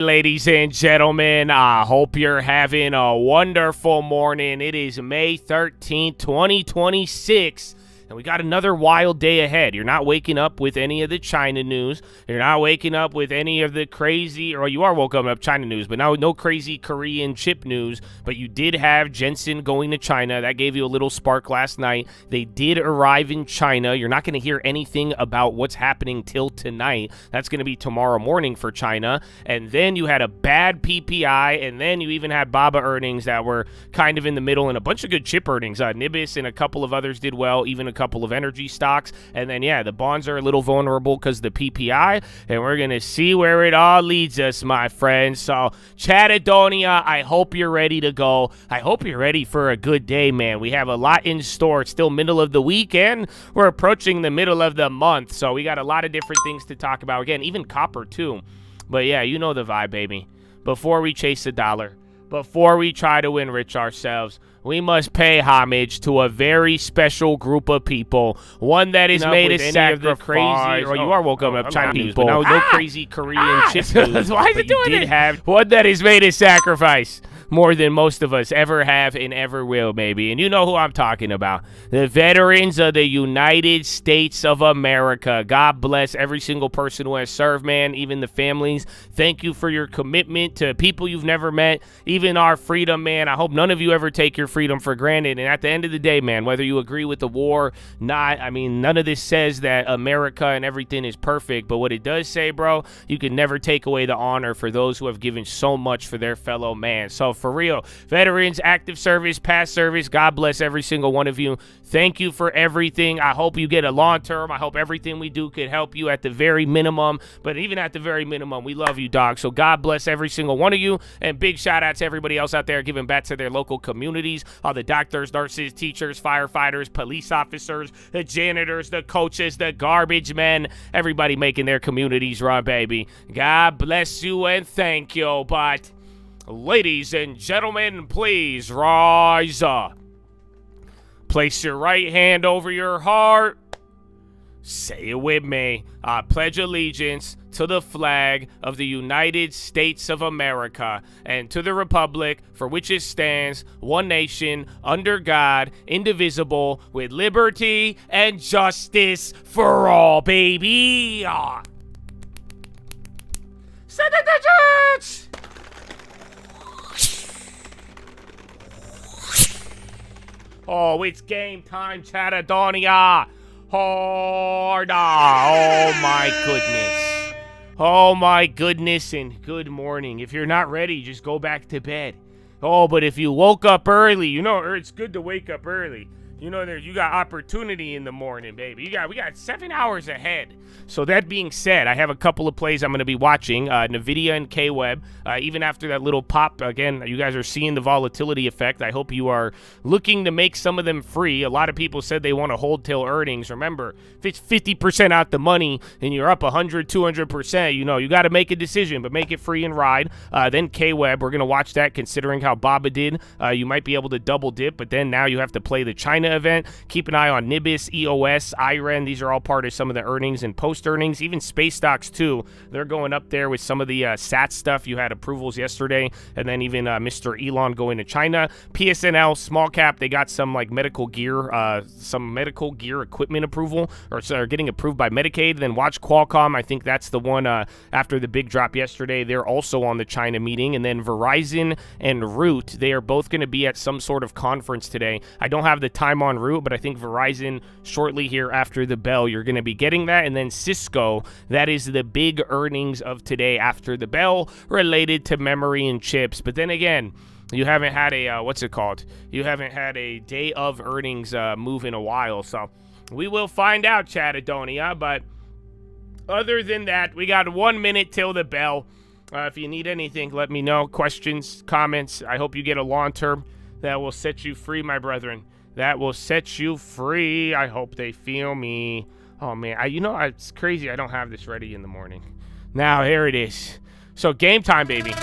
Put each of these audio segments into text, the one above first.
Ladies and gentlemen, I hope you're having a wonderful morning. It is May 13th, 2026. And we got another wild day ahead. You're not waking up with any of the China news. You're not waking up with any of the crazy, or you are woken up China news, but now no crazy Korean chip news. But you did have Jensen going to China. That gave you a little spark last night. They did arrive in China. You're not going to hear anything about what's happening till tonight. That's going to be tomorrow morning for China. And then you had a bad PPI, and then you even had BABA earnings that were kind of in the middle, and a bunch of good chip earnings. Nibis and a couple of others did well, even a couple of energy stocks. And then, yeah, the bonds are a little vulnerable because of the PPI, and we're going to see where it all leads us, my friends. So, Chatadonia, I hope you're ready to go. I hope you're ready for a good day, man. We have a lot in store. It's still middle of the week, and we're approaching the middle of the month, so we got a lot of different things to talk about. Again, even copper, too. But, yeah, you know the vibe, baby. Before we chase the dollar, before we try to enrich ourselves, we must pay homage to a very special group of people. One that is made a sacrifice. Crazy, or you are woken up China news, but no crazy Korean chip news. Why is it doing it? Have one that has made a sacrifice more than most of us ever have and ever will, maybe. And you know who I'm talking about. The veterans of the United States of America. God bless every single person who has served, man, even the families. Thank you for your commitment to people you've never met, even our freedom, man. I hope none of you ever take your freedom for granted. And at the end of the day, man, whether you agree with the war, not, I mean, none of this says that America and everything is perfect. But what it does say, bro, you can never take away the honor for those who have given so much for their fellow man. So for real, veterans, active service, past service, God bless every single one of you. Thank you for everything. I hope you get a long term. I hope everything we do could help you at the very minimum. But even at the very minimum, we love you, dog. So God bless every single one of you. And big shout out to everybody else out there giving back to their local communities. All the doctors, nurses, teachers, firefighters, police officers, the janitors, the coaches, the garbage men, everybody making their communities run, baby. God bless you and thank you. But ladies and gentlemen, please rise up. Place your right hand over your heart. Say it with me. I pledge allegiance to the flag of the United States of America and to the republic for which it stands, one nation, under God, indivisible, with liberty and justice for all, baby. Send it to church! Oh, it's game time, Chatadonia. Harda. Oh, my goodness. Oh, my goodness, and good morning. If you're not ready, just go back to bed. Oh, but if you woke up early, you know, it's good to wake up early. You know, you got opportunity in the morning, baby. We got 7 hours ahead. So that being said, I have a couple of plays I'm going to be watching, NVIDIA and KWeb. Even after that little pop, again, you guys are seeing the volatility effect. I hope you are looking to make some of them free. A lot of people said they want to hold till earnings. Remember, if it's 50% out the money and you're up 100, 200%, you know, you got to make a decision, but make it free and ride. Then KWeb, we're going to watch that considering how BABA did. You might be able to double dip, but then now you have to play the China event. Keep an eye on Nibis, EOS, IREN. These are all part of some of the earnings and post earnings. Even space stocks too. They're going up there with some of the SAT stuff. You had approvals yesterday, and then even Mr. Elon going to China. PSNL, small cap, they got some like medical gear equipment approval, or so getting approved by Medicaid. Then watch Qualcomm. I think that's the one after the big drop yesterday. They're also on the China meeting. And then Verizon and Root, they are both going to be at some sort of conference today. I don't have the time on Root, but I think Verizon shortly here after the bell, you're going to be getting that. And then Cisco, that is the big earnings of today after the bell related to memory and chips. But then again, you haven't had a, You haven't had a day of earnings move in a while. So we will find out, Chatadonia. But other than that, we got 1 minute till the bell. If you need anything, let me know. Questions, comments. I hope you get a long term that will set you free, my brethren. That will set you free. I hope they feel me. Oh, man. It's crazy. I don't have this ready in the morning. Now, here it is. So, game time, baby.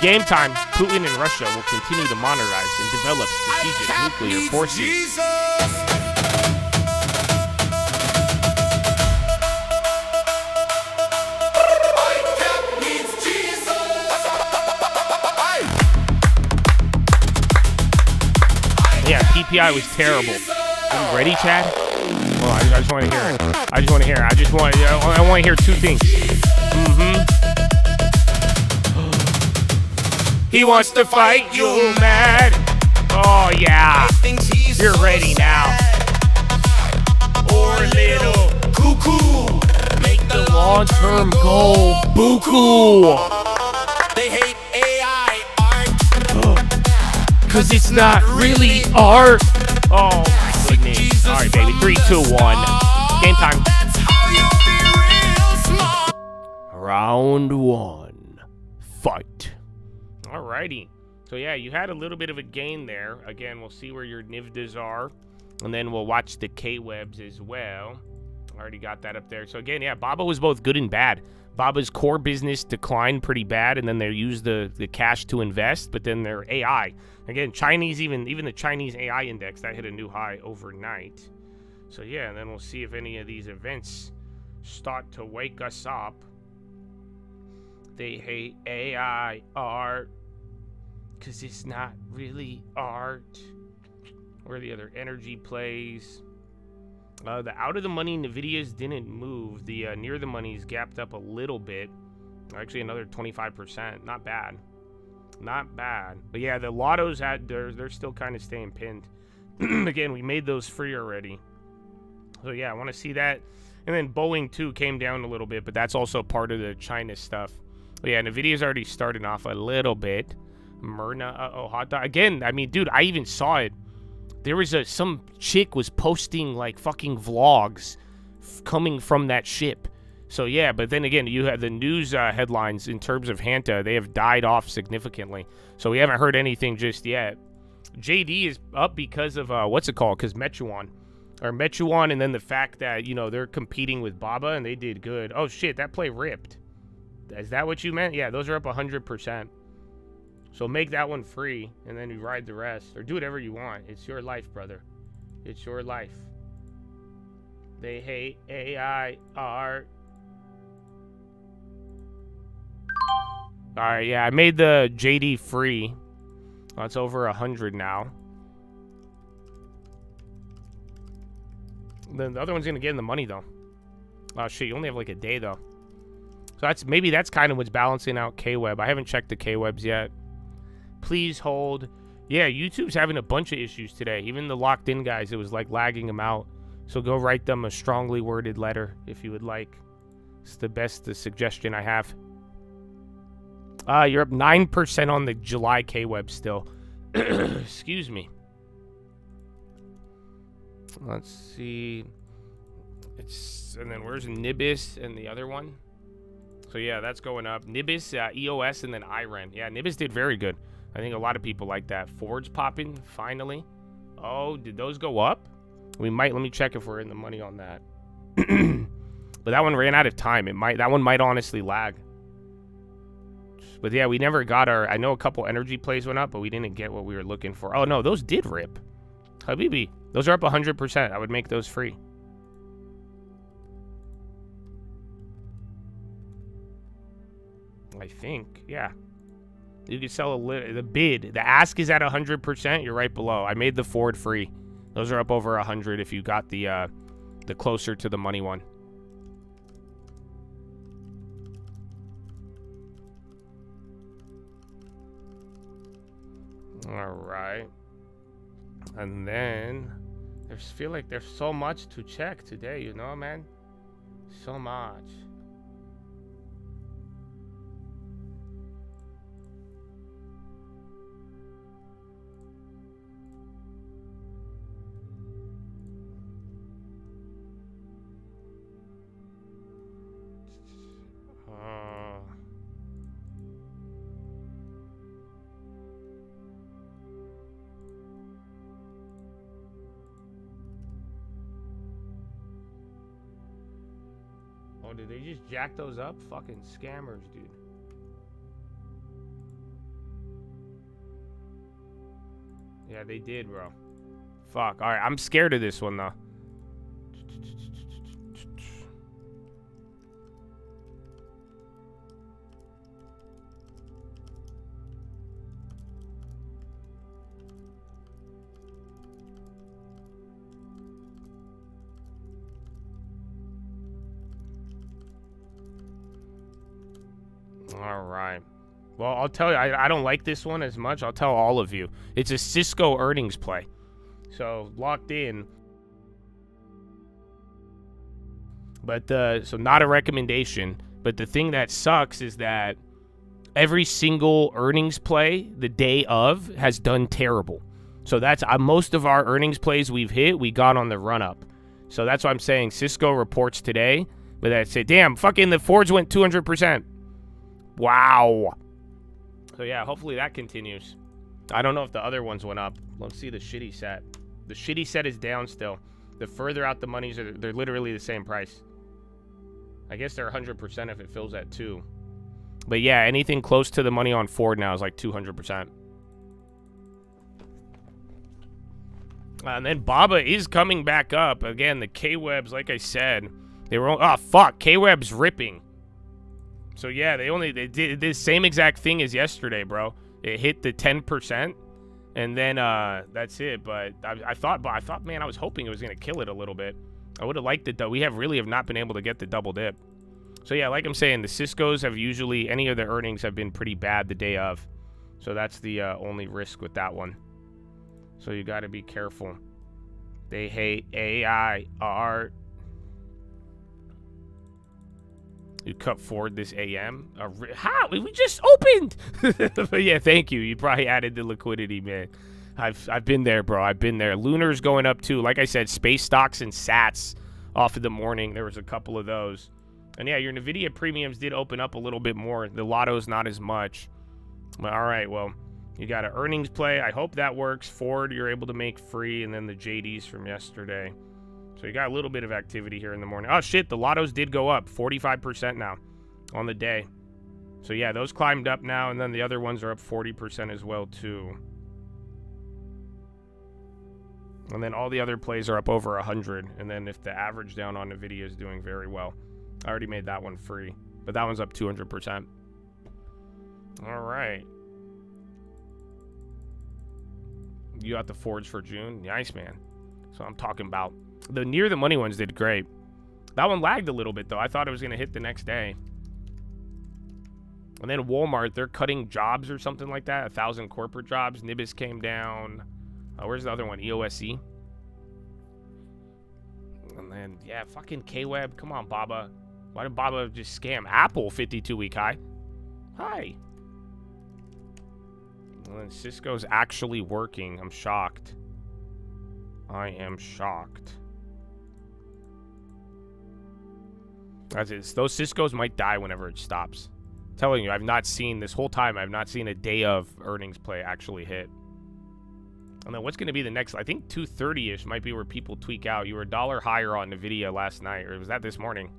Game time. Putin and Russia will continue to monetize and develop strategic nuclear forces. Yeah, PPI was terrible. Are you ready, Chad? Well, I just want to hear it. I just want to hear it. I want to hear two things. He wants to fight you, mad. Oh, yeah. You're ready now. Or a little cuckoo. Make the long-term goal buku. They hate AI art. Cause it's not really art. Oh, my goodness. All right, baby. 3, 2, 1. Game time. Round 1. Fight. Alrighty. So yeah, you had a little bit of a gain there. Again, we'll see where your NVIDIAs are. And then we'll watch the K-Webs as well. Already got that up there. So again, yeah, Baba was both good and bad. Baba's core business declined pretty bad, and then they used the cash to invest, but then their AI. Again, Chinese, even the Chinese AI index, that hit a new high overnight. So yeah, and then we'll see if any of these events start to wake us up. They hate AI art. Because it's not really art. Where are the other energy plays? The out of the money NVIDIAs didn't move. The near the money's gapped up a little bit. Actually, another 25%. Not bad. Not bad. But yeah, the lottos they're still kind of staying pinned. Again, we made those free already. So yeah, I want to see that. And then Boeing too came down a little bit, but that's also part of the China stuff. But yeah, NVIDIA's already starting off a little bit. Myrna, hot dog. Again, I mean, dude, I even saw it. There was some chick was posting like fucking vlogs coming from that ship. So yeah, but then again, you have the news headlines in terms of Hanta. They have died off significantly. So we haven't heard anything just yet. JD is up because of, what's it called? Because Mechuan. And then the fact that, you know, they're competing with Baba and they did good. Oh shit, that play ripped. Is that what you meant? Yeah, those are up 100%. So make that one free, and then you ride the rest. Or do whatever you want. It's your life, brother. It's your life. They hate AI art. Alright, yeah, I made the JD free. Oh, it's over 100 now. Then the other one's gonna get in the money, though. Oh, shit, you only have like a day, though. So maybe that's kind of what's balancing out K-Web. I haven't checked the K-Webs yet. Please hold. Yeah, YouTube's having a bunch of issues today. Even the locked in guys, it was like lagging them out. So go write them a strongly worded letter if you would like. It's the suggestion I have. You're up 9% on the July K-Web still. Excuse me. Let's see. And then where's Nibis and the other one? So yeah, that's going up. Nibis, EOS, and then IREN. Yeah, Nibis did very good. I think a lot of people like that. Ford's popping, finally. Oh, did those go up? Let me check if we're in the money on that. But that one ran out of time. That one might honestly lag. But yeah, we never got I know a couple energy plays went up, but we didn't get what we were looking for. Oh no, those did rip. Habibi, those are up 100%. I would make those free. I think, yeah. You could sell the bid. The ask is at 100%. You're right below. I made the Ford free. Those are up over 100 if you got the closer to the money one. All right. And then I just feel like there's so much to check today, you know, man? So much. Oh, did they just jack those up? Fucking scammers, dude. Yeah, they did, bro. Fuck. All right, I'm scared of this one, though. All right. Well, I'll tell you, I don't like this one as much. I'll tell all of you. It's a Cisco earnings play. So, locked in. But, so not a recommendation. But the thing that sucks is that every single earnings play the day of has done terrible. So that's most of our earnings plays we've hit, we got on the run-up. So that's why I'm saying Cisco reports today. But I say, damn, fucking the Fords went 200%. Wow. So yeah, hopefully that continues. I don't know if the other ones went up. Let's see the shitty set. The shitty set is down still. The further out the monies are, they're literally the same price. I guess they're 100% if it fills at 2. But yeah, anything close to the money on Ford now is like 200%. And then BABA is coming back up. Again, the K-Webs, like I said, they were... Oh, fuck. K-Webs ripping. So yeah, they did the same exact thing as yesterday, bro. It hit the 10%, and then that's it. But I thought, man, I was hoping it was gonna kill it a little bit. I would have liked it though. We really have not been able to get the double dip. So yeah, like I'm saying, the Ciscos have usually, any of the earnings have been pretty bad the day of. So that's the only risk with that one. So you got to be careful. They hate AI art. You cut forward this AM? How? We just opened! But yeah, thank you. You probably added the liquidity, man. I've been there, bro. I've been there. Lunar's going up, too. Like I said, space stocks and sats off of the morning. There was a couple of those. And yeah, your NVIDIA premiums did open up a little bit more. The Lotto's not as much. But all right, well, you got an earnings play. I hope that works. Ford, you're able to make free. And then the JDs from yesterday. So you got a little bit of activity here in the morning. Oh, shit, the Lottos did go up 45% now on the day. So, yeah, those climbed up now, and then the other ones are up 40% as well, too. And then all the other plays are up over 100. And then if the average down on NVIDIA is doing very well. I already made that one free, but that one's up 200%. All right. You got the Fords for June? Nice, man. So I'm talking about. The near the money ones did great. That one lagged a little bit, though. I thought it was going to hit the next day. And then Walmart, they're cutting jobs or something like that. 1,000 corporate jobs. Nibis came down. Where's the other one? EOSC. And then, yeah, fucking K-Web. Come on, Baba. Why did Baba just scam? Apple, 52-week high. Hi. And then Cisco's actually working. I'm shocked. I am shocked. That's it. Those Ciscos might die whenever it stops. I'm telling you, I've not seen this whole time. I've not seen a day of earnings play actually hit. And then what's going to be the next? I think 230-ish might be where people tweak out. You were $1 higher on NVIDIA last night, or was that this morning?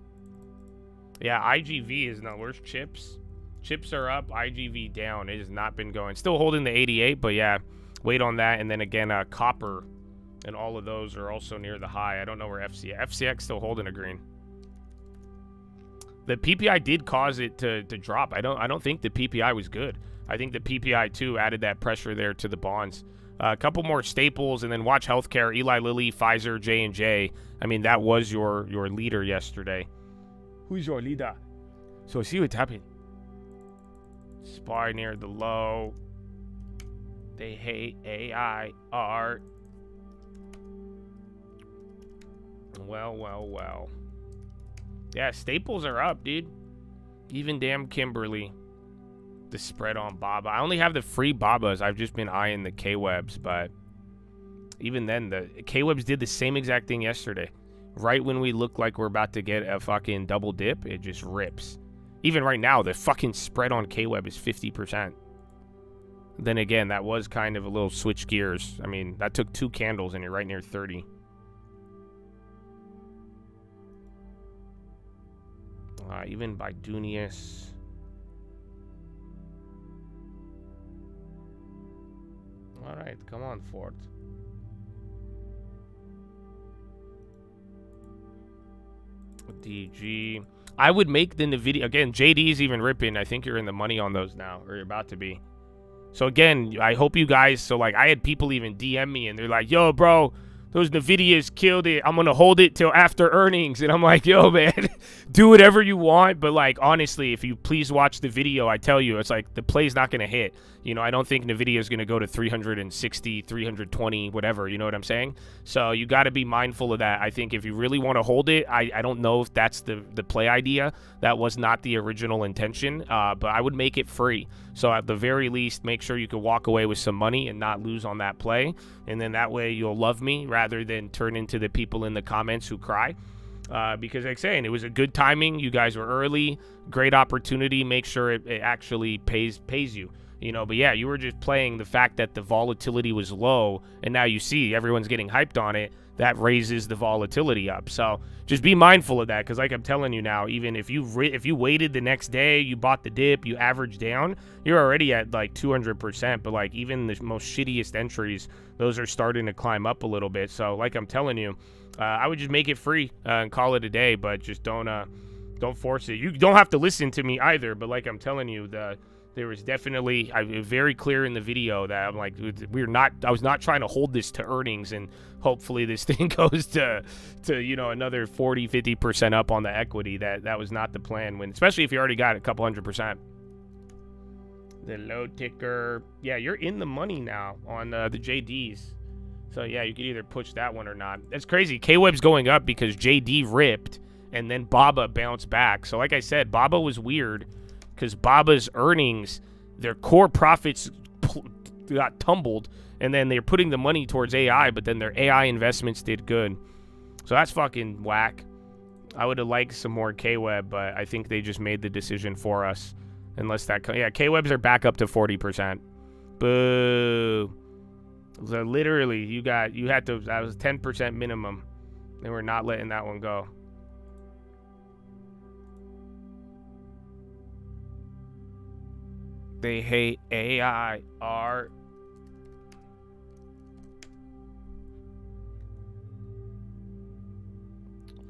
Yeah, IGV is not. Where's chips? Chips are up. IGV down. It has not been going. Still holding the 88, but yeah, wait on that. And then again, copper and all of those are also near the high. I don't know where FCX still holding a green. The PPI did cause it to drop. I don't think the PPI was good. I think the PPI too added that pressure there to the bonds. A couple more staples, and then watch healthcare. Eli Lilly, Pfizer, J&J. I mean, that was your leader yesterday. Who's your leader? So see what's happening. SPY near the low. They hate AI art. Well. Yeah, staples are up, dude. Even damn Kimberly. The spread on Baba. I only have the free Babas. I've just been eyeing the K-Webs, but even then, the K-Webs did the same exact thing yesterday. Right when we look like we're about to get a fucking double dip, it just rips. Even right now, the fucking spread on K-Web is 50%. Then again, that was kind of a little switch gears. I mean, that took 2 candles and you're right near 30. Even by Dunius. All right, come on, Ford. DG. I would make the NVIDIA. Again, JD's even ripping. I think you're in the money on those now, or you're about to be. So again, I hope you guys, so like I had people even DM me and they're like, yo, bro, those Nvidias killed it. I'm gonna hold it till after earnings. And I'm like, yo, man, do whatever you want. But like, honestly, if you please watch the video, I tell you, it's like the play's not gonna hit. You know, I don't think Nvidia is gonna go to 360, 320, whatever. You know what I'm saying? So you got to be mindful of that. I think if you really want to hold it, I don't know if that's the play idea. That was not the original intention. But I would make it free. So at the very least, make sure you can walk away with some money and not lose on that play. And then that way you'll love me rather than turn into the people in the comments who cry. Because like saying, it was a good timing. You guys were early, great opportunity. Make sure it actually pays you. You know, but yeah, you were just playing the fact that the volatility was low, and now you see everyone's getting hyped on it. That raises the volatility up. So just be mindful of that, because like I'm telling you now, even if you waited the next day, you bought the dip, you averaged down, you're already at like 200%. But like even the most shittiest entries, those are starting to climb up a little bit. So like I'm telling you, I would just make it free and call it a day, but just don't force it. You don't have to listen to me either. But like I'm telling you, there was definitely very clear in the video that I'm like, I was not trying to hold this to earnings and hopefully this thing goes to you know, another 40-50% up on the equity. That was not the plan, when especially if you already got a couple 100%. The low ticker, yeah, you're in the money now on the JDs. So yeah, you could either push that one or not. That's crazy. K-Web's going up because JD ripped and then BABA bounced back. So like I said, BABA was weird, because BABA's earnings, their core profits got tumbled, and then they're putting the money towards AI, but then their AI investments did good. So that's fucking whack. I would have liked some more K-Web, but I think they just made the decision for us. Unless that... Yeah, K-Webs are back up to 40%. Boo. So literally, you had to... That was 10% minimum. They were not letting that one go. They hate AI.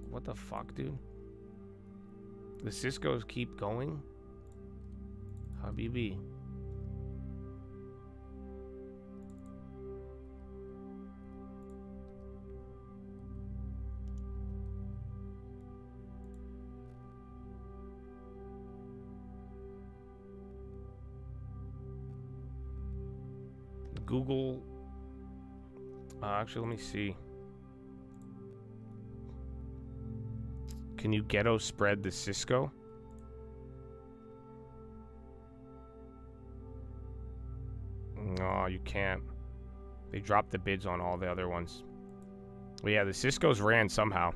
What the fuck, dude? The Cisco's keep going? Habibi. Google. Actually, let me see. Can you ghetto spread the Cisco? No, you can't. They dropped the bids on all the other ones. But yeah, the Cisco's ran somehow.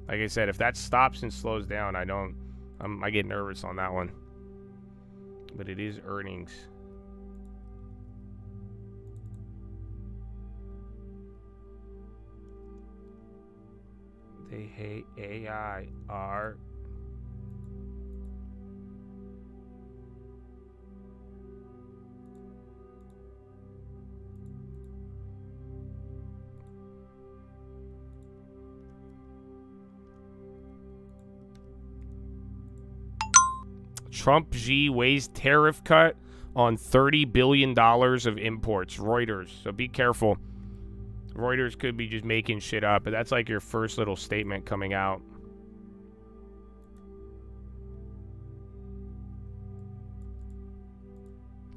Like I said, if that stops and slows down, I get nervous on that one. But it is earnings. They hate AI. Trump G weighs tariff cut on $30 billion of imports. Reuters. So be careful. Reuters could be just making shit up, but that's like your first little statement coming out.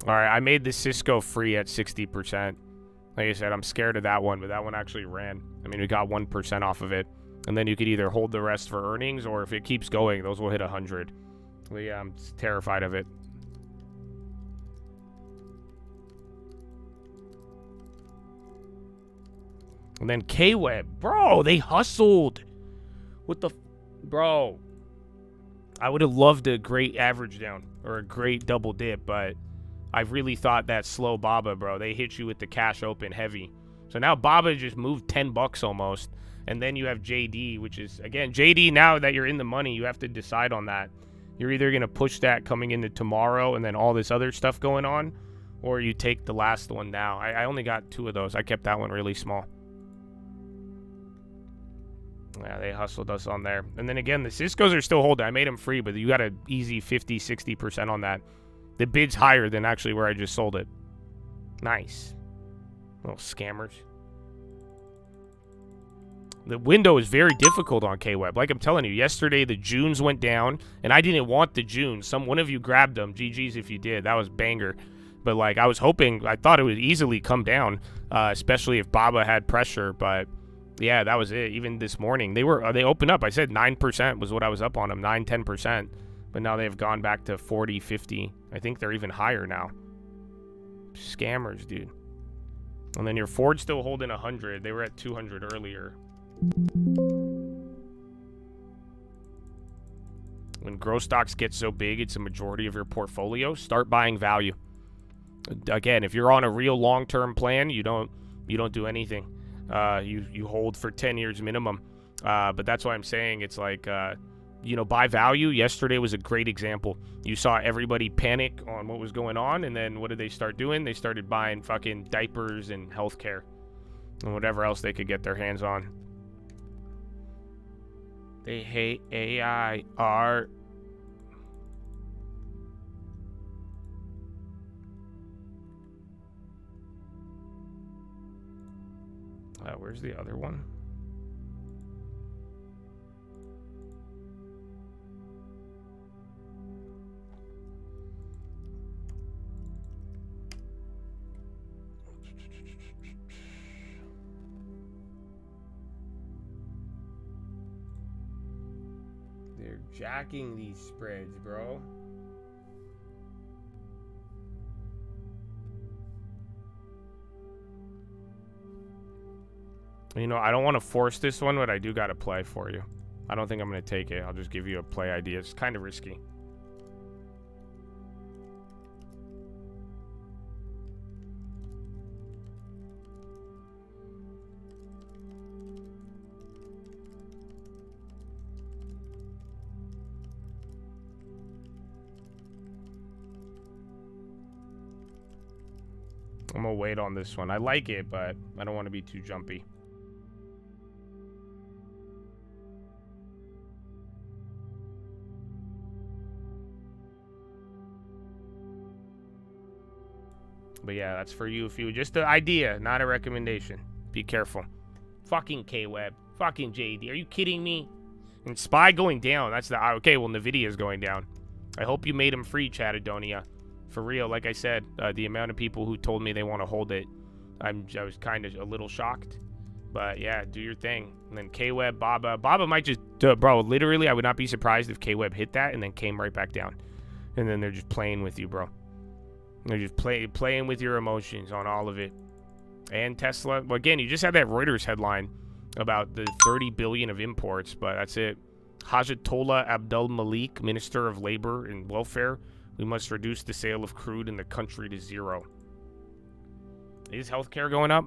All right, I made the Cisco free at 60%. Like I said, I'm scared of that one, but that one actually ran. I mean, we got 1% off of it. And then you could either hold the rest for earnings, or if it keeps going, those will hit 100. But yeah, I'm terrified of it. And then K-Web. Bro, they hustled. What the... Bro. I would have loved a great average down or a great double dip, but I really thought that slow BABA, bro. They hit you with the cash open heavy. So now BABA just moved 10 bucks almost. And then you have JD, which is, again, JD, now that you're in the money, you have to decide on that. You're either going to push that coming into tomorrow and then all this other stuff going on, or you take the last one now. I only got 2 of those. I kept that one really small. Yeah, they hustled us on there. And then again, the Cisco's are still holding. I made them free, but you got an easy 50-60% on that. The bid's higher than actually where I just sold it. Nice. Little scammers. The window is very difficult on KWeb. Like I'm telling you, yesterday the Junes went down, and I didn't want the Junes. One of you grabbed them. GG's if you did. That was banger. But like I was hoping, I thought it would easily come down, especially if Baba had pressure. But yeah, that was it. Even this morning, they opened up. I said 9% was what I was up on them, 9-10%. But now they've gone back to 40, 50. I think they're even higher now. Scammers, dude. And then your Ford's still holding 100. They were at 200 earlier. When growth stocks get so big, it's a majority of your portfolio. Start buying value. Again, if you're on a real long-term plan, you don't do anything. You hold for 10 years minimum. But that's why I'm saying it's like, buy value. Yesterday was a great example. You saw everybody panic on what was going on, and then what did they start doing? They started buying fucking diapers and healthcare and whatever else they could get their hands on. They hate AI. Where's the other one? They're jacking these spreads, bro. You know, I don't want to force this one, but I do got to play for you. I don't think I'm going to take it. I'll just give you a play idea. It's kind of risky. I'm going to wait on this one. I like it, but I don't want to be too jumpy. But yeah, that's for you. If you just an idea, not a recommendation. Be careful. Fucking KWeb. Fucking JD. Are you kidding me? And SPY going down. That's the okay. Well, Nvidia is going down. I hope you made him free, Chatadonia. For real, like I said, the amount of people who told me they want to hold it, I was kind of a little shocked. But yeah, do your thing. And then KWeb, Baba might just, bro. Literally, I would not be surprised if KWeb hit that and then came right back down. And then they're just playing with you, bro. They're just playing with your emotions on all of it. And Tesla. Well, again, you just had that Reuters headline about the 30 billion of imports, but that's it. Hajatollah Abdul Malik, Minister of Labor and Welfare. We must reduce the sale of crude in the country to zero. Is healthcare going up?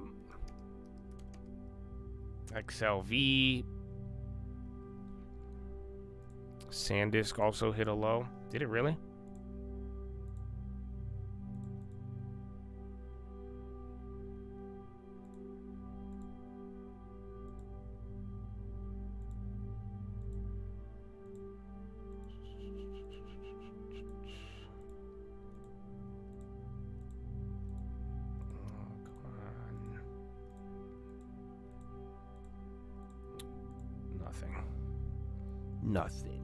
XLV. SanDisk also hit a low. Did it really? Nothing.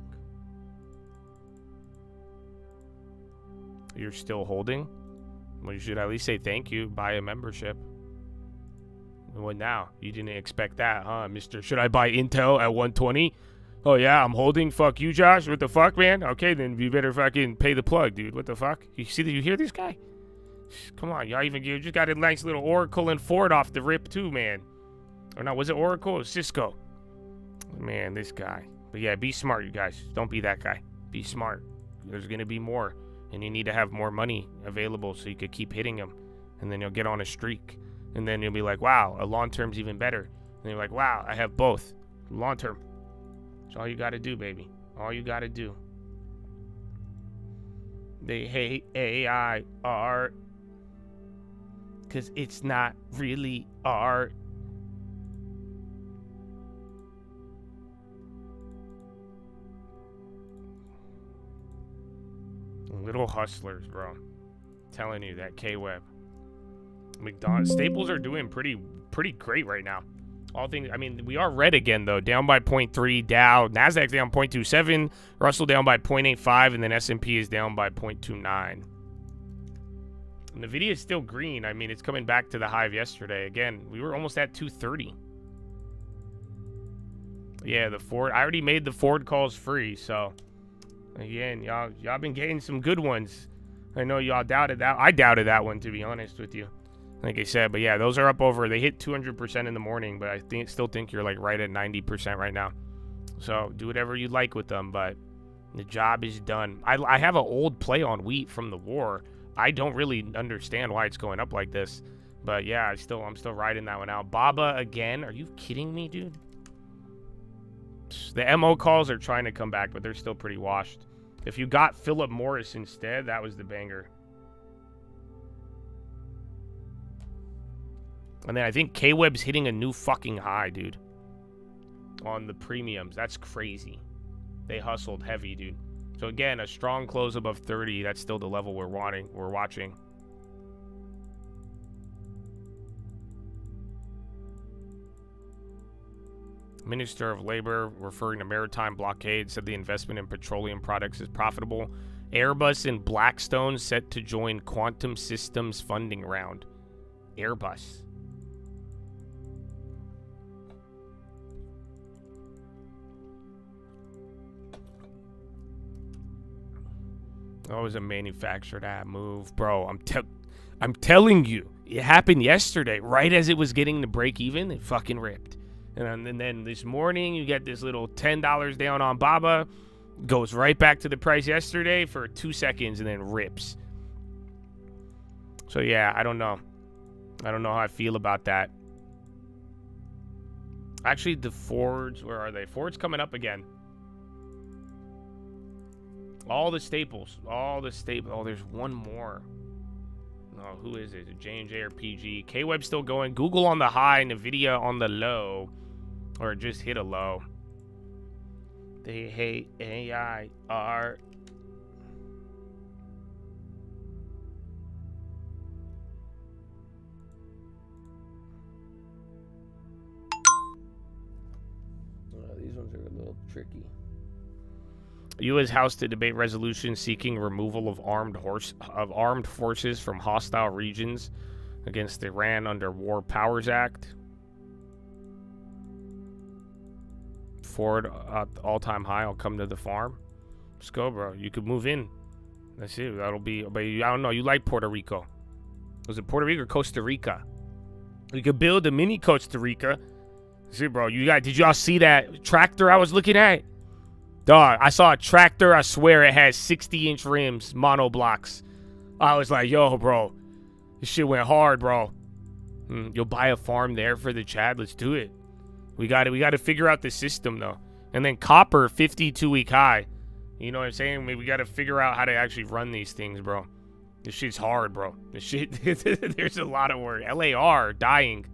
You're still holding? Well, you should at least say thank you. Buy a membership. What now? You didn't expect that, huh, mister? Should I buy Intel at 120? Oh, yeah, I'm holding. Fuck you, Josh. What the fuck, man? Okay, then you better fucking pay the plug, dude. What the fuck? You hear this guy? Come on, you just got a nice little Oracle and Ford off the rip, too, man. Or no, was it Oracle or Cisco? Man, this guy. But yeah, be smart, you guys. Don't be that guy. Be smart. There's going to be more. And you need to have more money available so you could keep hitting them. And then you'll get on a streak. And then you'll be like, wow, a long term's even better. And you're like, wow, I have both. Long term. That's all you got to do, baby. All you got to do. They hate AI art. Because it's not really art. Little hustlers, bro. I'm telling you, that KWeb. McDonald's Staples are doing pretty great right now. All things, I mean, we are red again, though. Down by 0.3, Dow. NASDAQ down 0.27. Russell down by 0.85. And then S&P is down by 0.29. And NVIDIA is still green. I mean, it's coming back to the high of yesterday. Again, we were almost at 230. Yeah, the Ford. I already made the Ford calls free. So, again, y'all been getting some good ones. I know y'all doubted that. I doubted that one, to be honest with you. Like I said, but yeah, those are up over. They hit 200% in the morning, but I still think you're like right at 90% right now. So do whatever you like with them, but the job is done. I have an old play on wheat from the war. I don't really understand why it's going up like this, but yeah, I'm still riding that one out. Baba again? Are you kidding me, dude? The MO calls are trying to come back, but they're still pretty washed. If you got Philip Morris instead, that was the banger. And then I think K-Web's hitting a new fucking high, dude. On the premiums. That's crazy. They hustled heavy, dude. So again, a strong close above 30. That's still the level we're watching. Minister of Labor, referring to maritime blockade, said the investment in petroleum products is profitable. Airbus and Blackstone set to join Quantum Systems funding round. Airbus. That was a manufactured ad move, bro. I'm telling you, it happened yesterday, right as it was getting to break even. It fucking ripped, and then this morning you get this little $10 down on Baba, goes right back to the price yesterday for 2 seconds, and then rips. So yeah, I don't know how I feel about that. Actually, the Fords, where are they? Ford's coming up again. All the staples. Oh, there's one more. Oh, who is it? J&J or PG? K-Web still going. Google on the high, NVIDIA on the low. Or just hit a low. They hate AI. These ones are a little tricky. U.S. House to debate resolution seeking removal of armed forces from hostile regions against Iran under War Powers Act. Ford all-time high. I'll come to the farm. Let's go, bro. You could move in. That's it. That'll be. But I don't know. You like Puerto Rico? Was it Puerto Rico or Costa Rica? You could build a mini Costa Rica. See, bro. Did y'all see that tractor I was looking at? Dog, I saw a tractor, I swear it has 60-inch rims, monoblocks. I was like, yo, bro, this shit went hard, bro. You'll buy a farm there for the Chad? Let's do it. We got to figure out the system, though. And then copper, 52-week high. You know what I'm saying? We got to figure out how to actually run these things, bro. This shit's hard, bro. This shit, there's a lot of work. LAR, dying.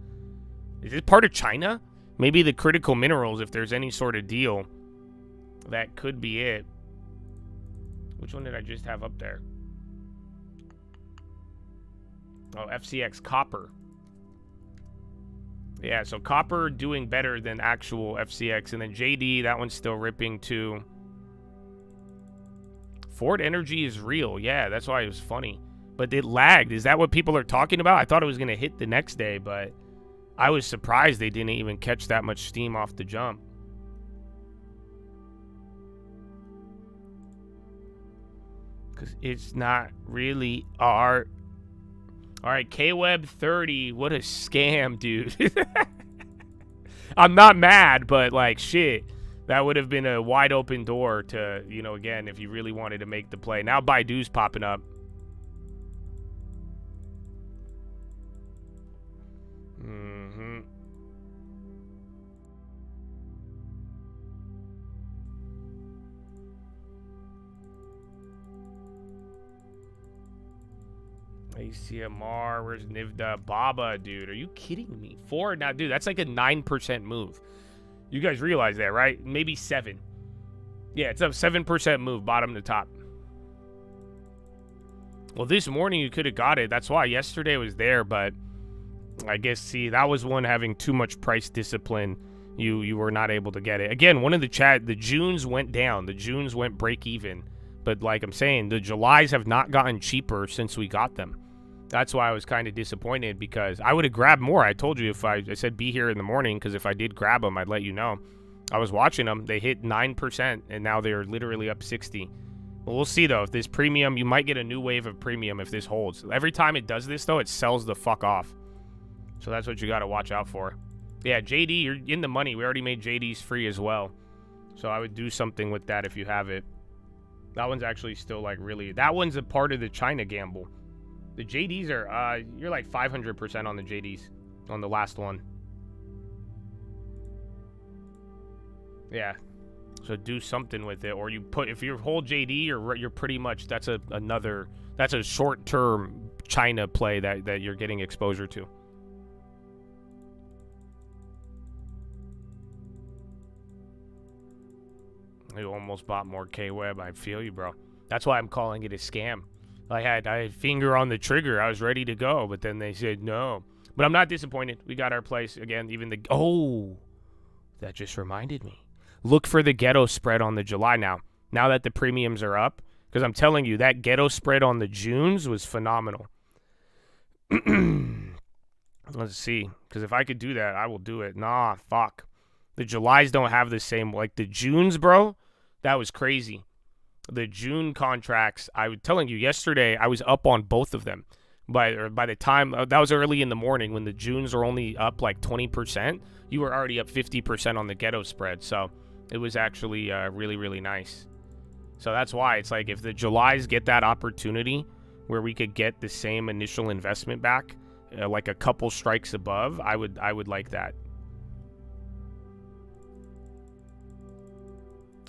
Is it part of China? Maybe the critical minerals, if there's any sort of deal. That could be it. Which one did I just have up there? Oh, FCX copper. Yeah, so copper doing better than actual FCX. And then JD, that one's still ripping too. Ford Energy is real. Yeah, that's why it was funny. But it lagged. Is that what people are talking about? I thought it was going to hit the next day, but I was surprised they didn't even catch that much steam off the jump. Because it's not really art. All right, K-Web 30. What a scam, dude. I'm not mad, but like, shit. That would have been a wide open door to, you know, again, if you really wanted to make the play. Now Baidu's popping up. ACMR, where's Nivda? Baba, dude, are you kidding me? Ford, now, dude, that's like a 9% move. You guys realize that, right? Maybe 7. Yeah, it's a 7% move, bottom to top. Well, this morning you could have got it. That's why yesterday was there, but I guess, see, that was one having too much price discipline. You were not able to get it. Again, one of the Junes went down. The Junes went break even. But like I'm saying, the Julys have not gotten cheaper since we got them. That's why I was kind of disappointed, because I would have grabbed more. I told you, if I said be here in the morning, because if I did grab them, I'd let you know. I was watching them. They hit 9%, and now they're literally up 60. Well, we'll see, though. If this premium, you might get a new wave of premium if this holds. Every time it does this, though, it sells the fuck off. So that's what you got to watch out for. Yeah, JD, you're in the money. We already made JDs free as well. So I would do something with that if you have it. That one's actually still, like, really... That one's a part of the China gamble. The JDs are, you're like 500% on the JDs on the last one. Yeah. So do something with it, or you put, if you hold JD, you're pretty much, that's a short-term China play that you're getting exposure to. You almost bought more K-Web. I feel you, bro. That's why I'm calling it a scam. I had finger on the trigger. I was ready to go, but then they said no. But I'm not disappointed. We got our place again. Even the that just reminded me. Look for the ghetto spread on the July now. Now that the premiums are up, because I'm telling you that ghetto spread on the Junes was phenomenal. Let's see, because if I could do that, I will do it. Nah, fuck. The Julys don't have the same, like the Junes, bro. That was crazy. The June contracts, I was telling you yesterday, I was up on both of them. By the time, that was early in the morning when the Junes are only up like 20%. You were already up 50% on the ghetto spread. So it was actually really, really nice. So that's why it's like if the Julys get that opportunity where we could get the same initial investment back, like a couple strikes above, I would like that.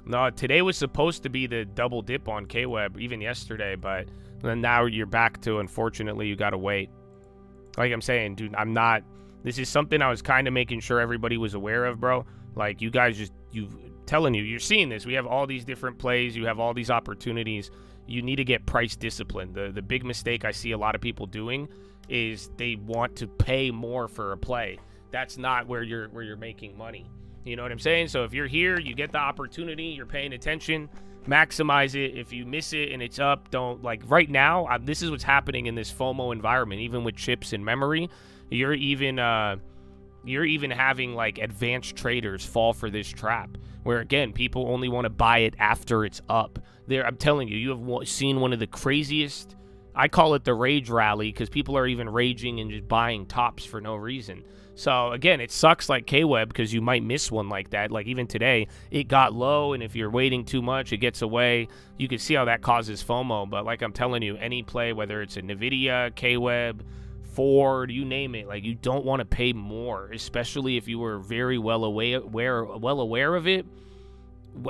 No, today was supposed to be the double dip on K-Web, even yesterday, but then now you're back to, unfortunately, you gotta wait. Like I'm saying, dude, this is something I was kind of making sure everybody was aware of, bro. Like, you guys you're seeing this. We have all these different plays. You have all these opportunities. You need to get price discipline. The big mistake I see a lot of people doing is they want to pay more for a play. That's not where you're making money. You know what I'm saying? So if you're here, you get the opportunity, you're paying attention, maximize it. If you miss it and it's up, don't, like, right now, this is what's happening in this FOMO environment, even with chips and memory. You're even having, like, advanced traders fall for this trap, where, again, people only want to buy it after it's up. I'm telling you, you have seen one of the craziest, I call it the rage rally, because people are even raging and just buying tops for no reason. So, again, it sucks like K-Web because you might miss one like that. Like, even today, it got low, and if you're waiting too much, it gets away. You can see how that causes FOMO. But like I'm telling you, any play, whether it's a NVIDIA, K-Web, Ford, you name it, like, you don't want to pay more, especially if you were very well aware of it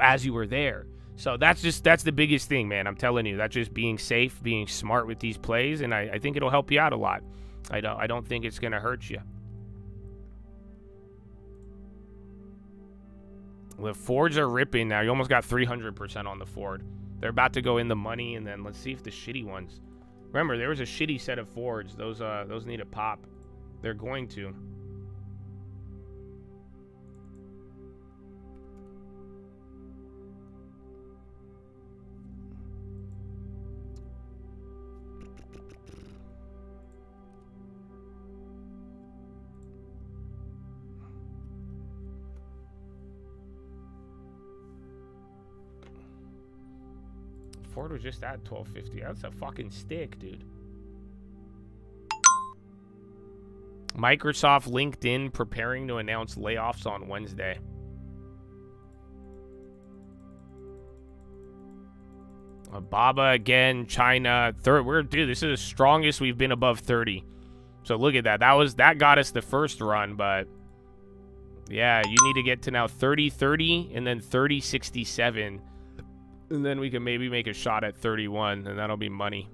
as you were there. So that's the biggest thing, man. I'm telling you, that's just being safe, being smart with these plays, and I think it'll help you out a lot. I don't think it's going to hurt you. The Fords are ripping now. You almost got 300% on the Ford. They're about to go in the money, and then let's see if the shitty ones. Remember, there was a shitty set of Fords. Those need a pop. They're going to. Ford was just at 1250. That's a fucking stick, dude. Microsoft, LinkedIn preparing to announce layoffs on Wednesday. Baba again, China. Dude, this is the strongest we've been above 30. So look at that. That got us the first run, but yeah, you need to get to now 30-30 and then 30-67. And then we can maybe make a shot at 31, and that'll be money.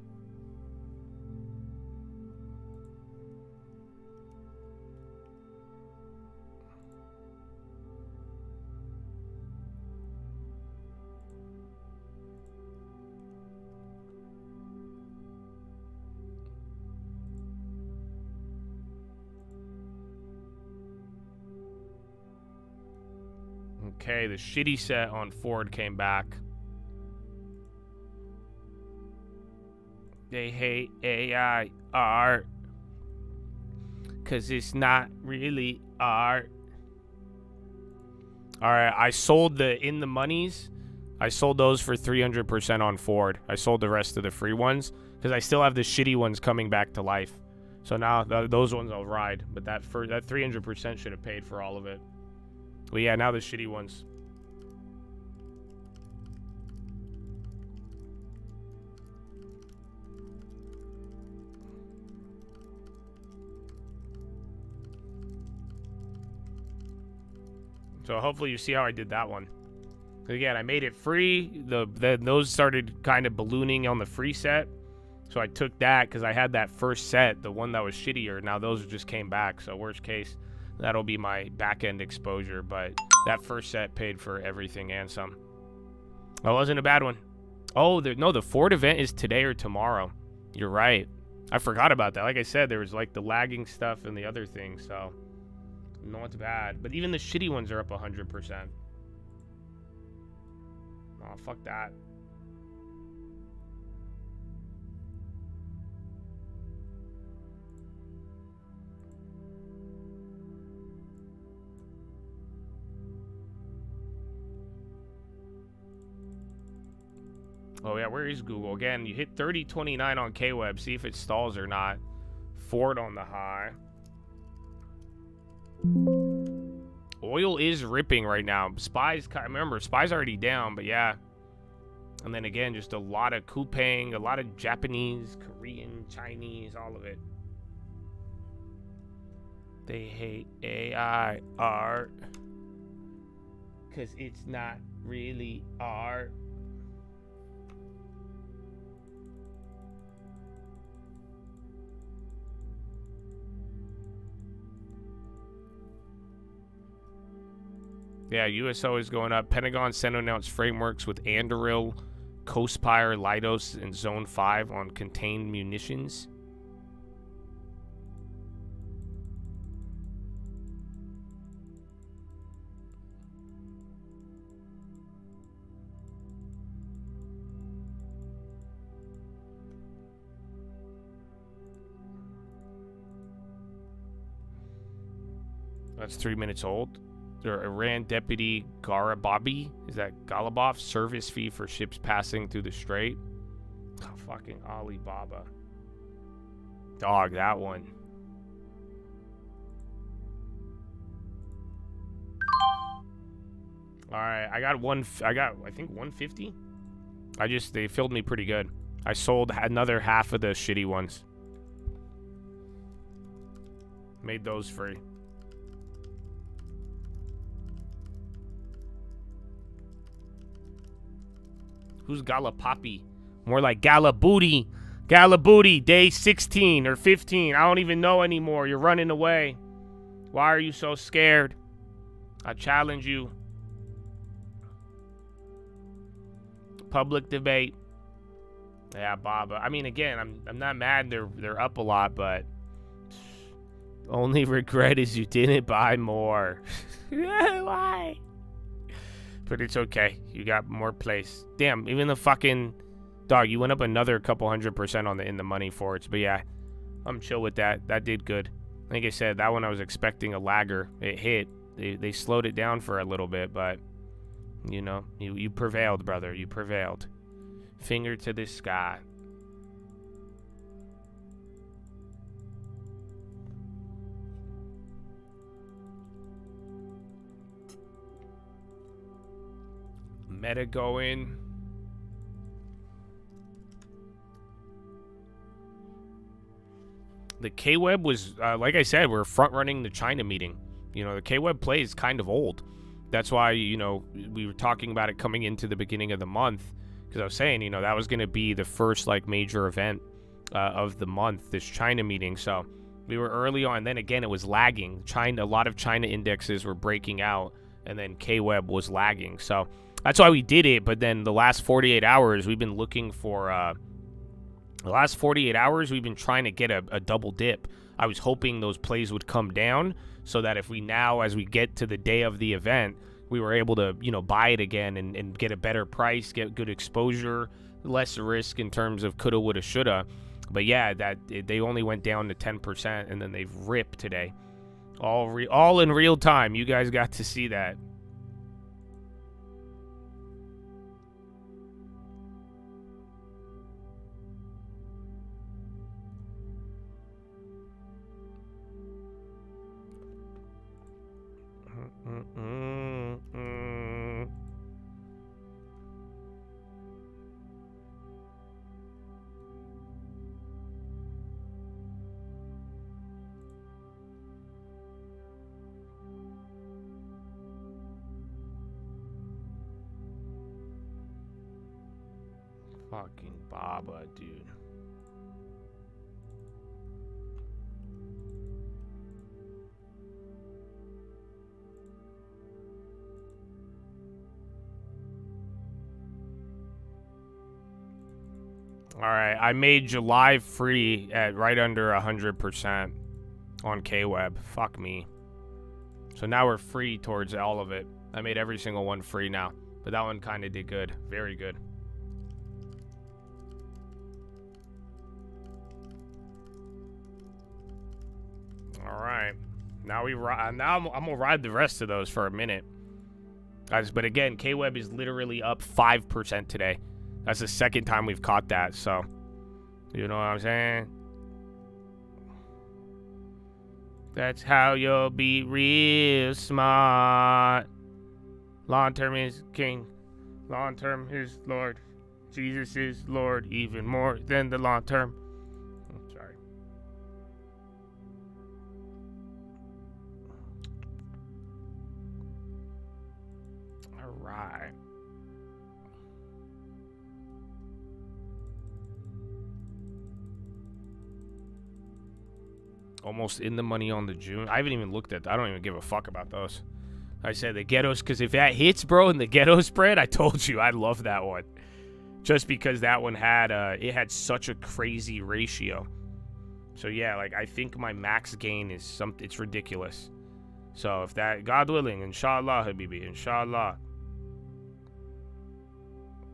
Okay, the shitty set on Ford came back. They hate AI art because it's not really art. All right, I sold the in the monies. I sold those for 300% on Ford. I sold the rest of the free ones because I still have the shitty ones coming back to life. So now those ones I'll ride, but that 300% should have paid for all of it. But yeah, now the shitty ones. So hopefully you see how I did that one. Again, I made it free. Those started kind of ballooning on the free set. So I took that because I had that first set, the one that was shittier. Now those just came back. So worst case, that'll be my back-end exposure. But that first set paid for everything and some. That wasn't a bad one. Oh, no, the Ford event is today or tomorrow. You're right. I forgot about that. Like I said, there was like the lagging stuff and the other things. So no, it's bad. But even the shitty ones are up 100%. Oh, fuck that. Oh, yeah, where is Google? Again, you hit 30.29 on KWeb. See if it stalls or not. Ford on the high. Oil is ripping right now. Spies, remember, Spies already down, but yeah. And then again, just a lot of Coupang, a lot of Japanese, Korean, Chinese, all of it. They hate AI art because it's not really art. Yeah, USO is going up. Pentagon sent announced frameworks with Anduril, Cospire, Leidos, and Zone 5 on contained munitions. That's 3 minutes old. Iran deputy Garababi, is that Galabov? Service fee for ships passing through the strait. Oh, fucking Alibaba. Dog, that one. Alright, I think 150. They filled me pretty good. I sold another half of the shitty ones. Made those free. Who's Galapapi? More like Galabooty. Galabooty, day 16 or 15. I don't even know anymore. You're running away. Why are you so scared? I challenge you. Public debate. Yeah, Baba. I mean, again, I'm not mad they're up a lot, but only regret is you didn't buy more. Why? But it's okay. You got more place. Damn, even the fucking dog, you went up another couple 100% on the in the money for it. But yeah, I'm chill with that. That did good. Like I said, that one I was expecting a lagger. It hit. They slowed it down for a little bit, but you know, you prevailed, brother. You prevailed. Finger to the sky. Meta going. The KWeb was, like I said, we're front running the China meeting. You know, the KWeb play is kind of old. That's why, you know, we were talking about it coming into the beginning of the month. Because I was saying, you know, that was going to be the first, like, major event of the month, this China meeting. So we were early on. And then again, it was lagging. A lot of China indexes were breaking out. And then KWeb was lagging. So that's why we did it, but then the last 48 hours, we've been looking for, the last 48 hours, we've been trying to get a double dip. I was hoping those plays would come down so that if we now, as we get to the day of the event, we were able to, you know, buy it again and get a better price, get good exposure, less risk in terms of coulda, woulda, shoulda. But yeah, they only went down to 10%, and then they've ripped today. All in real time. You guys got to see that. Fucking Baba, dude. All right, I made July free at right under 100% on KWeb. Fuck me. So now we're free towards all of it. I made every single one free now, but that one kind of did good. Very good. All right, now I'm gonna ride the rest of those for a minute, guys. But again, KWeb is literally up 5% today. That's the second time we've caught that. So, you know what I'm saying? That's how you'll be real smart. Long term is king. Long term is Lord. Jesus is Lord even more than the long term. Sorry. All right. Almost in the money on the June. I haven't even looked at that. I don't even give a fuck about those. I said the ghettos, because if that hits, bro, in the ghetto spread, I told you I love that one. Just because that one had it had such a crazy ratio. So yeah, like I think my max gain is something, it's ridiculous. So if that, God willing, inshallah, Habibi, inshallah.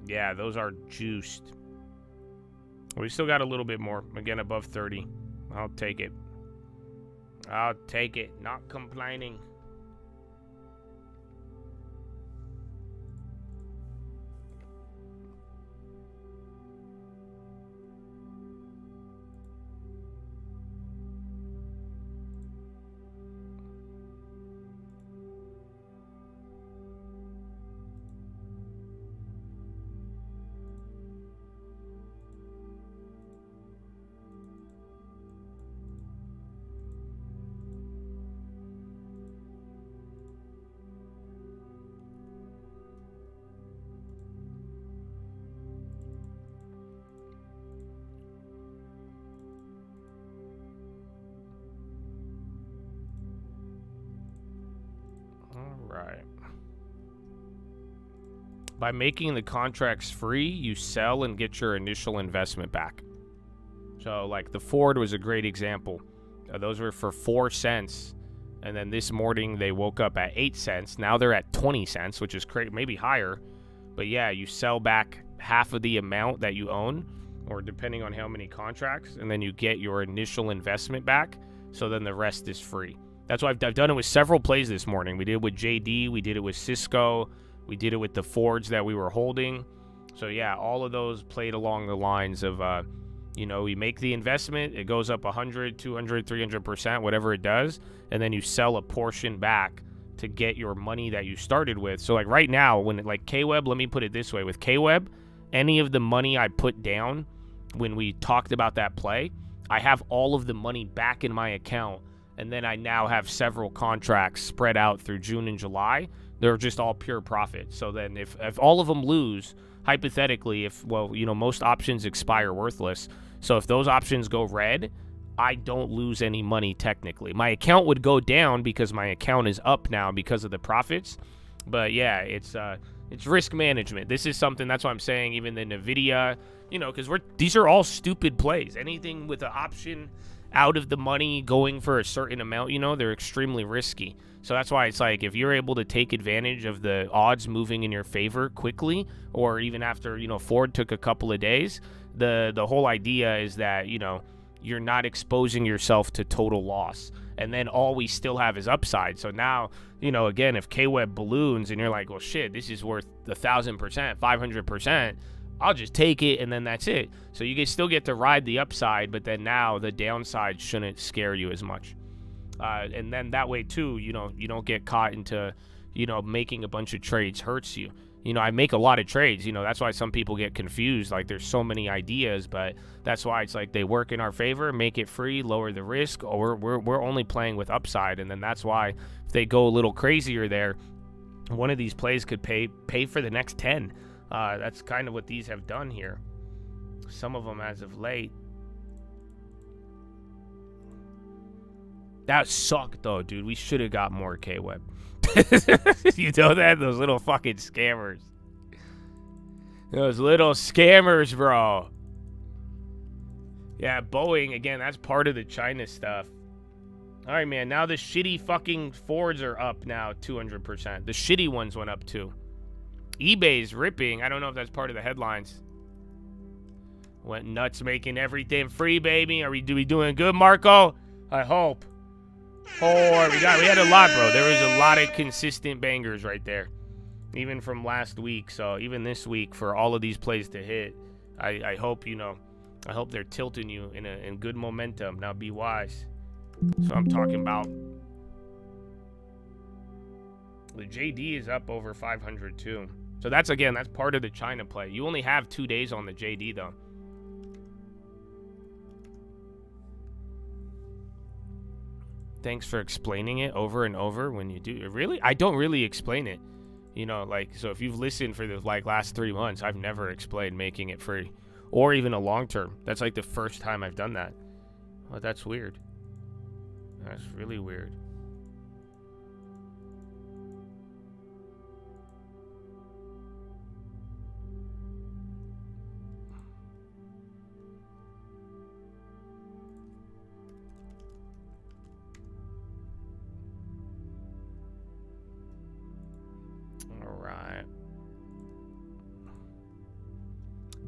Yeah, those are juiced. We still got a little bit more. Again, above 30. I'll take it. I'll take it. Not complaining. Right. By making the contracts free, you sell and get your initial investment back. So, like, the Ford was a great example. Those were for 4 cents, and then this morning they woke up at 8 cents. Now they're at 20 cents, which is maybe higher. But yeah, you sell back half of the amount that you own, or depending on how many contracts, and then you get your initial investment back. So then the rest is free. That's why I've done it with several plays this morning. We did it with JD. We did it with Cisco. We did it with the Fords that we were holding. So, yeah, all of those played along the lines of, you know, we make the investment. It goes up 100, 200, 300%, whatever it does. And then you sell a portion back to get your money that you started with. So, like, right now, when, like, KWeb, let me put it this way. With KWeb, any of the money I put down when we talked about that play, I have all of the money back in my account. And then I now have several contracts spread out through June and July. They're just all pure profit. So then if all of them lose, hypothetically, well, you know, most options expire worthless. So if those options go red, I don't lose any money technically. My account would go down because my account is up now because of the profits. But yeah, it's risk management. This is something, that's why I'm saying even the NVIDIA, you know, because these are all stupid plays. Anything with an option, out of the money going for a certain amount, you know, they're extremely risky. So that's why it's like if you're able to take advantage of the odds moving in your favor quickly, or even after, you know, Ford took a couple of days, the whole idea is that, you know, you're not exposing yourself to total loss. And then all we still have is upside. So now, you know, again, if KWeb balloons and you're like, well, shit, this is worth 1,000%, 500%, I'll just take it and then that's it. So you can still get to ride the upside, but then now the downside shouldn't scare you as much. And then that way too, you know, you don't get caught into, you know, making a bunch of trades hurts you. You know, I make a lot of trades, you know, that's why some people get confused. Like there's so many ideas, but that's why it's like they work in our favor, make it free, lower the risk, or we're only playing with upside. And then that's why if they go a little crazier there, one of these plays could pay for the next 10. That's kind of what these have done here. Some of them as of late. That sucked though, dude. We should have got more KWeb. You know that? Those little fucking scammers. Those little scammers, bro. Yeah, Boeing, again, that's part of the China stuff. All right, man. Now the shitty fucking Fords are up now 200%. The shitty ones went up too. eBay's ripping. I don't know if that's part of the headlines. Went nuts making everything free, baby. Are we doing good, Marco? I hope. Oh, we had a lot, bro. There was a lot of consistent bangers right there, even from last week. So even this week, for all of these plays to hit, I hope, you know, I hope they're tilting you in good momentum. Now be wise. So I'm talking about. The JD is up over 500 too. So that's part of the China play. You only have 2 days on the JD though. Thanks for explaining it over and over when you do. Really? I don't really explain it. You know, like, so if you've listened for the like last 3 months, I've never explained making it free or even a long term. That's like the first time I've done that. Well, that's weird. That's really weird.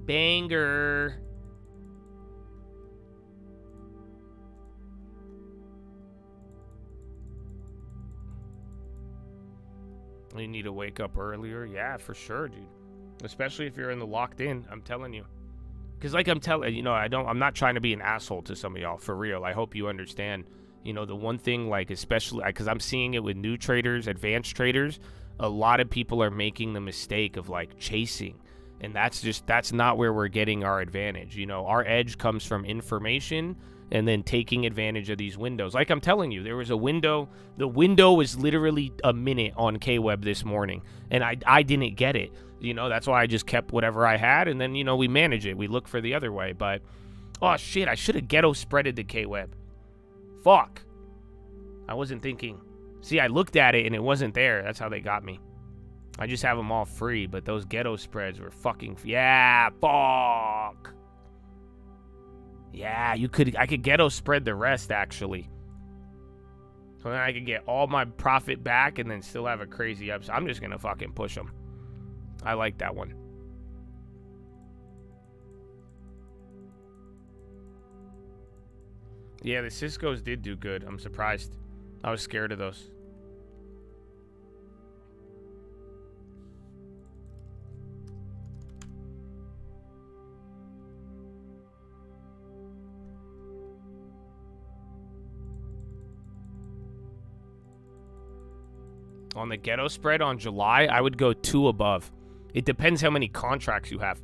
Banger. You need to wake up earlier. Yeah, for sure, dude. Especially if you're in the locked in. I'm telling you. Because like I'm telling you know, I'm not trying to be an asshole to some of y'all, for real. I hope you understand. You know, the one thing, like, especially because I'm seeing it with new traders, advanced traders, a lot of people are making the mistake of like chasing. And that's not where we're getting our advantage. You know, our edge comes from information and then taking advantage of these windows. Like I'm telling you, there was a window. The window was literally a minute on KWeb this morning, and I didn't get it. You know, that's why I just kept whatever I had, and then, you know, we manage it. We look for the other way. But, oh, shit, I should have ghetto spreaded the KWeb. Fuck. I wasn't thinking. See, I looked at it, and it wasn't there. That's how they got me. I just have them all free, but those ghetto spreads were fucking... Yeah, fuck. Yeah, I could ghetto spread the rest, actually. So then I could get all my profit back and then still have a crazy upside. I'm just going to fucking push them. I like that one. Yeah, the Cisco's did do good. I'm surprised. I was scared of those. On the ghetto spread on July, I would go 2 above. It depends how many contracts you have.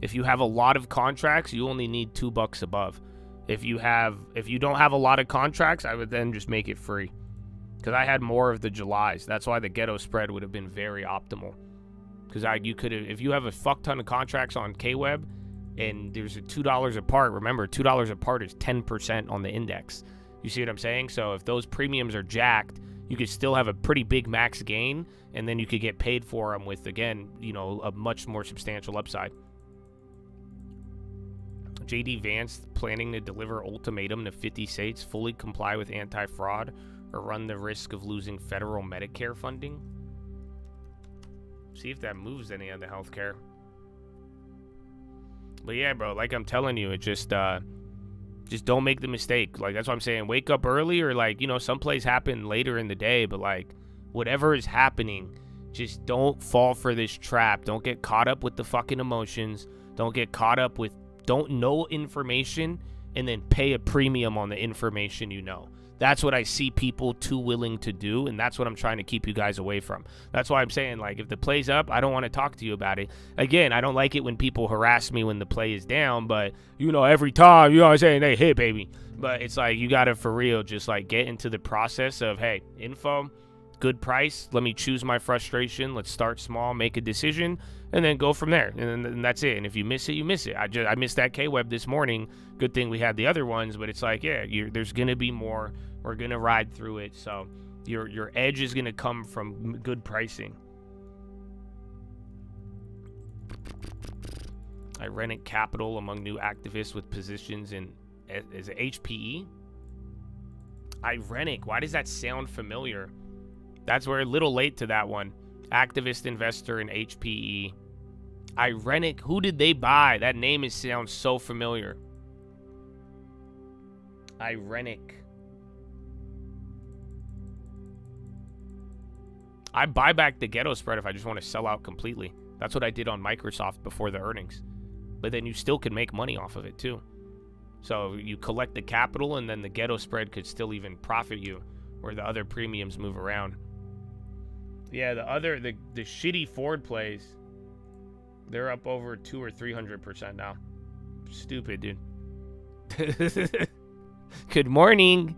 If you have a lot of contracts, you only need $2 above. If you don't have a lot of contracts, I would then just make it free. Because I had more of the Julys. That's why the ghetto spread would have been very optimal. Because if you have a fuck ton of contracts on KWeb and there's a $2 apart, remember $2 apart is 10% on the index. You see what I'm saying? So if those premiums are jacked, you could still have a pretty big max gain, and then you could get paid for them with, again, you know, a much more substantial upside. JD Vance planning to deliver ultimatum to 50 states, fully comply with anti-fraud, or run the risk of losing federal Medicare funding. See if that moves any of the healthcare. But yeah, bro, like I'm telling you, it just don't make the mistake. Like, that's what I'm saying. Wake up early, or like, you know, some plays happen later in the day, but like whatever is happening, just don't fall for this trap. Don't get caught up with the fucking emotions. Don't get caught up with don't know information and then pay a premium on the information you know. That's what I see people too willing to do, and that's what I'm trying to keep you guys away from. That's why I'm saying, like, if the play's up, I don't want to talk to you about it. Again, I don't like it when people harass me when the play is down, but, you know, every time, you know what I'm saying, they hit, baby. But it's like, you got to, for real, just, like, get into the process of, hey, info, good price, let me choose my frustration, let's start small, make a decision, and then go from there. And that's it. And if you miss it, you miss it. I missed that K-Web this morning. Good thing we had the other ones, but it's like, yeah, there's going to be more. We're going to ride through it. So your edge is going to come from good pricing. Irenic capital among new activists with positions in is it HPE? Irenic. Why does that sound familiar? That's we're a little late to that one. Activist investor in HPE. Irenic. Who did they buy? That name sounds so familiar. Irenic. I buy back the ghetto spread if I just want to sell out completely. That's what I did on Microsoft before the earnings. But then you still can make money off of it too. So you collect the capital, and then the ghetto spread could still even profit you, where the other premiums move around. Yeah, the shitty Ford plays, they're up over 200 or 300% now. Stupid, dude. Good morning.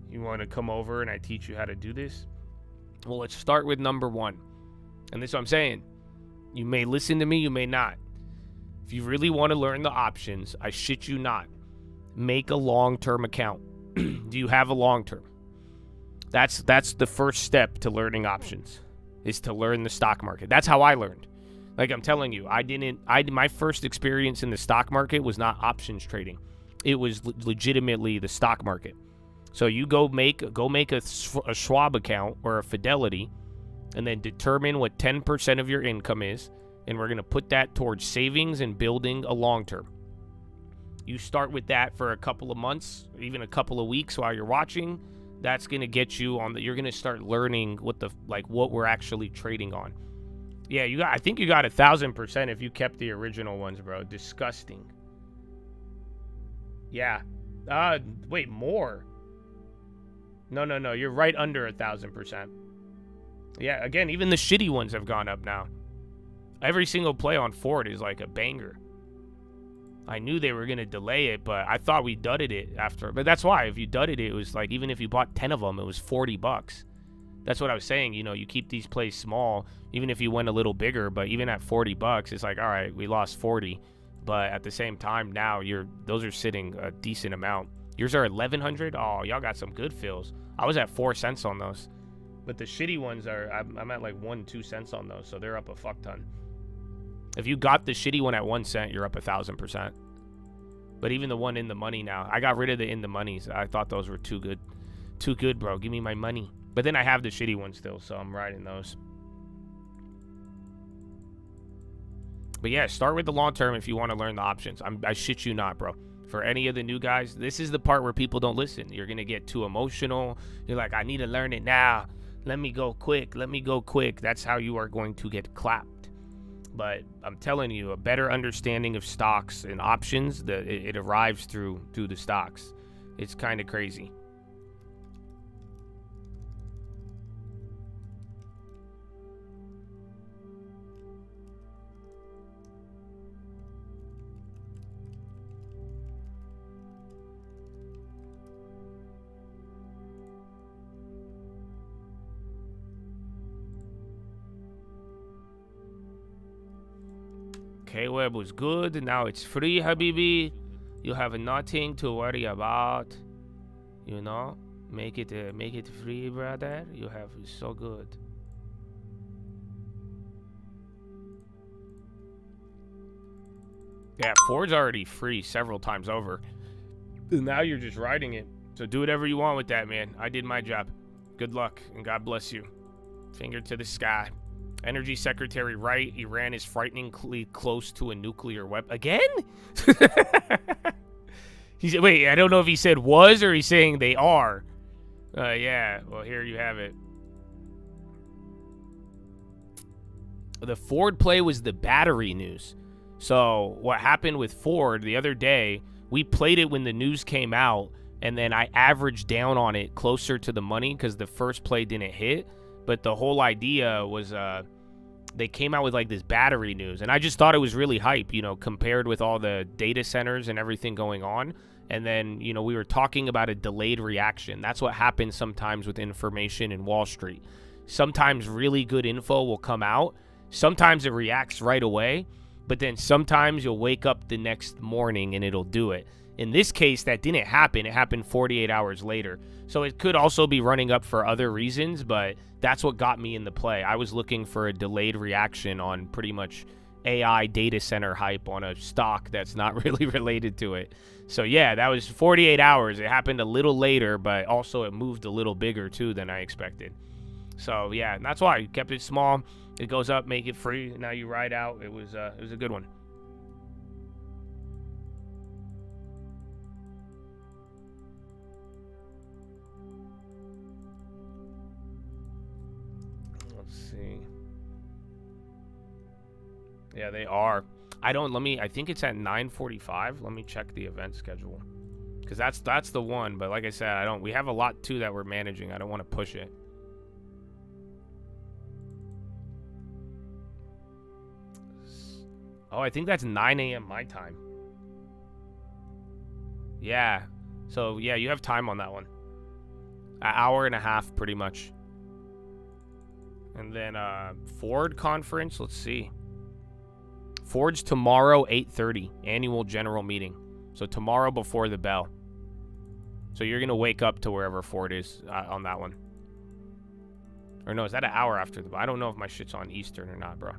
You want to come over and I teach you how to do this? Well, let's start with number one. And this is what I'm saying. You may listen to me, you may not. If you really want to learn the options, I shit you not, make a long-term account. Do you have a long-term? That's the first step to learning options, is to learn the stock market. That's how I learned. Like I'm telling you, my first experience in the stock market was not options trading. It was legitimately the stock market. So you go make a Schwab account or a Fidelity, and then determine what 10% of your income is, and we're going to put that towards savings and building a long term. You start with that for a couple of months, even a couple of weeks while you're watching. That's going to get you on you're going to start learning what we're actually trading on. Yeah, I think you got 1,000% if you kept the original ones, bro. Disgusting. Yeah. Wait, more. No. You're right under 1,000%. Yeah, again, even the shitty ones have gone up now. Every single play on Ford is like a banger. I knew they were going to delay it, but I thought we dudded it after. But that's why, if you dudded it, it was like, even if you bought 10 of them, it was $40. That's what I was saying. You know, you keep these plays small, even if you went a little bigger, but even at $40, it's like, all right, we lost 40. But at the same time, now those are sitting a decent amount. Yours are 1,100. Oh, y'all got some good fills. I was at 4 cents on those, but the shitty ones I'm at like 1-2 cents on those, so they're up a fuck ton. If you got the shitty one at 1 cent, you're up 1,000%. But even the one in the money now, I got rid of the in the monies. I thought those were too good, bro. Give me my money. But then I have the shitty ones still, so I'm riding those. But yeah, start with the long term if you want to learn the options. I shit you not, bro. For any of the new guys, this is the part where people don't listen. You're going to get too emotional. You're like, I need to learn it now. Let me go quick. That's how you are going to get clapped. But I'm telling you, a better understanding of stocks and options, it arrives through the stocks. It's kind of crazy. K-Web was good. Now it's free, Habibi. You have nothing to worry about. You know, make it free, brother. You have so good. Yeah, Ford's already free several times over. Now you're just riding it. So do whatever you want with that, man. I did my job. Good luck, and God bless you. Finger to the sky. Energy Secretary Wright, Iran is frighteningly close to a nuclear weapon. Again? He said, wait, I don't know if he said was or he's saying they are. Yeah, well, here you have it. The Ford play was the battery news. So what happened with Ford the other day, we played it when the news came out, and then I averaged down on it closer to the money because the first play didn't hit. But the whole idea was they came out with like this battery news, and I just thought it was really hype, you know, compared with all the data centers and everything going on. And then, you know, we were talking about a delayed reaction. That's what happens sometimes with information in Wall Street. Sometimes really good info will come out. Sometimes it reacts right away. But then sometimes you'll wake up the next morning and it'll do it. In this case, that didn't happen. It happened 48 hours later. So it could also be running up for other reasons, but that's what got me in the play. I was looking for a delayed reaction on pretty much AI data center hype on a stock that's not really related to it. So yeah, that was 48 hours. It happened a little later, but also it moved a little bigger too than I expected. So yeah, and that's why I kept it small. It goes up, make it free. Now you ride out. It was a good one. Let's see. Yeah, they are. I think it's at 9:45. Let me check the event schedule. Because that's the one. But like I said, we have a lot too that we're managing. I don't want to push it. Oh, I think that's 9 a.m. my time. Yeah. So, yeah, you have time on that one. An hour and a half, pretty much. And then, Ford conference, let's see. Ford's tomorrow, 8:30, annual general meeting. So, tomorrow before the bell. So, you're going to wake up to wherever Ford is on that one. Or no, is that an hour after the bell? I don't know if my shit's on Eastern or not, bro.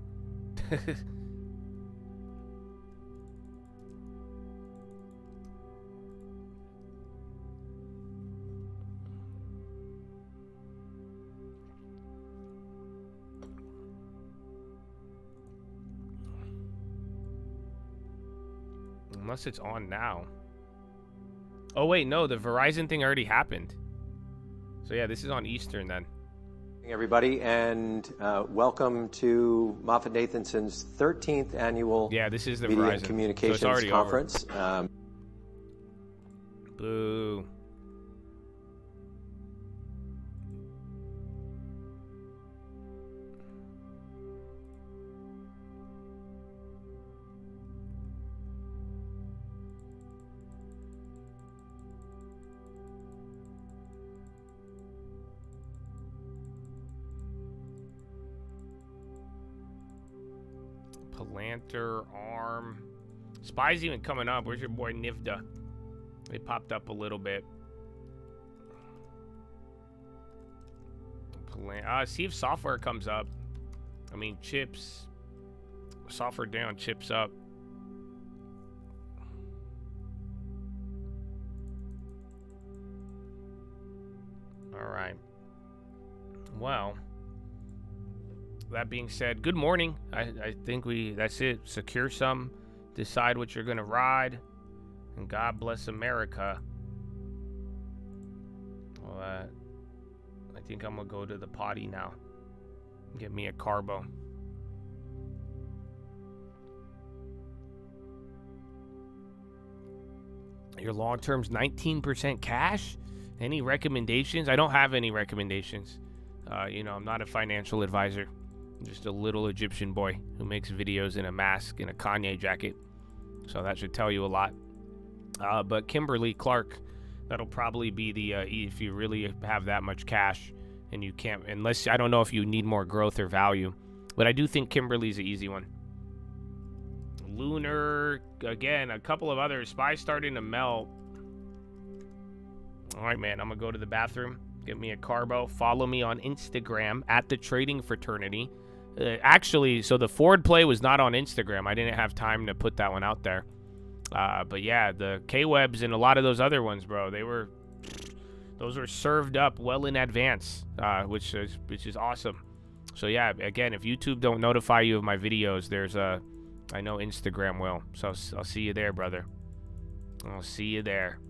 Unless it's on now. Oh, wait, no. The Verizon thing already happened. So, yeah, this is on Eastern then. Everybody, and welcome to MoffettNathanson's 13th annual this is the Media Verizon. and Communications So it's Conference. Boo. Palantir, ARM. Spy's even coming up. Where's your boy Nivda? They popped up a little bit. See if software comes up. I mean, chips. Software down, chips up. All right. Well, that being said, good morning. I think that's it. Secure some, decide what you're gonna ride, and God bless America. Well, I think I'm gonna go to the potty now. Get me a carbo. Your long term's 19% cash. Any recommendations? I don't have any recommendations. You know, I'm not a financial advisor. I'm just a little Egyptian boy who makes videos in a mask and a Kanye jacket. So that should tell you a lot. But Kimberly Clark, that'll probably be the, if you really have that much cash and you can't, unless, I don't know if you need more growth or value. But I do think Kimberly's an easy one. Lunar, again, a couple of others. SPY starting to melt. All right, man, I'm going to go to the bathroom. Get me a carbo. Follow me on Instagram at The Trading Fraternity. Actually, so the forward play was not on Instagram. I didn't have time to put that one out there. But yeah, the K-Webs and a lot of those other ones, bro, those were served up well in advance, which is awesome. So yeah, again, if YouTube don't notify you of my videos, I know Instagram will. So I'll see you there, brother. I'll see you there.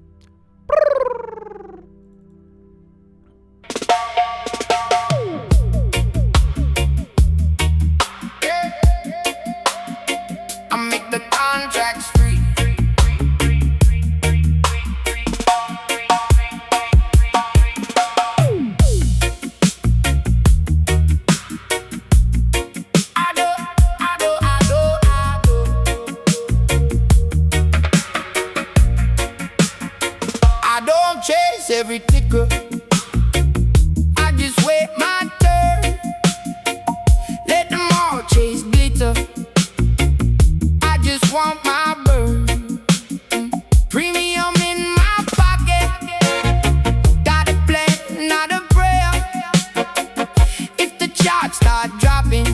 I make the contracts free. I don't chase every ticker. I just wait my turn. Let them all chase glitter. I just want my bird. Premium in my pocket. Got a plan, not a prayer. If the charts start dropping,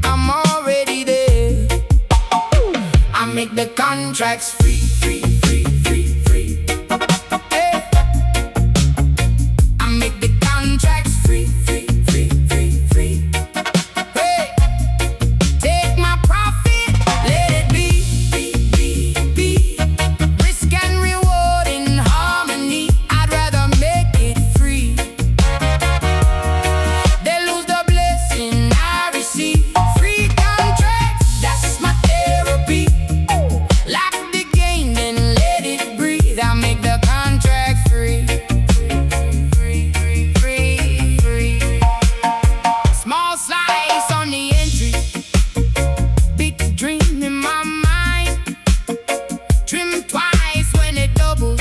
I'm already there. I make the contracts free, free, free, free, free. Hey. I make the contracts free, free, free, free, free. Hey. Take my profit, let it be, be, be, be. Risk and reward in harmony. I'd rather make it free. They lose the blessing I receive. Free contracts, that's my therapy. Lock the game, then let it breathe. I make the contract free. Free, free, free, free. Small slice on the entry. Big dream in my mind. Trim twice when it doubles.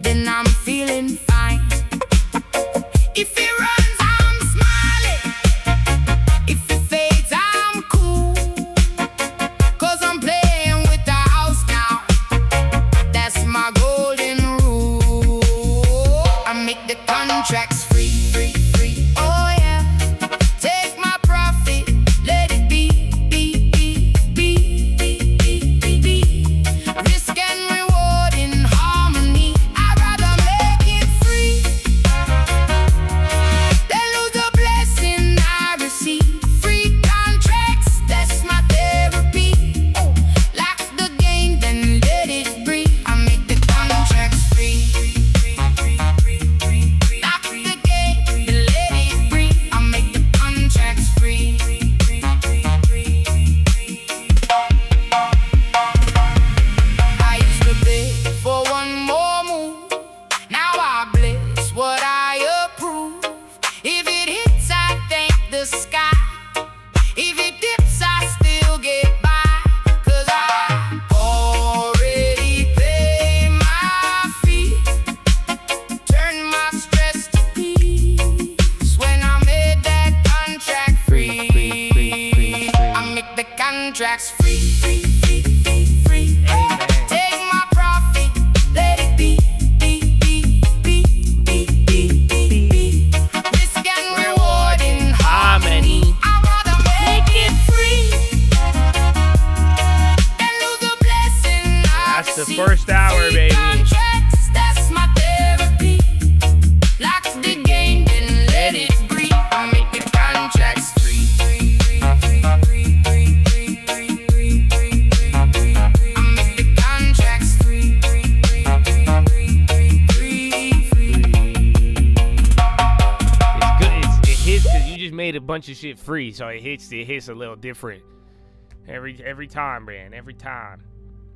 Then I'm feeling fine. If it runs, I'm smiling. If it fades, I'm cool. Cause I'm playing with the house now. That's my golden rule. I make the contracts free, free, free. Oh yeah. Take my profit, let it be, be, be, be, be, be, be, be. Risk and reward in harmony. I'd rather make it free. Then lose the blessing I receive. Free contracts, that's my therapy. Lock the game, then let it breathe. I make the contracts free. Lock the game, then let it breathe. I make the contracts free. I used to beg for one more move. Now I bless what I approve. If it hits, I thank the sky. If it dips, I still get by. Cause I already paid my fee. Turn my stress to peace when I made that contract free. I make the contracts free, free, free, free, free. Take my profit, let it be, be, be, be, be, be, be, be. Risk and reward in harmony. I'd rather make it free than lose a blessing I That's the receive. first hour, Free baby. contracts, that's my therapy. Lock the game, then let it breathe. I make the contracts free. I make the contracts free. It's good. It hits because you just made a bunch of shit free, so it hits a little different every time, man. Every time.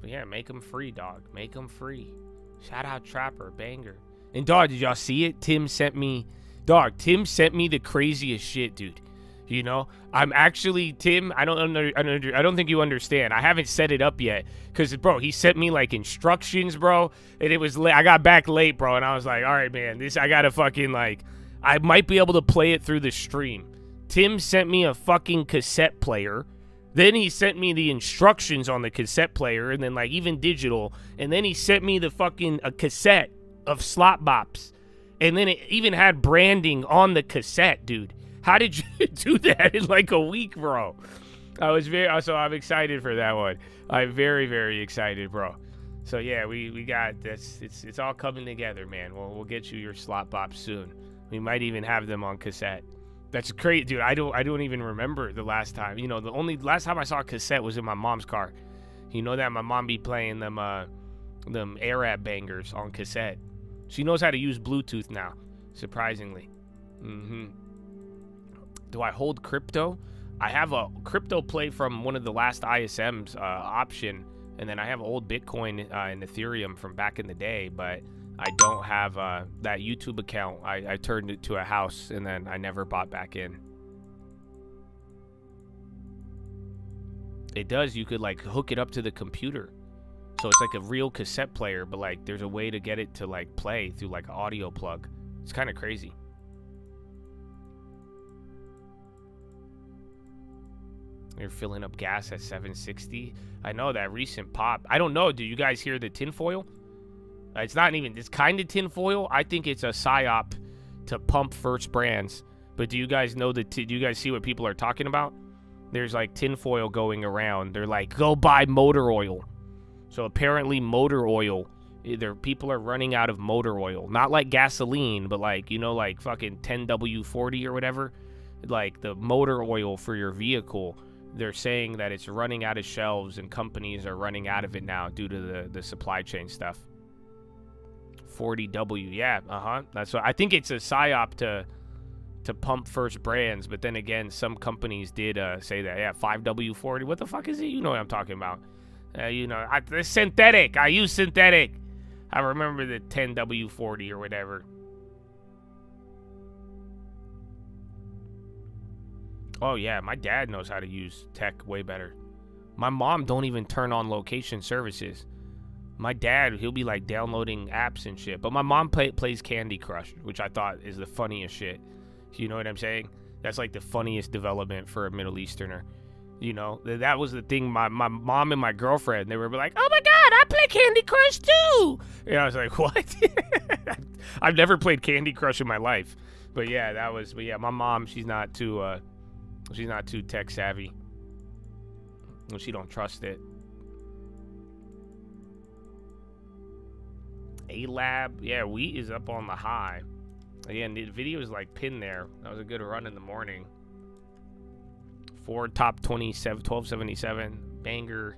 But yeah, make them free, dog. Make them free. Shout out Trapper, banger. And dog, did y'all see it? Tim sent me the craziest shit, dude. You know, I'm actually, Tim, I don't think you understand. I haven't set it up yet because, bro, he sent me like instructions, bro, and it was I got back late, bro, and I was like, all right, man, I gotta fucking, like, I might be able to play it through the stream. Tim sent me a fucking cassette player Then he sent me the instructions on the cassette player, and then like even digital. And then he sent me the fucking a cassette of Slot Bops. And then it even had branding on the cassette, dude. How did you do that in like a week, bro? So I'm excited for that one. I'm very, very excited, bro. So yeah, we got this. It's all coming together, man. We'll get you your Slot Bops soon. We might even have them on cassette. That's great, dude. I don't even remember the last time. You know, the only last time I saw a cassette was in my mom's car. You know that my mom be playing them Arab bangers on cassette. She knows how to use Bluetooth now, surprisingly. Do I hold crypto? I have a crypto play from one of the last ISM's option, and then I have old Bitcoin and Ethereum from back in the day, but I don't have that YouTube account. I turned it to a house, and then I never bought back in. It does. You could like hook it up to the computer. So it's like a real cassette player, but like there's a way to get it to like play through like an audio plug. It's kind of crazy. You're filling up gas at 760. I know that recent pop. I don't know. Do you guys hear the tinfoil? It's not even, it's kind of tinfoil. I think it's a psyop to pump First Brands. But do you guys know do you guys see what people are talking about? There's like tinfoil going around. They're like, go buy motor oil. So apparently motor oil, either people are running out of motor oil. Not like gasoline, but like, you know, like fucking 10W40 or whatever. Like the motor oil for your vehicle. They're saying that it's running out of shelves and companies are running out of it now due to the supply chain stuff. 40W, yeah, That's what I think. It's a psyop to pump First Brands, but then again, some companies did say that. Yeah, 5W40. What the fuck is it? You know what I'm talking about. You know, it's synthetic. I use synthetic. I remember the 10W40 or whatever. Oh yeah, my dad knows how to use tech way better. My mom don't even turn on location services. My dad, he'll be like downloading apps and shit. But my mom plays Candy Crush, which I thought is the funniest shit. You know what I'm saying? That's like the funniest development for a Middle Easterner. You know, that was the thing. My mom and my girlfriend, they were like, oh my God, I play Candy Crush too. And I was like, what? I've never played Candy Crush in my life. But yeah, my mom, she's not too tech savvy. She don't trust it. A-Lab, yeah, wheat is up on the high. Again, the video is like pinned there. That was a good run in the morning. Ford top 1277 banger.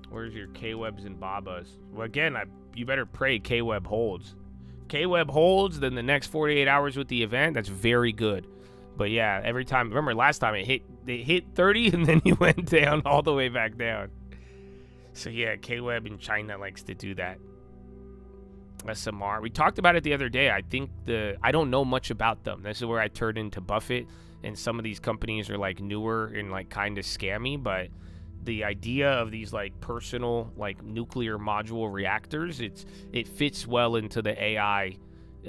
Where's your K-Webs and Babas? Well, again, you better pray K-Web holds. K-Web holds, then the next 48 hours with the event, that's very good. But yeah, every time, remember last time it hit 30 and then you went down all the way back down. So yeah, K-Web in China likes to do that. SMR. We talked about it the other day. I think I don't know much about them. This is where I turned into Buffett, and some of these companies are like newer and like kind of scammy, but the idea of these like personal like nuclear module reactors, it fits well into the AI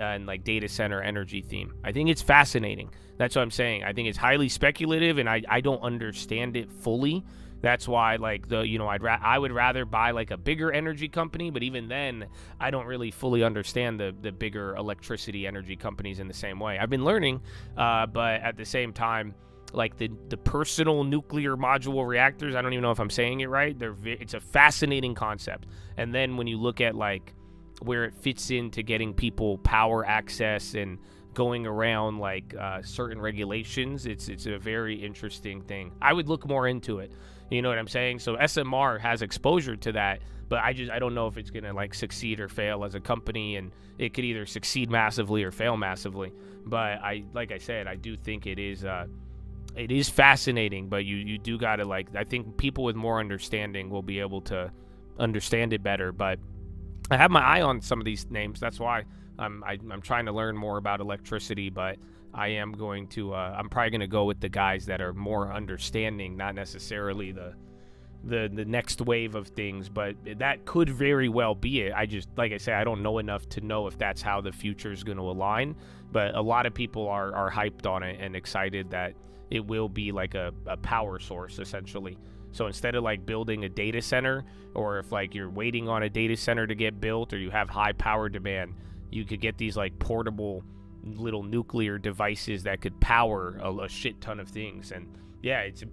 and like data center energy theme. I think it's fascinating. That's what I'm saying. I think it's highly speculative, and I don't understand it fully. That's why, like, I would rather buy like a bigger energy company, but even then, I don't really fully understand the bigger electricity energy companies in the same way. I've been learning, but at the same time, like the personal nuclear module reactors, I don't even know if I'm saying it right. It's a fascinating concept. And then when you look at like where it fits into getting people power access and going around like certain regulations, it's a very interesting thing. I would look more into it. You know what I'm saying? So SMR has exposure to that, but I don't know if it's gonna like succeed or fail as a company, and it could either succeed massively or fail massively. But like I said, I do think it is fascinating, but you do gotta like, I think people with more understanding will be able to understand it better. But I have my eye on some of these names. That's why I'm trying to learn more about electricity, but I am going to I'm probably going to go with the guys that are more understanding, not necessarily the next wave of things, but that could very well be it. I just, like I say, I don't know enough to know if that's how the future is going to align, but a lot of people are hyped on it and excited that it will be like a power source, essentially. So instead of like building a data center, or if like you're waiting on a data center to get built, or you have high power demand, you could get these like portable little nuclear devices that could power a shit ton of things. And yeah, it's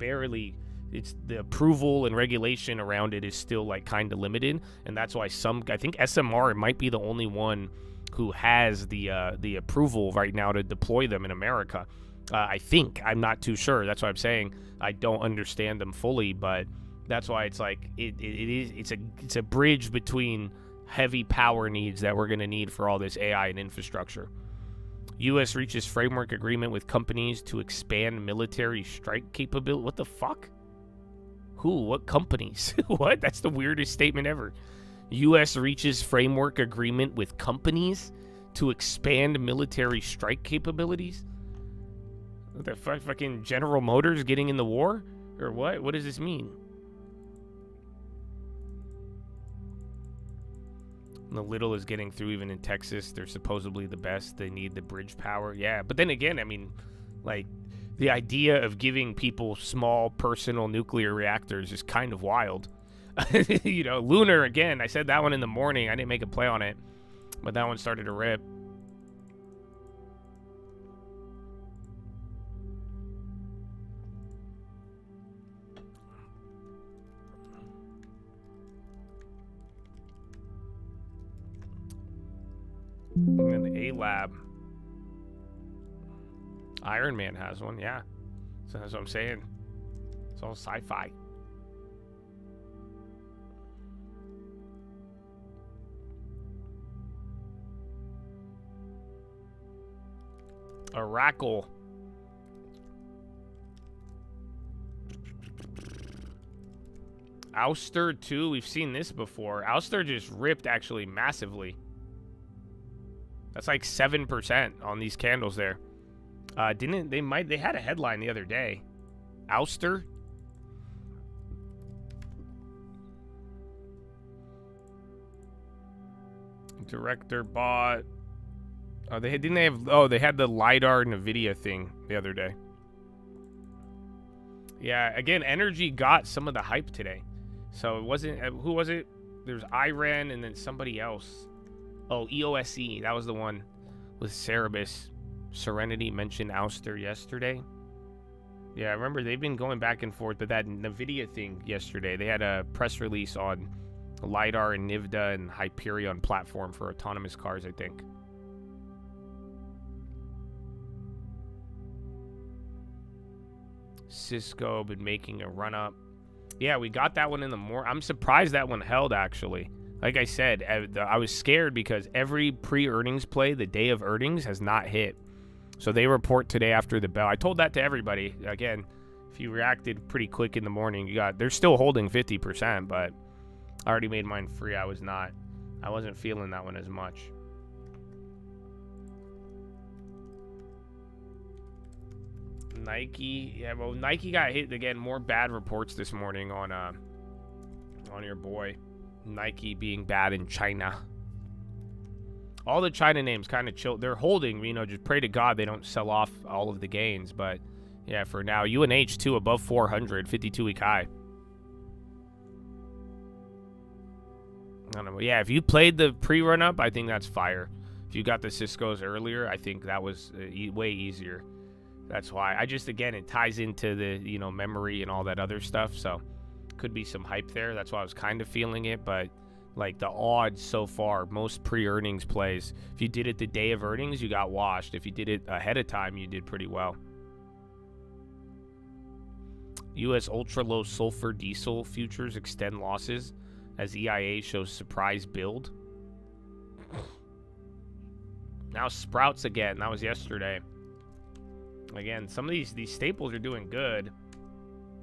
the approval and regulation around it is still like kind of limited, and that's why I think SMR might be the only one who has the approval right now to deploy them in America. I think. I'm not too sure. That's why I'm saying I don't understand them fully, but that's why it's like it's a bridge between heavy power needs that we're going to need for all this AI and infrastructure. U.S. reaches framework agreement with companies to expand military strike capability. What the fuck? Who? What companies? What? That's the weirdest statement ever. U.S. reaches framework agreement with companies to expand military strike capabilities? What the fuck? Fucking General Motors getting in the war? Or what? What does this mean? The little is getting through even in Texas. They're supposedly the best. They need the bridge power. Yeah, but then again, I mean, like, the idea of giving people small personal nuclear reactors is kind of wild. You know, Lunar, again, I said that one in the morning. I didn't make a play on it, but that one started to rip. And then the A-Lab. Iron Man has one, yeah. So that's what I'm saying. It's all sci-fi. Oracle. Ouster too. We've seen this before. Ouster just ripped actually massively. That's like 7% on these candles there. They had a headline the other day. Ouster. Director bought. Oh, they had the LiDAR NVIDIA thing the other day. Yeah, again, energy got some of the hype today. So it wasn't, who was it? There's Iran and then somebody else. Oh, EOSE, that was the one with Cerebus. Serenity mentioned Ouster yesterday. Yeah, I remember they've been going back and forth, but that NVIDIA thing yesterday, they had a press release on LiDAR and NVIDIA and Hyperion platform for autonomous cars, I think. Cisco been making a run up. Yeah, we got that one in the morning. I'm surprised that one held, actually. Like I said, I was scared because every pre-earnings play the day of earnings has not hit. So they report today after the bell. I told that to everybody. Again, if you reacted pretty quick in the morning, they're still holding 50%, but I already made mine free. I wasn't feeling that one as much. Nike, yeah, well, Nike got hit again. More bad reports this morning on your boy. Nike being bad in China. All the China names kind of chill. They're holding, just pray to God they don't sell off all of the gains. But yeah, for now, UNH too above 400, 52-week high. I don't know. Yeah, if you played the pre-run up, I think that's fire. If you got the Cisco's earlier, I think that was way easier. That's why. Again, it ties into the, memory and all that other stuff. So could be some hype there. That's why I was kind of feeling it. But like the odds so far, most pre-earnings plays, if you did it the day of earnings, you got washed. If you did it ahead of time, you did pretty well. U.S. ultra-low sulfur diesel futures extend losses as EIA shows surprise build. Now Sprouts again. That was yesterday. Again, some of these staples are doing good.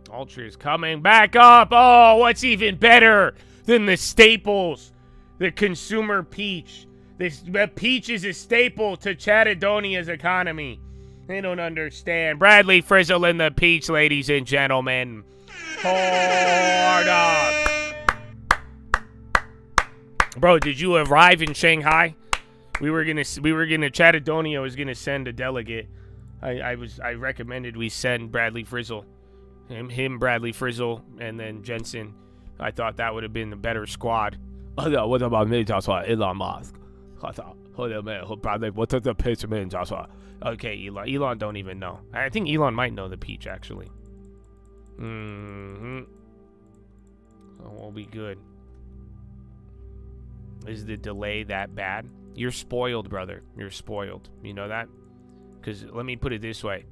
Altria is coming back up. Oh, what's even better than the staples? The consumer peach. The peach is a staple to Chattadonia's economy. They don't understand. Bradley Frizzle and the peach, ladies and gentlemen. Hold up. Bro, did you arrive in Shanghai? We were gonna Chattadonia was gonna send a delegate. I recommended we send Bradley Frizzle, him Bradley Frizzle, and then Jensen. I thought that would have been the better squad. What about me, Joshua? Elon Musk. What the pitch mean, Joshua? Okay, Elon. Elon don't even know. I think Elon might know the peach actually. So we'll be good. Is the delay that bad? You're spoiled, brother. You're spoiled. You know that? Because let me put it this way.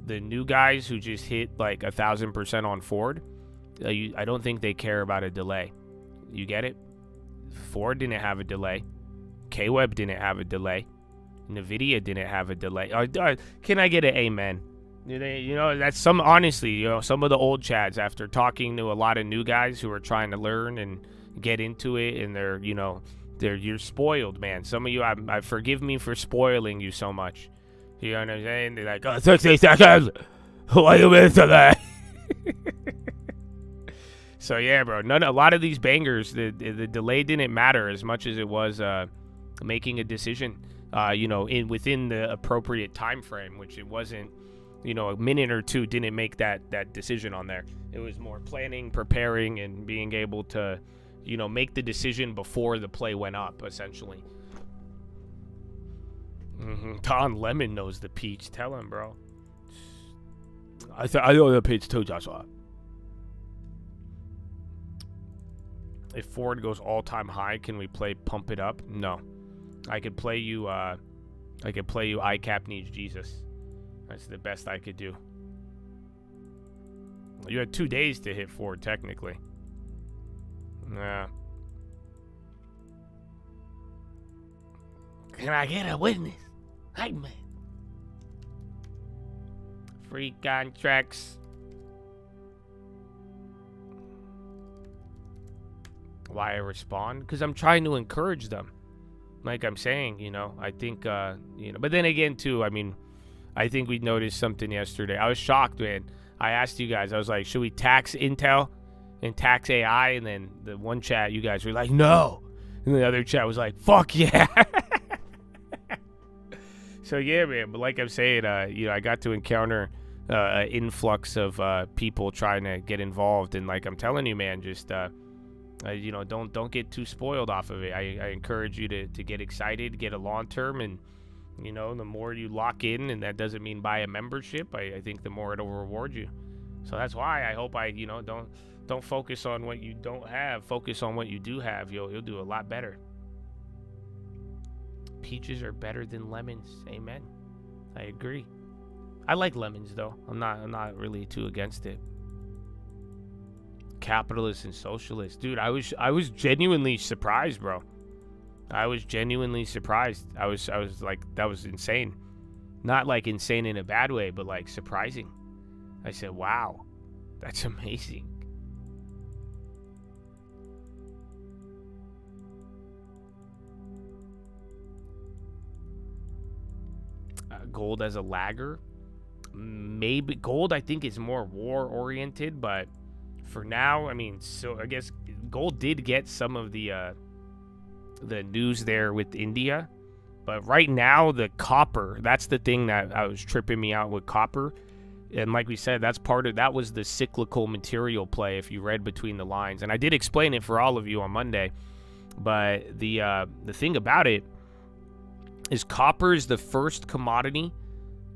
The new guys who just hit like 1,000% on Ford, I don't think they care about a delay. You get it? Ford didn't have a delay. K-Web didn't have a delay. NVIDIA didn't have a delay. Can I get an amen? You know, that's some, honestly, you know, some of the old chads, after talking to a lot of new guys who are trying to learn and get into it, and they're, you know, you're spoiled, man. Some of you, I forgive me for spoiling you so much. You know what I'm saying? They're like, oh, 60 seconds. Why you into that? So yeah, bro. A lot of these bangers, the delay didn't matter as much as it was making a decision. You know, within the appropriate time frame, which it wasn't. You know, a minute or two didn't make that decision on there. It was more planning, preparing, and being able to, you know, make the decision before the play went up, essentially. Don Lemon knows the peach. Tell him, bro. I know the peach too, Joshua. If Ford goes all-time high, can we play Pump It Up? No. I could play you ICAP Needs Jesus. That's the best I could do. You had 2 days to hit Ford, technically. Nah. Can I get a witness? Hey, man. Free contracts. Why I respond? Because I'm trying to encourage them. Like I'm saying, you know, I think, you know, but then again, too, I mean, I think we noticed something yesterday. I was shocked, man. I asked you guys, I was like, should we tax Intel and tax AI? And then the one chat, you guys were like, no. And the other chat was like, fuck yeah. So yeah, man. But like I'm saying, you know, I got to encounter an influx of people trying to get involved. And like I'm telling you, man, just, you know, don't get too spoiled off of it. I encourage you to get excited, get a long term, and you know, the more you lock in, and that doesn't mean buy a membership, I think the more it'll reward you. So that's why I hope you know, don't focus on what you don't have. Focus on what you do have. You'll do a lot better. Peaches are better than lemons. Amen. I agree. I like lemons though. I'm not really too against it. Capitalist and socialist, dude. I was genuinely surprised, bro. I was genuinely surprised. I was like, that was insane. Not like insane in a bad way, but like surprising. I said, wow, that's amazing. Gold as a lagger? Maybe. Gold, I think, is more war-oriented, but for now, I mean, so I guess gold did get some of the news there with India, but right now the copper, that's the thing that was tripping me out with copper. And like we said, that was the cyclical material play if you read between the lines, and I did explain it for all of you on Monday. But the thing about it is copper is the first commodity,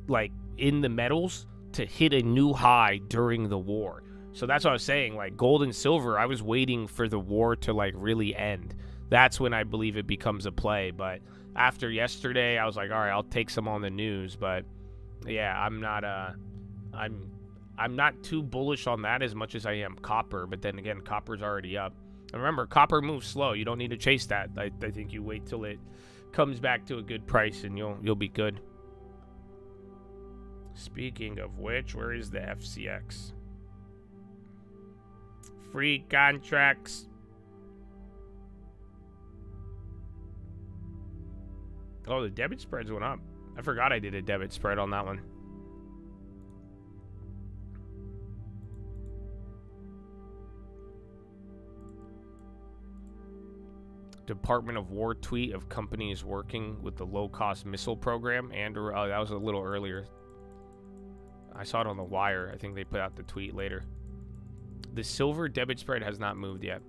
like in the metals, to hit a new high during the war. So that's what I was saying, like gold and silver, I was waiting for the war to like really end. That's when I believe it becomes a play. But after yesterday, I was like, all right, I'll take some on the news. But yeah, I'm not too bullish on that as much as I am copper. But then again, copper's already up. And remember, copper moves slow. You don't need to chase that. I think you wait till it comes back to a good price and you'll be good. Speaking of which, where is the FCX? Free contracts. Oh, the debit spreads went up. I forgot I did a debit spread on that one. Department of War tweet of companies working with the low-cost missile program. And that was a little earlier. I saw it on the wire. I think they put out the tweet later. The silver debit spread has not moved yet.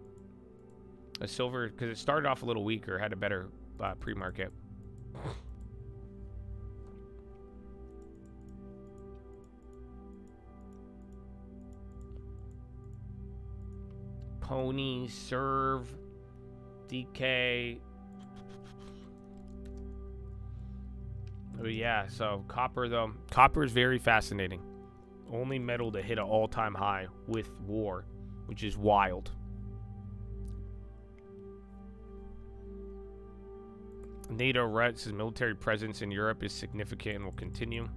A silver, because it started off a little weaker, had a better pre-market. Pony, Serve, DK. Oh yeah, so copper though. Copper is very fascinating. Only metal to hit an all-time high with war, which is wild. NATO says military presence in Europe is significant and will continue.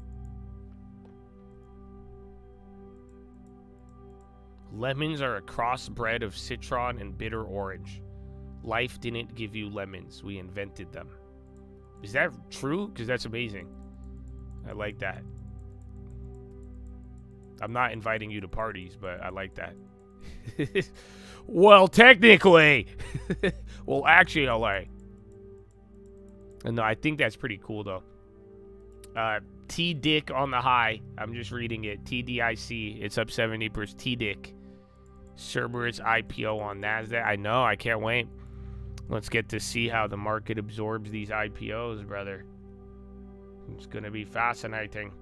Lemons are a crossbred of citron and bitter orange. Life didn't give you lemons. We invented them. Is that true? Because that's amazing. I like that. I'm not inviting you to parties, but I like that. Well, technically. Well, actually, LA. And no, I think that's pretty cool, though. T-Dick on the high. I'm just reading it. TDIC. It's up 70%. T-Dick. Cerberus IPO on NASDAQ. I know. I can't wait. Let's get to see how the market absorbs these IPOs, brother. It's going to be fascinating.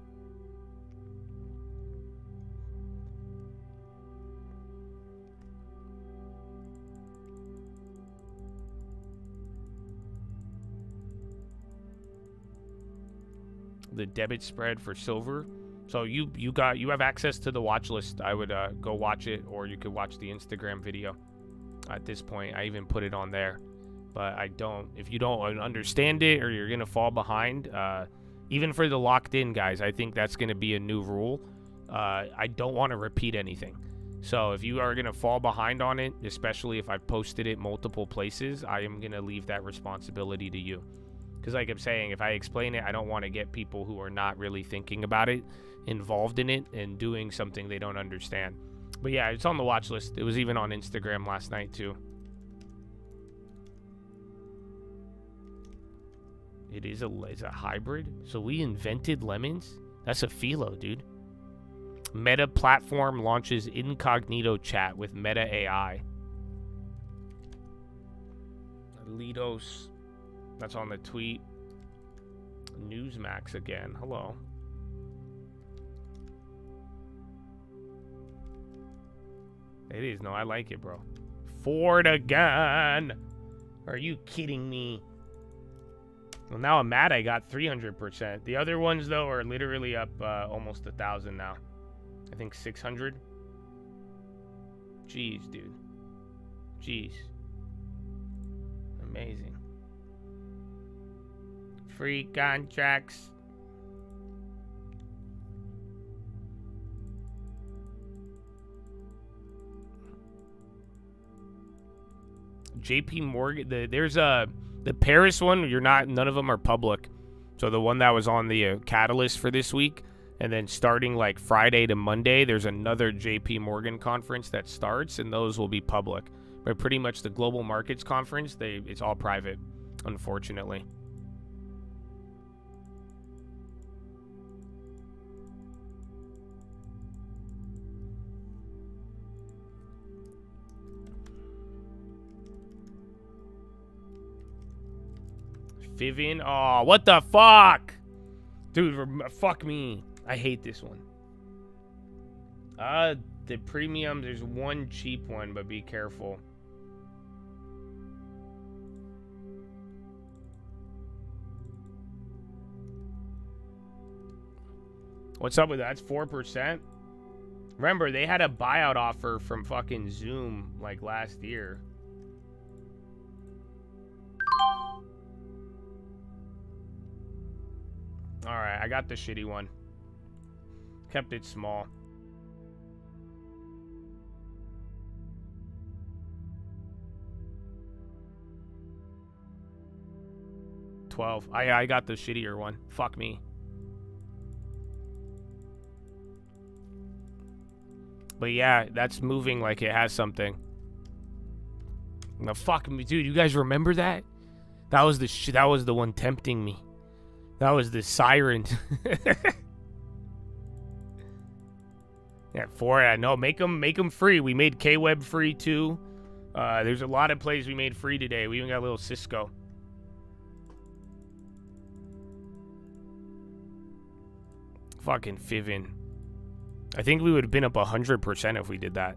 The debit spread for silver. So you have access to the watch list. I would go watch it, or you could watch the Instagram video. At this point, I even put it on there. But I don't. If you don't understand it, or you're gonna fall behind, even for the locked in guys, I think that's gonna be a new rule. I don't want to repeat anything. So if you are gonna fall behind on it, especially if I've posted it multiple places, I am gonna leave that responsibility to you. Because like I'm saying, if I explain it, I don't want to get people who are not really thinking about it involved in it and doing something they don't understand. But yeah, it's on the watch list. It was even on Instagram last night too. It's a hybrid. So we invented lemons? That's a philo, dude. Meta platform launches incognito chat with Meta AI. Lidos. That's on the tweet. Newsmax again. Hello. It is. No, I like it, bro. Ford again. Are you kidding me? Well, now I'm mad I got 300%. The other ones, though, are literally up almost 1,000 now. I think 600. Jeez, dude. Jeez. Amazing. Free contracts. JP Morgan, there's the Paris one, none of them are public. So the one that was on the catalyst for this week, and then starting like Friday to Monday, there's another JP Morgan conference that starts, and those will be public. But pretty much the global markets conference, it's all private, unfortunately. Vivian, oh, what the fuck? Dude, fuck me. I hate this one. The premium, there's one cheap one, but be careful. What's up with that? It's 4%. Remember, they had a buyout offer from fucking Zoom like last year. Alright, I got the shitty one. Kept it small. $12. I got the shittier one. Fuck me. But yeah, that's moving like it has something. No, fuck me, dude. You guys remember that? That was the one tempting me. That was the siren. Yeah, 4. No, make them free. We made K-Web free too. There's a lot of plays we made free today. We even got a little Cisco. Fucking Fivin. I think we would have been up 100% if we did that.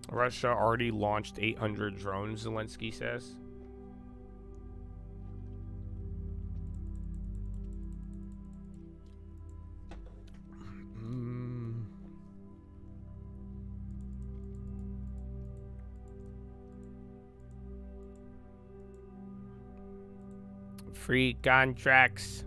Russia already launched 800 drones, Zelensky says. Free contracts.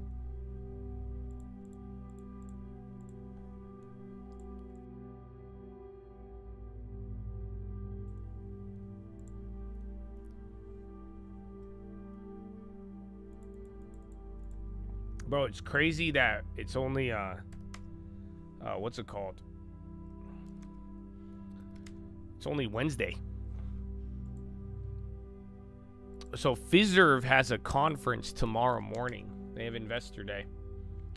Bro, it's crazy that it's only what's it called? It's only Wednesday. So Fiserv has a conference tomorrow morning. They have Investor Day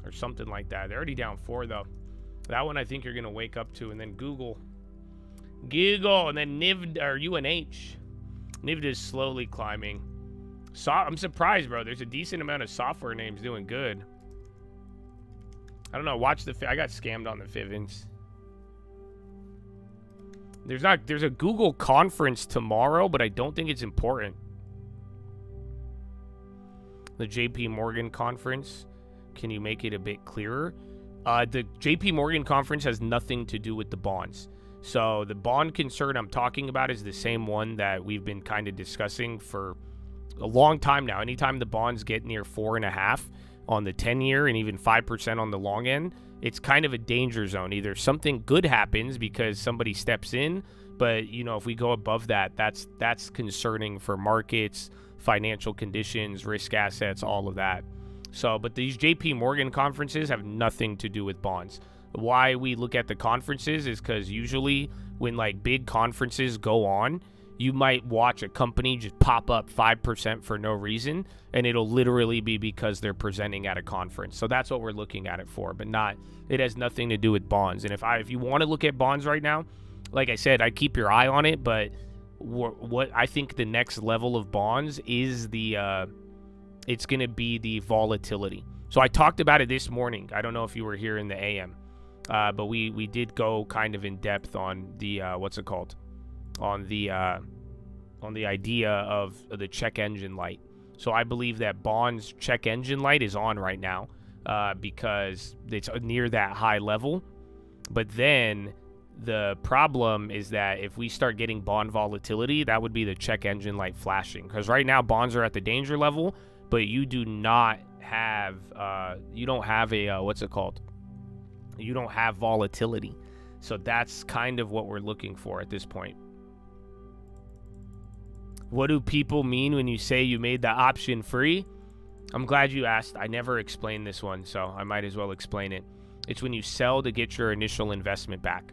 or something like that. They're already down 4 though. That one I think you're gonna wake up to, and then Google, and then NIVD or UNH. NIVD is slowly climbing. I'm surprised, bro. There's a decent amount of software names doing good. I don't know. Watch the. I got scammed on the Fivins. There's a Google conference tomorrow, but I don't think it's important. The JP Morgan conference. Can you make it a bit clearer? The JP Morgan conference has nothing to do with the bonds. So the bond concern I'm talking about is the same one that we've been kind of discussing for a long time now. Anytime the bonds get near 4.5 on the 10-year and even 5% on the long end, it's kind of a danger zone. Either something good happens because somebody steps in, but you know, if we go above that, that's concerning for markets, financial conditions, risk assets, all of that. So, but these JP Morgan conferences have nothing to do with bonds. Why we look at the conferences is because usually when like big conferences go on, you might watch a company just pop up 5% for no reason, and it'll literally be because they're presenting at a conference. So that's what we're looking at it for, but it has nothing to do with bonds. And if you want to look at bonds right now, like I said, I keep your eye on it, but what I think the next level of bonds is it's going to be the volatility. So I talked about it this morning. I don't know if you were here in the AM, but we did go kind of in depth on the what's it called? On the idea of the check engine light. So I believe that bonds check engine light is on right now because it's near that high level. But then the problem is that if we start getting bond volatility, that would be the check engine light flashing. Because right now bonds are at the danger level, but you do not have you don't have a what's it called? You don't have volatility. So that's kind of what we're looking for at this point. What do people mean when you say you made the option free? I'm glad you asked. I never explained this one, so I might as well explain it. It's when you sell to get your initial investment back.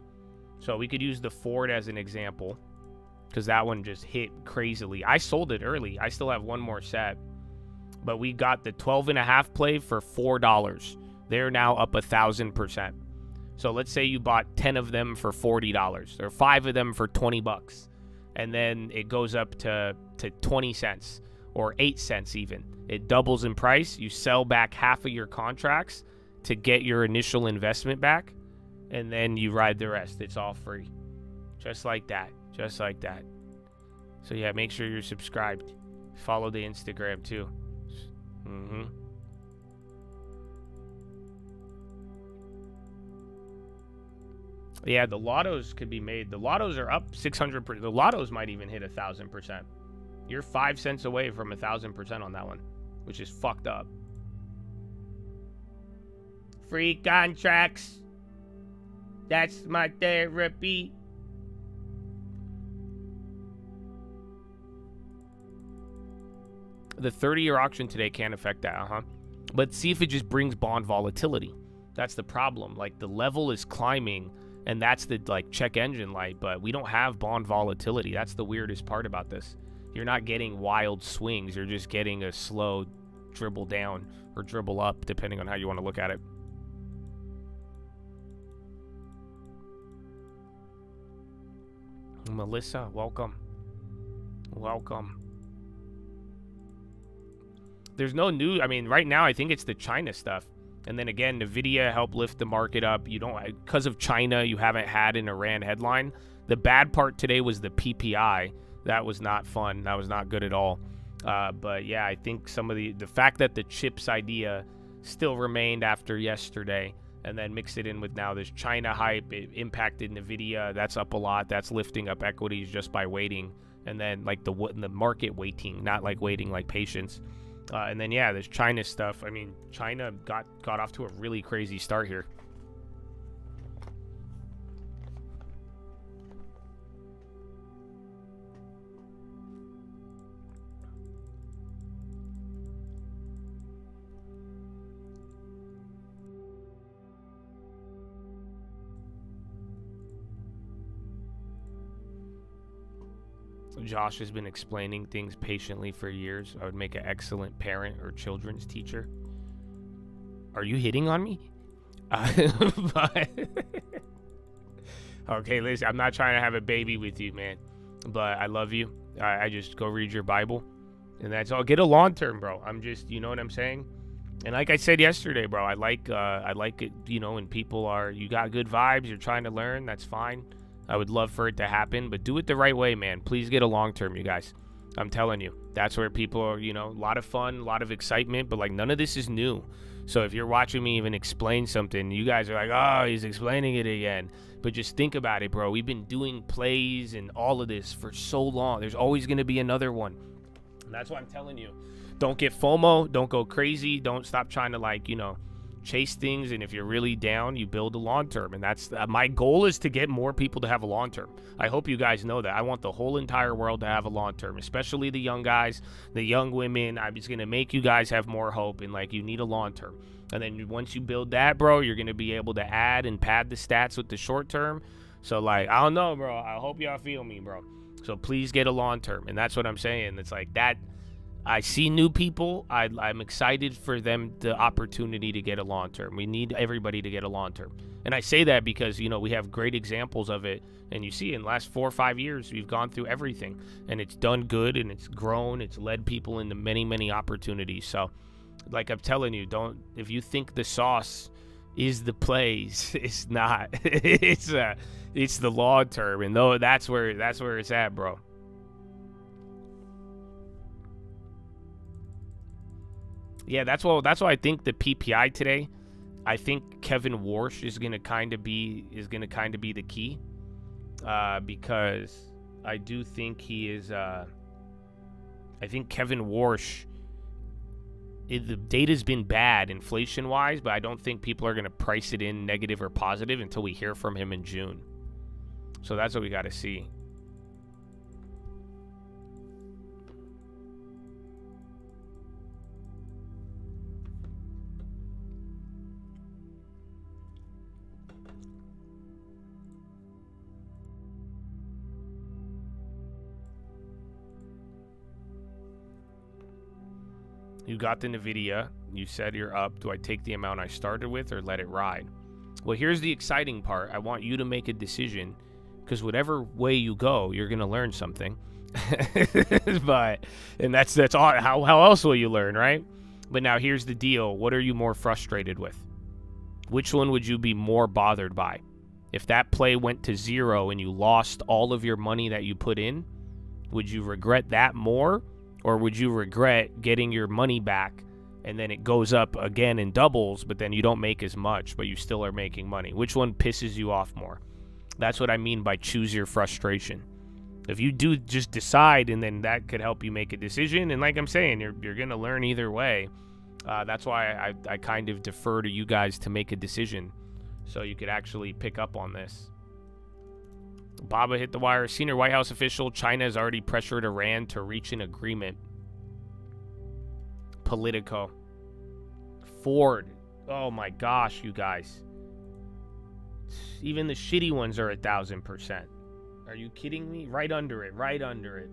So we could use the Ford as an example because that one just hit crazily. I sold it early. I still have one more set, but we got the 12.5 play for $4. They're now up 1,000%. So let's say you bought 10 of them for $40 or 5 of them for $20. And then it goes up to 20 cents or 8 cents even. It doubles in price. You sell back half of your contracts to get your initial investment back, and then you ride the rest. It's all free. Just like that. Just like that. So yeah, make sure you're subscribed. Follow the Instagram too. Yeah, the lottos could be made. The lottos are up 600%. The lottos might even hit 1,000%. You're 5 cents away from 1,000% on that one, which is fucked up. Free contracts. That's my therapy. The 30-year auction today can't affect that, But see if it just brings bond volatility. That's the problem. Like, the level is climbing And that's the like check engine light, but we don't have bond volatility. That's the weirdest part about this. You're not getting wild swings. You're just getting a slow dribble down or dribble up, depending on how you want to look at it. Melissa, welcome. Welcome. There's no new, I mean, right now I think it's the China stuff. And then again, NVIDIA helped lift the market up. You don't, because of China, you haven't had an Iran headline. The bad part today was the PPI. That was not fun. That was not good at all. But yeah, I think some of the fact that the chips idea still remained after yesterday, and then mix it in with now this China hype, it impacted NVIDIA. That's up a lot. That's lifting up equities just by waiting. And then like the market waiting, not like waiting like patience. And then, yeah, there's China stuff. I mean, China got off to a really crazy start here. Josh has been explaining things patiently for years. I would make an excellent parent or children's teacher. Are you hitting on me? But okay, listen, I'm not trying to have a baby with you, man. But I love you. I just go read your Bible. And that's all. Get a long term, bro. I'm just, you know what I'm saying? And like I said yesterday, bro, I like it, you know, when people are, you got good vibes, you're trying to learn, that's fine. I would love for it to happen, but do it the right way, man. Please get a long term, you guys. I'm telling you, that's where people are, you know, a lot of fun, a lot of excitement, but like none of this is new. So if you're watching me even explain something, you guys are like, oh, he's explaining it again. But just think about it, bro. We've been doing plays and all of this for so long. There's always going to be another one. And that's why I'm telling you, don't get FOMO. Don't go crazy. Don't stop trying to, like, you know, chase things. And if you're really down, you build a long term. And that's my goal, is to get more people to have a long term. I hope you guys know that. I want the whole entire world to have a long term, especially the young guys, the young women. I'm just going to make you guys have more hope. And like, you need a long term. And then once you build that, bro, you're going to be able to add and pad the stats with the short term. So like, I don't know, bro. I hope y'all feel me, bro. So please get a long term. And that's what I'm saying. It's like that. I see new people. I'm excited for them, the opportunity to get a long term. We need everybody to get a long term. And I say that because, you know, we have great examples of it. And you see in the last 4 or 5 years, we've gone through everything. And it's done good, and it's grown. It's led people into many, many opportunities. So like I'm telling you, if you think the sauce is the plays, it's not. It's the long term. And though that's where it's at, bro. Yeah, that's why I think the PPI today, I think Kevin Warsh is gonna kind of be the key, because I do think he is. I think Kevin Warsh. The data's been bad inflation wise, but I don't think people are gonna price it in negative or positive until we hear from him in June. So that's what we got to see. You got the NVIDIA. You said you're up. Do I take the amount I started with or let it ride? Well, here's the exciting part. I want you to make a decision, because whatever way you go, you're going to learn something. And that's all. How else will you learn, right? But now here's the deal. What are you more frustrated with? Which one would you be more bothered by? If that play went to zero and you lost all of your money that you put in, would you regret that more? Or would you regret getting your money back and then it goes up again and doubles, but then you don't make as much, but you still are making money? Which one pisses you off more? That's what I mean by choose your frustration. If you do just decide, and then that could help you make a decision. And like I'm saying, you're going to learn either way. That's why I kind of defer to you guys to make a decision so you could actually pick up on this. Baba hit the wire. Senior White House official, China has already pressured Iran to reach an agreement. Politico. Ford. Oh my gosh, you guys. Even the shitty ones are 1,000%. Are you kidding me? Right under it, right under it.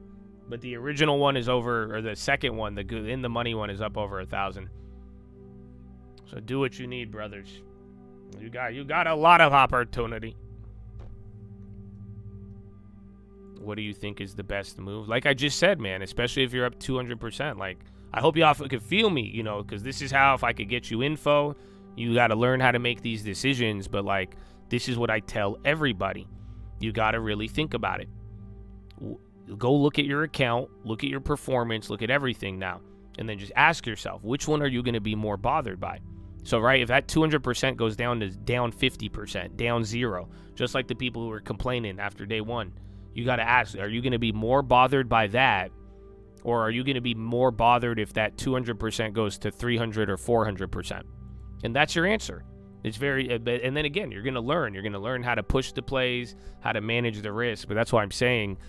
But the original one is over, or the second one, the good in the money one is up over 1,000. So do what you need, brothers. You got a lot of opportunity. What do you think is the best move? Like I just said, man, especially if you're up 200%. Like, I hope y'all could feel me, you know, because this is how, if I could get you info, you got to learn how to make these decisions. But, like, this is what I tell everybody. You got to really think about it. Go look at your account, look at your performance, look at everything now, and then just ask yourself, which one are you going to be more bothered by? So, right, if that 200% goes down to down 50%, down 0, just like the people who were complaining after day one, you got to ask, are you going to be more bothered by that, or are you going to be more bothered if that 200% goes to 300 or 400%? And that's your answer. It's very, and then again, you're going to learn how to push the plays, how to manage the risk. But that's why I'm saying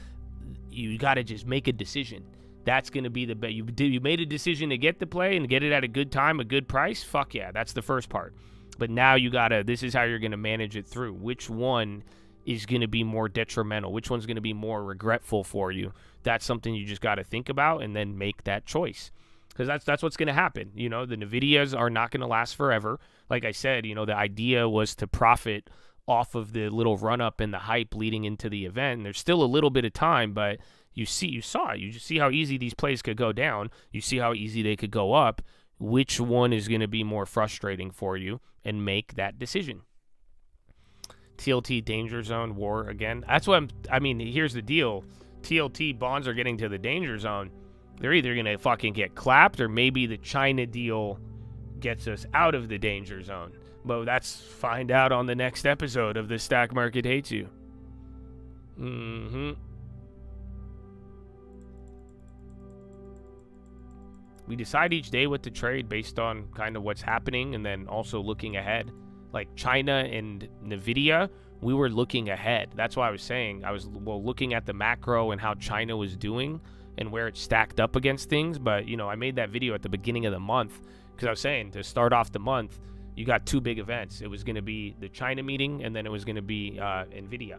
you got to just make a decision. That's going to be the bet. You made a decision to get the play and get it at a good time, a good price. Fuck yeah, that's the first part. But now you got to, this is how you're going to manage it through. Which one is going to be more detrimental? Which one's going to be more regretful for you? That's something you just got to think about and then make that choice. Because that's what's going to happen. You know, the NVIDIAs are not going to last forever. Like I said, you know, the idea was to profit off of the little run-up and the hype leading into the event. And there's still a little bit of time, but you saw it. You just see how easy these plays could go down. You see how easy they could go up. Which one is going to be more frustrating for you? And make that decision. TLT danger zone war again. That's what I mean, here's the deal. TLT bonds are getting to the danger zone. They're either going to fucking get clapped or maybe the China deal gets us out of the danger zone. But that's find out on the next episode of The Stack Market Hates You. We decide each day what to trade based on kind of what's happening and then also looking ahead. Like China and NVIDIA, we were looking ahead. That's why I was saying I was looking at the macro and how China was doing and where it stacked up against things. But, you know, I made that video at the beginning of the month because I was saying to start off the month, you got two big events. It was going to be the China meeting and then it was going to be NVIDIA.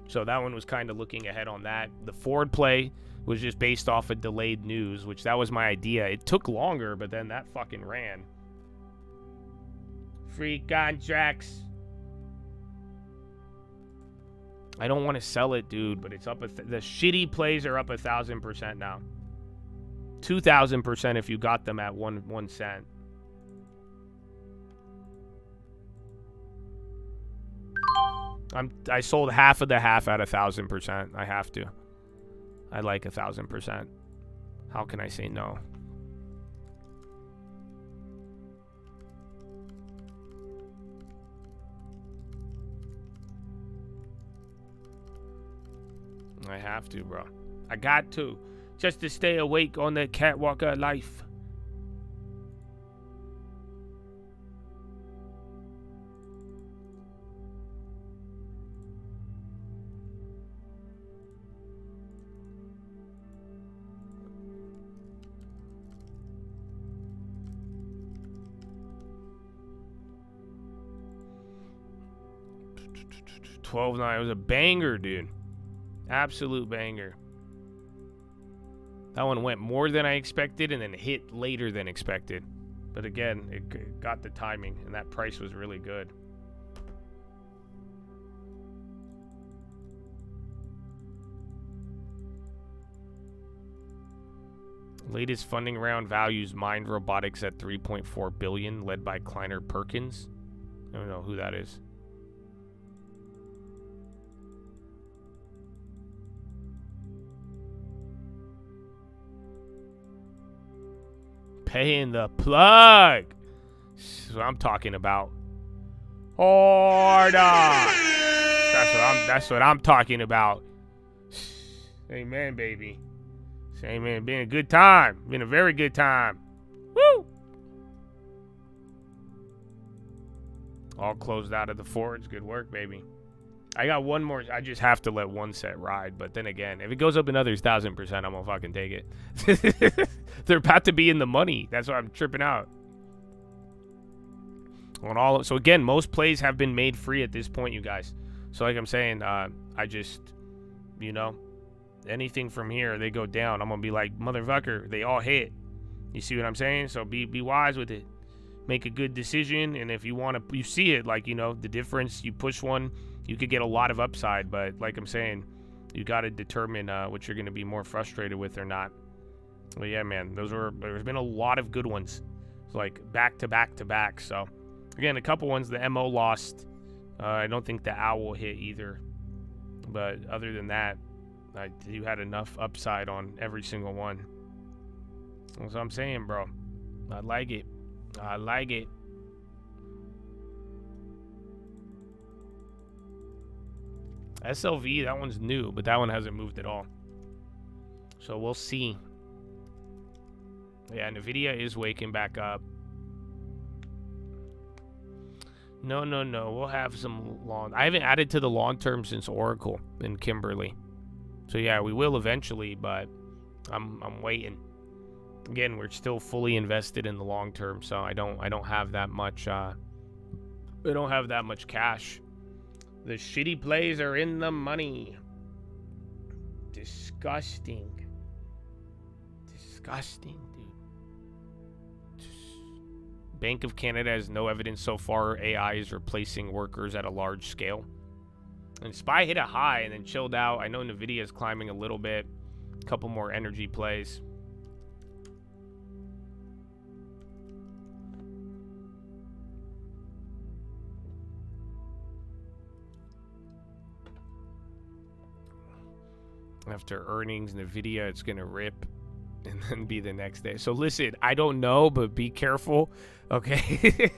So that one was kind of looking ahead on that. The forward play was just based off of delayed news, which that was my idea. It took longer, but then that fucking ran. Free contracts. I don't want to sell it, dude, but it's up. The shitty plays are up 1,000% now. 2,000% if you got them at 1 cent. I sold half of the half at 1,000%. I have to. I like 1,000%. How can I say no? I have to, bro. I got to. Just to stay awake on the catwalk of life. $12.9. It was a banger, dude. Absolute banger. That one went more than I expected and then hit later than expected. But again, it got the timing and that price was really good. Latest funding round values Mind Robotics at $3.4 billion, led by Kleiner Perkins. I don't know who that is. Paying the plug. That's what I'm talking about. Order. That's what I'm talking about. Amen, baby. Amen. Been a good time. Been a very good time. Woo! All closed out of the forwards. Good work, baby. I got one more. I just have to let one set ride. But then again, if it goes up another 1,000%, I'm going to fucking take it. They're about to be in the money. That's why I'm tripping out. On all, so again, most plays have been made free at this point, you guys. So like I'm saying, I just, you know, anything from here, they go down, I'm gonna be like, motherfucker, they all hit. You see what I'm saying? So be wise with it. Make a good decision, and if you want to, you see it, like, you know, the difference, you push one, you could get a lot of upside, but like I'm saying, you got to determine what you're going to be more frustrated with or not. But yeah, man, there's been a lot of good ones, like back to back to back. So again, a couple ones the MO lost. I don't think the owl hit either, but other than that, you had enough upside on every single one. That's what I'm saying, bro. I like it. I like it. SLV, that one's new, but that one hasn't moved at all. So we'll see. Yeah, Nvidia is waking back up. No. We'll have some long. I haven't added to the long term since Oracle and Kimberly. So yeah, we will eventually, but I'm waiting. Again, we're still fully invested in the long term, so I don't have that much cash. The shitty plays are in the money. Disgusting, dude. Bank of Canada has no evidence so far AI is replacing workers at a large scale. And SPY hit a high and then chilled out. I know Nvidia is climbing a little bit. A couple more energy plays. After earnings, Nvidia, it's gonna rip and then be the next day. So listen, I don't know, but be careful, okay?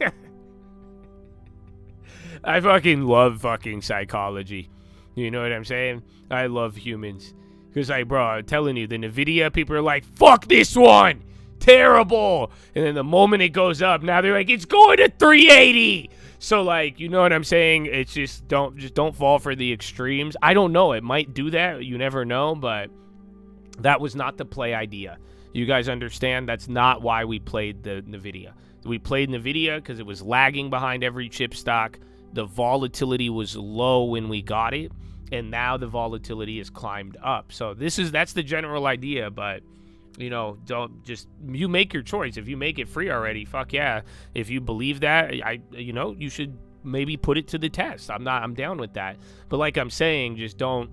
I fucking love fucking psychology. You know what I'm saying? I love humans. Because, like, bro, I'm telling you, the Nvidia people are like, fuck this one! Terrible! And then the moment it goes up, now they're like, it's going to 380! So, like, you know what I'm saying? It's just don't fall for the extremes. I don't know. It might do that. You never know, but that was not the play idea. You guys understand? That's not why we played the Nvidia. We played Nvidia because it was lagging behind every chip stock. The volatility was low when we got it, and now the volatility has climbed up. So that's the general idea, but you know, you make your choice. If you make it free already, fuck yeah. If you believe that, you should maybe put it to the test. I'm down with that. But like I'm saying, just don't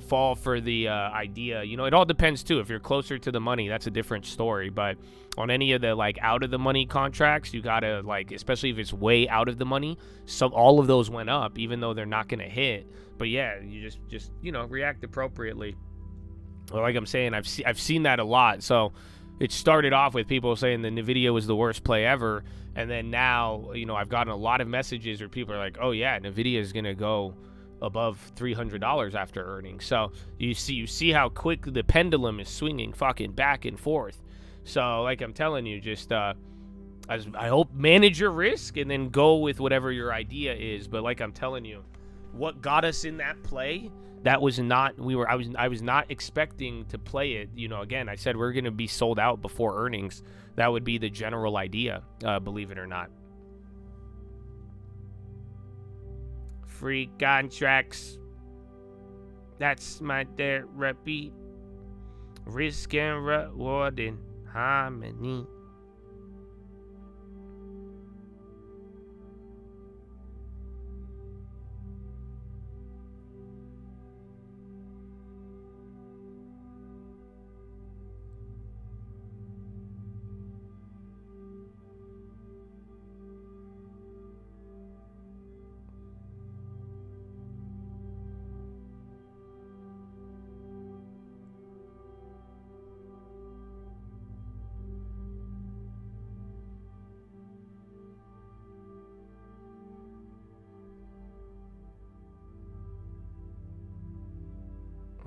fall for the idea. You know, it all depends too. If you're closer to the money, that's a different story. But on any of the like out of the money contracts, you gotta, like, especially if it's way out of the money, all of those went up, even though they're not gonna hit. But yeah, you just react appropriately. Well, like I'm saying, I've seen that a lot. So it started off with people saying the Nvidia was the worst play ever, and then now, I've gotten a lot of messages where people are like, "Oh yeah, Nvidia is gonna go above $300 after earnings." So you see how quick the pendulum is swinging, fucking back and forth. So like I'm telling you, just I hope manage your risk and then go with whatever your idea is. But like I'm telling you, what got us in that play? That was not, I was not expecting to play it. Again, I said we're going to be sold out before earnings. That would be the general idea, believe it or not. Free contracts. That's my therapy. Risk and reward in harmony.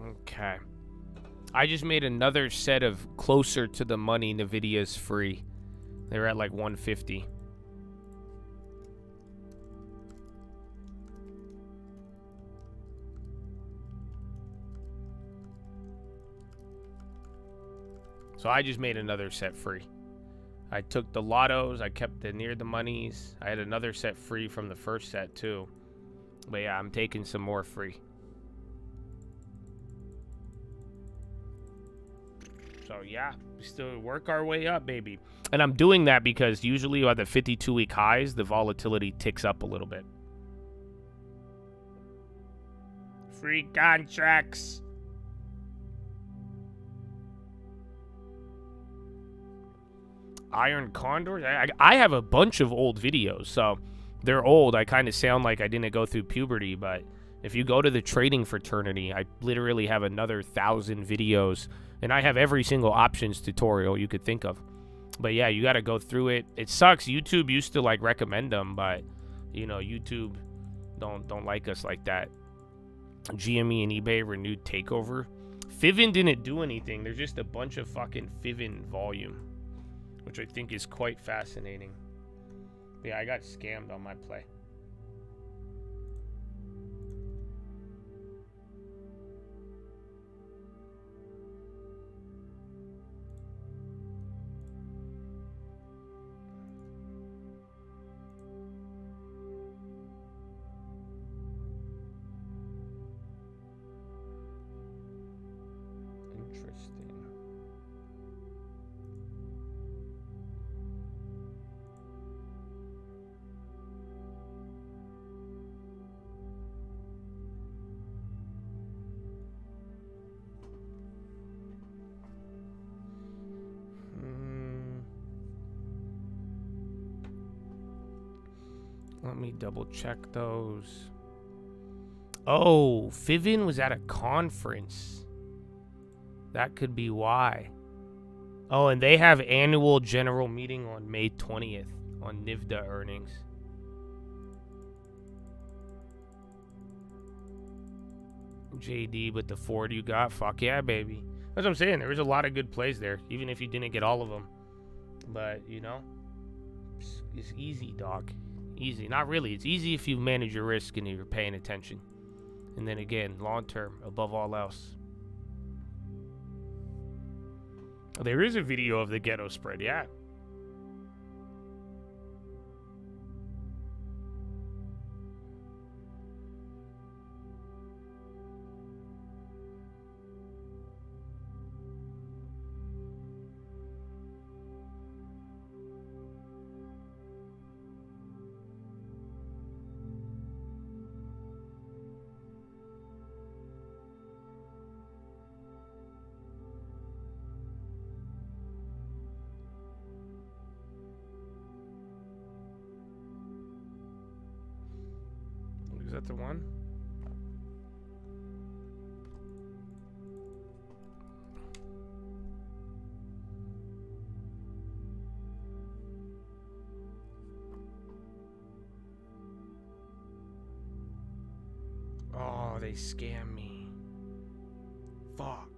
Okay. I just made another set of closer to the money Nvidia's free. They're at like 150. So I just made another set free. I took the lottos. I kept the near the monies. I had another set free from the first set too. But yeah, I'm taking some more free. So yeah, we still work our way up, baby. And I'm doing that because usually at the 52-week highs, the volatility ticks up a little bit. Free contracts. Iron Condors. I have a bunch of old videos, so they're old. I kind of sound like I didn't go through puberty, but if you go to the trading fraternity, I literally have another 1,000 videos, and I have every single options tutorial you could think of. But yeah, you got to go through it. It sucks. YouTube used to like recommend them, but you know, YouTube don't like us like that. GME and eBay renewed takeover. Fiven didn't do anything. There's just a bunch of fucking Fiven volume, which I think is quite fascinating. Yeah, I got scammed on my play. Interesting. Let me double check those. Oh, Fiven was at a conference. That could be why. Oh, and they have annual general meeting on May 20th on NVIDIA earnings. JD with the Ford you got. Fuck yeah, baby. That's what I'm saying. There was a lot of good plays there, even if you didn't get all of them. But, you know, it's easy, dog. Easy. Not really. It's easy if you manage your risk and you're paying attention. And then again, long term, above all else. There is a video of the ghetto spread, yeah. Is that the one? Oh, they scam me. Fuck.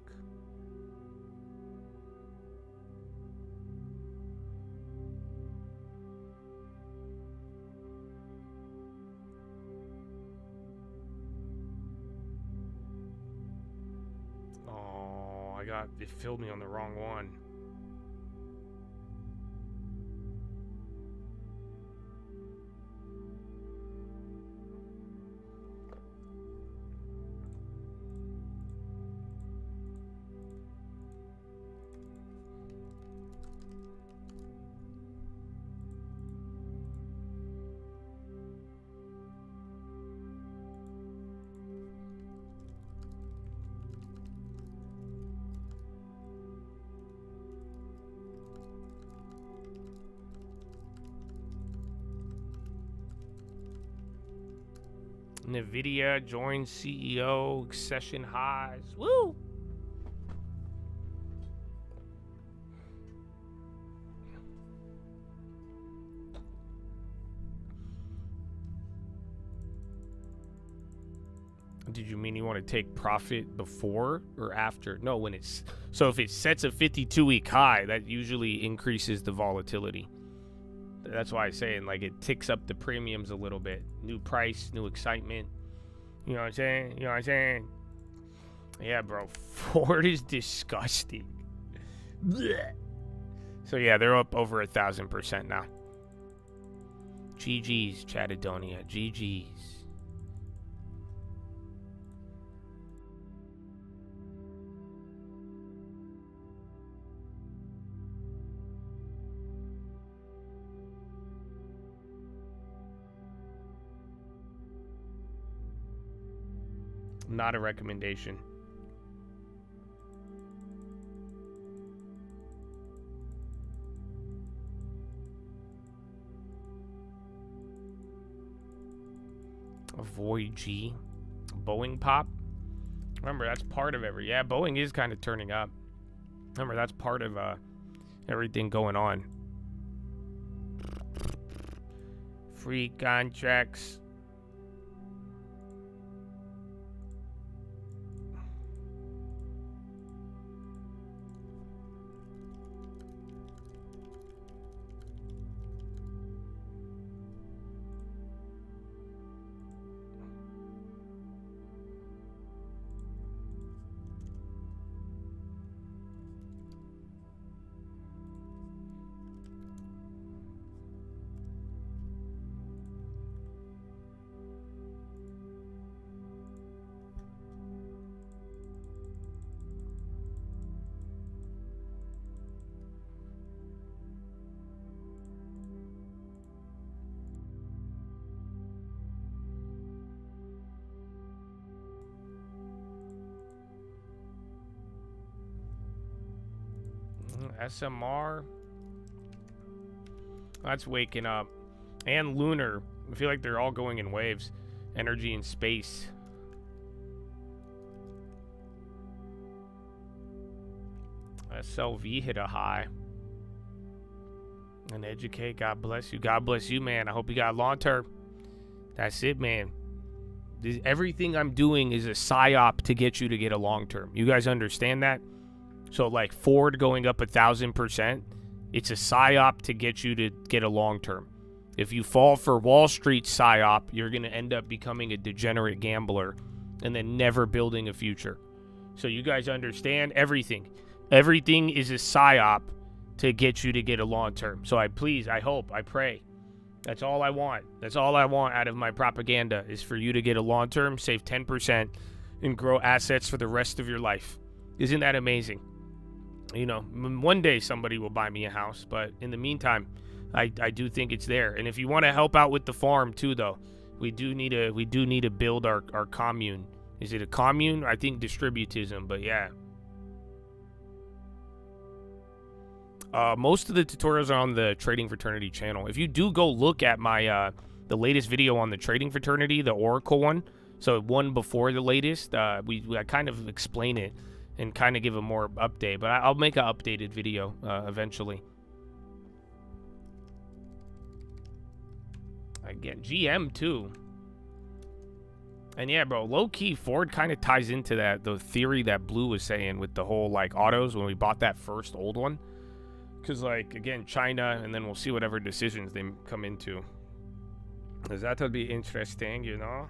It filled me on the wrong one. NVIDIA joins CEO session highs. Woo! Did you mean you want to take profit before or after? No, when it's... So if it sets a 52-week high, that usually increases the volatility. That's why I'm saying, like, it ticks up the premiums a little bit. New price, new excitement. You know what I'm saying? You know what I'm saying? Yeah, bro. Ford is disgusting. Blech. So yeah, they're up over 1,000% now. GG's, Chatadonia. GG's. Not a recommendation. Avoid G. Boeing pop. Remember, that's part of every. Yeah, Boeing is kind of turning up. Remember, that's part of everything going on. Free contracts. SMR. That's waking up. And Lunar. I feel like they're all going in waves. Energy and space. SLV hit a high. And Educate. God bless you. God bless you, man. I hope you got long term. That's it, man. Everything I'm doing is a psyop to get you to get a long term. You guys understand that? So like Ford going up 1,000%, it's a psyop to get you to get a long term. If you fall for Wall Street psyop, you're going to end up becoming a degenerate gambler and then never building a future. So you guys understand everything. Everything is a psyop to get you to get a long term. So I hope, I pray. That's all I want. That's all I want out of my propaganda is for you to get a long term, save 10%, and grow assets for the rest of your life. Isn't that amazing? You know, one day somebody will buy me a house, but in the meantime, I do think it's there. And if you want to help out with the farm too, though, we do need to build our commune. Is it a commune? I think distributism, but yeah. Most of the tutorials are on the Trading Fraternity channel. If you do go look at my the latest video on the Trading Fraternity, the Oracle one, so one before the latest, I kind of explain it and kind of give a more update, but I'll make an updated video eventually. Again, GM too. And yeah, bro, low-key, Ford kind of ties into the theory that Blue was saying with the whole, like, autos when we bought that first old one. Because, like, again, China, and then we'll see whatever decisions they come into. Because that would be interesting, you know?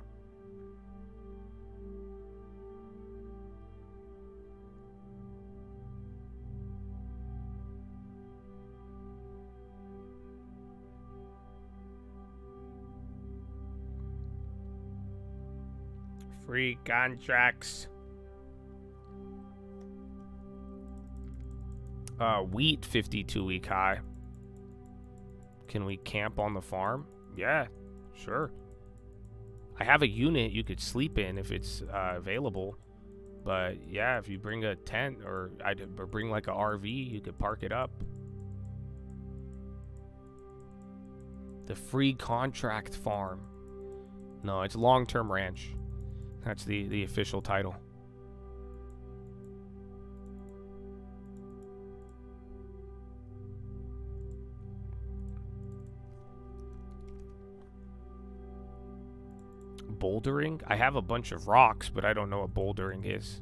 Free contracts. Wheat 52-week high. Can we camp on the farm? Yeah, sure. I have a unit you could sleep in if it's available. But yeah, if you bring a tent or bring like a RV, you could park it up. The free contract farm. No, it's long-term ranch. That's the official title. Bouldering? I have a bunch of rocks, but I don't know what bouldering is.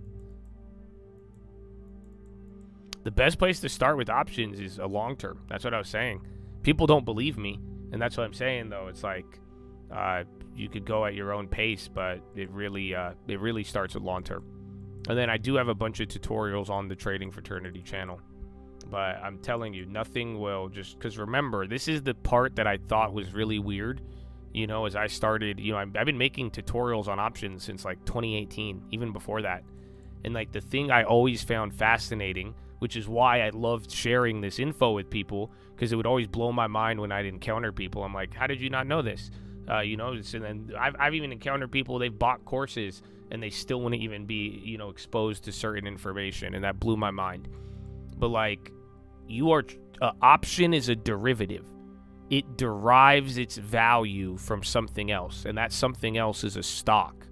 The best place to start with options is a long term. That's what I was saying. People don't believe me, and that's what I'm saying, though. It's like you could go at your own pace, but it really starts with long term. And then I do have a bunch of tutorials on the Trading Fraternity channel. But I'm telling you, nothing will just, because remember, this is the part that I thought was really weird. You know, as I started, you know, I've been making tutorials on options since like 2018, even before that. And like the thing I always found fascinating, which is why I loved sharing this info with people, because it would always blow my mind when I'd encounter people. I'm like, how did you not know this? You know, and then I've even encountered people, they've bought courses and they still wouldn't even be, you know, exposed to certain information. And that blew my mind. But like, option is a derivative. It derives its value from something else, and that something else is a stock.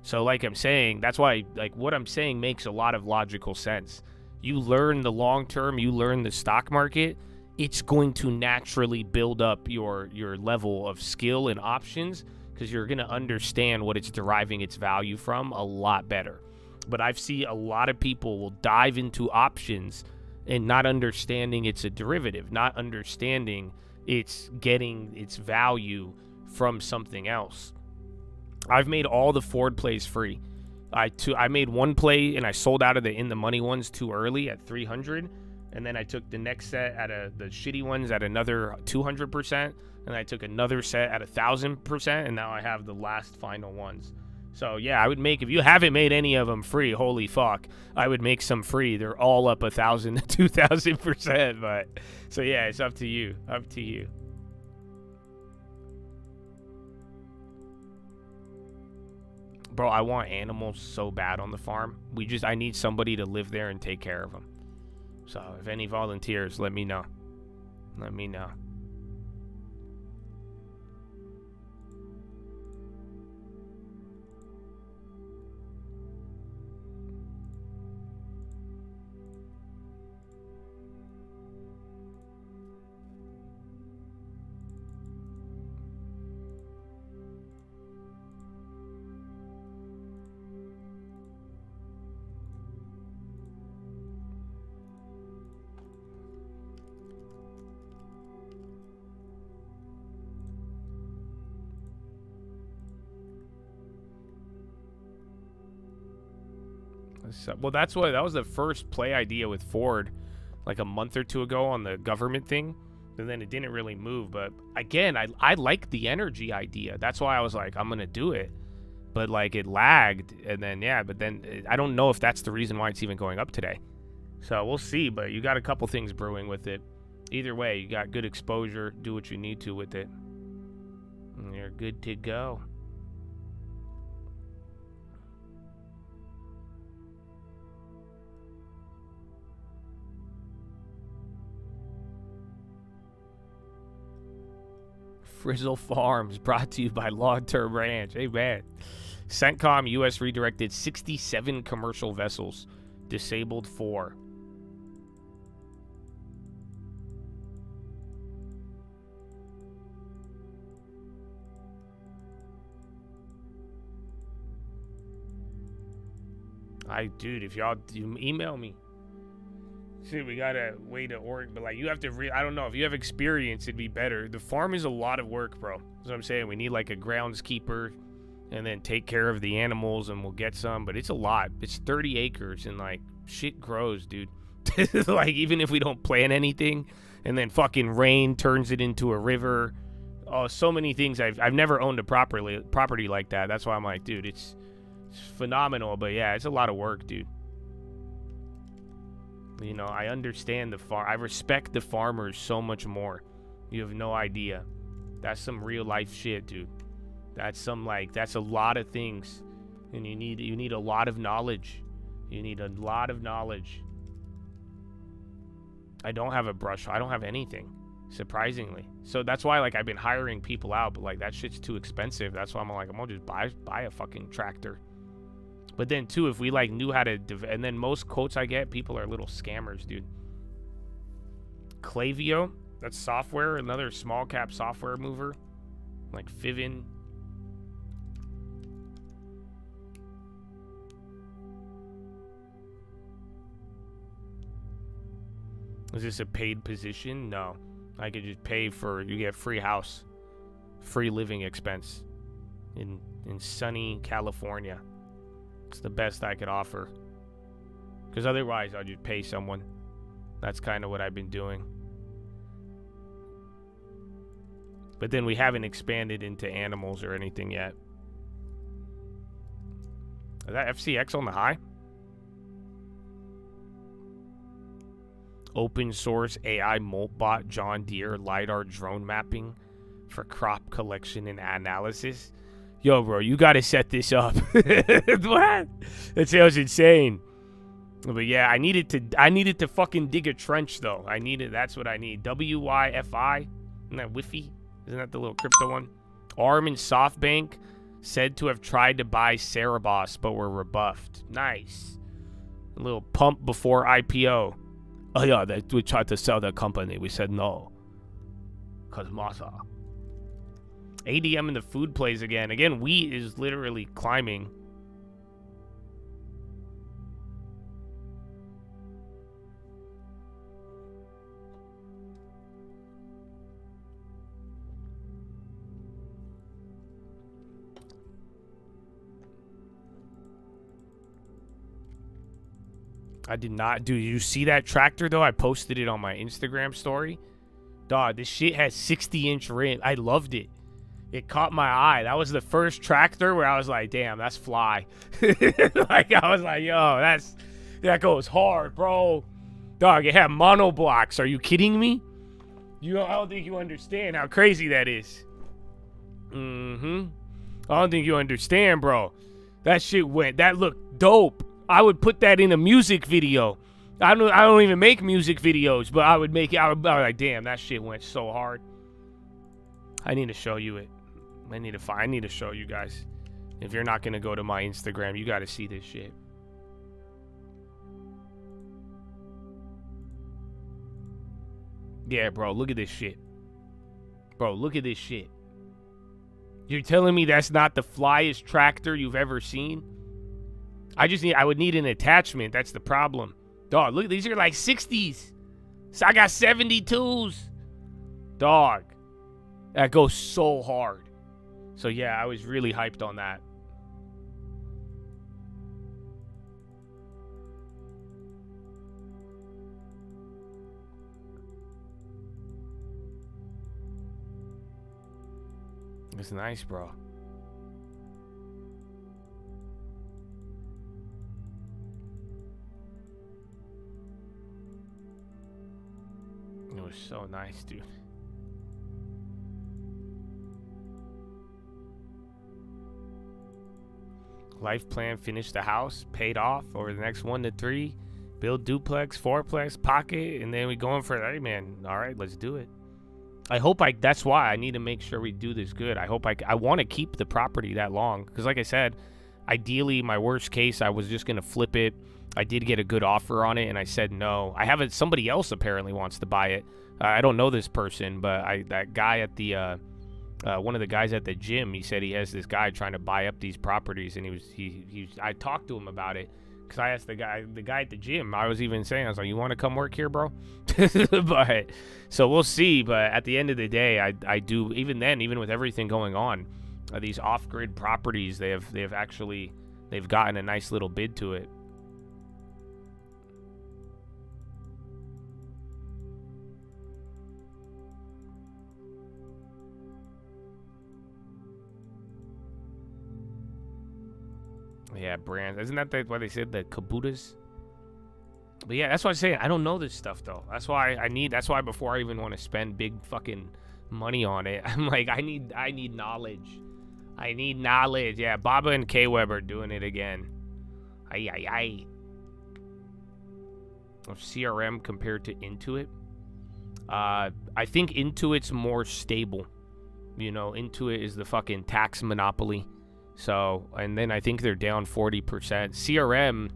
So like I'm saying, that's why like what I'm saying makes a lot of logical sense. You learn the long term, you learn the stock market, it's going to naturally build up your level of skill in options, because you're going to understand what it's deriving its value from a lot better. But I've seen a lot of people will dive into options and not understanding it's a derivative, not understanding it's getting its value from something else. I've made all the forward plays free. I made one play and I sold out of the in the money ones too early at 300, and then I took the next set at the shitty ones at another 200%, and I took another set at 1,000%, and now I have the last final ones. So yeah, I would make, if you haven't made any of them free, holy fuck, I would make some free. They're all up 1,000 to 2,000%. But so yeah, it's up to you. Up to you. Bro, I want animals so bad on the farm. I need somebody to live there and take care of them. So if any volunteers, let me know. Let me know. Well, that was the first play idea with Ford like a month or two ago on the government thing, and then it didn't really move. But again, I like the energy idea. That's why I was like, I'm gonna do it. But like it lagged, and then I don't know if that's the reason why it's even going up today. So we'll see. But you got a couple things brewing with it. Either way, you got good exposure. Do what you need to with it, and you're good to go. Frizzle Farms, brought to you by Long Term Ranch. Hey, man. CENTCOM U.S. redirected 67 commercial vessels, disabled 4. Dude, if y'all email me. See, we got a way to order, but like you have to I don't know, if you have experience, it'd be better. The farm is a lot of work, bro. That's what I'm saying. We need like a groundskeeper and then take care of the animals, and we'll get some, but it's a lot. It's 30 acres and like shit grows, dude. Like even if we don't plant anything and then fucking rain turns it into a river. Oh, so many things. I've never owned a property like that. That's why I'm like, dude, it's phenomenal, but yeah, it's a lot of work, dude. You know, I understand the farm. I respect the farmers so much more. You have no idea. That's some real life shit, dude. That's a lot of things. And you need a lot of knowledge. You need a lot of knowledge. I don't have a brush. I don't have anything, surprisingly. So that's why like I've been hiring people out, but like that shit's too expensive. That's why I'm gonna just buy a fucking tractor. But then, too, if we, like, knew how to... and then most quotes I get, people are little scammers, dude. Klaviyo, that's software, another small-cap software mover. Like Fiven. Is this a paid position? No. I could just pay for... You get free house. Free living expense. In sunny California. It's the best I could offer. Because otherwise, I'll just pay someone. That's kind of what I've been doing. But then we haven't expanded into animals or anything yet. Is that FCX on the high? Open source AI Moltbot John Deere LiDAR drone mapping for crop collection and analysis. Yo, bro, you got to set this up. What? That sounds insane. But yeah, I needed to fucking dig a trench though. That's what I need. WYFI? Isn't that Wi-Fi? Isn't that the little crypto one? ARM and SoftBank said to have tried to buy Cerebos, but were rebuffed. Nice. A little pump before IPO. Oh yeah, we tried to sell the company. We said no. Cause Masa. ADM in the food plays again. Again, wheat is literally climbing. I did not. Dude, you see that tractor, though? I posted it on my Instagram story. Dog, this shit has 60-inch rim. I loved it. It caught my eye. That was the first tractor where I was like, damn, that's fly. Like, I was like, yo, that goes hard, bro. Dog, it had monoblocks. Are you kidding me? I don't think you understand how crazy that is. I don't think you understand, bro. That looked dope. I would put that in a music video. I don't even make music videos, but I would make it. I would be like, damn, that shit went so hard. I need to show you it. I need to show you guys. If you're not gonna go to my Instagram, you got to see this shit. Yeah, bro, look at this shit. Bro, look at this shit. You're telling me that's not the flyest tractor you've ever seen? I would need an attachment. That's the problem. Dog, look, these are like 60s. So I got 72s. Dog. That goes so hard. So yeah, I was really hyped on that. It's nice, bro. It was so nice, dude. Life plan, finish the house, paid off over the next 1 to 3, build duplex, fourplex, pocket, and then we going for, hey man, all right, let's do it. That's why I need to make sure we do this good. I want to keep the property that long. Because like I said, ideally, my worst case, I was just going to flip it. I did get a good offer on it, and I said no. Somebody else apparently wants to buy it. I don't know this person, but that guy at the, one of the guys at the gym, he said he has this guy trying to buy up these properties, and I talked to him about it. Because I asked the guy at the gym, I was like, you want to come work here, bro? But, so we'll see. But at the end of the day, I do, even then, even with everything going on, these off-grid properties, they've gotten a nice little bid to it. Yeah, brands. Isn't that why they said the Kabutas? But yeah, that's what I'm saying. I don't know this stuff though. That's why before I even want to spend big fucking money on it, I'm like, I need knowledge. I need knowledge. Yeah, Baba and K-Web are doing it again. Ay. Of CRM compared to Intuit. I think Intuit's more stable. You know, Intuit is the fucking tax monopoly. So, and then I think they're down 40%. CRM,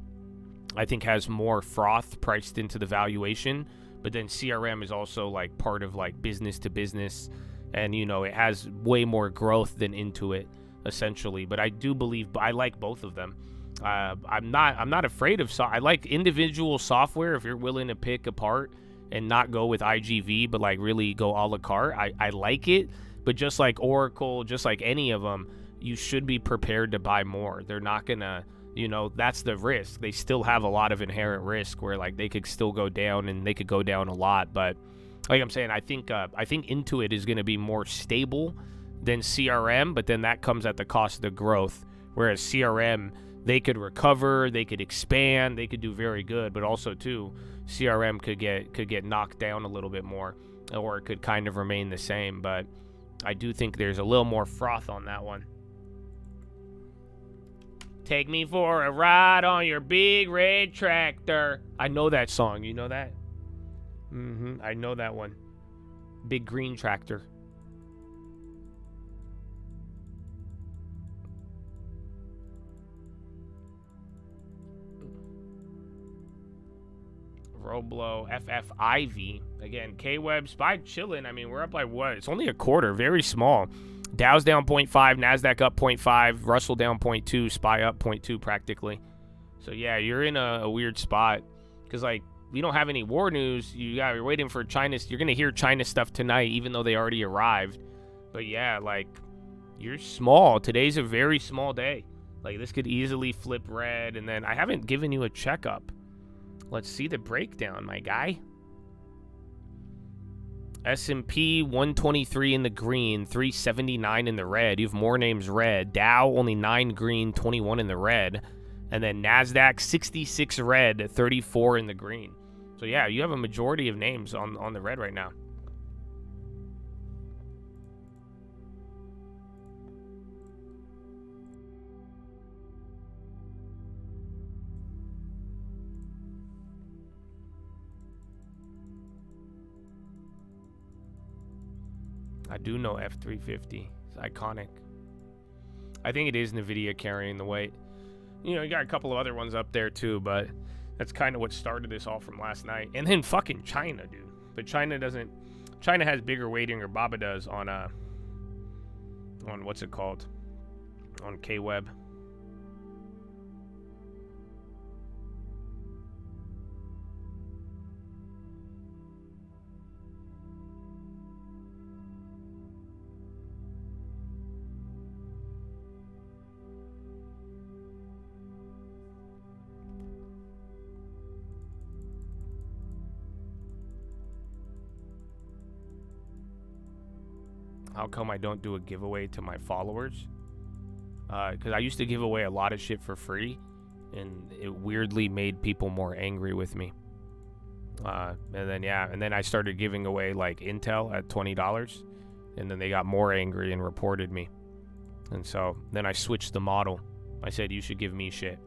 I think, has more froth priced into the valuation, but then CRM is also like part of like business to business, and you know, it has way more growth than Intuit, essentially. But I do believe I like both of them. I'm not afraid of I like individual software if you're willing to pick apart and not go with IGV, but like really go a la carte. I like it, but just like Oracle, just like any of them, you should be prepared to buy more. They're not gonna you know, that's the risk. They still have a lot of inherent risk where like they could still go down, and they could go down a lot. But like I'm saying, I think Intuit is going to be more stable than CRM, but then that comes at the cost of the growth. Whereas CRM, they could recover, they could expand, they could do very good, but also too, CRM could get knocked down a little bit more, or it could kind of remain the same. But I do think there's a little more froth on that one. Take me for a ride on your big red tractor. I know that song. You know that? I know that one. Big green tractor. Roblo, FFIV. Again, K-Web, SPY chilling. I mean, we're up by what? It's only a quarter. Very small. Dow's down 0.5, NASDAQ up 0.5, Russell down 0.2, SPY up 0.2 practically. So, yeah, you're in a weird spot. Because, like, we don't have any war news. You're waiting for China. You're going to hear China stuff tonight, even though they already arrived. But, yeah, like, you're small. Today's a very small day. Like, this could easily flip red. And then I haven't given you a checkup. Let's see the breakdown, my guy. S&P 123 in the green, 379 in the red. You have more names red. Dow only 9 green, 21 in the red. And then NASDAQ 66 red, 34 in the green. So yeah, you have a majority of names on the red right now. I do know F350. It's iconic. I think it is NVIDIA carrying the weight. You know, you got a couple of other ones up there too, but that's kind of what started this all from last night. And then fucking China, dude. But China doesn't. China has bigger weighting, or Baba does, on what's it called? On K-Web. How come I don't do a giveaway to my followers? Because I used to give away a lot of shit for free, and it weirdly made people more angry with me. And then I started giving away like Intel at $20, and then they got more angry and reported me. And so then I switched the model. I said, you should give me shit.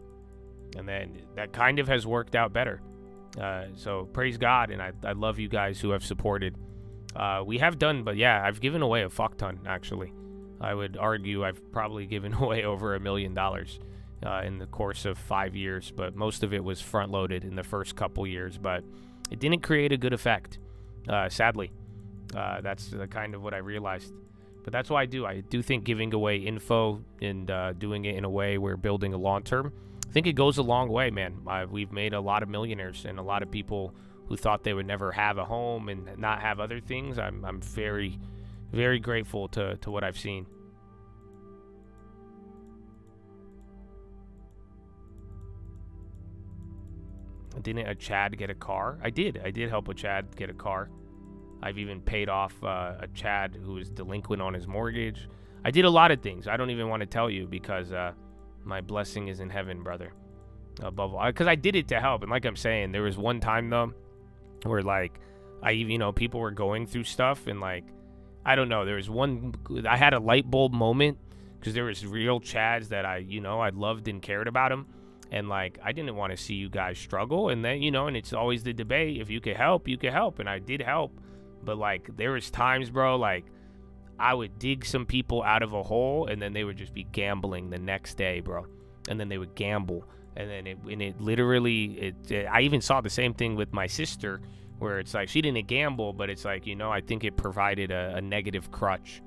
And then that kind of has worked out better. So praise God, and I love you guys who have supported. We have done, but yeah, I've given away a fuck ton, actually. I would argue I've probably given away over $1 million in the course of 5 years, but most of it was front-loaded in the first couple years, but it didn't create a good effect, sadly. That's kind of what I realized. But that's what I do. I do think giving away info and doing it in a way we're building a long-term, I think it goes a long way, man. We've made a lot of millionaires and a lot of people who thought they would never have a home and not have other things. I'm very, very grateful to what I've seen. Didn't a Chad get a car? I did help a Chad get a car. I've even paid off a Chad who was delinquent on his mortgage. I did a lot of things. I don't even want to tell you because my blessing is in heaven, brother. Above all, because I did it to help. And like I'm saying, there was one time though where like people were going through stuff, and like I don't know, there was I had a light bulb moment because there was real Chads that I loved and cared about them, and like I didn't want to see you guys struggle. And then and it's always the debate, if you could help, and I did help. But like there was times, bro, like I would dig some people out of a hole, and then they would just be gambling the next day, bro. And then they would gamble, and then it literally I even saw the same thing with my sister, where it's like she didn't gamble, but it's like I think it provided a negative crutch.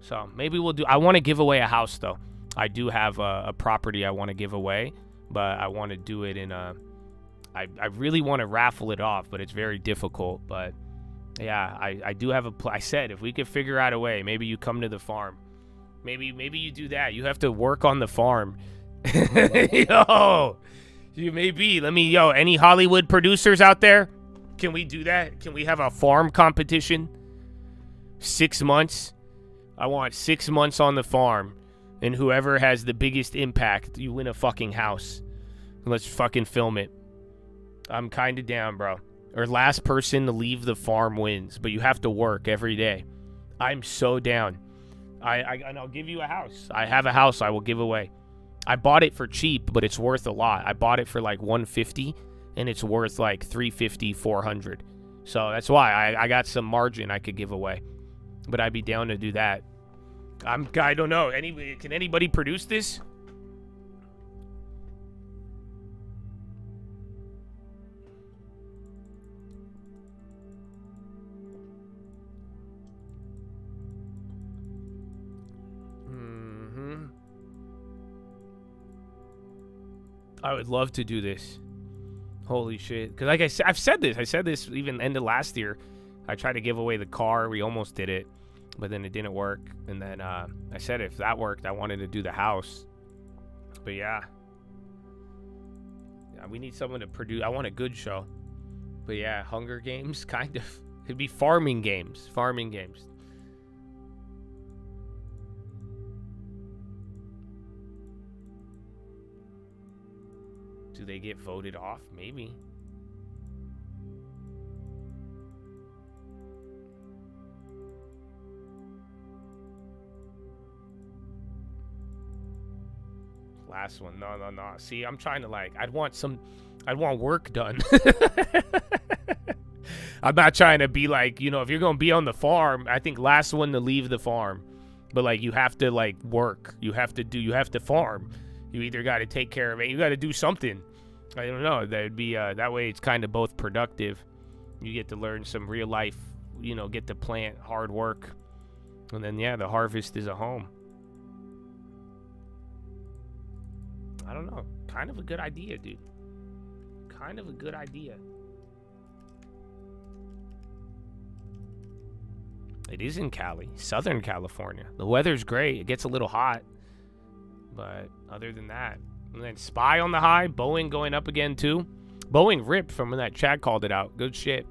So maybe we'll do. I want to give away a house though. I do have a property I want to give away, but I want to do it in a. I really want to raffle it off, but it's very difficult. But yeah, I do have I said if we could figure out a way, maybe you come to the farm, maybe you do that. You have to work on the farm Yo, you may be. Yo, any Hollywood producers out there? Can we do that? Can we have a farm competition? 6 months. I want 6 months on the farm. And whoever has the biggest impact, you win a fucking house. Let's fucking film it. I'm kind of down, bro. Or last person to leave the farm wins. But you have to work every day. I'm so down. And I'll give you a house. I have a house I will give away. I bought it for cheap, but it's worth a lot. I bought it for like $150, and it's worth like $350, $400. So that's why I got some margin I could give away. But I'd be down to do that. I don't know. Can anybody produce this? I would love to do this. Holy shit. Because like I've said this. I said this even end of last year. I tried to give away the car. We almost did it. But then it didn't work. And then I said if that worked, I wanted to do the house. But yeah. We need someone to produce. I want a good show. But yeah, Hunger Games, kind of. It'd be farming games. Farming games. Do they get voted off? Maybe. Last one. No. See, I'm trying to I'd want work done. I'm not trying to be if you're going to be on the farm, I think last one to leave the farm. But you have to work. You have to farm. You either got to take care of it. You got to do something. I don't know. That'd be that way. It's kind of both productive. You get to learn some real life. Get to plant, hard work, and then the harvest is a home. I don't know. Kind of a good idea, dude. Kind of a good idea. It is in Cali, Southern California. The weather's great. It gets a little hot. But other than that. And then SPY on the high. Boeing going up again, too. Boeing ripped from when that Chad called it out. Good shit.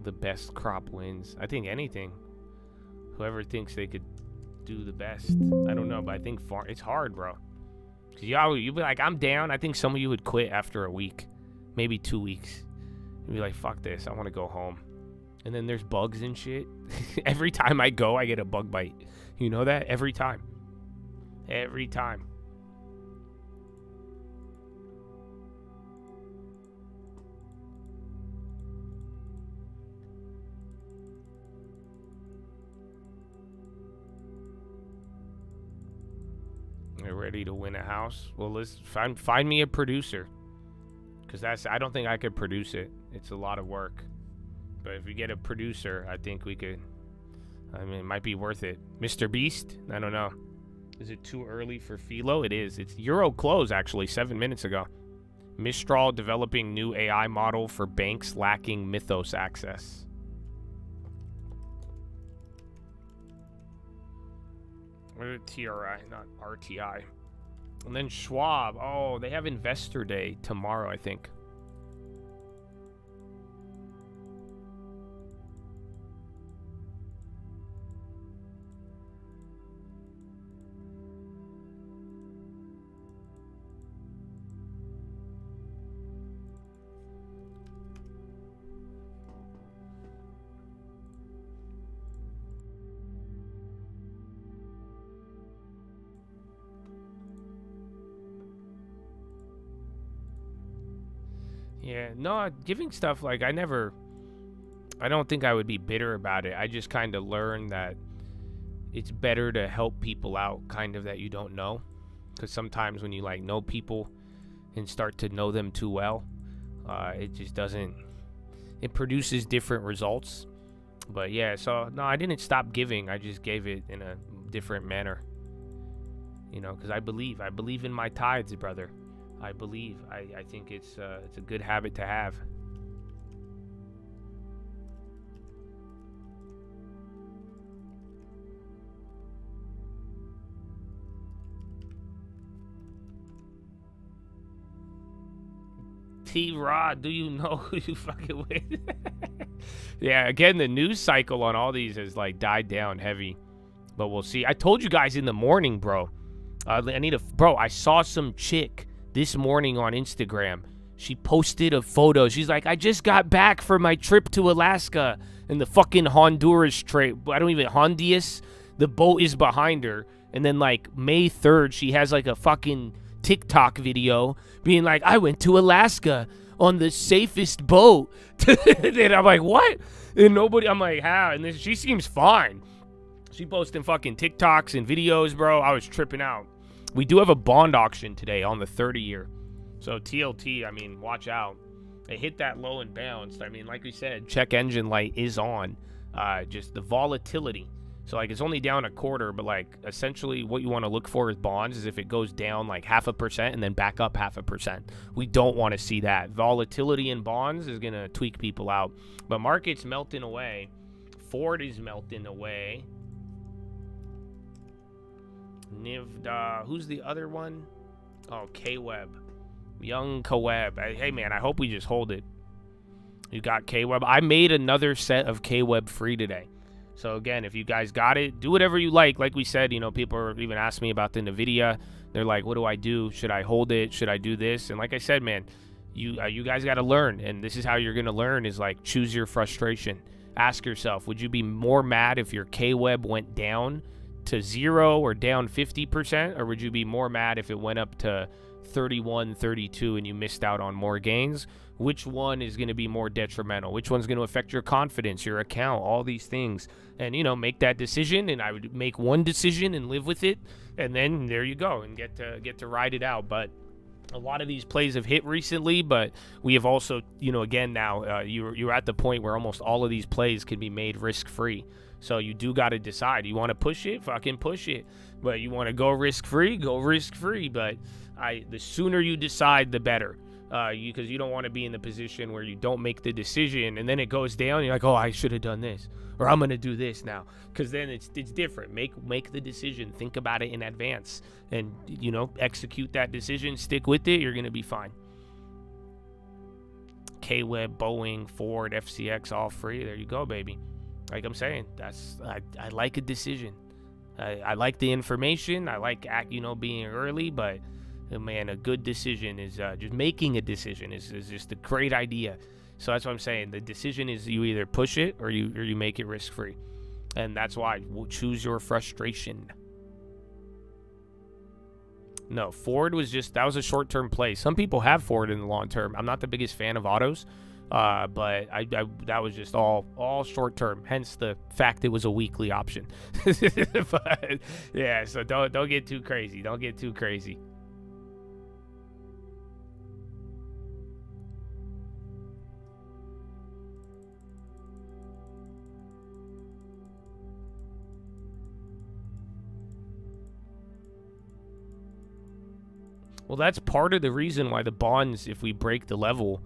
The best crop wins. I think anything. Whoever thinks they could do the best. I don't know, but I think it's hard, bro. Cause you'd be like, I'm down. I think some of you would quit after a week, maybe 2 weeks. You'd be like, fuck this. I want to go home. And then there's bugs and shit. Every time I go, I get a bug bite. You know that? Every time. Every time. You're ready to win a house? Well, let's find me a producer. Because I don't think I could produce it. It's a lot of work. But if we get a producer, I think we could. I mean, it might be worth it. Mr. Beast? I don't know. Is it too early for Philo? It is. It's Euro close, actually, 7 minutes ago. Mistral developing new AI model for banks lacking Mythos access. TRI, not RTI. And then Schwab. Oh, they have Investor Day tomorrow, I think. Yeah, no, giving stuff I don't think I would be bitter about it. I just kind of learned that it's better to help people out kind of that you don't know. Because sometimes when you know people and start to know them too well, it just doesn't, it produces different results. But yeah, so no, I didn't stop giving. I just gave it in a different manner. You know, because I believe in my tithes, brother. I believe. I think it's a good habit to have. T-Rod, do you know who you fucking with? Yeah, again, the news cycle on all these has like died down heavy, but we'll see. I told you guys in the morning, bro. I saw some chick this morning on Instagram. She posted a photo. She's like, I just got back from my trip to Alaska, and the fucking Honduras trip. Honduras. The boat is behind her, and then like May 3rd, she has like a fucking TikTok video being like, I went to Alaska on the safest boat. And I'm like, what? And I'm like, how? And then she seems fine. She posting fucking TikToks and videos, bro. I was tripping out. We do have a bond auction today on the 30-year. So TLT, I mean, watch out. It hit that low and bounced. I mean, like we said, check engine light is on. Just the volatility. So, like, it's only down a quarter, but, like, essentially what you want to look for with bonds is if it goes down, like, 0.5% and then back up 0.5%. We don't want to see that. Volatility in bonds is going to tweak people out. But market's melting away. Ford is melting away. NIVDA. Who's the other one? Oh, K-Web. Young K-Web. Hey, man, I hope we just hold it. You got K-Web. I made another set of K-Web free today. So, again, if you guys got it, do whatever you like. Like we said, you know, people are even asking me about the NVIDIA. They're like, what do I do? Should I hold it? Should I do this? And like I said, man, you guys got to learn. And this is how you're going to learn is, like, choose your frustration. Ask yourself, would you be more mad if your K-Web went down to 0 or down 50%? Or would you be more mad if it went up to 31, 32 and you missed out on more gains? Which one is going to be more detrimental? Which one's going to affect your confidence, your account, all these things? And, you know, make that decision. And I would make one decision and live with it. And then there you go and get to ride it out. But a lot of these plays have hit recently, but we have also, you know, again, now you're at the point where almost all of these plays can be made risk-free. So you do got to decide. You want to push it? Fucking push it. But you want to go risk-free? Go risk-free. But the sooner you decide, the better. Because you don't want to be in the position where you don't make the decision and then it goes down. And you're like, oh, I should have done this, or I'm gonna do this now. Because then it's different. Make the decision. Think about it in advance, and you know, execute that decision. Stick with it. You're gonna be fine. K-Web, Boeing, Ford, FCX, all free. There you go, baby. Like I'm saying, I like a decision. I like the information. I like being early, but. Man, a good decision is just making a decision is just a great idea. So that's what I'm saying. The decision is you either push it or you make it risk-free. And that's why we'll choose your frustration. No, Ford was that was a short-term play. Some people have Ford in the long term. I'm not the biggest fan of autos, but that was just all short-term. Hence the fact it was a weekly option. But yeah, so don't get too crazy. Don't get too crazy. Well, that's part of the reason why the bonds, if we break the level,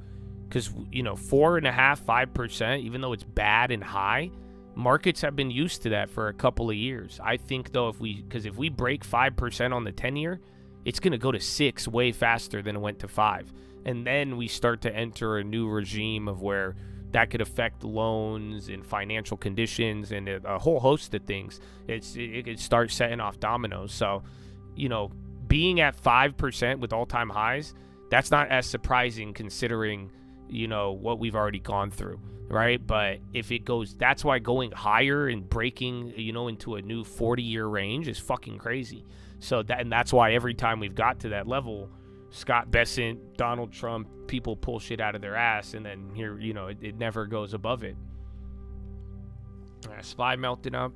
because, 4.5%, 5%, even though it's bad and high, markets have been used to that for a couple of years. I think, though, if we break 5% on the 10-year, it's going to go to 6 way faster than it went to 5. And then we start to enter a new regime of where that could affect loans and financial conditions and a whole host of things. It could start setting off dominoes. So, being at 5% with all-time highs, that's not as surprising considering, what we've already gone through, right? But if it goes, that's why going higher and breaking, into a new 40-year range is fucking crazy. So that's why every time we've got to that level, Scott Bessent, Donald Trump, people pull shit out of their ass, and then here, it never goes above it. SPY melting up.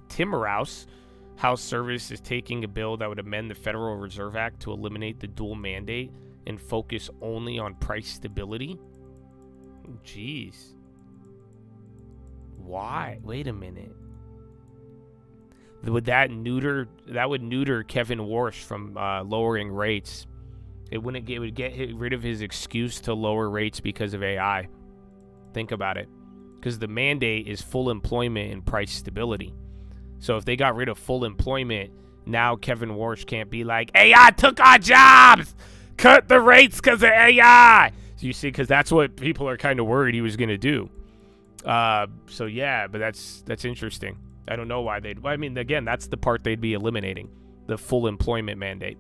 Timmerhouse House Service is taking a bill that would amend the Federal Reserve Act to eliminate the dual mandate and focus only on price stability. Jeez. Why? Wait a minute. Would that would neuter Kevin Warsh from lowering rates? It would get rid of his excuse to lower rates because of AI. Think about it. Because the mandate is full employment and price stability. So if they got rid of full employment, now Kevin Warsh can't be like, AI took our jobs! Cut the rates because of AI! So you see, because that's what people are kind of worried he was going to do. So yeah, but that's interesting. I don't know why I mean, again, that's the part they'd be eliminating. The full employment mandate.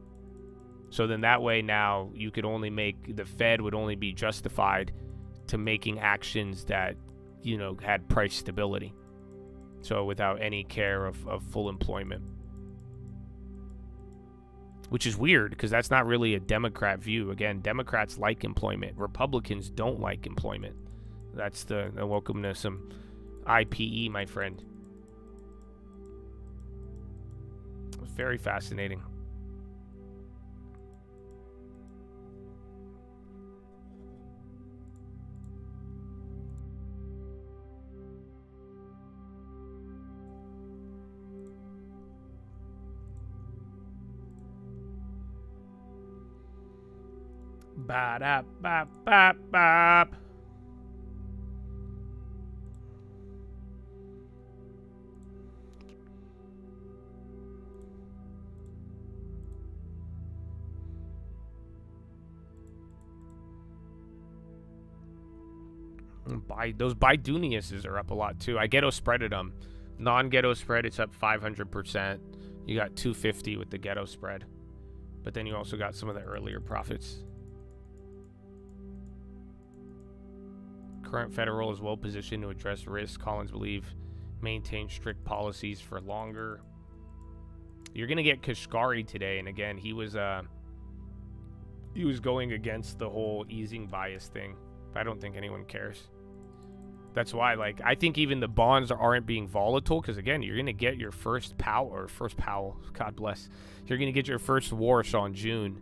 So then that way now you could only the Fed would only be justified to making actions that, had price stability. So without any care of full employment. Which is weird because that's not really a Democrat view. Again, Democrats like employment. Republicans don't like employment. That's the welcome to some IPE, my friend. Very fascinating. Ba-da-ba-ba-ba. Those Biduniuses are up a lot too. I ghetto spreaded them. Non-ghetto spread, it's up 500%. You got 250 with the ghetto spread. But then you also got some of the earlier profits. Current federal is well positioned to address risk. Collins believe maintain strict policies for longer. You're gonna get Kashkari today, and again, he was going against the whole easing bias thing. I don't think anyone cares. That's why, I think even the bonds aren't being volatile because, again, you're going to get your first Powell, God bless. You're going to get your first Warsh on June.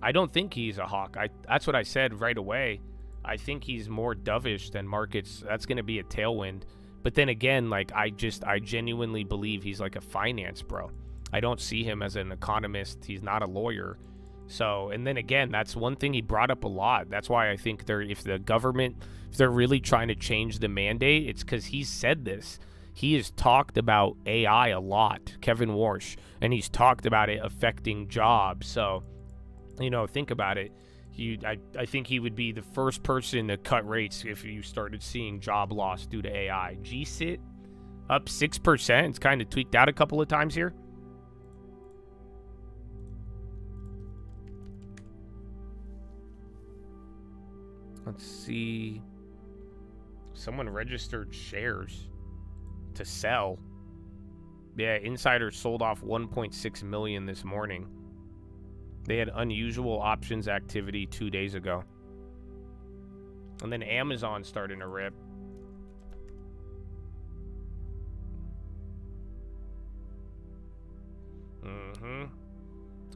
I don't think he's a hawk. That's what I said right away. I think he's more dovish than markets. That's going to be a tailwind. But then again, I genuinely believe he's like a finance bro. I don't see him as an economist. He's not a lawyer. So, and then again, that's one thing he brought up a lot. That's why I think if they're really trying to change the mandate, it's because he's said this. He has talked about AI a lot, Kevin Warsh, and he's talked about it affecting jobs. So, think about it. I think he would be the first person to cut rates if you started seeing job loss due to AI. GSIT up 6%. It's kind of tweaked out a couple of times here. Let's see. Someone registered shares to sell. Yeah, insiders sold off 1.6 million this morning. They had unusual options activity 2 days ago. And then Amazon starting to rip.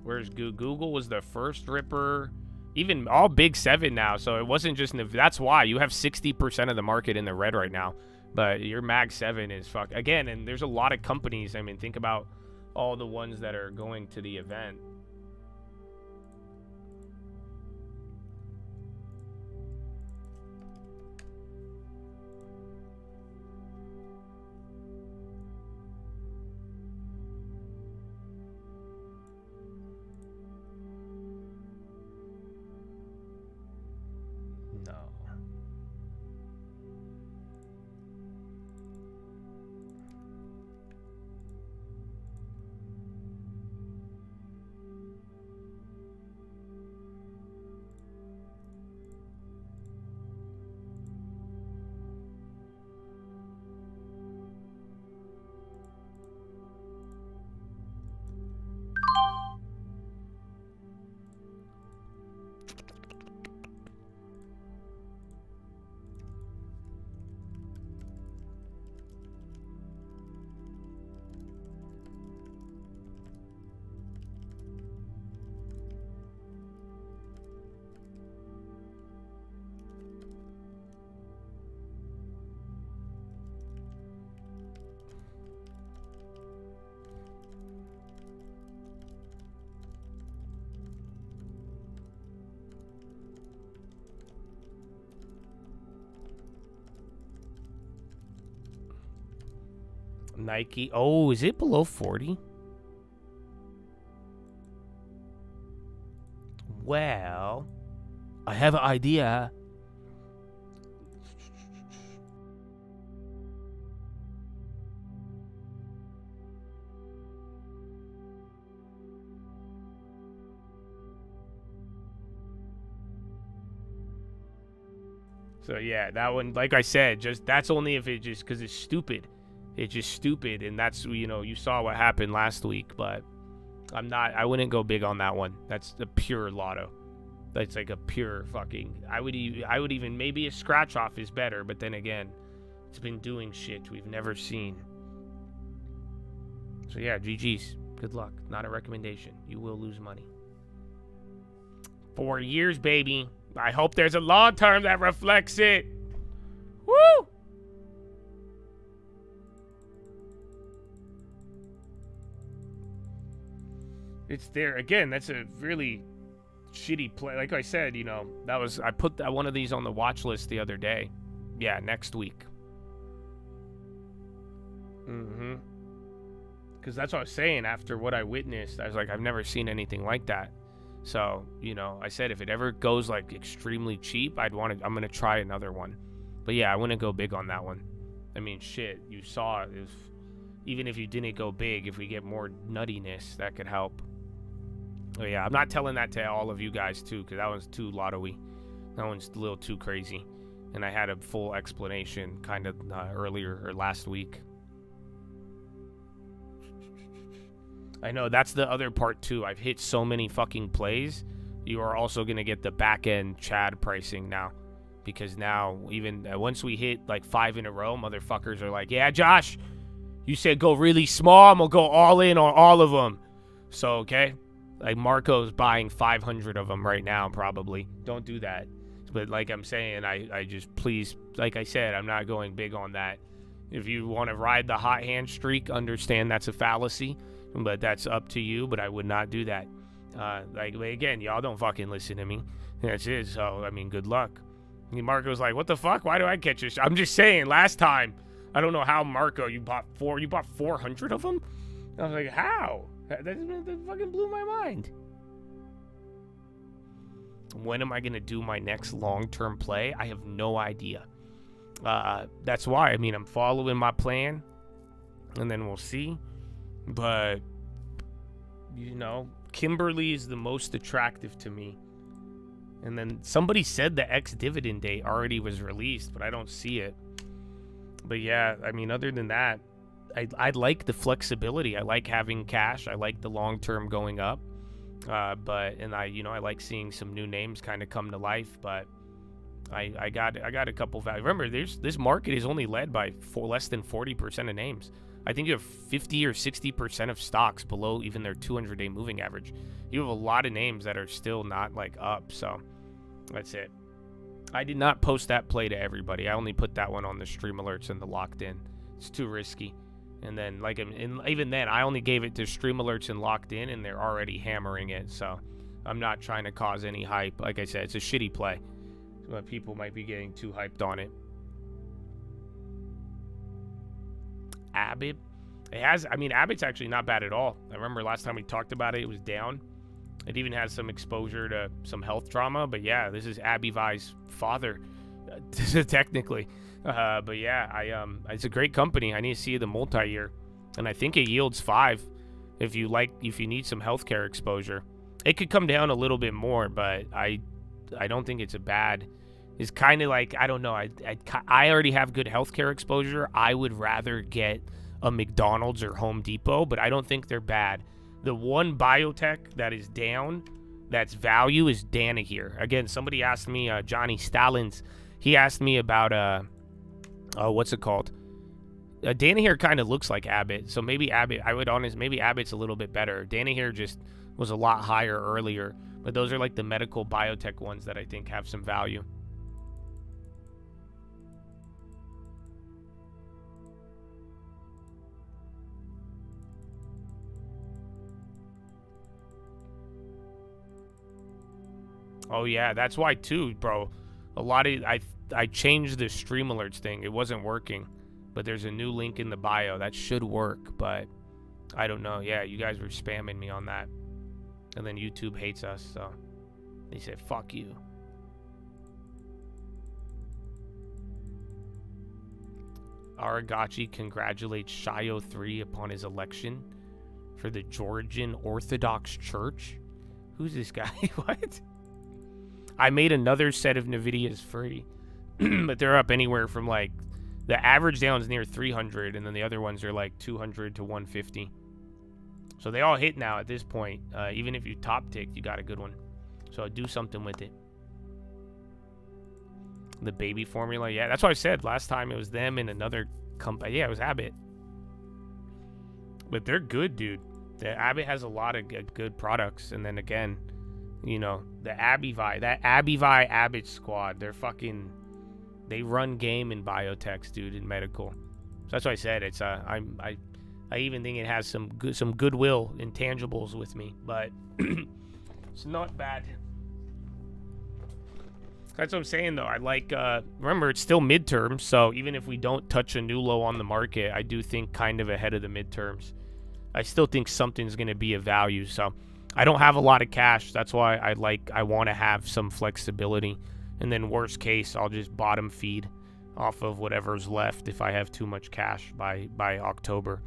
Where's Google? Google was the first ripper. Even all big seven now, so it wasn't just... That's why you have 60% of the market in the red right now. But your Mag 7 is fuck... Again, and there's a lot of companies. I mean, think about all the ones that are going to the event. Nike. Oh, is it below 40? Well, I have an idea. So yeah, that one, like I said, just that's only if it just because it's stupid. It's just stupid, and that's, you know, you saw what happened last week. But I wouldn't go big on that one. That's a pure lotto. That's like a pure fucking. I would even maybe a scratch off is better, but then again, it's been doing shit we've never seen. So yeah, GG's. Good luck. Not a recommendation. You will lose money. 4 years, baby. I hope there's a long term that reflects it. Woo! It's there again. That's a really shitty play. Like I said, you know, I put that one of these on the watch list the other day. Yeah, next week. Because that's what I was saying. After what I witnessed, I was like, I've never seen anything like that. So, you know, I said if it ever goes like extremely cheap, I'm gonna try another one. But yeah, I wouldn't go big on that one. I mean, shit, you saw it. Even if you didn't go big, if we get more nuttiness, that could help. Oh yeah, I'm not telling that to all of you guys too, because that one's too lotto-y. That one's a little too crazy. And I had a full explanation kind of earlier or last week. I know, that's the other part too. I've hit so many fucking plays. You are also going to get the back-end Chad pricing now. Because now, even once we hit like 5 in a row, motherfuckers are like, yeah, Josh, you said go really small. I'm going to go all in on all of them. So, okay. Like Marco's buying 500 of them right now, probably. Don't do that. But like I'm saying, I just, please, like I said, I'm not going big on that. If you want to ride the hot hand streak, understand that's a fallacy. But that's up to you, but I would not do that. Like, again, y'all don't fucking listen to me. That's it. So, I mean, good luck. And Marco's like, what the fuck? Why do I catch this? I'm just saying, last time, I don't know how, Marco, you bought 400 of them? I was like, how? That fucking blew my mind. When am I going to do my next long-term play? I have no idea. That's why. I mean, I'm following my plan, and then we'll see. But, you know, Kimberly is the most attractive to me. And then somebody said the ex-dividend date already was released, but I don't see it. But yeah, I mean, other than that, I like the flexibility. I like having cash. I like the long-term going up. I like seeing some new names kind of come to life. But I got a couple value. Remember, this market is only led by less than 40% of names. I think you have 50 or 60% of stocks below even their 200-day moving average. You have a lot of names that are still not like up. So that's it. I did not post that play to everybody. I only put that one on the stream alerts and the locked in. It's too risky. And then even then, I only gave it to stream alerts and locked in, and they're already hammering it. So I'm not trying to cause any hype. Like I said, it's a shitty play. But people might be getting too hyped on it. Abbott. Abbott's actually not bad at all. I remember last time we talked about it, it was down. It even has some exposure to some health drama. But yeah, this is Abby Vai's father, technically. But yeah, it's a great company. I need to see the multi-year, and I think it yields 5. If you need some healthcare exposure, it could come down a little bit more, but I don't think it's a bad. It's kind of like, I don't know. I already have good healthcare exposure. I would rather get a McDonald's or Home Depot, but I don't think they're bad. The one biotech that is down, that's value, is Danaher. Again, somebody asked me, Johnny Stallings, he asked me about, what's it called? Danaher kind of looks like Abbott, so maybe Abbott, maybe Abbott's a little bit better. Danaher just was a lot higher earlier, but those are like the medical biotech ones that I think have some value. Oh yeah, that's why too, bro. A lot of I changed the stream alerts thing. It wasn't working, But there's a new link in the bio. That should work, but I don't know. Yeah, you guys were spamming me on that. And then YouTube hates us, so they said, fuck you. Aragachi congratulates Shayo 3 upon his election for the Georgian Orthodox Church. Who's this guy? What? I made another set of NVIDIAs free, but they're up anywhere from like, the average down is near 300, and then the other ones are like 200 to 150. So they all hit now at this point. Even if you top ticked, you got a good one. So do something with it. The baby formula, yeah, that's what I said last time. It was them and another company. Yeah, it was Abbott. But they're good, dude. Abbott has a lot of good products. And then again, you know, the Abivai, that Abivai Abbott squad, they run game in biotechs, dude, in medical. So that's what I said. It's I even think it has some goodwill intangibles with me, but it's not bad. That's what I'm saying, though. I like, remember, it's still midterms, so even if we don't touch a new low on the market, I do think kind of ahead of the midterms. I still think something's going to be of value, so I don't have a lot of cash. That's why I want to have some flexibility. And then worst case, I'll just bottom feed off of whatever's left if I have too much cash by October.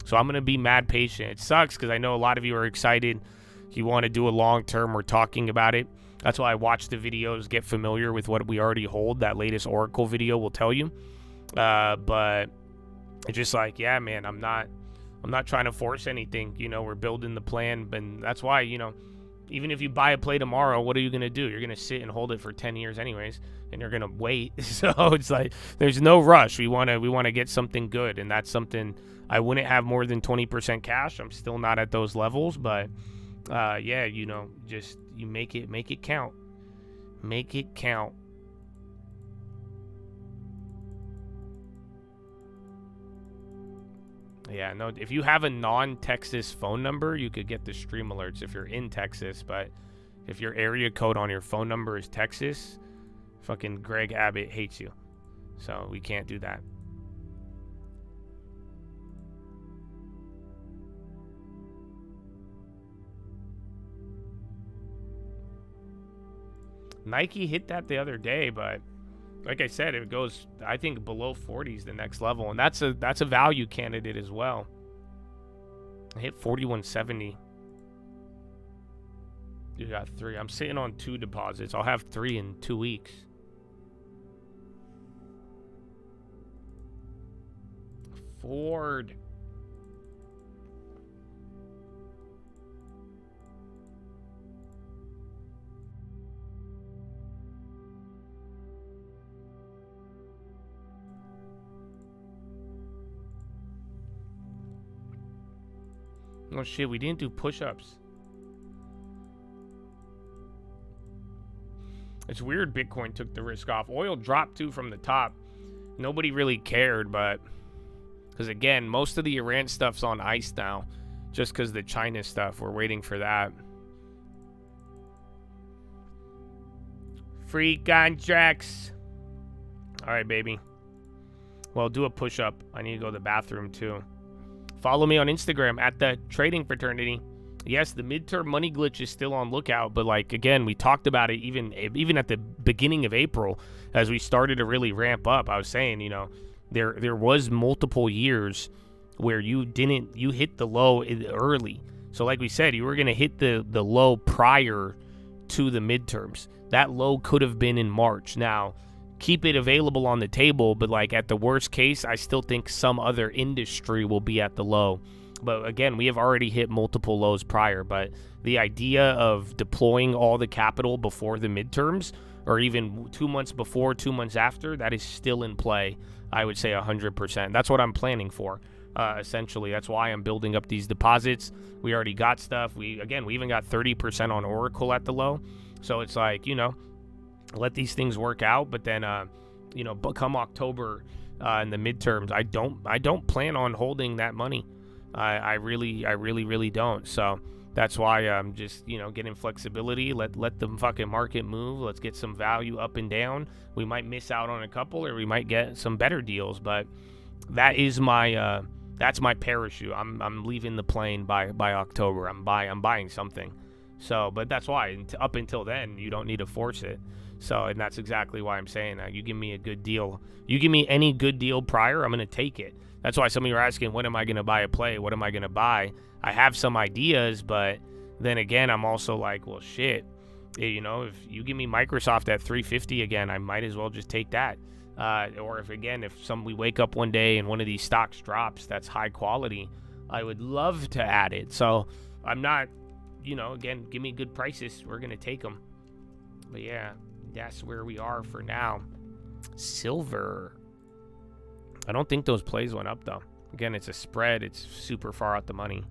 So I'm going to be mad patient. It sucks because I know a lot of you are excited. You want to do a long term. We're talking about it. That's why I watch the videos, get familiar with what we already hold. That latest Oracle video will tell you. But it's just like, yeah, man, I'm not trying to force anything. You know, we're building the plan. And that's why, you know, even if you buy a play tomorrow, what are you going to do? You're going to sit and hold it for 10 years anyways, and you're going to wait. So it's like there's no rush. We want to get something good, and that's something I wouldn't have more than 20% cash. I'm still not at those levels, but yeah, you know, just you make it count. Make it count. Yeah, no, if you have a non-Texas phone number, you could get the stream alerts if you're in Texas, but if your area code on your phone number is Texas, fucking Greg Abbott hates you. So we can't do that. Nike hit that the other day, but like I said, it goes, I think, below 40s the next level, and that's a value candidate as well. I hit 4170. You got 3. I'm sitting on 2 deposits. I'll have 3 in 2 weeks. Ford. Oh shit, we didn't do push-ups. It's weird Bitcoin took the risk off. Oil dropped too from the top. Nobody really cared, but because again, most of the Iran stuff's on ice now. Just because the China stuff, we're waiting for that. Free contracts. Alright, baby. Well, do a push-up. I need to go to the bathroom too. Follow me on Instagram at the Trading Fraternity. Yes, the midterm money glitch is still on lookout, but like again, we talked about it even at the beginning of April as we started to really ramp up. I was saying, you know, there was multiple years where you hit the low early. So like we said, you were going to hit the low prior to the midterms. That low could have been in March. Now, keep it available on the table, but like at the worst case, I still think some other industry will be at the low. But again, we have already hit multiple lows prior, but the idea of deploying all the capital before the midterms, or even 2 months before, 2 months after, that is still in play. I would say 100%. That's what I'm planning for, essentially. That's why I'm building up these deposits. We already got stuff. We even got 30% on Oracle at the low. So it's like, you know, let these things work out, but then you know, come October in the midterms, I don't plan on holding that money. I really don't. So that's why I'm just, you know, getting flexibility. Let the fucking market move. Let's get some value up and down. We might miss out on a couple, or we might get some better deals, but That is my that's my parachute. I'm leaving the plane by October. I'm buying something. So, but that's why up until then you don't need to force it. So, and that's exactly why I'm saying that. You give me a good deal. You give me any good deal prior, I'm going to take it. That's why some of you are asking, when am I going to buy a play? What am I going to buy? I have some ideas, but then again, I'm also like, well, shit. You know, if you give me Microsoft at 350 again, I might as well just take that. Or if we wake up one day and one of these stocks drops that's high quality, I would love to add it. So I'm not, you know, again, give me good prices. We're going to take them. But yeah, that's where we are for now. Silver. I don't think those plays went up though. Again, it's a spread. It's super far out the money.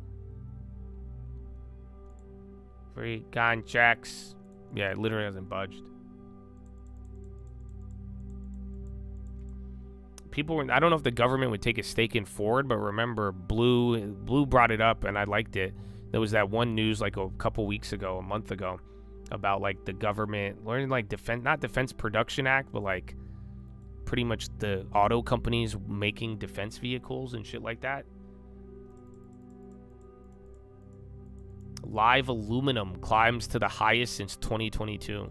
Free contracts. Yeah, it literally hasn't budged. I don't know if the government would take a stake in Ford, but remember, Blue brought it up, and I liked it. There was that one news like a month ago, about like the government learning like not Defense Production Act, but like pretty much the auto companies making defense vehicles and shit like that. Live aluminum climbs to the highest since 2022.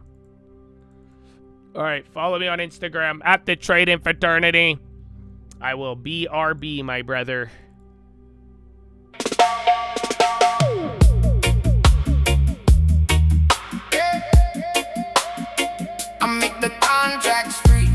All right, follow me on Instagram at the Trading Fraternity. I will BRB, my brother. I make the contracts free.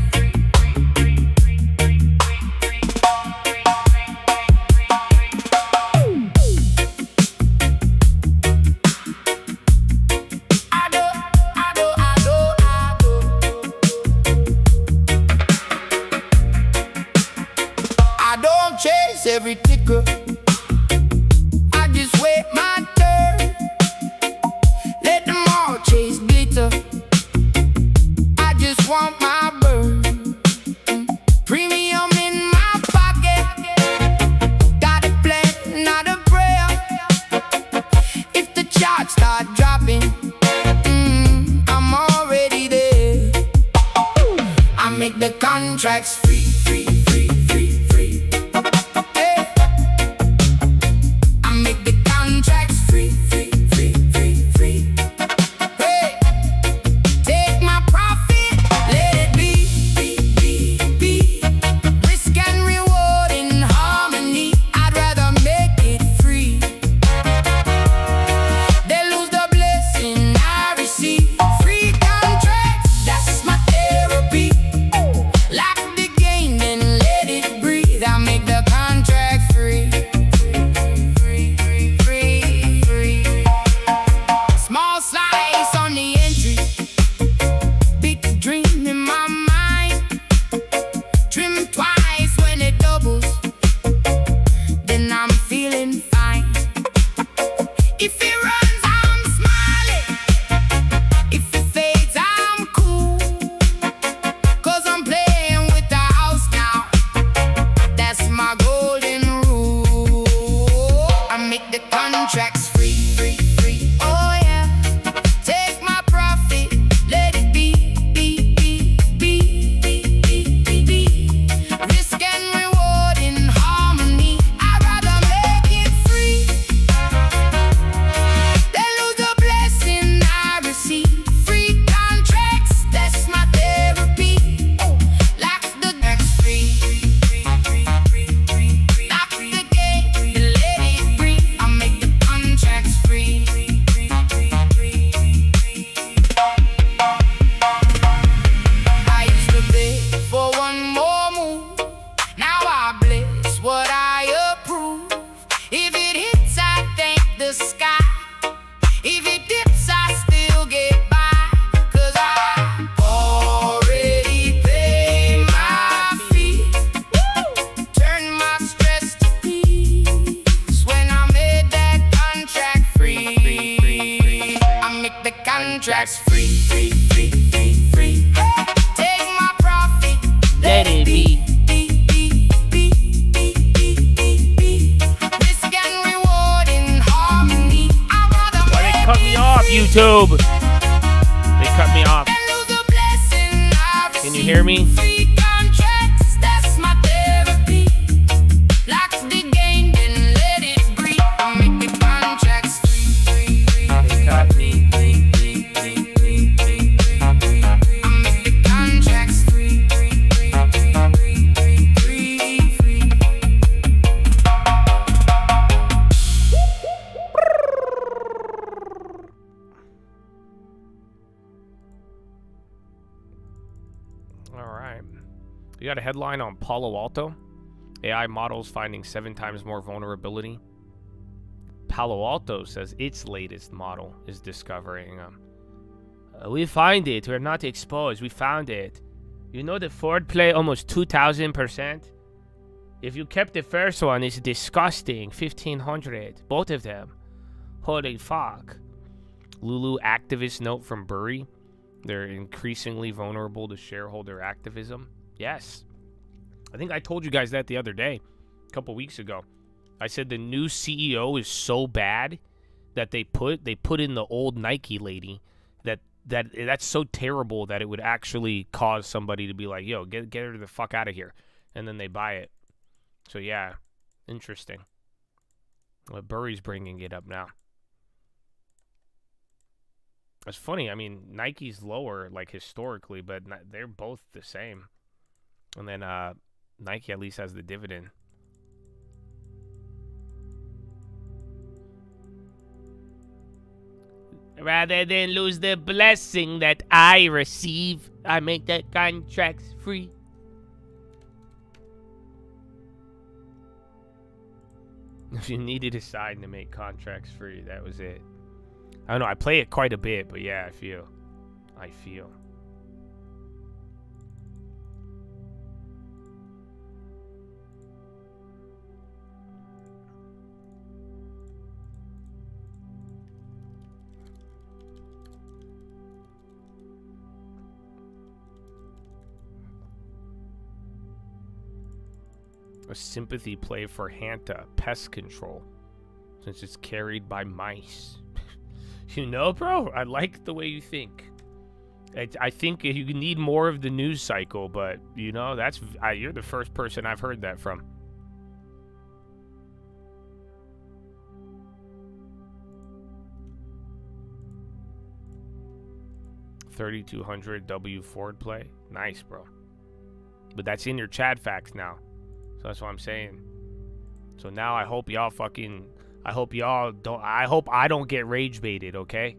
Every ticker, I just wait my turn. Let them all chase glitter. I just want my bird. Premium in my pocket. Got a plan, not a prayer. If the charts start dropping, I'm already there. I make the contracts free, free, free, free, free. contracts free, free, free, free, free. Take my profit, let it be. Risk and reward in harmony. Why they cut me off, YouTube? They cut me off. Can you hear me? Free contracts, that's my therapy. We got a headline on Palo Alto. AI models finding 7 times more vulnerability. Palo Alto says its latest model is discovering we find it. We're not exposed. We found it. You know the Ford play almost 2,000%? If you kept the first one, it's disgusting. 1,500. Both of them. Holy fuck. Lulu activist note from Burry. They're increasingly vulnerable to shareholder activism. Yes. I think I told you guys that the other day. A couple weeks ago. I said the new CEO is so bad that they put in the old Nike lady that's so terrible that it would actually cause somebody to be like, yo, get her the fuck out of here. And then they buy it. So yeah, interesting. Well, Burry's bringing it up now. It's funny. I mean, Nike's lower, like, historically, but they're both the same. And then Nike at least has the dividend. Rather than lose the blessing that I receive, I make the contracts free. If you needed a sign to make contracts free, that was it. I don't know, I play it quite a bit, but yeah, I feel. A sympathy play for Hanta, pest control, since it's carried by mice. You know, bro, I like the way you think. I think you need more of the news cycle, but, you know, you're the first person I've heard that from. $3,200 W Ford play. Nice, bro. But that's in your Chad facts now. So that's what I'm saying. So now I hope y'all I hope I don't get rage baited, okay?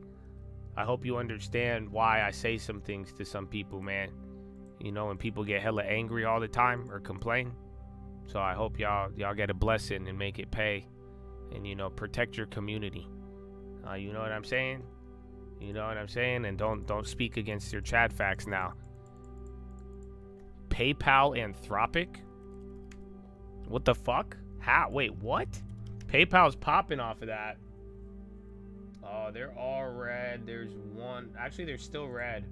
I hope you understand why I say some things to some people, man. You know, when people get hella angry all the time or complain. So I hope y'all get a blessing and make it pay. And, you know, protect your community. You know what I'm saying? You know what I'm saying? And don't speak against your Chad facts now. PayPal Anthropic? What the fuck? How? Wait, what? PayPal's popping off of that. Oh, they're all red. There's one. Actually, they're still red.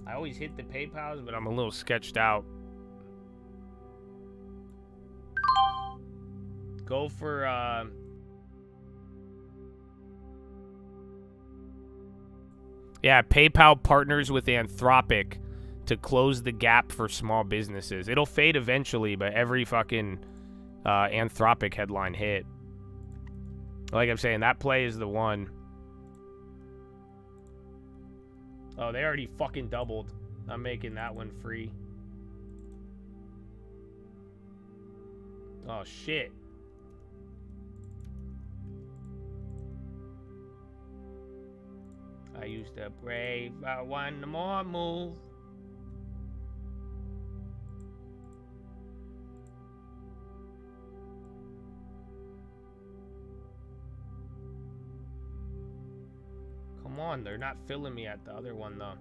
I always hit the PayPals, but I'm a little sketched out. Go for, yeah, PayPal partners with Anthropic to close the gap for small businesses. It'll fade eventually, but every fucking Anthropic headline hit. Like I'm saying, that play is the one. Oh, they already fucking doubled. I'm making that one free. Oh, shit. I used to pray for one more move. Come on, they're not filling me at the other one, though.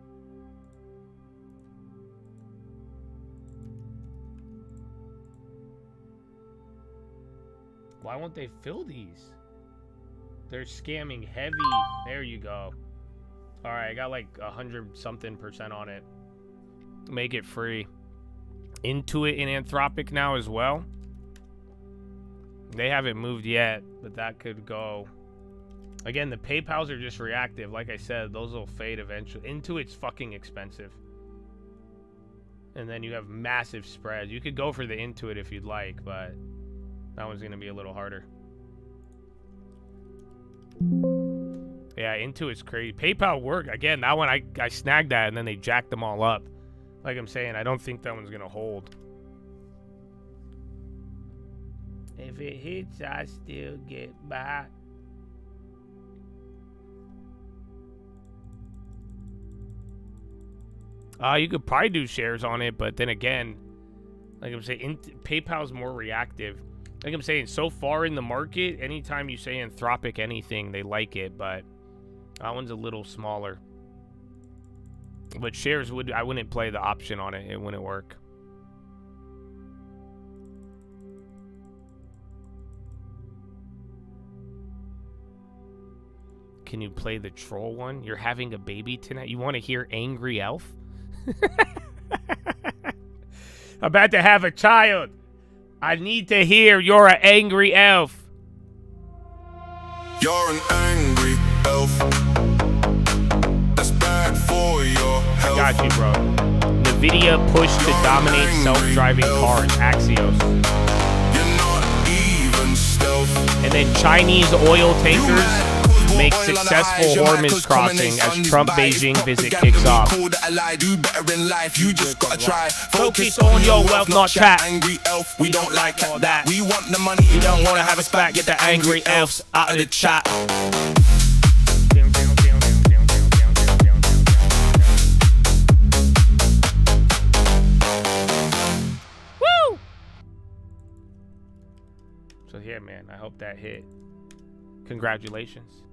Why won't they fill these? They're scamming heavy. There you go. All right, I got like 100-something% on it. Make it free. Intuit in Anthropic now as well. They haven't moved yet, but that could go. Again, the PayPals are just reactive. Like I said, those will fade eventually. Intuit's fucking expensive. And then you have massive spreads. You could go for the Intuit if you'd like, but that one's going to be a little harder. Yeah, Intuit's crazy. PayPal worked. Again, that one, I snagged that, and then they jacked them all up. Like I'm saying, I don't think that one's going to hold. If it hits, I still get by. You could probably do shares on it, but then again, like I'm saying, PayPal's more reactive. Like I'm saying, so far in the market, anytime you say Anthropic anything, they like it, but that one's a little smaller. But shares I wouldn't play the option on it. It wouldn't work. Can you play the troll one? You're having a baby tonight? You want to hear Angry Elf? About to have a child. I need to hear You're an Angry Elf. You're an angry elf. That's bad for your health. I got you, bro. NVIDIA push to dominate self-driving cars. Axios. You're not even stealth. And then Chinese oil tankers make successful Hormuz crossing as Trump Beijing visit kicks off. Focus on your wealth, not chat. Angry elf, we don't like that. We want the money, you don't want to have us back. Get the angry elves out of the chat. Woo! So yeah, man, I hope that hit. Congratulations.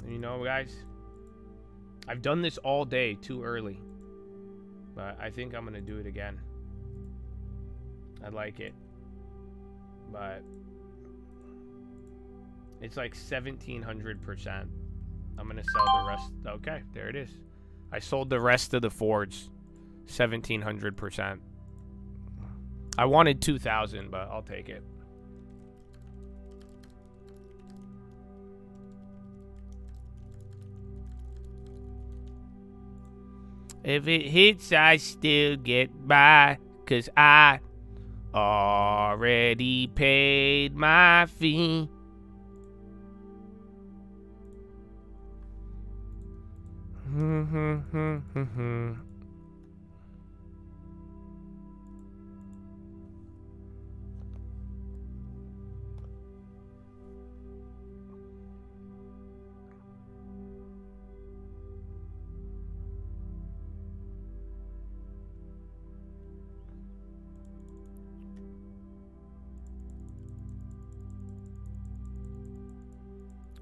You know, guys, I've done this all day too early, but I think I'm gonna do it again. I like it, but it's like 1,700%. I'm gonna sell the rest. Okay, there it is. I sold the rest of the Fords, 1,700%. I wanted 2,000, but I'll take it. If it hits, I still get by, 'cause I already paid my fee.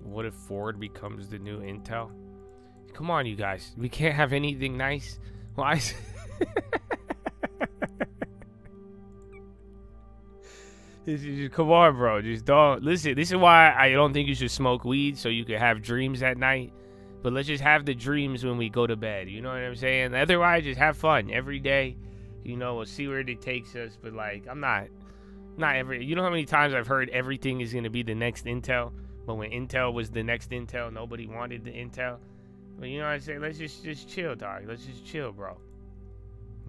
What if Ford becomes the new Intel? Come on, you guys. We can't have anything nice. Why? Come on, bro. Just don't. Listen, this is why I don't think you should smoke weed, so you can have dreams at night. But let's just have the dreams when we go to bed. You know what I'm saying? Otherwise, just have fun every day. You know, we'll see where it takes us. But, like, I'm not every. You know how many times I've heard everything is going to be the next Intel? But when Intel was the next Intel, nobody wanted the Intel. But you know what I'm saying? Let's just chill, dog. Let's just chill, bro.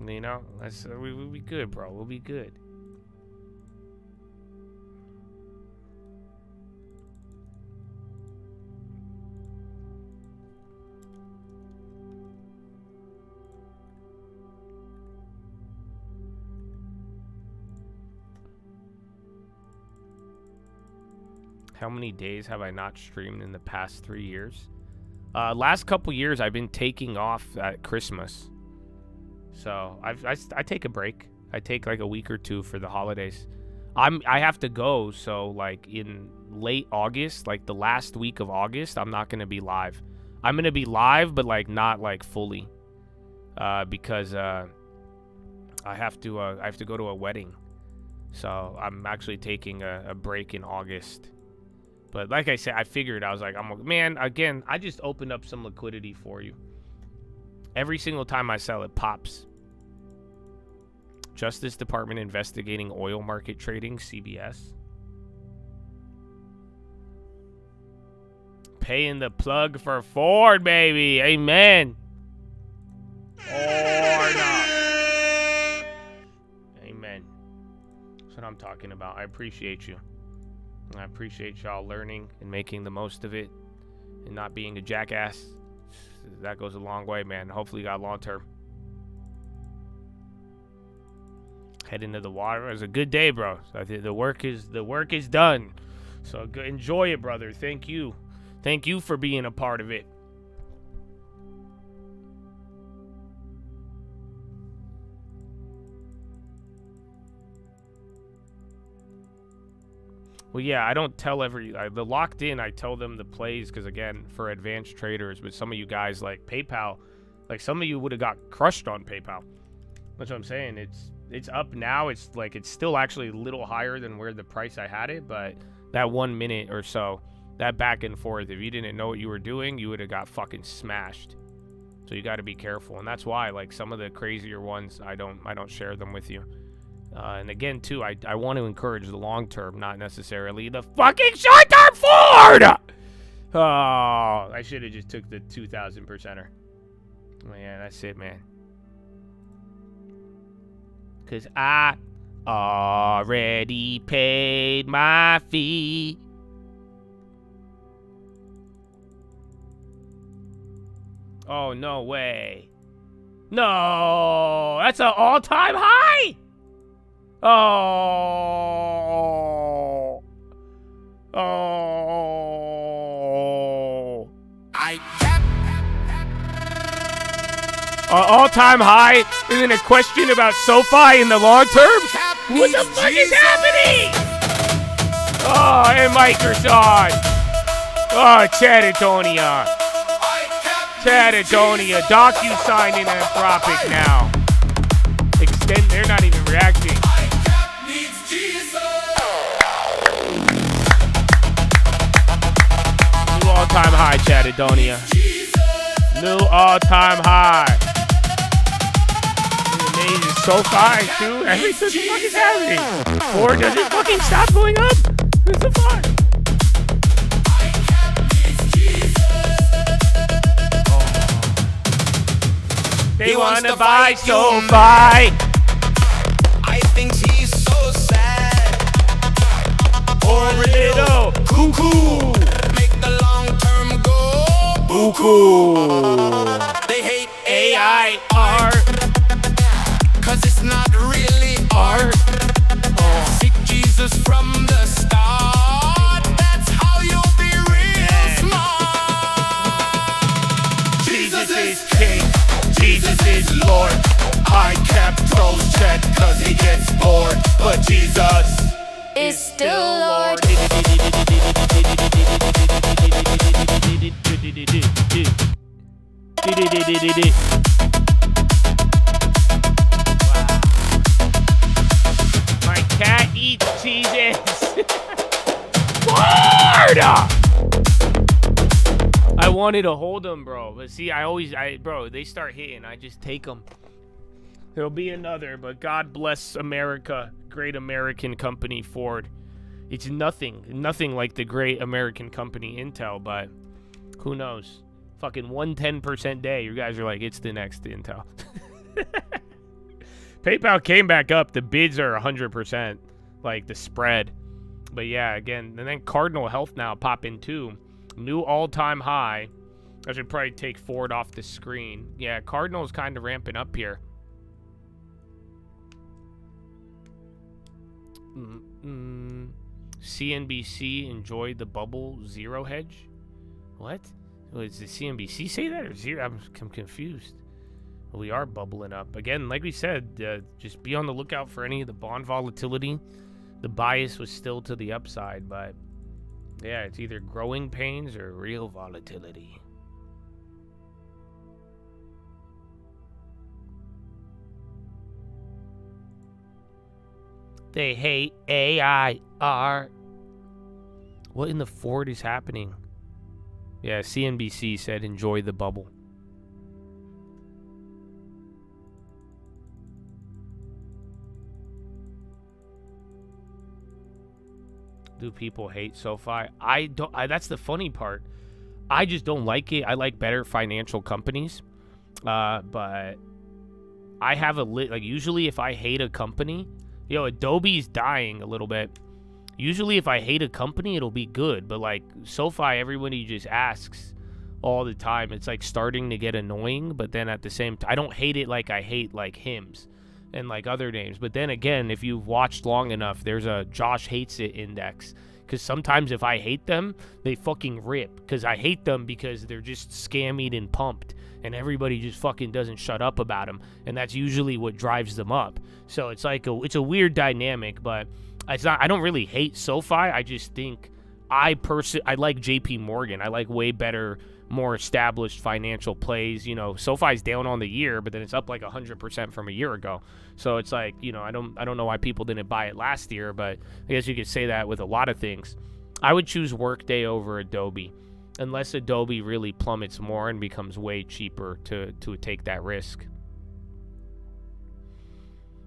You know? We'll be good, bro. We'll be good. How many days have I not streamed in the past 3 years? Last couple years, I've been taking off at Christmas. So I take a break. I take like a week or two for the holidays. I have to go. So like in late August, like the last week of August, I'm not going to be live. I'm going to be live, but like not like fully. Because I have to go to a wedding. So I'm actually taking a break in August. But like I said, I figured, I was like, man, again, I just opened up some liquidity for you. Every single time I sell, it pops. Justice Department investigating oil market trading, CBS. Paying the plug for Ford, baby. Amen. Or not. Amen. That's what I'm talking about. I appreciate you. I appreciate y'all learning and making the most of it and not being a jackass. That goes a long way, man. Hopefully you got long term. head into the water. It was a good day, bro. So I think the work is done. So enjoy it, brother. Thank you for being a part of it. Well, yeah, I don't tell the locked in, I tell them the plays because, again, for advanced traders, but some of you guys like PayPal, like some of you would have got crushed on PayPal. That's what I'm saying. It's up now. It's still actually a little higher than where the price I had it, but that 1 minute or so, that back and forth, if you didn't know what you were doing, you would have got fucking smashed. So you got to be careful, and that's why, like, some of the crazier ones, I don't share them with you. And again, too, I want to encourage the long term, not necessarily the fucking short term forward. Oh, I should have just took the 2,000 percenter. Yeah, that's it, man. Cause I already paid my fee. Oh, no way. No, that's an all-time high. Oh. I kept all-time high isn't a question about SoFi in the long term? What the fuck is happening? Oh, and Microsoft. Oh, Chadatonia. Chadatonia. DocuSign in Anthropic now. Extend, they're not even reacting. New all-time high, Chadatonia. New all-time high. Amazing. SoFi, too. Everything the fuck is happening. Or does it fucking stop going up? What's the fuck? They wanna buy SoFi. I think he's so sad. Or a little cuckoo. Make the long term go. Buku. They hate AI art. Cause it's not really Art. Seek Jesus from the start. That's how you'll be real smart. Jesus is king. Jesus is Lord. I kept Troll's check cause he gets bored. But Jesus Is still Lord. My cat eats cheeses. Florida! I wanted to hold them, bro. But see, bro, they start hitting. I just take them. There'll be another, but God bless America. Great American company, Ford. It's nothing like the great American company, Intel, but who knows? Fucking 110% day. You guys are like, it's the next Intel. PayPal came back up. The bids are 100%, like the spread. But yeah, again, and then Cardinal Health now popping too. New all-time high. I should probably take Ford off the screen. Yeah, Cardinal's kind of ramping up here. CNBC enjoyed the bubble zero hedge. What? Does the CNBC say that or zero? I'm confused. We are bubbling up again. Like we said, just be on the lookout for any of the bond volatility. The bias was still to the upside, but yeah, it's either growing pains or real volatility. They hate AI art. What in the Ford is happening? Yeah, CNBC said enjoy the bubble. Do people hate SoFi? I don't. That's the funny part. I just don't like it. I like better financial companies. But I have like usually if I hate a company, Adobe's dying a little bit. Usually if I hate a company, it'll be good. But like SoFi, everybody just asks all the time. It's like starting to get annoying. But then at the same time, I don't hate it like I hate like hymns. and like other names. But then again, if you've watched long enough, there's a Josh hates it index. Because sometimes if I hate them, they fucking rip. Because I hate them because they're just scammied and pumped. And everybody just fucking doesn't shut up about them. And that's usually what drives them up. So it's like it's a weird dynamic. But it's not. I don't really hate SoFi. I just think I like JP Morgan. I like way better, more established financial plays. You know, SoFi's down on the year, but then it's up like 100% from a year ago. So it's like, you know, I don't know why people didn't buy it last year, but I guess you could say that with a lot of things. I would choose Workday over Adobe, unless Adobe really plummets more and becomes way cheaper to take that risk.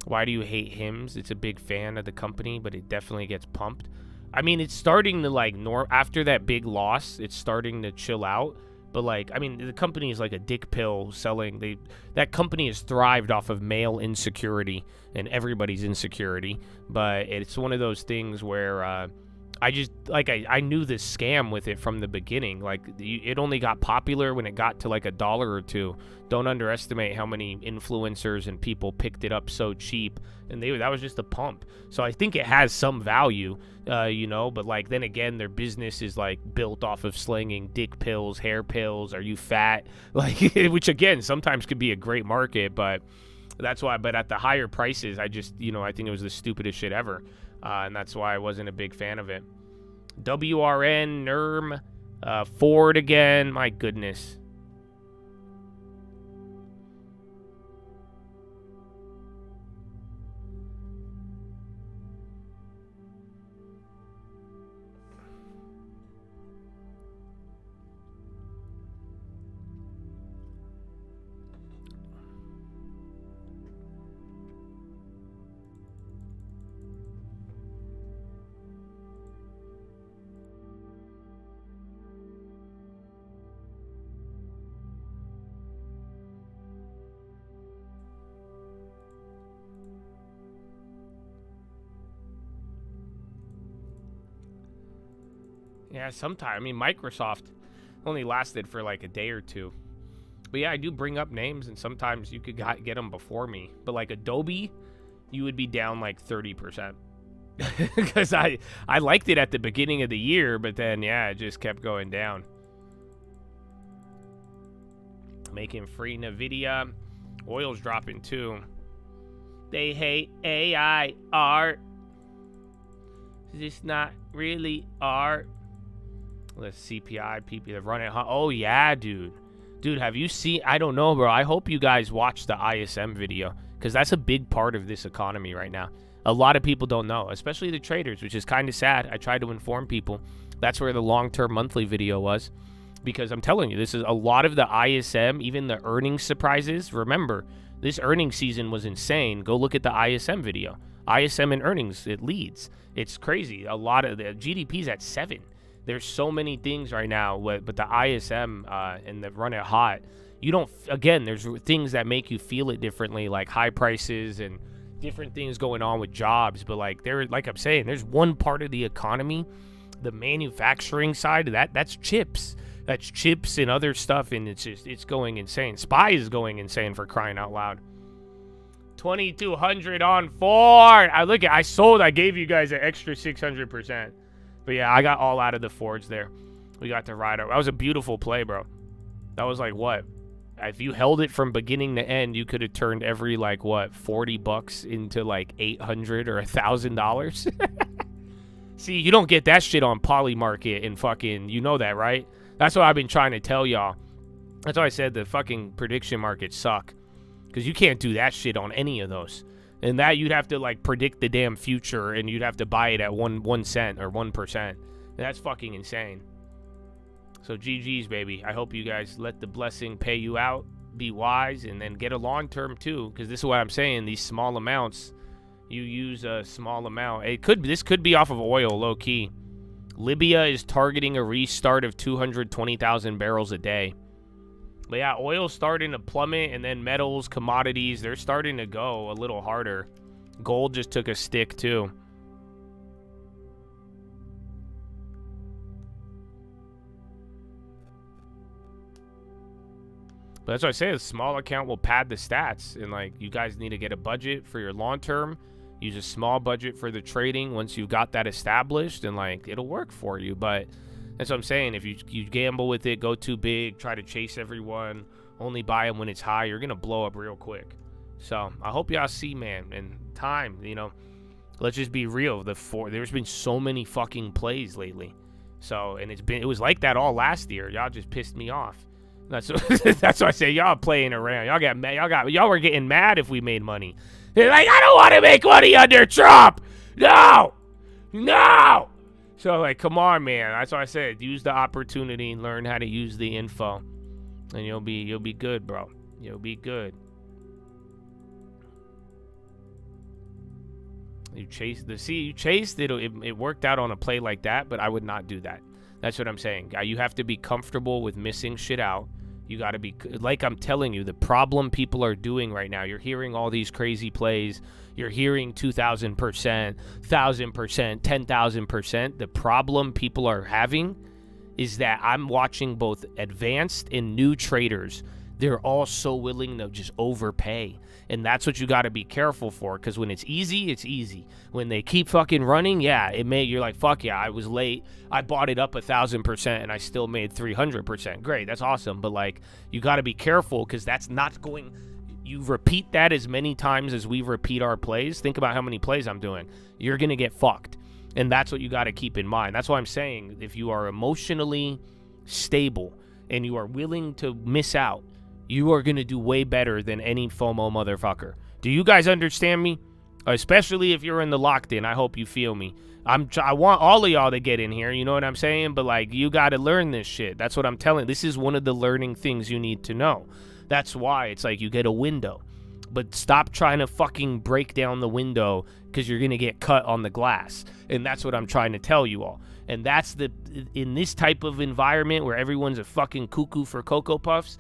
Why do you hate Hims? It's a big fan of the company, but it definitely gets pumped. I mean, it's starting to like after that big loss, it's starting to chill out. But like, I mean, the company is like a dick pill selling. That company has thrived off of male insecurity and everybody's insecurity. But it's one of those things where I just like I knew this scam with it from the beginning. Like it only got popular when it got to like $1 or $2. Don't underestimate how many influencers and people picked it up so cheap, and that was just a pump. So I think it has some value, you know. But like then again, their business is like built off of slinging dick pills, hair pills. Are you fat? Like which again sometimes could be a great market, but that's why. But at the higher prices, I just I think it was the stupidest shit ever. And that's why I wasn't a big fan of it. WRN, NERM, Ford again. My goodness. Yeah, sometime. I mean, Microsoft only lasted for like a day or two. But yeah, I do bring up names, and sometimes you could get them before me. But like Adobe, you would be down like 30%. Because I liked it at the beginning of the year, but then, yeah, it just kept going down. Making free NVIDIA. Oil's dropping too. They hate AI art. It's not really art. The CPI, PP, they're running hot. Oh, yeah, dude. Dude, have you seen... I don't know, bro. I hope you guys watch the ISM video, because that's a big part of this economy right now. A lot of people don't know, especially the traders, which is kind of sad. I tried to inform people. That's where the long-term monthly video was, because I'm telling you, this is a lot of the ISM, even the earnings surprises. Remember, this earnings season was insane. Go look at the ISM video. ISM and earnings, it leads. It's crazy. A lot of the GDP's at 7. There's so many things right now, but the ISM and the run it hot, you don't, again, there's things that make you feel it differently, like high prices and different things going on with jobs. But like I'm saying, there's one part of the economy, the manufacturing side, that's chips. That's chips and other stuff, and it's going insane. SPY is going insane, for crying out loud. 2,200 on Ford. I sold. I gave you guys an extra 600%. But yeah, I got all out of the Fords there. We got to ride. That was a beautiful play, bro. That was like what? If you held it from beginning to end, you could have turned every like what, $40 into like $800 or $1,000. See, you don't get that shit on Polymarket and fucking, you know that, right? That's what I've been trying to tell y'all. That's why I said the fucking prediction markets suck. Because you can't do that shit on any of those. And that you'd have to like predict the damn future, and you'd have to buy it at 1 cent or 1%. And that's fucking insane. So GG's, baby. I hope you guys let the blessing pay you out. Be wise, and then get a long term too. Because this is what I'm saying. These small amounts, you use a small amount. This could be off of oil, low key. Libya is targeting a restart of 220,000 barrels a day. But yeah, oil's starting to plummet, and then metals, commodities, they're starting to go a little harder. Gold just took a stick too. But that's what I say. A small account will pad the stats. And, like, you guys need to get a budget for your long term. Use a small budget for the trading once you've got that established. And, like, it'll work for you. But that's what I'm saying. If you gamble with it, go too big, try to chase everyone, only buy them when it's high, you're going to blow up real quick. So I hope y'all see, man. And time, you know, let's just be real. There's been so many fucking plays lately. So, and it was like that all last year. Y'all just pissed me off. That's why I say y'all playing around. Y'all got mad. Y'all were getting mad if we made money. They're like, I don't want to make money under Trump. No. So, like, come on, man. That's why I said use the opportunity and learn how to use the info, and you'll be good, bro. You'll be good. You chased it. It worked out on a play like that, but I would not do that. That's what I'm saying. You have to be comfortable with missing shit out. You got to be, like I'm telling you, the problem people are doing right now. You're hearing all these crazy plays. You're hearing 2,000%, 1,000%, 10,000%. The problem people are having is that I'm watching both advanced and new traders. They're all so willing to just overpay. And that's what you got to be careful for, because when it's easy, it's easy. When they keep fucking running, yeah, you're like, fuck yeah, I was late. I bought it up 1,000% and I still made 300%. Great, that's awesome. But, like, you got to be careful, because that's not going. You repeat that as many times as we repeat our plays. Think about how many plays I'm doing. You're going to get fucked. And that's what you got to keep in mind. That's why I'm saying, if you are emotionally stable and you are willing to miss out, you are going to do way better than any FOMO motherfucker. Do you guys understand me? Especially if you're in the locked-in. I hope you feel me. I want all of y'all to get in here, you know what I'm saying? But, like, you got to learn this shit. That's what I'm telling. This is one of the learning things you need to know. That's why it's like you get a window. But stop trying to fucking break down the window, because you're going to get cut on the glass. And that's what I'm trying to tell you all. And that's in this type of environment where everyone's a fucking cuckoo for Cocoa Puffs,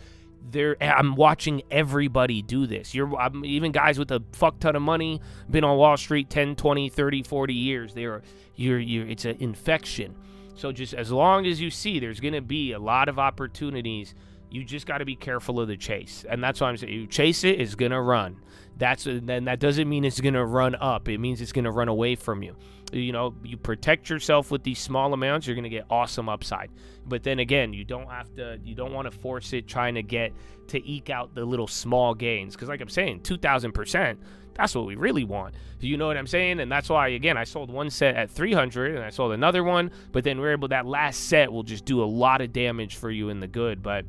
I'm watching everybody do this. Even guys with a fuck ton of money, been on Wall Street 10, 20, 30, 40 years. It's an infection. So just as long as you see there's going to be a lot of opportunities, you just got to be careful of the chase. And that's why I'm saying, you chase it, it's going to run. Then that doesn't mean it's going to run up. It means it's going to run away from you. You know, you protect yourself with these small amounts, you're going to get awesome upside. But then again, you don't want to force it trying to eke out the little small gains. Because like I'm saying, 2,000%, that's what we really want. You know what I'm saying? And that's why, again, I sold one set at 300 and I sold another one. But then that last set will just do a lot of damage for you in the good. But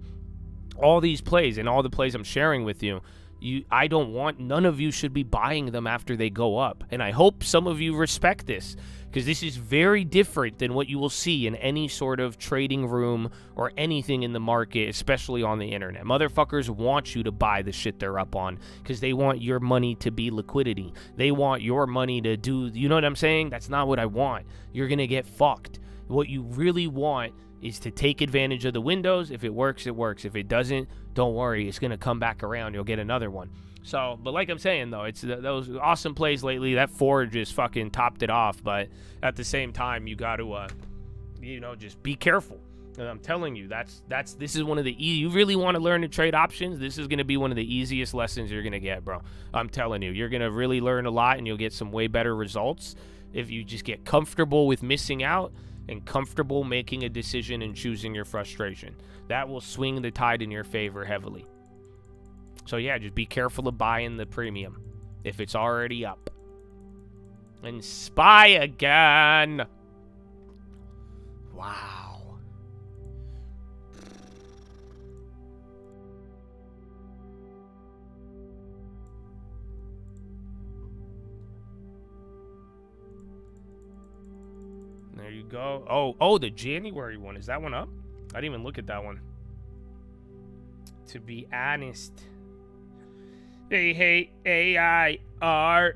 all these plays and all the plays I'm sharing with you, none of you should be buying them after they go up. And I hope some of you respect this, because this is very different than what you will see in any sort of trading room or anything in the market, especially on the internet. Motherfuckers want you to buy the shit they're up on, because they want your money to be liquidity. They want your money to do, you know what I'm saying? That's not what I want. You're going to get fucked. What you really want is to take advantage of the windows. If it works, it works. If it doesn't, don't worry. It's going to come back around. You'll get another one. So, but like I'm saying, though, it's those awesome plays lately. That Ford just fucking topped it off. But at the same time, you got to, just be careful. And I'm telling you, this is one of the you really want to learn to trade options. This is going to be one of the easiest lessons you're going to get, bro. I'm telling you, you're going to really learn a lot, and you'll get some way better results if you just get comfortable with missing out and comfortable making a decision and choosing your frustration. That will swing the tide in your favor heavily. So yeah, just be careful of buying the premium if it's already up. And SPY again. Wow. There you go. Oh, the January one. Is that one up? I didn't even look at that one. To be honest. They hate AIR.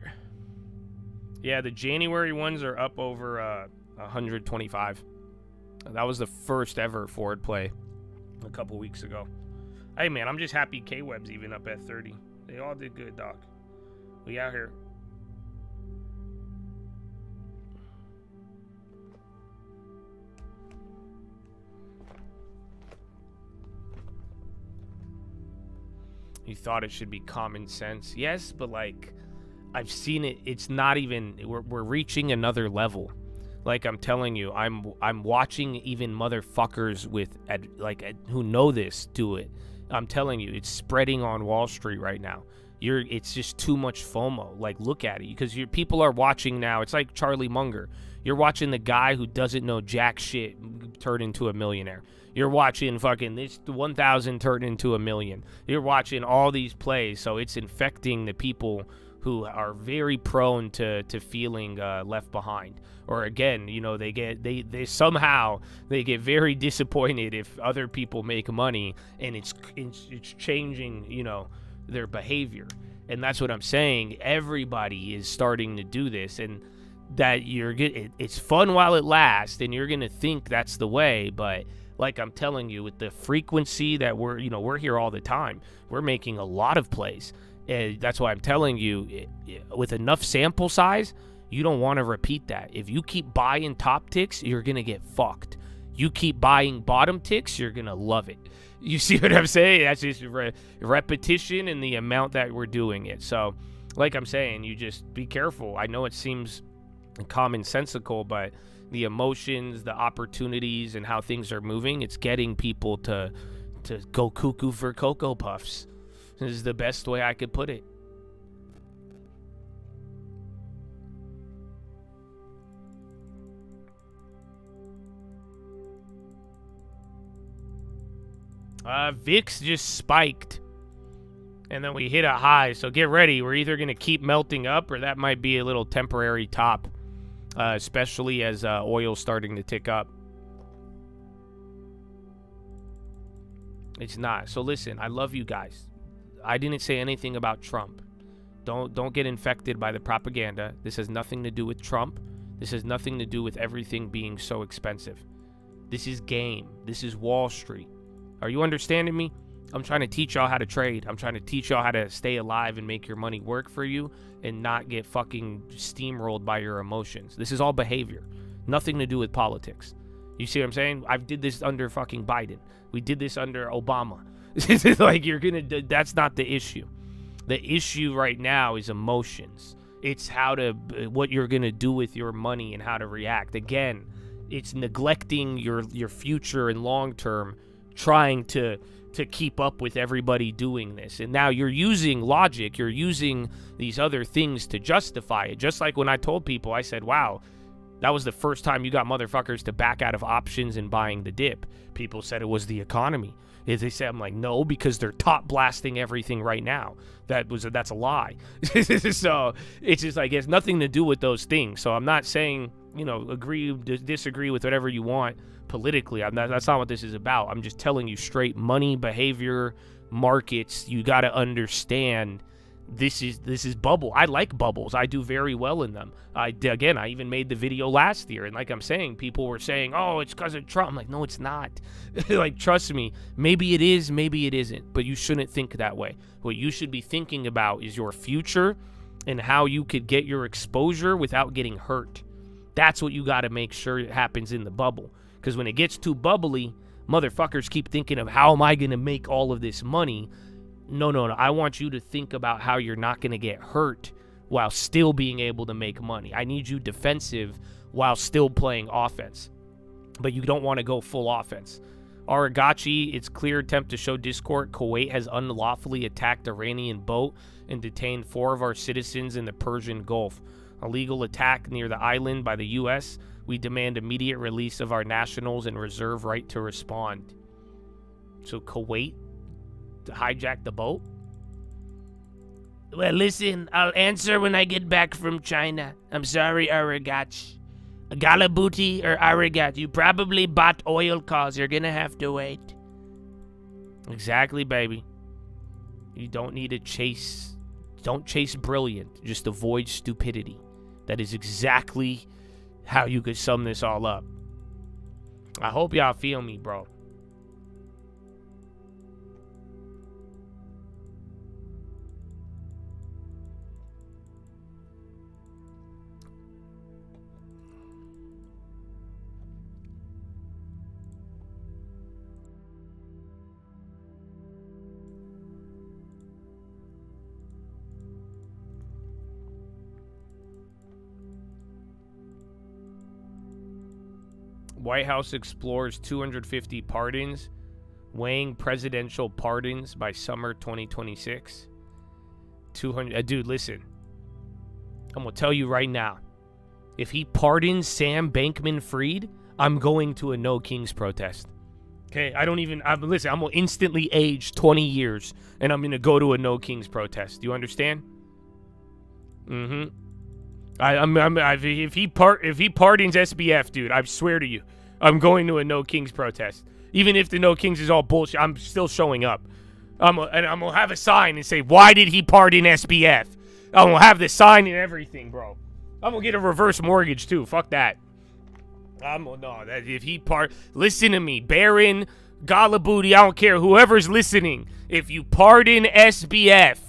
Yeah, the January ones are up over 125. That was the first ever forward play a couple weeks ago. Hey, man, I'm just happy K-Web's even up at 30. They all did good, Doc. We out here. You thought it should be common sense. Yes, but like, I've seen it. It's not even, we're reaching another level. Like I'm telling you, I'm watching even motherfuckers who know this do it. I'm telling you, it's spreading on Wall Street right now. It's just too much FOMO. Like, look at it, because people are watching now. It's like Charlie Munger. You're watching the guy who doesn't know jack shit turn into a millionaire. You're watching fucking this 1,000 turn into a million. You're watching all these plays, so it's infecting the people who are very prone to feeling left behind. Or again, you know, they somehow get very disappointed if other people make money, and it's changing, you know, their behavior. And that's what I'm saying. Everybody is starting to do this, and that it's fun while it lasts, and you're gonna think that's the way. But like I'm telling you, with the frequency that we're here all the time, we're making a lot of plays. That's why I'm telling you, with enough sample size, you don't want to repeat that. If you keep buying top ticks, you're going to get fucked. You keep buying bottom ticks, you're going to love it. You see what I'm saying? That's just repetition and the amount that we're doing it. So, like I'm saying, you just be careful. I know it seems commonsensical, but the emotions, the opportunities, and how things are moving, it's getting people to go cuckoo for Cocoa Puffs. This is the best way I could put it. VIX just spiked, and then we hit a high, so get ready. We're either going to keep melting up, or that might be a little temporary top, especially as oil's starting to tick up. It's not. So listen, I love you guys. I didn't say anything about Trump. Don't get infected by the propaganda. This has nothing to do with Trump. This has nothing to do with everything being so expensive. This is game. This is Wall Street. Are you understanding me? I'm trying to teach y'all how to trade. I'm trying to teach y'all how to stay alive and make your money work for you and not get fucking steamrolled by your emotions. This is all behavior. Nothing to do with politics. You see what I'm saying? I did this under fucking Biden. We did this under Obama. Like, that's not the issue. The issue right now is emotions. It's what you're gonna do with your money and how to react. Again, it's neglecting your future and long term, trying to keep up with everybody doing this. And now you're using logic, you're using these other things to justify it. Just like when I told people, I said, wow, that was the first time you got motherfuckers to back out of options and buying the dip. People said it was the economy. They said, I'm like, no, because they're top blasting everything right now. That's a lie. So it's just like, it's nothing to do with those things. So I'm not saying, agree, disagree with whatever you want politically. That's not what this is about. I'm just telling you straight money, behavior, markets. You got to understand this is bubble. I like bubbles. I do very well in them. I even made the video last year, and like I'm saying, people were saying, oh, it's because of Trump. I'm like, no, it's not. Like, trust me, maybe it is, maybe it isn't, but you shouldn't think that way. What you should be thinking about is your future and how you could get your exposure without getting hurt. That's what you got to make sure it happens in the bubble, because when it gets too bubbly, motherfuckers keep thinking of, how am I going to make all of this money? No. I want you to think about how you're not going to get hurt while still being able to make money. I need you defensive while still playing offense. But you don't want to go full offense. Aragachi, it's clear attempt to show discord. Kuwait has unlawfully attacked Iranian boat and detained 4 of our citizens in the Persian Gulf. Illegal attack near the island by the U.S. We demand immediate release of our nationals and reserve right to respond. So Kuwait hijack the boat? Well, listen, I'll answer when I get back from China. I'm sorry, Aragach. Galabuti or Aragat, you probably bought oil calls. You're gonna have to wait. Exactly, baby. You don't need to chase. Don't chase brilliant. Just avoid stupidity. That is exactly how you could sum this all up. I hope y'all feel me, bro. White House explores 250 pardons, weighing presidential pardons by summer 2026. 200. Dude, listen. I'm going to tell you right now. If he pardons Sam Bankman-Fried, I'm going to a No Kings protest. Okay, listen, I'm going to instantly age 20 years, and I'm going to go to a No Kings protest. Do you understand? Mm-hmm. If he pardons SBF, dude, I swear to you, I'm going to a No Kings protest. Even if the No Kings is all bullshit, I'm still showing up. And I'm going to have a sign and say, why did he pardon SBF? I'm going to have the sign and everything, bro. I'm going to get a reverse mortgage, too. Fuck that. Listen to me, Baron, Galabuti, I don't care, whoever's listening. If you pardon SBF,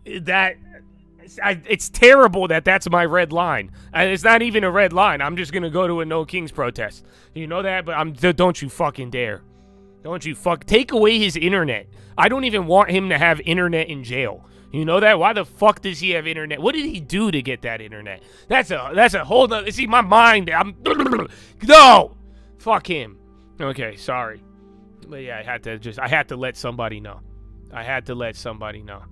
it's terrible that's my red line. It's not even a red line. I'm just going to go to a No Kings protest. You know that? But don't you fucking dare. Don't you take away his internet. I don't even want him to have internet in jail. You know that? Why the fuck does he have internet? What did he do to get that internet? That's a whole nother... See, my mind... No! Fuck him. Okay, sorry. But yeah, I had to let somebody know. I had to let somebody know.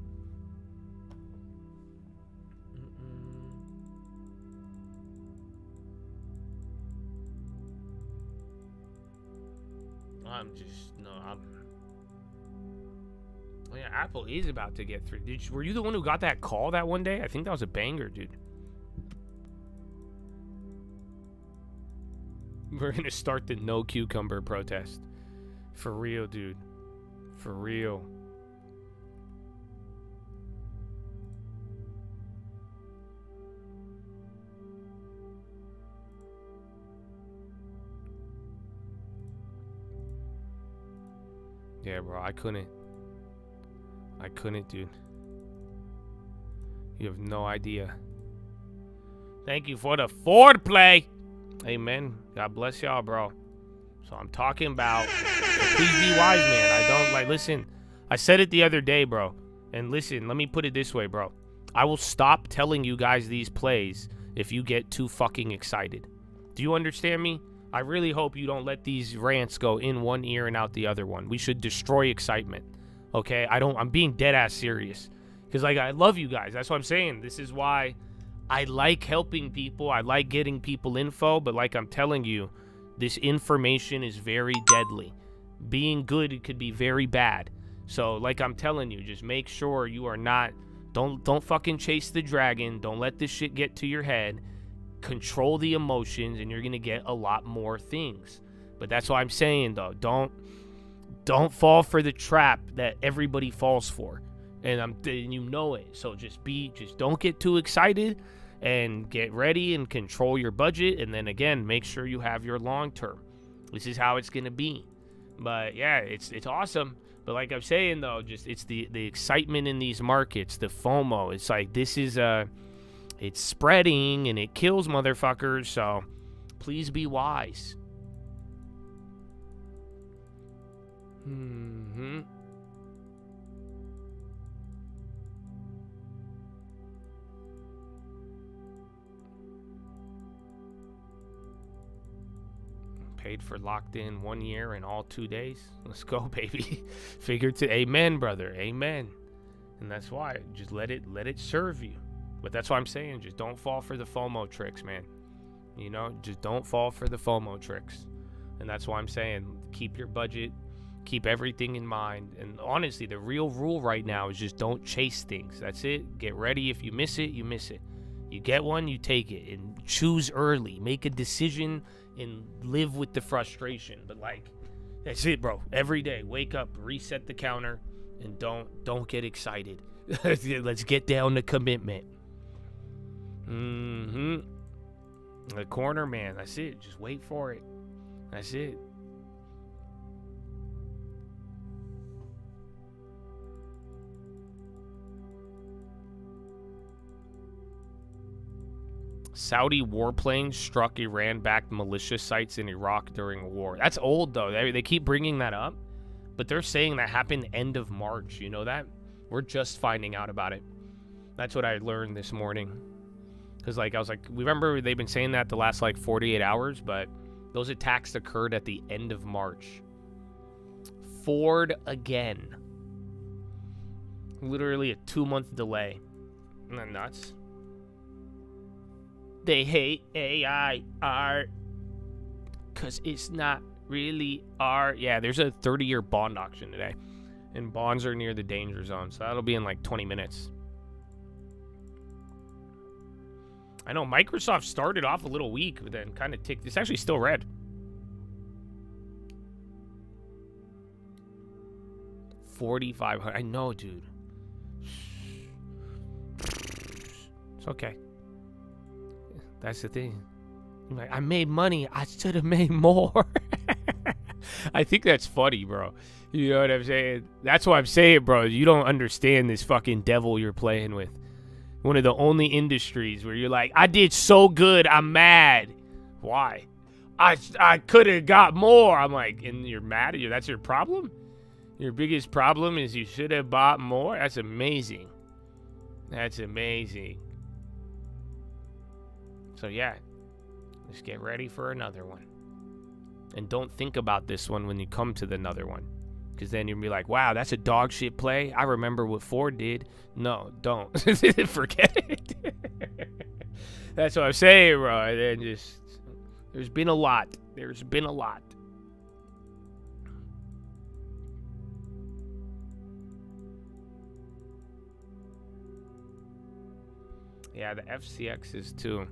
Yeah, Apple is about to get through. Were you the one who got that call that one day? I think that was a banger, dude. We're gonna start the no cucumber protest. For real, dude. For real. Yeah, bro, I couldn't, dude. You have no idea. Thank you for the Ford play. Amen. God bless y'all, bro. So I'm talking about, please be wise, man. Listen, I said it the other day, bro. And listen, let me put it this way, bro. I will stop telling you guys these plays if you get too fucking excited. Do you understand me? I really hope you don't let these rants go in one ear and out the other one. We should destroy excitement. Okay? I'm being dead ass serious. Because, I love you guys. That's what I'm saying. This is why I like helping people. I like getting people info. But like I'm telling you, this information is very deadly. Being good, it could be very bad. So, like I'm telling you, just make sure you are not... Don't fucking chase the dragon. Don't let this shit get to your head. Control the emotions, and you're going to get a lot more things. But that's what I'm saying, though. Don't fall for the trap that everybody falls for. And you know it. So just don't get too excited and get ready and control your budget. And then again, make sure you have your long term. This is how it's going to be. But yeah, it's awesome. But like I'm saying, though, it's the excitement in these markets, the FOMO. It's like this is it's spreading and it kills motherfuckers. So please be wise. Paid for locked in 1 year and all 2 days. Let's go, baby. Amen, brother. Amen. And that's why just let it serve you. But that's what I'm saying. Just don't fall for the FOMO tricks, man. You know, just don't fall for the FOMO tricks. And that's why I'm saying keep your budget, keep everything in mind. And honestly, the real rule right now is just don't chase things. That's it. Get ready. If you miss it, you miss it. You get one, you take it. And choose early. Make a decision and live with the frustration. But that's it, bro. Every day, wake up, reset the counter, and don't get excited. Let's get down to commitment. The corner, man. That's it. Just wait for it. That's it. Saudi warplanes struck Iran-backed militia sites in Iraq during a war. That's old, though. They keep bringing that up, but they're saying that happened end of March. You know that? We're just finding out about it. That's what I learned this morning. Because, I was like, remember they've been saying that the last, 48 hours, but Those attacks occurred at the end of March. Ford again. Literally a 2-month delay. Isn't that nuts? They hate AI art because it's not really art. Yeah, there's a 30-year bond auction today. And bonds are near the danger zone. So that'll be in like 20 minutes. I know Microsoft started off a little weak, but then kind of ticked. It's actually still red. 4,500. I know, dude. It's okay. That's the thing. I'm like, I made money. I should have made more. I think that's funny, bro. You know what I'm saying? That's what I'm saying, bro. You don't understand this fucking devil you're playing with. One of the only industries where you're like, I did so good, I'm mad. Why? I could have got more. I'm like, and you're mad at you? That's your problem? Your biggest problem is you should have bought more? That's amazing. That's amazing. So yeah, let's get ready for another one. And don't think about this one when you come to the another one. Because then you'll be like, wow, that's a dog shit play. I remember what Ford did. No, don't. Forget it. That's what I'm saying, bro. And then just, there's been a lot. There's been a lot. Yeah, the FCX is too.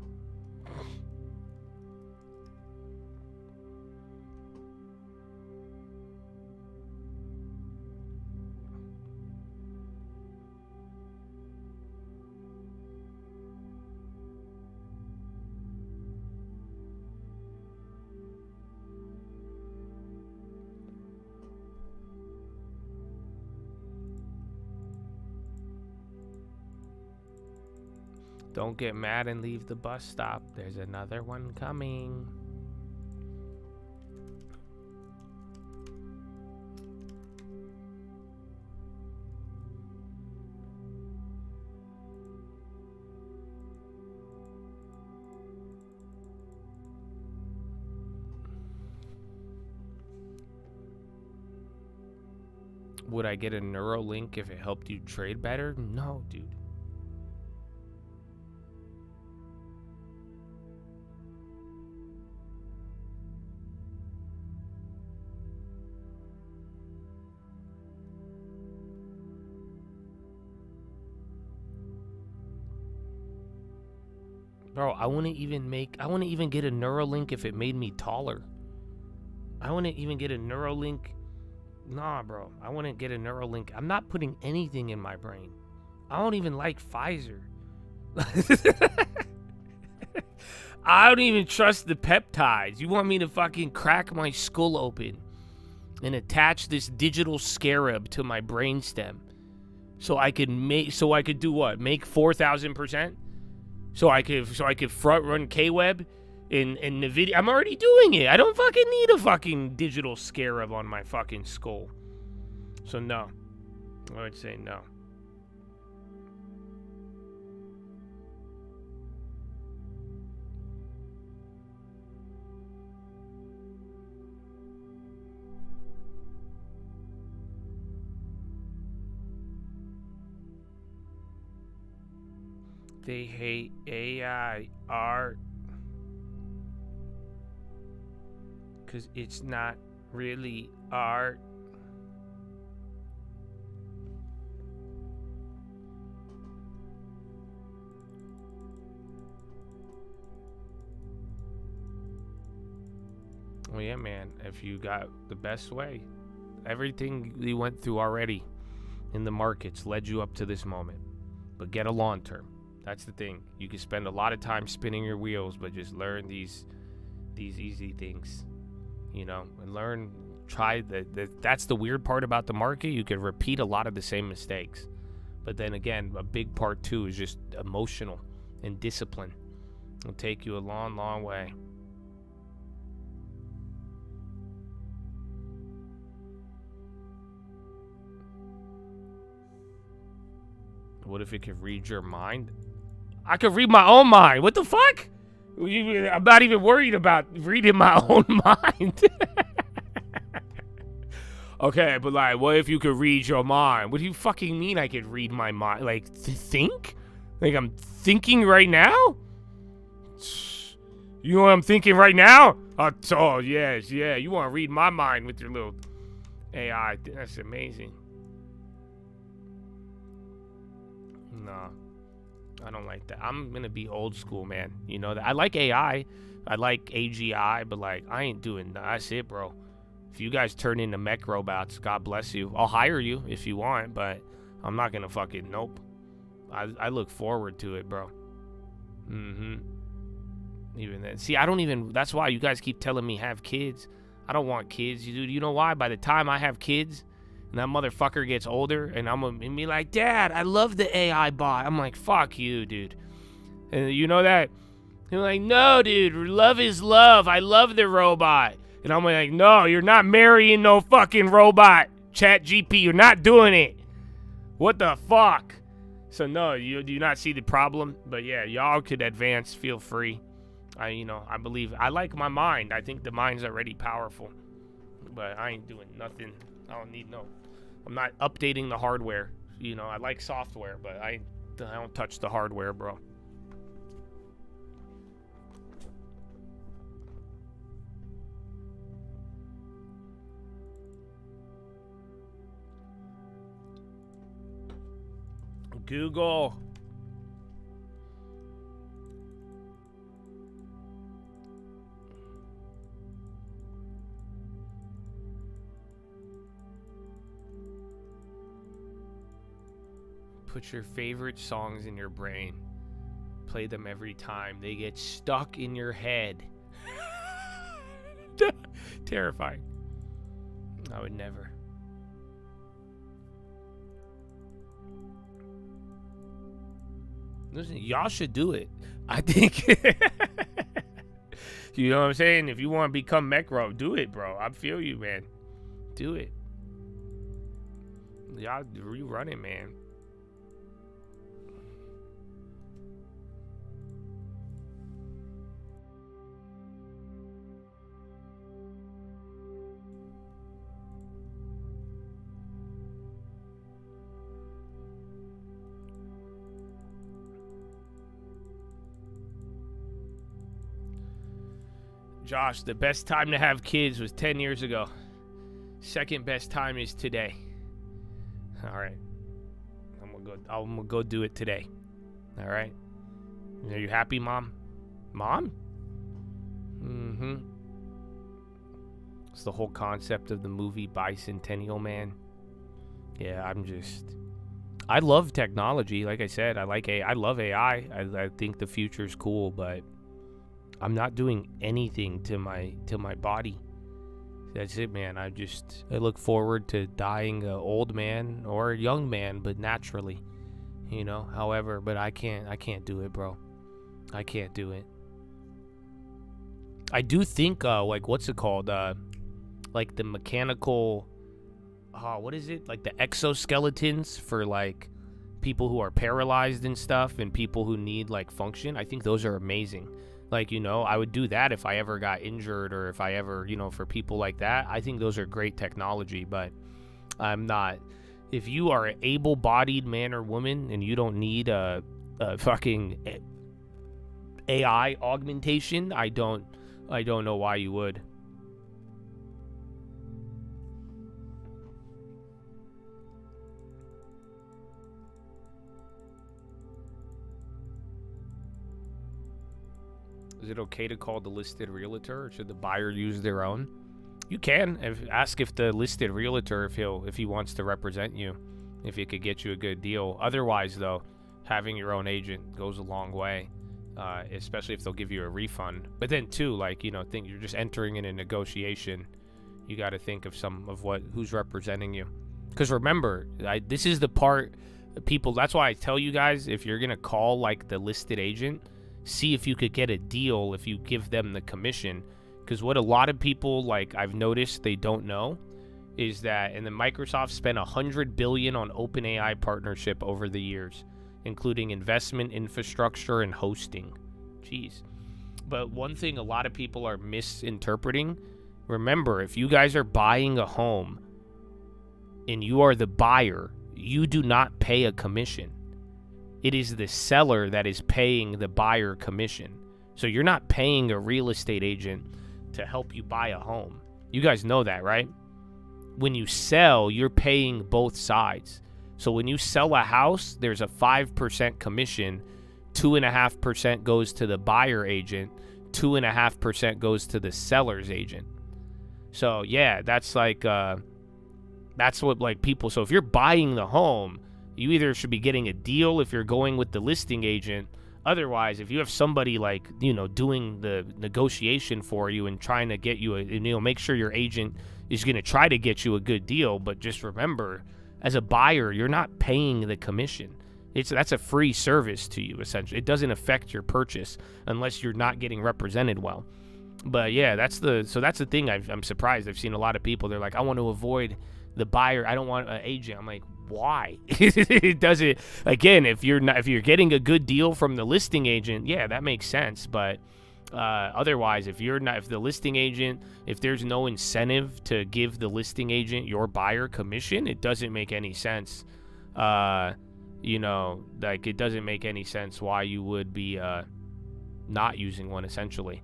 Don't get mad and leave the bus stop. There's another one coming. Would I get a Neuralink if it helped you trade better? No, dude. Bro, I wouldn't even get a Neuralink if it made me taller. I wouldn't even get a Neuralink. Nah, bro. I wouldn't get a Neuralink. I'm not putting anything in my brain. I don't even like Pfizer. I don't even trust the peptides. You want me to fucking crack my skull open and attach this digital scarab to my brainstem so I could do what? Make 4,000%? So I could front run K-Web in NVIDIA. I'm already doing it. I don't fucking need a fucking digital scarab on my fucking skull. So no. I would say no. They hate AI art because it's not really art. Well, yeah, man, if you got the best way, everything we went through already in the markets led you up to this moment. But get a long term. That's the thing. You can spend a lot of time spinning your wheels, but just learn these easy things, you know, and learn, try that's the weird part about the market. You can repeat a lot of the same mistakes, but then again, a big part too is just emotional and discipline. It'll take you a long, long way. What if it could read your mind? I could read my own mind. What the fuck? I'm not even worried about reading my own mind. Okay, but like, what if you could read your mind? What do you fucking mean I could read my mind? Like, think? Like, I'm thinking right now? You know what I'm thinking right now? Oh, yes, yeah. You want to read my mind with your little AI. That's amazing. No, I don't like that. I'm going to be old school, man. You know that. I like AI. I like AGI, but, like, I ain't doing that. That's it, bro. If you guys turn into mech robots, God bless you. I'll hire you if you want, but I'm not going to fucking, nope. I look forward to it, bro. Even then. See, I don't even, that's why you guys keep telling me have kids. I don't want kids. Dude, you know why? By the time I have kids and that motherfucker gets older and I'm going to be like, Dad, I love the AI bot. I'm like, fuck you, dude. And you know that? They're like, no, dude, love is love. I love the robot. And I'm like, no, you're not marrying no fucking robot. Chat GP, you're not doing it. What the fuck? So no, you do not see the problem. But yeah, y'all could advance. Feel free. I believe. I like my mind. I think the mind's already powerful. But I ain't doing nothing. I don't need no. I'm not updating the hardware. I like software, but I don't touch the hardware, bro. Google. Put your favorite songs in your brain. Play them every time. They get stuck in your head. Terrifying. I would never. Listen, y'all should do it. I think. You know what I'm saying? If you want to become Mecro, do it, bro. I feel you, man. Do it. Y'all rerun it, man. Josh, the best time to have kids was 10 years ago. Second best time is today. All right. I'm gonna go do it today. All right. Are you happy, Mom? Mom? Mm-hmm. It's the whole concept of the movie Bicentennial Man. Yeah, I love technology. Like I said, I love AI. I think the future's cool, but I'm not doing anything to my body. That's it, man. I look forward to dying an old man or a young man, but naturally, however, but I can't do it, bro. I can't do it. I do think, like, what's it called? Like the mechanical, what is it? Like the exoskeletons for like people who are paralyzed and stuff and people who need like function. I think those are amazing. Like, I would do that if I ever got injured or if I ever, for people like that. I think those are great technology, but I'm not. If you are an able-bodied man or woman and you don't need a fucking AI augmentation, I don't know why you would. Is it okay to call the listed realtor, or should the buyer use their own? You can. Ask if the listed realtor, if he wants to represent you, if he could get you a good deal. Otherwise, though, having your own agent goes a long way, especially if they'll give you a refund. But then, too, like, think you're just entering in a negotiation. You got to think of who's representing you. Because remember, this is the part people. That's why I tell you guys, if you're gonna call like the listed agent, see if you could get a deal if you give them the commission. Because what a lot of people, like I've noticed, they don't know is that, and then Microsoft spent $100 billion on OpenAI partnership over the years, including investment, infrastructure, and hosting. Jeez. But one thing a lot of people are misinterpreting, remember, if you guys are buying a home and you are the buyer, you do not pay a commission. It is the seller that is paying the buyer commission. So you're not paying a real estate agent to help you buy a home. You guys know that, right? When you sell, you're paying both sides. So when you sell a house, there's a 5% commission. 2.5% goes to the buyer agent. 2.5% goes to the seller's agent. So yeah, that's like that's what like people. So if you're buying the home, you either should be getting a deal if you're going with the listing agent. Otherwise, if you have somebody like, you know, doing the negotiation for you and trying to get you a, you know, make sure your agent is going to try to get you a good deal. But just remember, as a buyer, you're not paying the commission. That's a free service to you, essentially. It doesn't affect your purchase unless you're not getting represented well. But yeah, that's the thing. I'm surprised. I've seen a lot of people. They're like, I want to avoid the buyer. I don't want an agent. I'm like, why? It doesn't. Again, if you're getting a good deal from the listing agent, yeah, that makes sense. But otherwise, if the listing agent, if there's no incentive to give the listing agent your buyer commission, it doesn't make any sense. You know, like it doesn't make any sense why you would be not using one, essentially.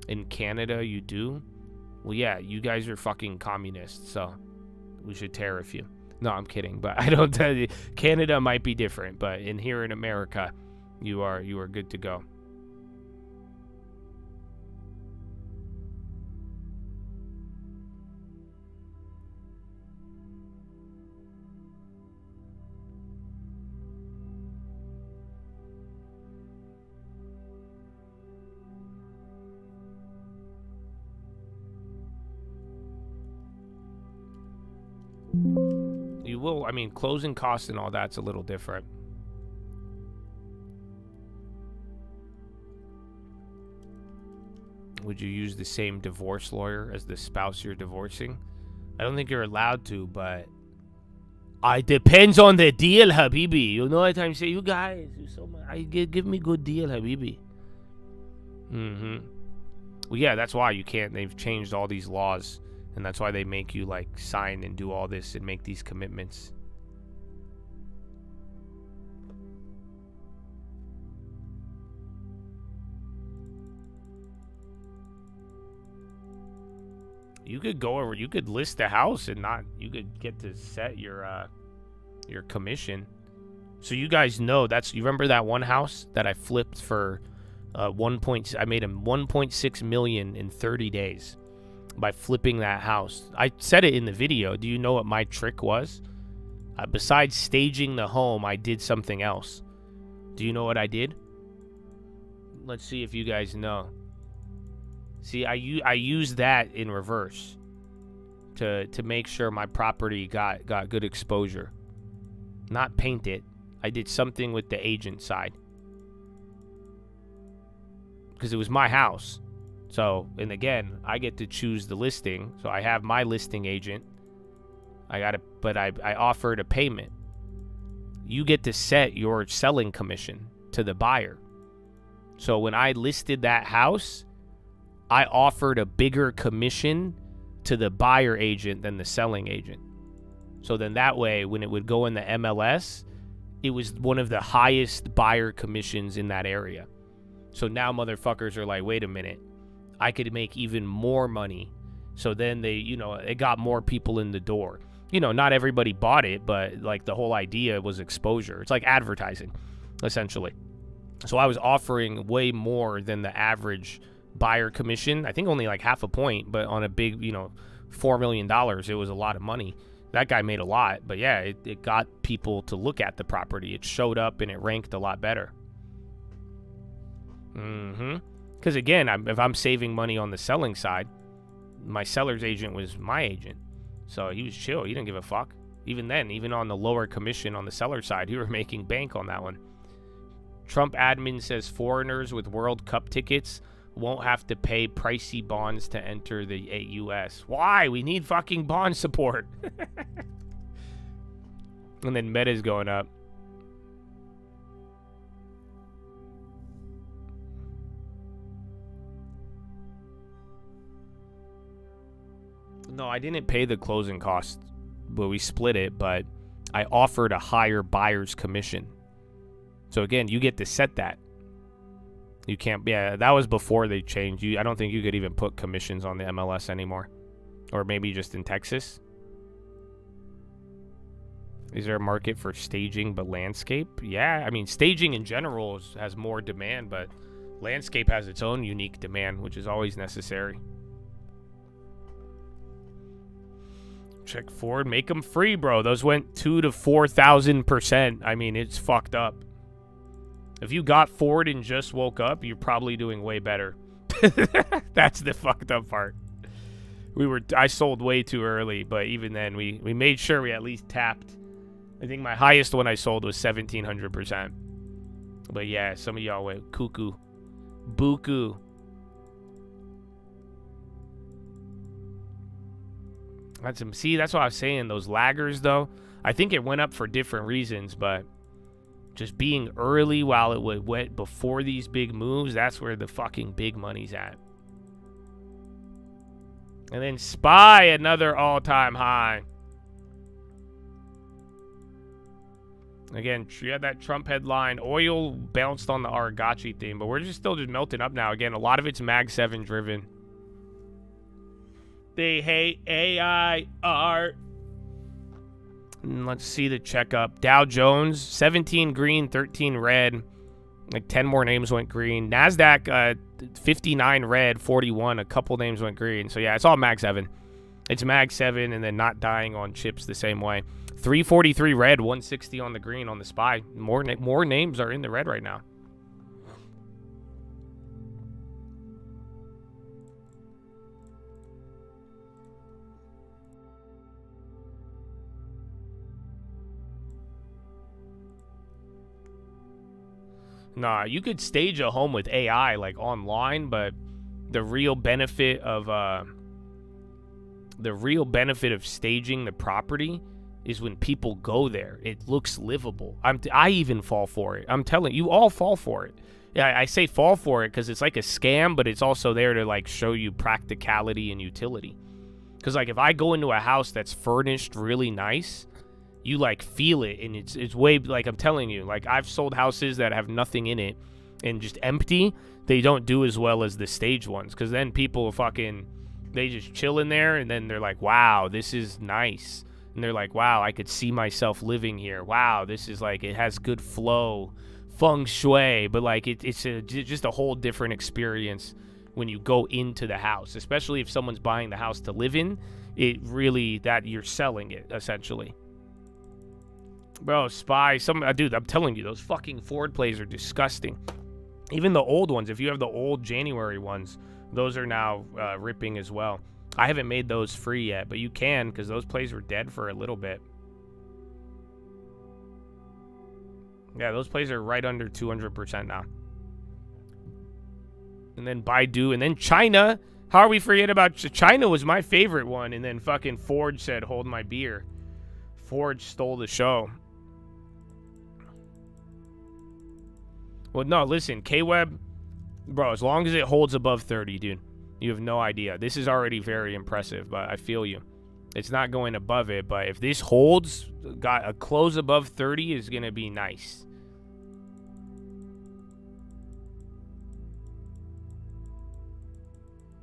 In Canada, you do? Well, yeah, you guys are fucking communists, so we should tariff you. No, I'm kidding, but I don't tell you. Canada might be different, but here in America, you are good to go. You will, I mean, closing costs and all that's a little different. Would you use the same divorce lawyer as the spouse you're divorcing? I don't think you're allowed to, but it depends on the deal, Habibi. You know what I'm saying? You guys, give me good deal, Habibi. Well, yeah, that's why you can't. They've changed all these laws. And that's why they make you, like, sign and do all this and make these commitments. You could go over, you could list the house and you could get to set your commission. So you guys know, you remember that one house that I flipped for I made him $1.6 million in 30 days. By flipping that house. I said it in the video. Do you know what my trick was? Besides staging the home, I did something else. Do you know what I did? Let's see if you guys know. See, I used that in reverse to make sure my property got good exposure. Not paint it. I did something with the agent side. Because it was my house. So, and again, I get to choose the listing. So I have my listing agent. But I offered a payment. You get to set your selling commission to the buyer. So when I listed that house, I offered a bigger commission to the buyer agent than the selling agent. So then that way, when it would go in the MLS, it was one of the highest buyer commissions in that area. So now motherfuckers are like, wait a minute. I could make even more money. So then it got more people in the door. You know, not everybody bought it, but like the whole idea was exposure. It's like advertising, essentially. So I was offering way more than the average buyer commission. I think only like half a point, but on a big, $4 million, it was a lot of money. That guy made a lot, but yeah, it got people to look at the property. It showed up and it ranked a lot better. Because again, if I'm saving money on the selling side, my seller's agent was my agent. So he was chill. He didn't give a fuck. Even then, even on the lower commission on the seller side, he were making bank on that one. Trump admin says foreigners with World Cup tickets won't have to pay pricey bonds to enter the U.S. Why? We need fucking bond support. And then Meta's going up. No, I didn't pay the closing cost, but we split it, but I offered a higher buyer's commission. So again, you get to set that. You can't, yeah, that was before they changed. I don't think you could even put commissions on the MLS anymore. Or maybe just in Texas. Is there a market for staging but landscape? Yeah, I mean, staging in general has more demand, but landscape has its own unique demand, which is always necessary. Check Ford, make them free, bro. Those went 2,000 to 4,000%. I mean, it's fucked up. If you got Ford and just woke up, you're probably doing way better. That's the fucked up part. I sold way too early, but even then, we made sure we at least tapped. I think my highest one I sold was 1,700%. But yeah, some of y'all went cuckoo. Buku. See, that's what I was saying. Those laggers, though, I think it went up for different reasons, but just being early while it went before these big moves, that's where the fucking big money's at. And then SPY, another all-time high. Again, you had that Trump headline. Oil bounced on the Aragachi theme, but we're still melting up now. Again, a lot of it's Mag 7 driven. They hate AI art. And let's see the checkup. Dow Jones, 17 green, 13 red. Like 10 more names went green. NASDAQ, 59 red, 41. A couple names went green. So yeah, it's all Mag 7. It's Mag 7 and then not dying on chips the same way. 343 red, 160 on the green on the SPY. More names are in the red right now. Nah, you could stage a home with AI like online, but the real benefit of staging the property is when people go there. It looks livable. I even fall for it. I'm telling you, all fall for it. Yeah, I say fall for it because it's like a scam, but it's also there to like show you practicality and utility. Because like if I go into a house that's furnished really nice, you like feel it, and it's way, like I'm telling you, like I've sold houses that have nothing in it and just empty. They don't do as well as the stage ones, because then people they just chill in there, and then they're like, wow, this is nice. And they're like, wow, I could see myself living here. Wow, this is like, it has good flow, feng shui, but like it's just a whole different experience when you go into the house, especially if someone's buying the house to live in. It really, that you're selling it essentially. Bro, SPY, dude, I'm telling you, those fucking Ford plays are disgusting. Even the old ones, if you have the old January ones, those are now ripping as well. I haven't made those free yet, but you can, because those plays were dead for a little bit. Yeah, those plays are right under 200% now. And then Baidu, and then China. How are we forgetting about China? Was my favorite one, and then fucking Forge said, hold my beer. Forge stole the show. Well, no, listen, K-Web, bro, as long as it holds above 30, dude, you have no idea. This is already very impressive, but I feel you. It's not going above it, but if this holds, got a close above 30 is going to be nice.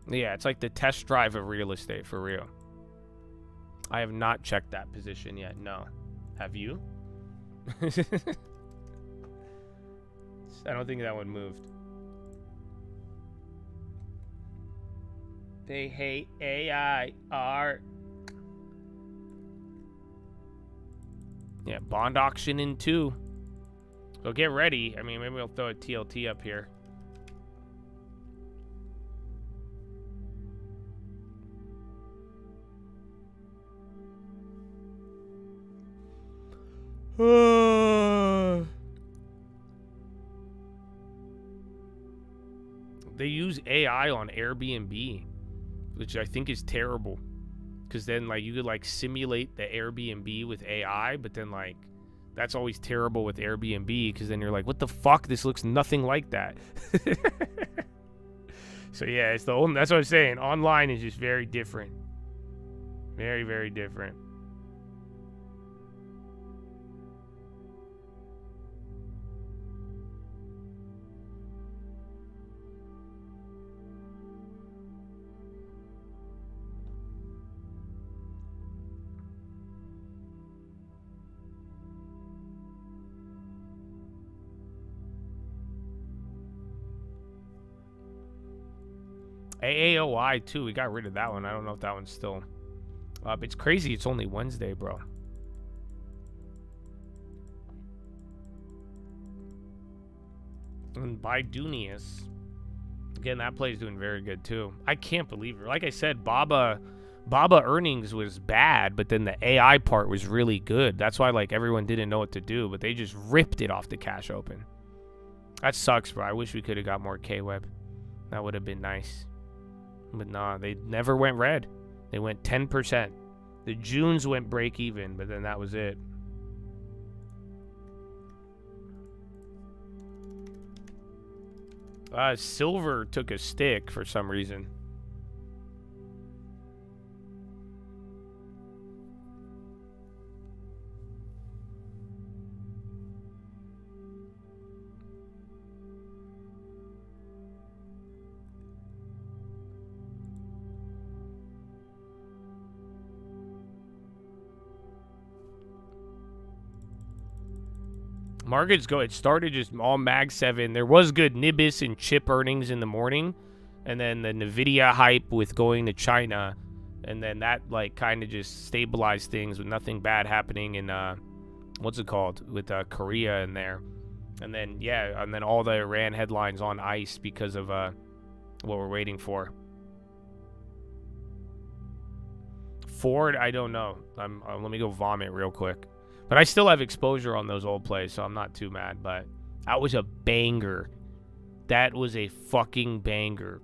Yeah, it's like the test drive of real estate, for real. I have not checked that position yet, no. Have you? I don't think that one moved. They hate AI art. Yeah, bond auction in 2. So get ready. I mean, maybe we'll throw a TLT up here. They use AI on Airbnb, which I think is terrible, because then like you could like simulate the Airbnb with AI, but then like that's always terrible with Airbnb, because then you're like, what the fuck, this looks nothing like that. So yeah, that's what I'm saying. Online is just very different. Very, very different. AAOI too. We got rid of that one. I don't know if that one's still up. It's crazy. It's only Wednesday, bro. And Bidunius. Again, that play's doing very good too. I can't believe it. Like I said, Baba earnings was bad, but then the AI part was really good. That's why like everyone didn't know what to do, but they just ripped it off the cash open. That sucks, bro. I wish we could have got more K-Web. That would have been nice. But nah, they never went red. They went 10%. The Junes went break even, but then that was it. Silver took a stick for some reason. Markets go. It started just all Mag 7. There was good Nibis and chip earnings in the morning, and then the Nvidia hype with going to China, and then that like kind of just stabilized things with nothing bad happening in what's it called with Korea in there, and then yeah, and then all the Iran headlines on ice because of what we're waiting for. Ford, I don't know. Let me go vomit real quick. But I still have exposure on those old plays, so I'm not too mad. But that was a banger. That was a fucking banger.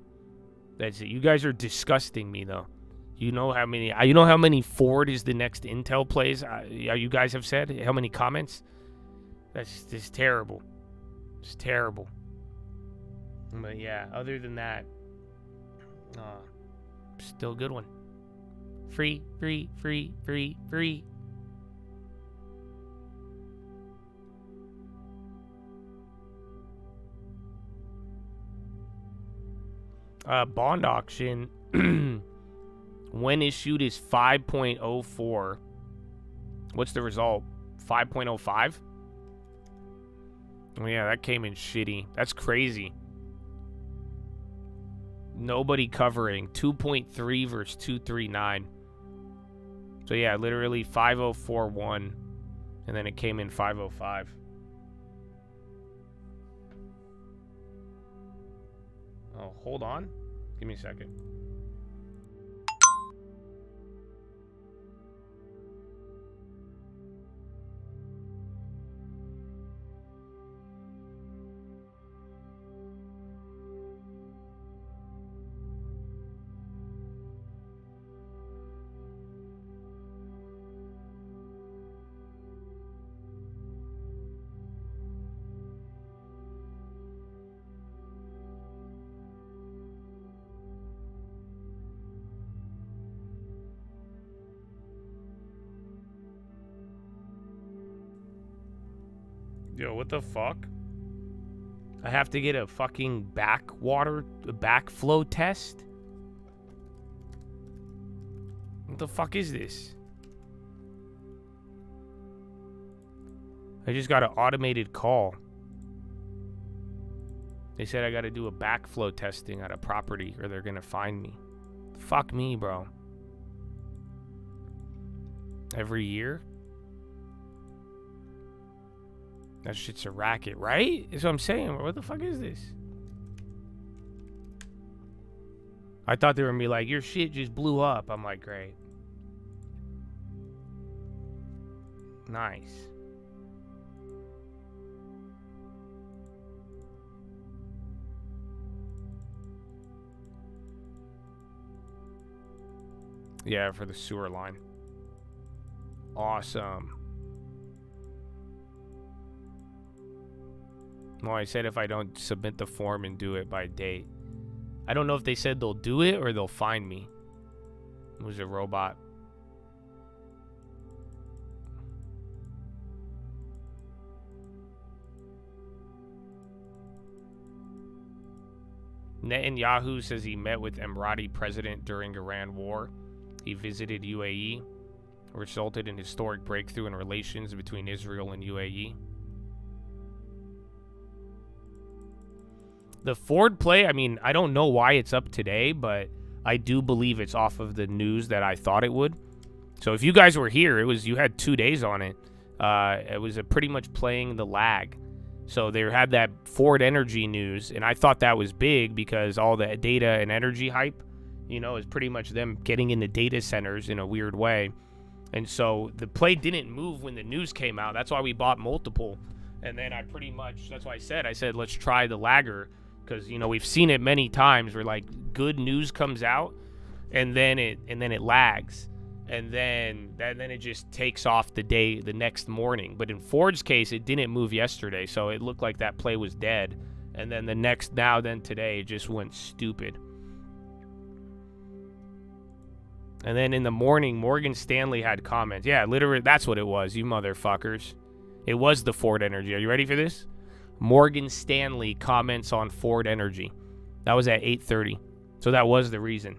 That's it. You guys are disgusting me, though. You know how many Ford is the next Intel plays? You guys have said? How many comments? That's just terrible. It's terrible. But yeah, other than that, still a good one. Free, free, free, free, free. Bond auction when issued is 5.04. What's the result? 5.05? Oh yeah, that came in shitty. That's crazy. Nobody covering. 2.3 versus 239. So yeah, literally 5.041, and then it came in 5.05. Oh, hold on. Give me a second. Yo, what the fuck? I have to get a fucking backflow test? What the fuck is this? I just got an automated call. They said I gotta do a backflow testing at a property or they're gonna find me. Fuck me, bro. Every year? That shit's a racket, right? That's what I'm saying. What the fuck is this? I thought they were gonna be like, your shit just blew up. I'm like, great. Nice. Yeah, for the sewer line. Awesome. Well, I said if I don't submit the form and do it by date. I don't know if they said they'll do it or they'll find me. It was a robot. Netanyahu says he met with Emirati president during Iran war. He visited UAE, resulted in historic breakthrough in relations between Israel and UAE. The Ford play, I mean, I don't know why it's up today, but I do believe it's off of the news that I thought it would. So if you guys were here, you had 2 days on it. It was pretty much playing the lag. So they had that Ford energy news, and I thought that was big because all the data and energy hype, is pretty much them getting into data centers in a weird way. And so the play didn't move when the news came out. That's why we bought multiple. And then that's why I said, let's try the lagger. Because, we've seen it many times where, like, good news comes out and then it lags. And then it just takes off the next morning. But in Ford's case, it didn't move yesterday. So it looked like that play was dead. And then today, it just went stupid. And then in the morning, Morgan Stanley had comments. Yeah, literally, that's what it was, you motherfuckers. It was the Ford energy. Are you ready for this? Morgan Stanley comments on Ford energy. That was at 8:30. So that was the reason.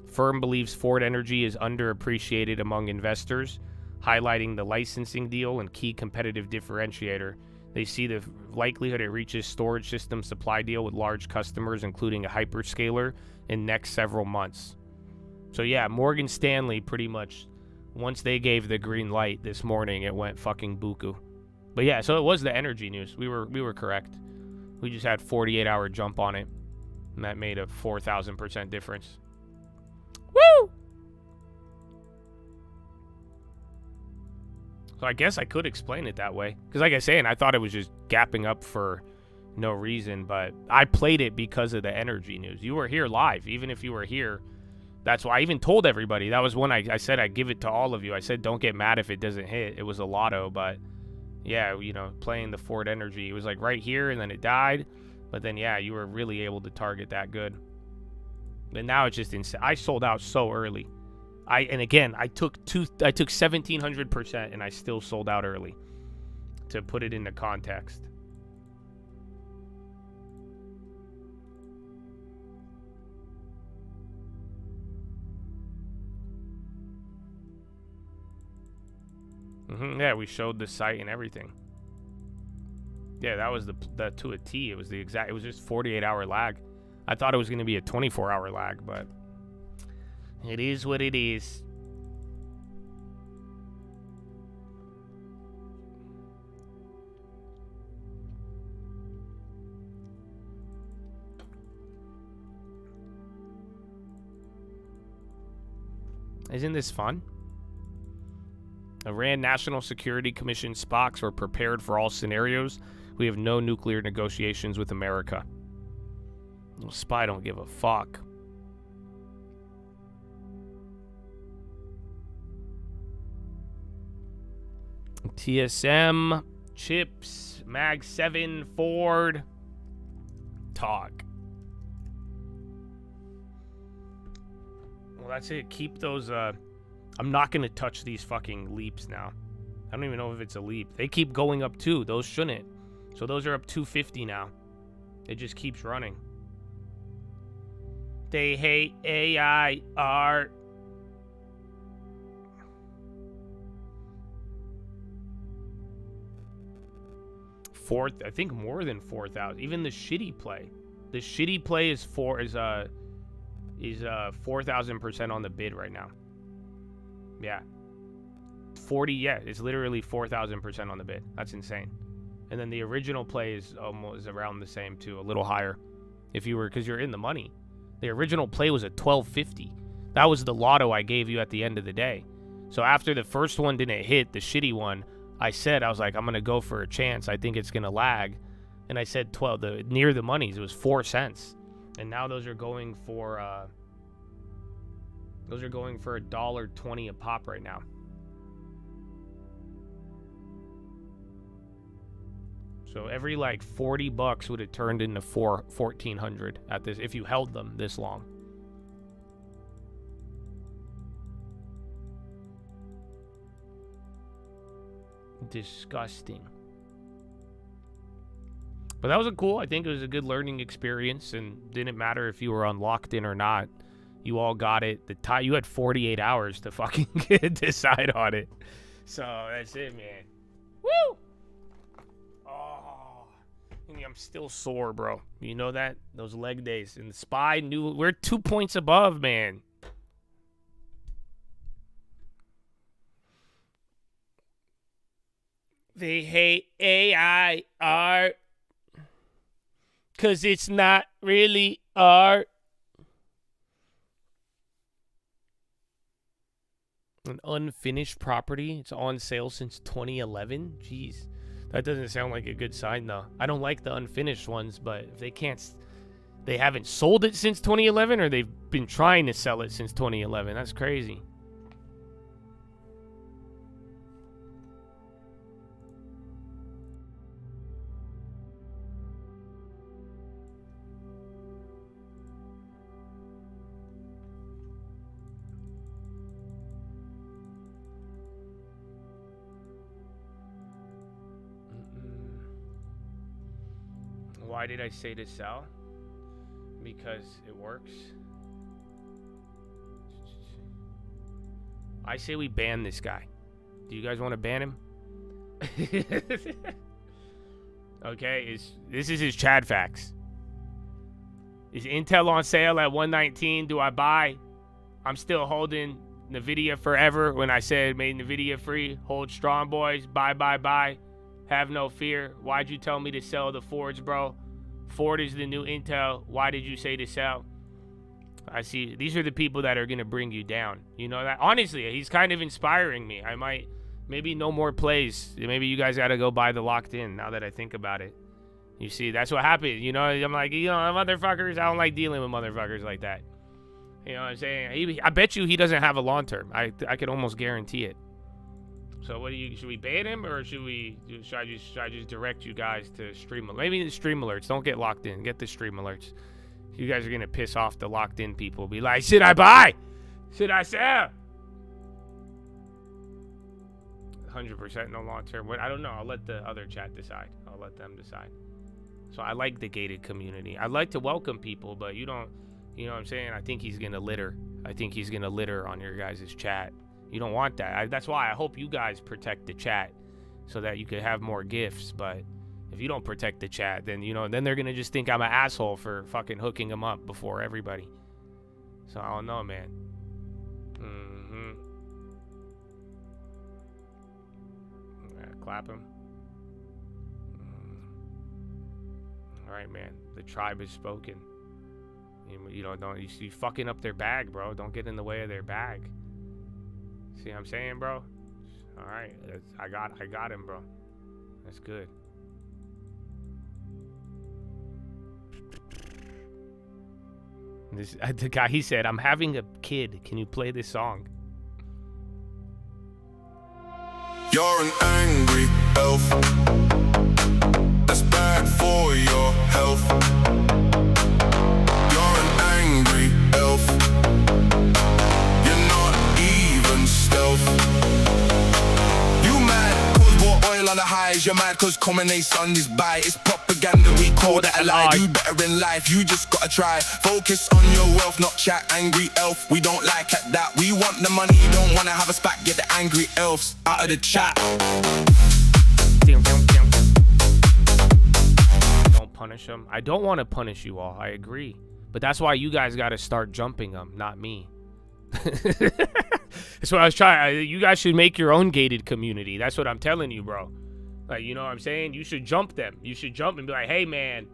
Firm believes Ford energy is underappreciated among investors, highlighting the licensing deal and key competitive differentiator. They see the likelihood it reaches storage system supply deal with large customers, including a hyperscaler, in next several months. So yeah, Morgan Stanley pretty much, once they gave the green light this morning, it went fucking buku. But yeah, so it was the energy news. We were correct. We just had 48-hour jump on it, and that made a 4,000% difference. Woo! So I guess I could explain it that way. Because like I was saying, I thought it was just gapping up for no reason, but I played it because of the energy news. You were here live. Even if you were here, that's why I even told everybody. That was when I said I'd give it to all of you. I said don't get mad if it doesn't hit. It was a lotto, but yeah, playing the Ford energy. It was like right here, and then it died. But then, yeah, you were really able to target that good. And now it's just insane. I sold out so early. I took 1,700%, and I still sold out early. To put it into context. Yeah, we showed the site and everything. Yeah, that was the to a T. It was it was just 48-hour lag. I thought it was going to be a 24-hour lag, but it is what it is. Isn't this fun? Iran National Security Commission Spoks were prepared for all scenarios. We have no nuclear negotiations with America. Well, Spy don't give a fuck. TSM, Chips, Mag 7, Ford. Talk. Well, that's it. Keep those, I'm not going to touch these fucking leaps now. I don't even know if it's a leap. They keep going up too. Those shouldn't. So those are up 250 now. It just keeps running. They hate AI art. I think more than 4,000. Even the shitty play. The shitty play is 4,000% on the bid right now. Yeah. 40, yeah, it's literally 4,000% on the bid. That's insane. And then the original play is almost around the same too, a little higher. Because you're in the money. The original play was at 1250. That was the lotto I gave you at the end of the day. So after the first one didn't hit, the shitty one, I was like, I'm going to go for a chance. I think it's going to lag. And I said 12, near the monies, it was 4 cents. And now those are going for $1.20 a pop right now. So every like $40 would have turned into 1,400 at this if you held them this long. Disgusting. But that was I think it was a good learning experience, and didn't matter if you were on locked in or not. You all got it. You had 48 hours to fucking decide on it. So that's it, man. Woo! Oh, I'm still sore, bro. You know that? Those leg days. And the SPY we're 2 points above, man. They hate AI art because it's not really art. An unfinished property. It's on sale since 2011. Jeez. That doesn't sound like a good sign, though. I don't like the unfinished ones, but if they haven't sold it since 2011, or they've been trying to sell it since 2011. That's crazy. Why did I say to sell? Because it works. I say we ban this guy. Do you guys want to ban him? Okay, this is his Chad facts. Is Intel on sale at 119? Do I buy? I'm still holding NVIDIA forever. When I said made NVIDIA free, hold strong, boys. Buy. Have no fear. Why'd you tell me to sell the Fords, bro? Ford is the new Intel. Why did you say to sell? I see. These are the people that are going to bring you down. You know that? Honestly, he's kind of inspiring me. I might, maybe no more plays. Maybe you guys got to go buy the locked in now that I think about it. You see, that's what happened. You know, I'm like, motherfuckers, I don't like dealing with motherfuckers like that. You know what I'm saying? I bet you he doesn't have a long term. I could almost guarantee it. So should we ban him, or should I just direct you guys to stream? Maybe the stream alerts. Don't get locked in. Get the stream alerts. You guys are gonna piss off the locked in people. Be like, should I buy? Should I sell? 100% no long term. I don't know. I'll let the other chat decide. I'll let them decide. So I like the gated community. I like to welcome people, but you don't. You know what I'm saying? I think he's gonna litter. I think he's gonna litter on your guys' chat. You don't want that. That's why I hope you guys protect the chat so that you could have more gifts. But if you don't protect the chat, then, then they're going to just think I'm an asshole for fucking hooking them up before everybody. So I don't know, man. Clap him. All right, man. The tribe has spoken. You fucking up their bag, bro. Don't get in the way of their bag. See what I'm saying, bro? All right, I got him, bro. That's good. The guy, he said, "I'm having a kid. Can you play this song?" You're an angry elf. That's bad for your health. You're an angry elf. You mad cause more oil on the highs. You're mad cause combination is by. It's propaganda, we call that a lie. Do better in life, you just gotta try. Focus on your wealth, not chat. Angry elf, we don't like it that. We want the money, don't wanna have a spat. Get the angry elves out of the chat. Don't punish them. I don't want to punish you all, I agree. But that's why you guys gotta start jumping them, not me. That's what I was trying. You guys should make your own gated community. That's what I'm telling you, bro. Like, you know what I'm saying? You should jump them. You should jump and be like, hey, man.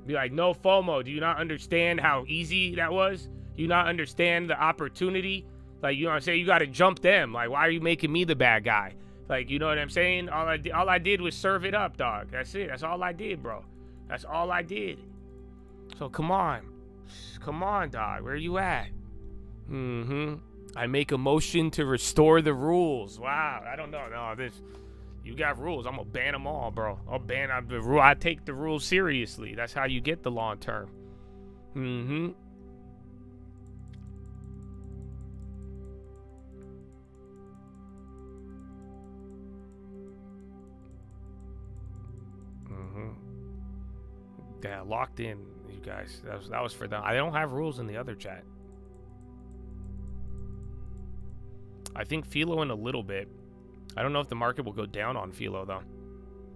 Be like, no FOMO. Do you not understand how easy that was? Do you not understand the opportunity? Like, you know what I'm saying? You got to jump them. Like, why are you making me the bad guy? Like, you know what I'm saying? All I did was serve it up, dog. That's it. That's all I did, bro. That's all I did. So, come on. Come on, dog. Where you at? I make a motion to restore the rules. Wow, I don't know. No, you got rules. I'm gonna ban them all, bro. I take the rules seriously. That's how you get the long term. Yeah, locked in, you guys. That was for them. I don't have rules in the other chat. I think Philo in a little bit. I don't know if the market will go down on Philo though,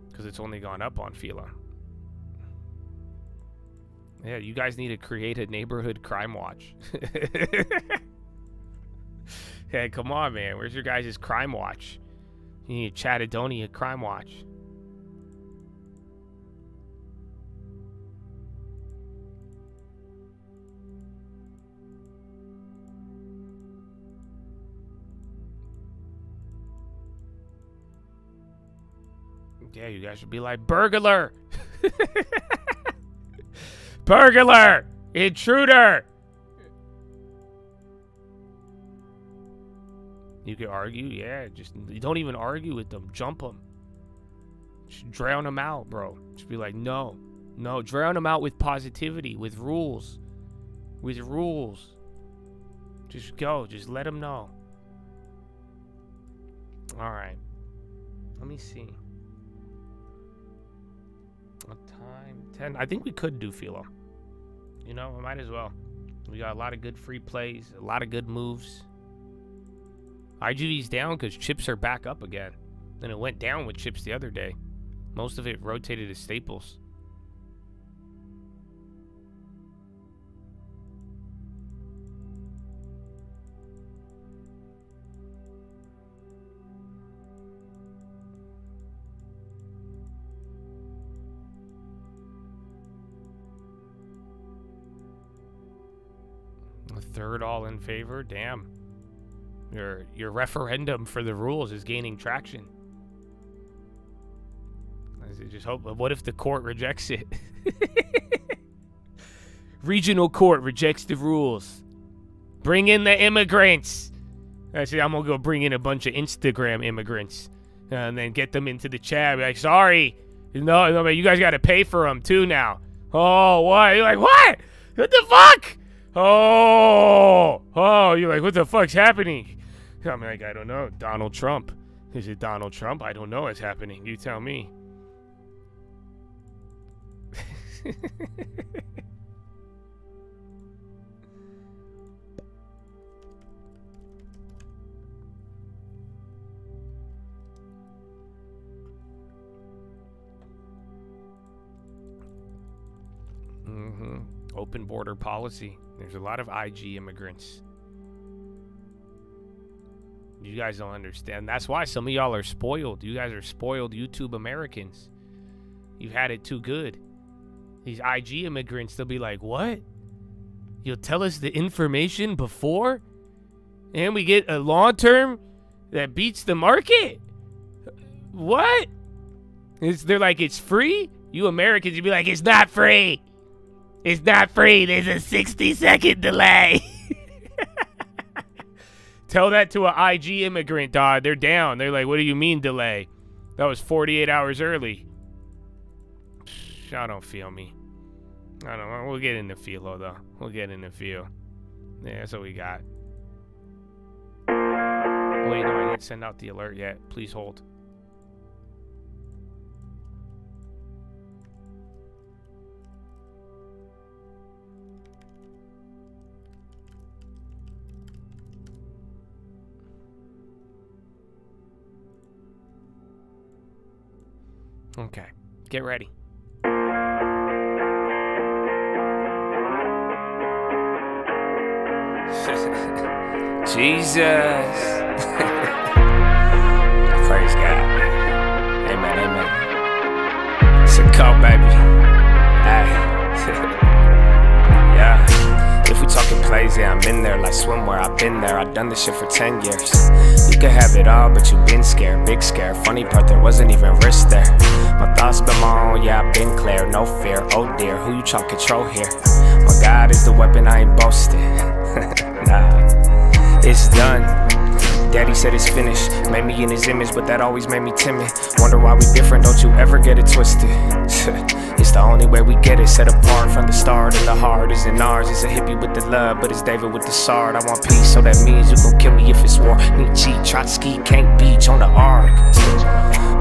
because it's only gone up on Philo. Yeah, you guys need to create a neighborhood crime watch. Hey, come on, man. Where's your guys' crime watch? You need a Chattadonia crime watch. Yeah, you guys should be like, burglar! Burglar! Intruder! You can argue, yeah. Just you don't even argue with them. Jump them. Just drown them out, bro. Just be like, no. No, drown them out with positivity, with rules. With rules. Just go. Just let them know. All right. Let me see. What time? 10. I think we could do Philo. You know, we might as well. We got a lot of good free plays, a lot of good moves. IGV's down because chips are back up again. And it went down with chips the other day. Most of it rotated to staples. A third all in favor? Damn. Your referendum for the rules is gaining traction. I just hope. What if the court rejects it? Regional court rejects the rules. Bring in the immigrants. I say I'm gonna go bring in a bunch of Instagram immigrants and then get them into the chat. Be like, sorry, no, but you guys got to pay for them too now. Oh, what? You're like, what? What the fuck? Oh, you're like, what the fuck's happening? I'm like, I don't know. Donald Trump. Is it Donald Trump? I don't know what's happening. You tell me. Open border policy. There's a lot of IG immigrants. You guys don't understand. That's why some of y'all are spoiled. You guys are spoiled YouTube Americans. You've had it too good. These IG immigrants, they'll be like, what? You'll tell us the information before? And we get a long term that beats the market? What? They're like, it's free? You Americans, you'd be like, it's not free. It's not free. There's a 60-second delay. Tell that to an IG immigrant, dog. They're down. They're like, what do you mean delay? That was 48 hours early. I don't feel me. I don't know. We'll get into Philo, though. We'll get into Philo. Yeah, that's what we got. Wait, no, I didn't send out the alert yet. Please hold. Okay, get ready. Jesus. Praise God. Amen, amen. It's a call, baby. Hey. Yeah. If we talking plays, yeah, I'm in there like swimwear. I've been there. I've done this shit for 10 years. You could have it all, but you been scared, big scare. Funny part, there wasn't even risk there. My thoughts been my own, yeah, I've been clear, no fear. Oh dear, who you try to control here? My God is the weapon, I ain't boasting. Nah, it's done. Daddy said it's finished. Made me in his image, but that always made me timid. Wonder why we different, don't you ever get it twisted. It's the only way we get it, set apart from the start. And the heart isn't ours, it's a hippie with the love, but it's David with the sword. I want peace, so that means you gon' kill me if it's war. Nietzsche, Trotsky, can't beach on the arc.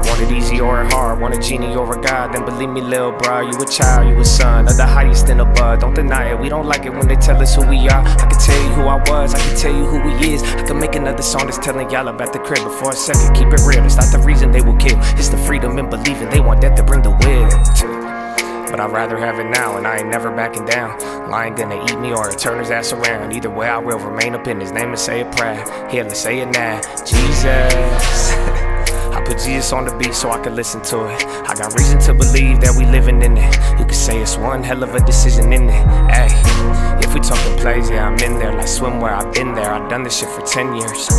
Want it easy or hard, want a genie or a god, then believe me, lil' bro, you a child, you a son of the highest in the bud. Don't deny it, we don't like it when they tell us who we are. I can tell you who I was, I can tell you who he is. I can make another song that's telling y'all about the crib, but for a second, keep it real. It's not the reason they will kill, it's the freedom in believing. They want death to bring the will. But I'd rather have it now, and I ain't never backing down. Lion gonna eat me or turn his ass around. Either way, I will remain up in his name and say a prayer. Here, let's say it now. Jesus. I put Jesus on the beat so I can listen to it. I got reason to believe that we living in it. You could say it's one hell of a decision in it. Ay, if we talking plays, yeah, I'm in there like swimwear. I've been there, I've done this shit for 10 years.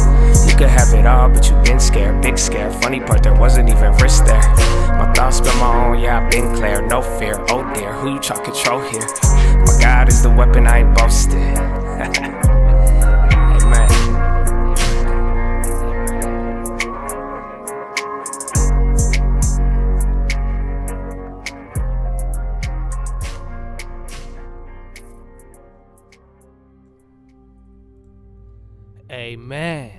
You could have it all, but you been scared, big scare. Funny part, there wasn't even risk there. My thoughts been my own, yeah, I've been clear, no fear. Oh dear, who you try to control here? My God is the weapon, I ain't boasting. Amen. Amen.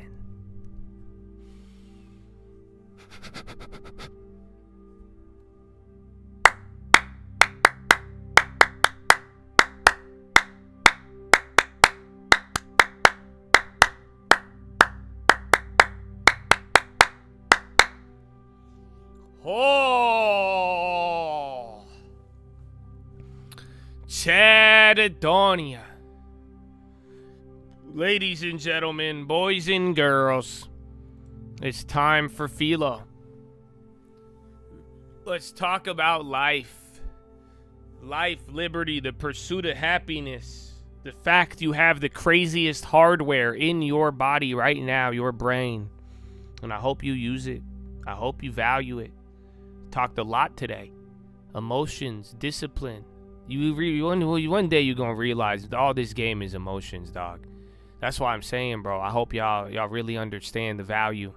Oh, Chadadonia. Ladies and gentlemen, boys and girls, it's time for Philo. Let's talk about life. Life, liberty, the pursuit of happiness. The fact you have the craziest hardware in your body right now, your brain. And I hope you use it. I hope you value it. Talked a lot today. Emotions, discipline. One day you're going to realize that all this game is emotions, dog. That's why I'm saying, bro, I hope y'all really understand the value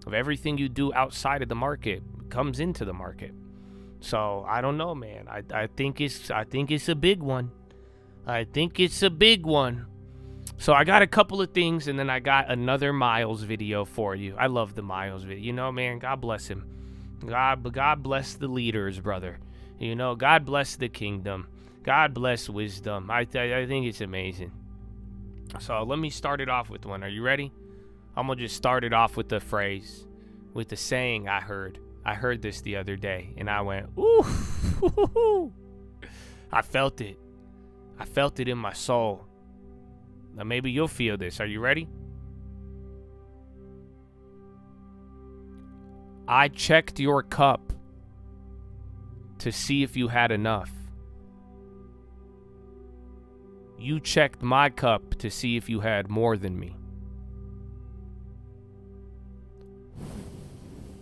of everything you do outside of the market comes into the market. So I don't know, man. I think it's a big one. I think it's a big one. So I got a couple of things, and then I got another Miles video for you. I love the Miles video. You know, man, God bless him. God bless the leaders, brother. You know, God bless the kingdom. God bless wisdom. I think it's amazing. So let me start it off with one. Are you ready? I'm going to just start it off with the phrase, with the saying I heard. I heard this the other day, and I went, ooh. I felt it. I felt it in my soul. Now maybe you'll feel this. Are you ready? I checked your cup to see if you had enough. You checked my cup to see if you had more than me.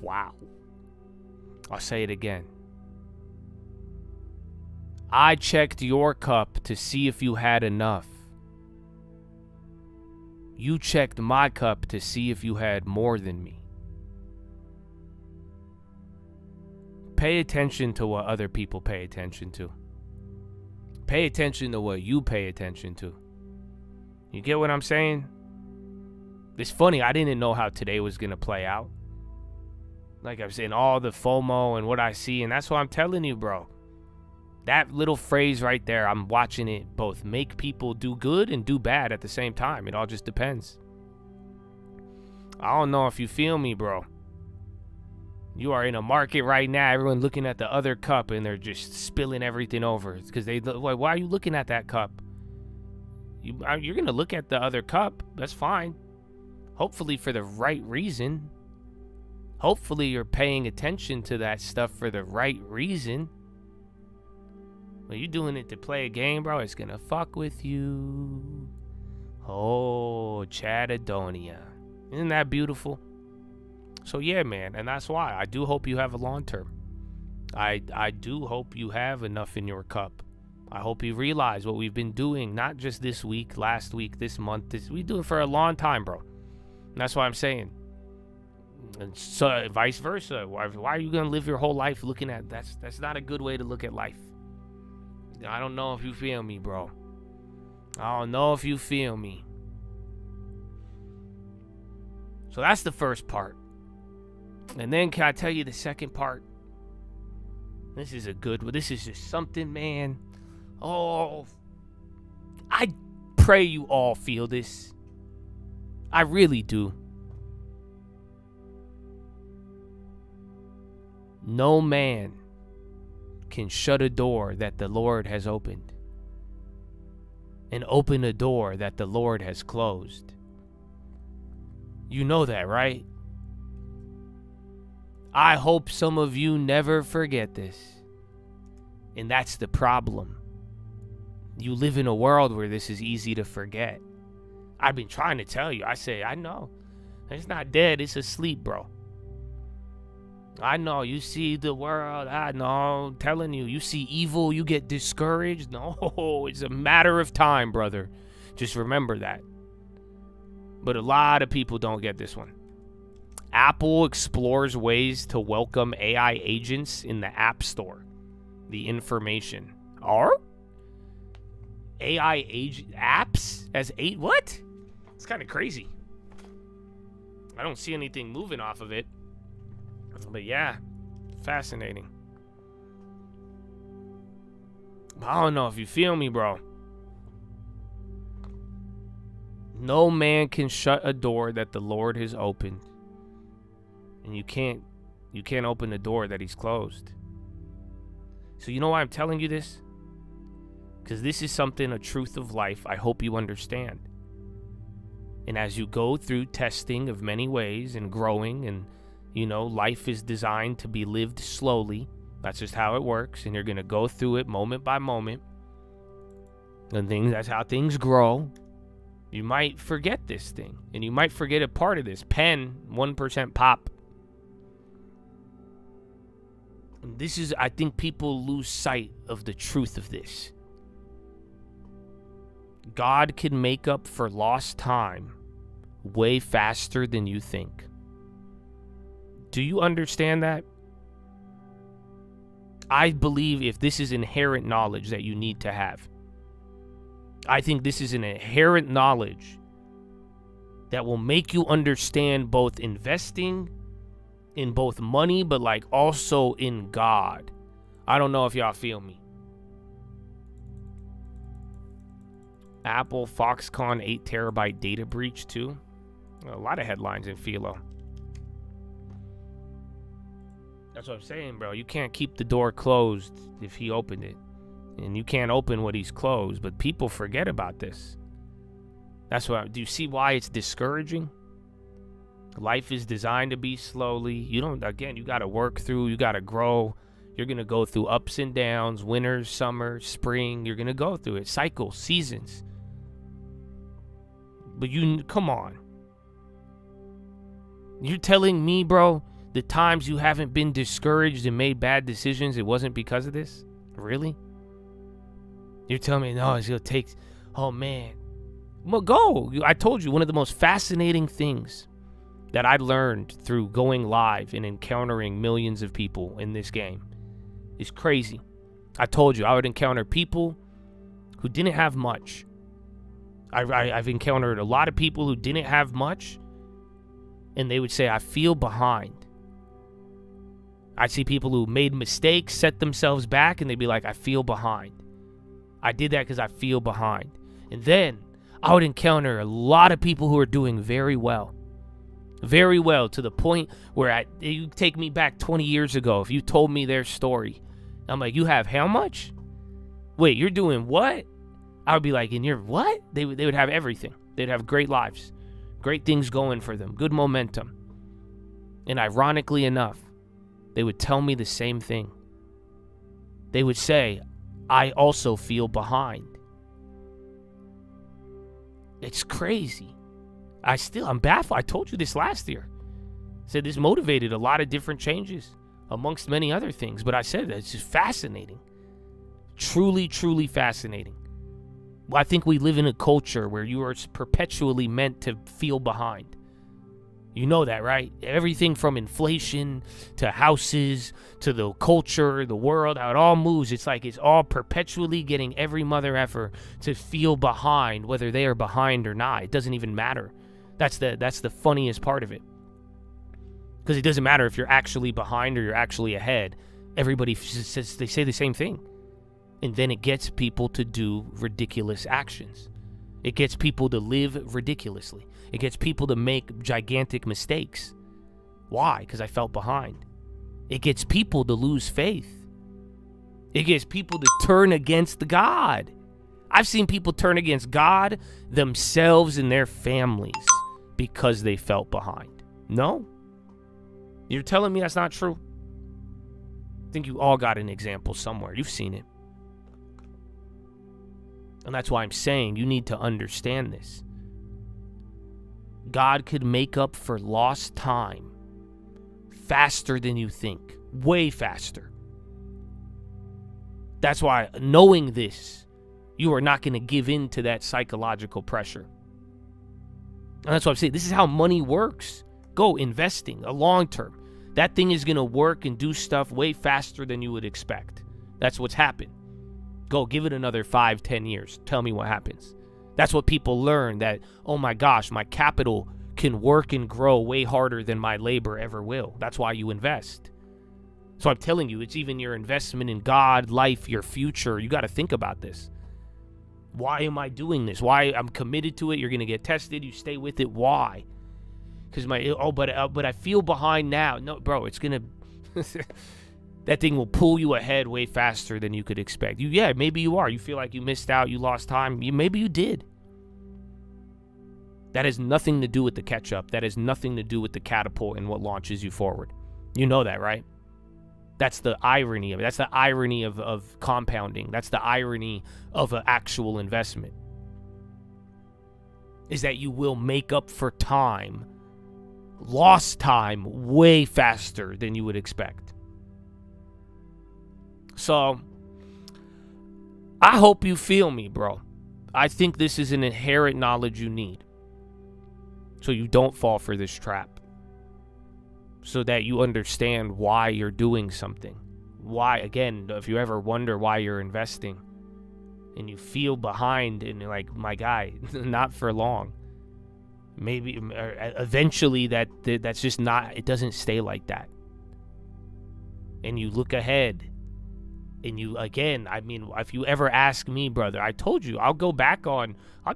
Wow. I'll say it again. I checked your cup to see if you had enough. You checked my cup to see if you had more than me. Pay attention to what other people pay attention to. Pay attention to what you pay attention to. You get what I'm saying? It's funny, I didn't know how today was going to play out. Like I was saying, all the FOMO and what I see, and that's what I'm telling you, bro. That little phrase right there, I'm watching it both make people do good and do bad at the same time. It all just depends. I don't know if you feel me, bro. You are in a market right now, everyone looking at the other cup and they're just spilling everything over. It's because why are you looking at that cup? You're going to look at the other cup. That's fine. Hopefully for the right reason. Hopefully you're paying attention to that stuff for the right reason. When you're doing it to play a game, bro, it's going to fuck with you. Oh, Chadadonia. Isn't that beautiful? So yeah, man, and that's why I do hope you have a long term. I do hope you have enough in your cup. I hope you realize what we've been doing, not just this week, last week, this month. We do it for a long time, bro. And that's why I'm saying. And so vice versa. Why are you gonna live your whole life looking at that's not a good way to look at life. I don't know if you feel me, bro. I don't know if you feel me. So that's the first part. And then can I tell you the second part? This is a good one. This is just something, man. Oh, I pray you all feel this. I really do. No man can shut a door that the Lord has opened, and open a door that the Lord has closed. You know that, right? I hope some of you never forget this. And that's the problem. You live in a world where this is easy to forget. I've been trying to tell you. I say, I know. It's not dead. It's asleep, bro. I know. You see the world. I know. I'm telling you. You see evil. You get discouraged. No, it's a matter of time, brother. Just remember that. But a lot of people don't get this one. Apple explores ways to welcome AI agents in the App Store. The information. Are? AI agent apps as eight? What? It's kind of crazy. I don't see anything moving off of it. But yeah, fascinating. I don't know if you feel me, bro. No man can shut a door that the Lord has opened. And you can't open the door that he's closed. So you know why I'm telling you this? Because this is something, a truth of life, I hope you understand. And as you go through testing of many ways and growing, and you know, life is designed to be lived slowly. That's just how it works. And you're going to go through it moment by moment. And that's how things grow. You might forget this thing. And you might forget a part of this. Pen, 1% pop. And this is, I think people lose sight of the truth of this. God can make up for lost time way faster than you think. Do you understand that? I believe if this is inherent knowledge that you need to have. I think this is an inherent knowledge that will make you understand both investing in both money, but like also in God. I don't know if y'all feel me. Apple Foxconn 8 terabyte data breach too. A lot of headlines in Philo. That's what I'm saying, bro. You can't keep the door closed if he opened it. And you can't open what he's closed. But people forget about this. That's why. Do you see why it's discouraging? Life is designed to be slowly. You got to work through. You got to grow. You're going to go through ups and downs. Winters, summer, spring. You're going to go through it. Cycles, seasons. But come on. You're telling me, bro, the times you haven't been discouraged and made bad decisions, it wasn't because of this? Really? You're telling me, no, it's going to take, oh man. Well, go. I told you, one of the most fascinating things that I learned through going live and encountering millions of people in this game is crazy. I told you, I would encounter people who didn't have much. I've encountered a lot of people who didn't have much, and they would say, I feel behind. I see people who made mistakes, set themselves back, and they'd be like, I feel behind. I did that because I feel behind. And then I would encounter a lot of people who are doing very well. Very well, to the point where you take me back 20 years ago. If you told me their story, I'm like, you have how much? Wait, you're doing what? I would be like, and you're what? They would have everything. They'd have great lives. Great things going for them. Good momentum. And ironically enough, they would tell me the same thing. They would say, I also feel behind. It's crazy. I'm baffled. I told you this last year. I said this motivated a lot of different changes amongst many other things. But I said that it's just fascinating. Truly, truly fascinating. Well, I think we live in a culture where you are perpetually meant to feel behind. You know that, right? Everything from inflation to houses to the culture, the world, how it all moves. It's like it's all perpetually getting every mother effer to feel behind, whether they are behind or not. It doesn't even matter. That's the funniest part of it. Because it doesn't matter if you're actually behind or you're actually ahead. Everybody says, they say the same thing. And then it gets people to do ridiculous actions. It gets people to live ridiculously. It gets people to make gigantic mistakes. Why? Because I felt behind. It gets people to lose faith. It gets people to turn against God. I've seen people turn against God, themselves, and their families because they felt behind. No? You're telling me that's not true? I think you all got an example somewhere. You've seen it. And that's why I'm saying you need to understand this. God could make up for lost time faster than you think. Way faster. That's why, knowing this, you are not going to give in to that psychological pressure. And that's what I'm saying. This is how money works. Go investing, a long term. That thing is going to work and do stuff way faster than you would expect. That's what's happened. Go, give it another 5-10 years. Tell me what happens. That's what people learn, that, oh my gosh, my capital can work and grow way harder than my labor ever will. That's why you invest. So I'm telling you, it's even your investment in God, life, your future. You got to think about this. Why am I doing this? Why? I'm committed to it. You're going to get tested. You stay with it. Why? Because but I feel behind now. No, bro, it's going to... That thing will pull you ahead way faster than you could expect. Maybe you are. You feel like you missed out. You lost time. Maybe you did. That has nothing to do with the catch-up. That has nothing to do with the catapult and what launches you forward. You know that, right? That's the irony of it. That's the irony of compounding. That's the irony of an actual investment. Is that you will make up for time, lost time, way faster than you would expect. So, I hope you feel me, bro. I think this is an inherent knowledge you need. So you don't fall for this trap. So that you understand why you're doing something. Why, again, if you ever wonder why you're investing and you feel behind and you're like, my guy, not for long. Maybe eventually that's just not, it doesn't stay like that. And you look ahead. And you, again, I mean, if you ever ask me, brother, I told you, I'll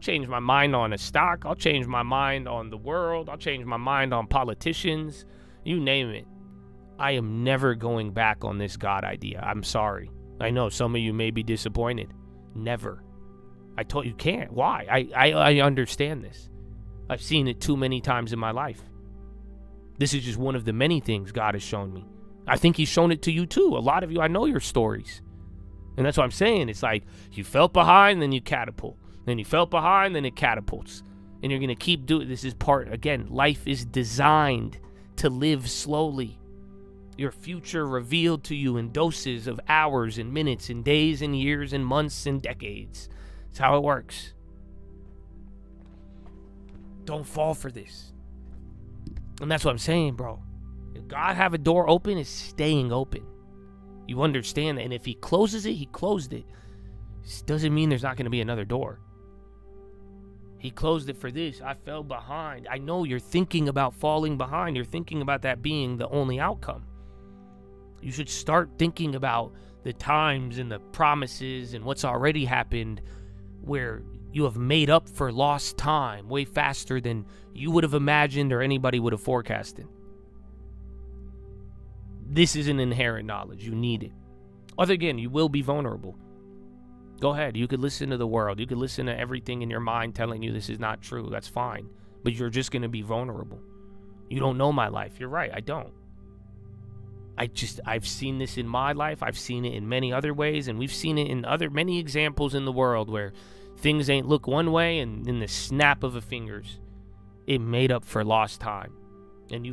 change my mind on a stock. I'll change my mind on the world. I'll change my mind on politicians. You name it. I am never going back on this God idea. I'm sorry. I know some of you may be disappointed. Never. I told you can't. Why? I understand this. I've seen it too many times in my life. This is just one of the many things God has shown me. I think he's shown it to you too. A lot of you, I know your stories. And that's what I'm saying. It's like you felt behind, then you catapult. Then you felt behind, then it catapults. And you're going to keep doing this. Is part, again, life is designed to live slowly. Your future revealed to you in doses of hours and minutes and days and years and months and decades. That's how it works. Don't fall for this. And that's what I'm saying, bro. If God have a door open, it's staying open. You understand that. And if he closes it, he closed it. This doesn't mean there's not going to be another door. He closed it for this. I fell behind. I know you're thinking about falling behind. You're thinking about that being the only outcome. You should start thinking about the times and the promises and what's already happened where you have made up for lost time way faster than you would have imagined or anybody would have forecasted. This is an inherent knowledge. You need it. Other again, you will be vulnerable. Go ahead. You could listen to the world. You could listen to everything in your mind telling you this is not true. That's fine. But you're just going to be vulnerable. You don't know my life. You're right. I don't. I've seen this in my life. I've seen it in many other ways. And we've seen it in many examples in the world where things ain't look one way and in the snap of a fingers, it made up for lost time. And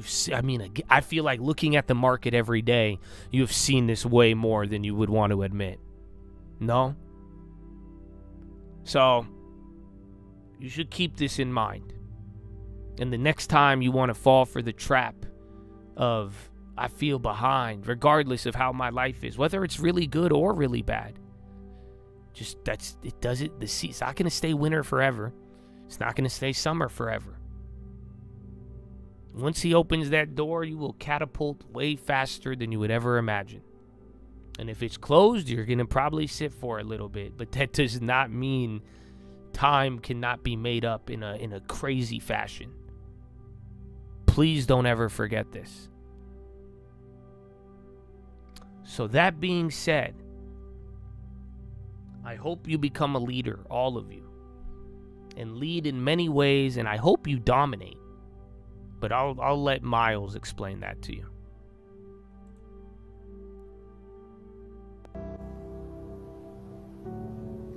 I feel like looking at the market every day, you've seen this way more than you would want to admit. No? So, you should keep this in mind. And the next time you want to fall for the trap of, I feel behind, regardless of how my life is, whether it's really good or really bad, it's not going to stay winter forever. It's not going to stay summer forever. Once he opens that door, you will catapult way faster than you would ever imagine. And if it's closed, you're going to probably sit for a little bit. But that does not mean time cannot be made up in a crazy fashion. Please don't ever forget this. So that being said, I hope you become a leader, all of you, and lead in many ways, and I hope you dominate. But I'll let Miles explain that to you.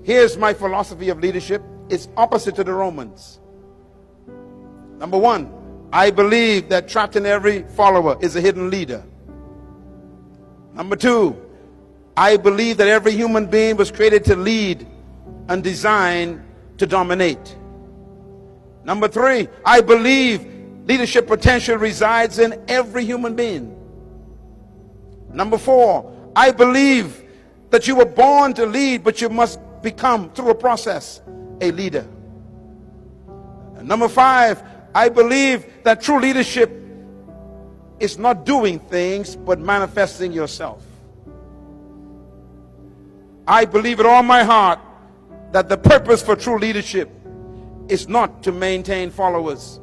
Here's my philosophy of leadership. It's opposite to the Romans. Number one, I believe that trapped in every follower is a hidden leader. Number two, I believe that every human being was created to lead and designed to dominate. Number three, I believe leadership potential resides in every human being. Number four, I believe that you were born to lead, but you must become, through a process, a leader. And number five, I believe that true leadership is not doing things, but manifesting yourself. I believe with all my heart that the purpose for true leadership is not to maintain followers,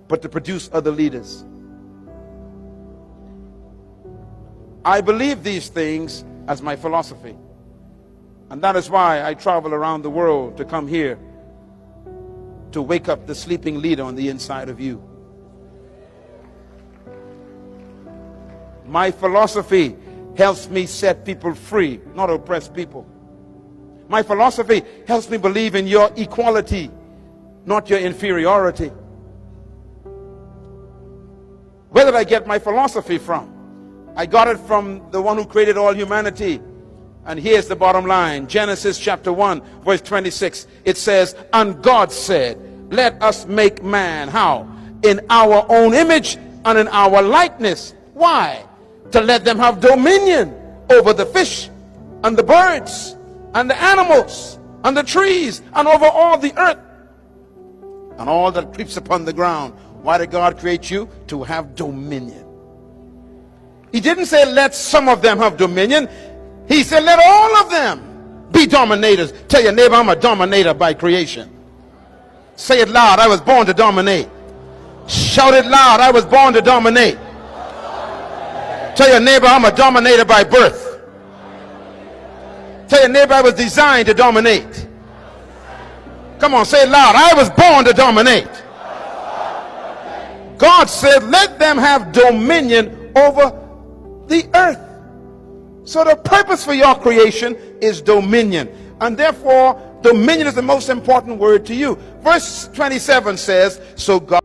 but to produce other leaders. I believe these things as my philosophy. And that is why I travel around the world to come here to wake up the sleeping leader on the inside of you. My philosophy helps me set people free, not oppress people. My philosophy helps me believe in your equality, not your inferiority. Where did I get my philosophy from? I got it from the one who created all humanity. And here's the bottom line. Genesis chapter 1, verse 26. It says, and God said, let us make man. How? In our own image and in our likeness. Why? To let them have dominion over the fish and the birds and the animals and the trees and over all the earth and all that creeps upon the ground. Why did God create you? To have dominion. He didn't say let some of them have dominion. He said let all of them be dominators. Tell your neighbor, I'm a dominator by creation. Say it loud, I was born to dominate. Shout it loud, I was born to dominate. Tell your neighbor, I'm a dominator by birth. Tell your neighbor, I was designed to dominate. Come on, say it loud, I was born to dominate. God said let them have dominion over the earth. So the purpose for your creation is dominion. And therefore, dominion is the most important word to you. Verse 27 says, so God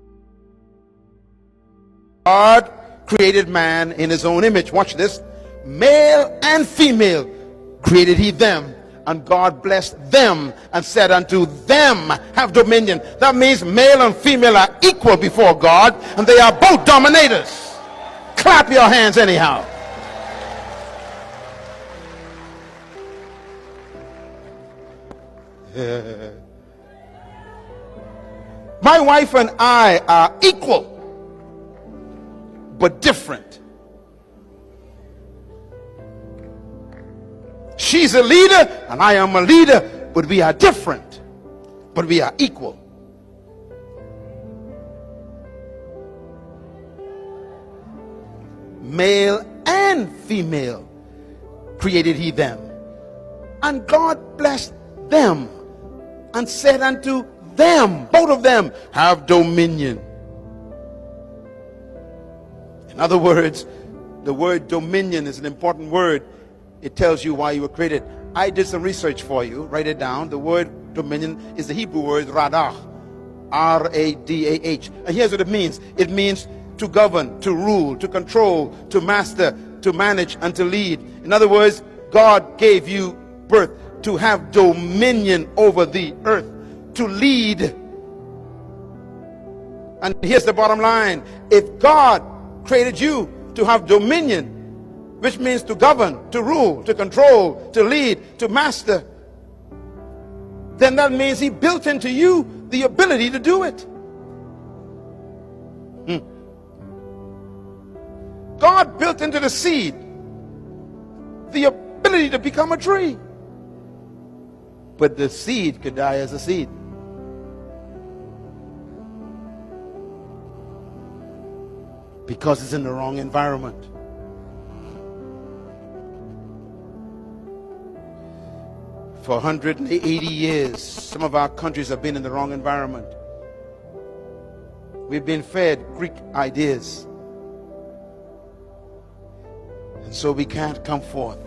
created man in his own image. Watch this. Male and female created he them. And God blessed them and said unto them, have dominion. That means male and female are equal before God, and they are both dominators. Clap your hands anyhow. My wife and I are equal, but different. She's a leader and I am a leader, but we are different, but we are equal. Male and female created he them, and God blessed them and said unto them, both of them, have dominion. In other words, the word dominion is an important word. It tells you why you were created. I did some research for you. Write it down. The word dominion is the Hebrew word radah, R-A-D-A-H. And here's what it means. It means to govern, to rule, to control, to master, to manage, and to lead. In other words, God gave you birth to have dominion over the earth, to lead. And here's the bottom line. If God created you to have dominion, which means to govern, to rule, to control, to lead, to master, then that means he built into you the ability to do it. God built into the seed the ability to become a tree. But the seed could die as a seed. Because it's in the wrong environment. For 180 years, some of our countries have been in the wrong environment. We've been fed Greek ideas. And so we can't come forth.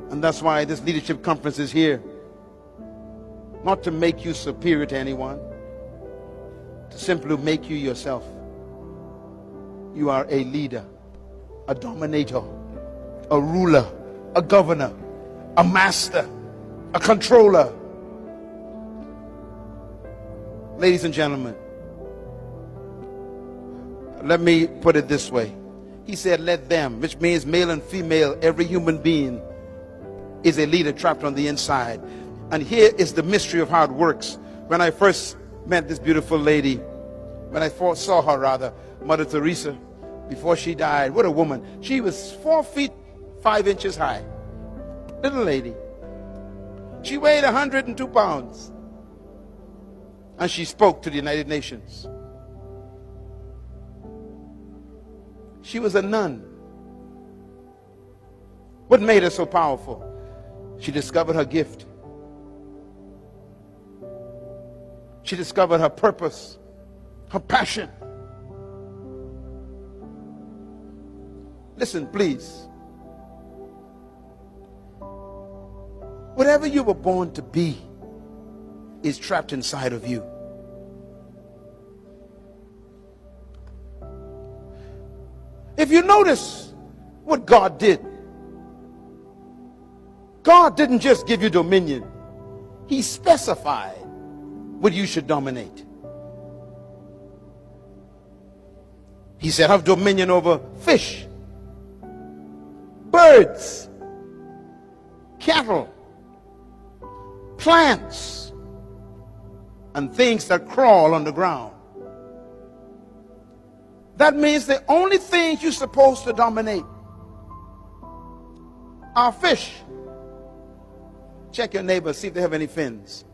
And that's why this leadership conference is here. Not to make you superior to anyone, to simply make you yourself. You are a leader, a dominator, a ruler, a governor, a master, a controller. Ladies and gentlemen, let me put it this way. He said, let them, which means male and female, every human being is a leader trapped on the inside. And here is the mystery of how it works. When I first met this beautiful lady, when I first saw her rather, Mother Teresa, before she died, what a woman. She was 4 feet 5 inches high. Little lady. She weighed 102 pounds. And she spoke to the United Nations. She was a nun. What made her so powerful? She discovered her gift. She discovered her purpose, her passion. Listen, please. Whatever you were born to be is trapped inside of you. If you notice what God did, God didn't just give you dominion. He specified what you should dominate. He said, have dominion over fish, birds, cattle, plants, and things that crawl on the ground. That means the only things you're supposed to dominate are fish. Check your neighbor, see if they have any fins.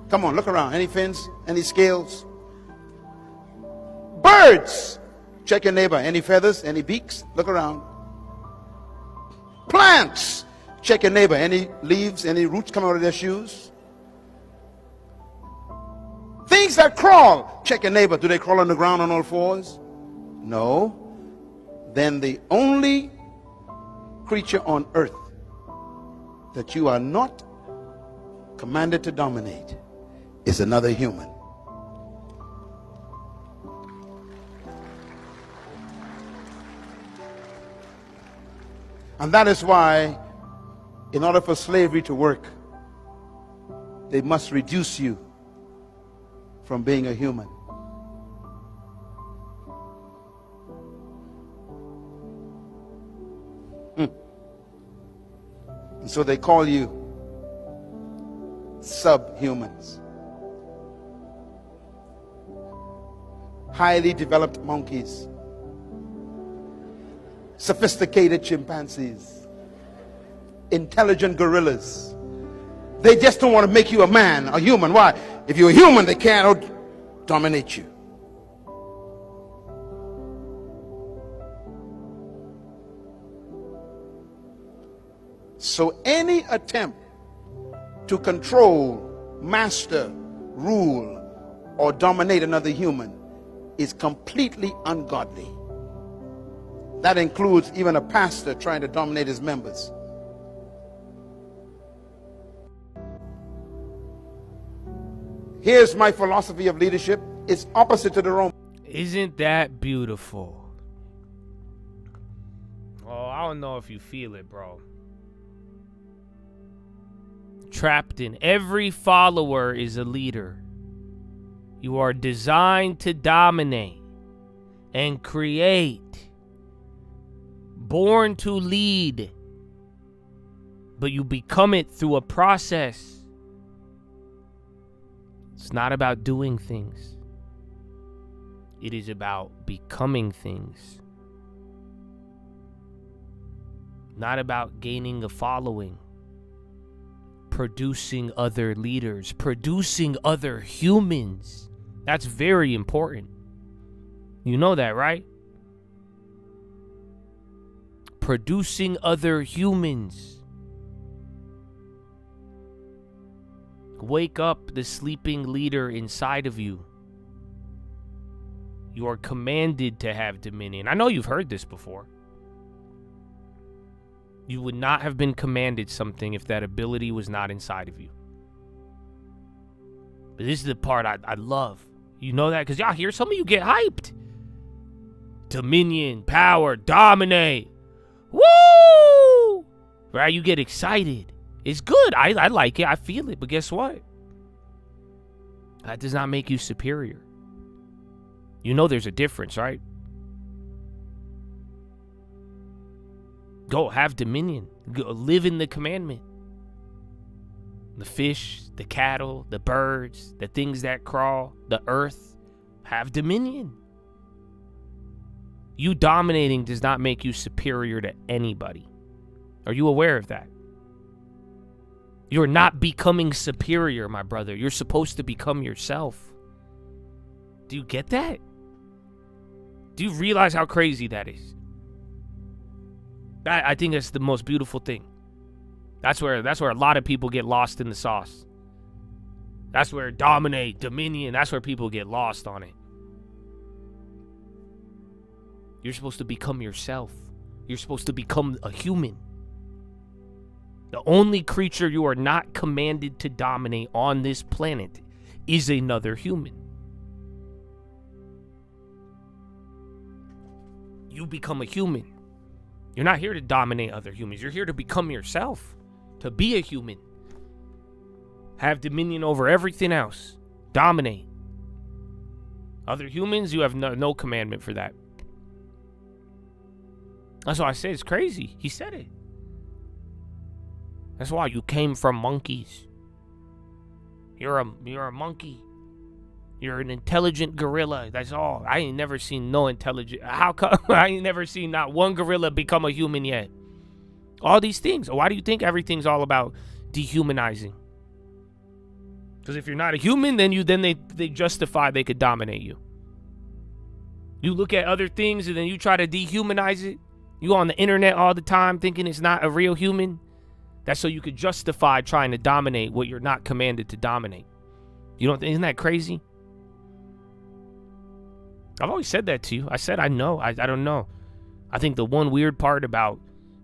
Come on, look around. Any fins? Any scales? Birds. Check your neighbor. Any feathers? Any beaks? Look around. Plants. Check your neighbor. Any leaves? Any roots coming out of their shoes? Things that crawl. Check your neighbor. Do they crawl on the ground on all fours? No. Then the only creature on earth that you are not commanded to dominate is another human. And that is why, in order for slavery to work, they must reduce you from being a human. And so they call you subhumans. Highly developed monkeys. Sophisticated chimpanzees. Intelligent gorillas. They just don't want to make you a man, a human. Why? If you're a human, they can't dominate you. So any attempt to control, master, rule, or dominate another human is completely ungodly. That includes even a pastor trying to dominate his members. Here's my philosophy of leadership. It's opposite to the Roman. Isn't that beautiful? Oh, I don't know if you feel it, bro. Trapped in every follower is a leader. You are designed to dominate and create. Born to lead. But you become it through a process. It's not about doing things. It is about becoming things. Not about gaining a following. Producing other leaders. Producing other humans. That's very important. You know that, right? Producing other humans. Wake up the sleeping leader inside of you. You are commanded to have dominion. I know you've heard this before. You would not have been commanded something if that ability was not inside of you. But this is the part I love. You know that? Because y'all hear some of you get hyped. Dominion, power, dominate. Woo! Right? You get excited. It's good. I like it. I feel it. But guess what? That does not make you superior. You know there's a difference, right? Go have dominion. Go live in the commandment. The fish, the cattle, the birds, the things that crawl, the earth, have dominion. You dominating does not make you superior to anybody. Are you aware of that? You're not becoming superior, my brother. You're supposed to become yourself. Do you get that? Do you realize how crazy that is? I think that's the most beautiful thing. That's where a lot of people get lost in the sauce. That's where dominate, dominion, that's where people get lost on it. You're supposed to become yourself. You're supposed to become a human. The only creature you are not commanded to dominate on this planet is another human. You become a human. You're not here to dominate other humans. You're here to become yourself. To be a human. Have dominion over everything else. Dominate. Other humans, you have no commandment for that. That's why I say it's crazy. He said it. That's why you came from monkeys. You're a monkey. You're an intelligent gorilla. That's all. I ain't never seen no intelligent. How come I ain't never seen not one gorilla become a human yet? All these things. Why do you think everything's all about dehumanizing? Because if you're not a human, then they justify they could dominate you. You look at other things and then you try to dehumanize it. You on the internet all the time thinking it's not a real human. That's so you could justify trying to dominate what you're not commanded to dominate. You don't think, isn't that crazy? I've always said that to you. I said I know. I don't know. I think the one weird part about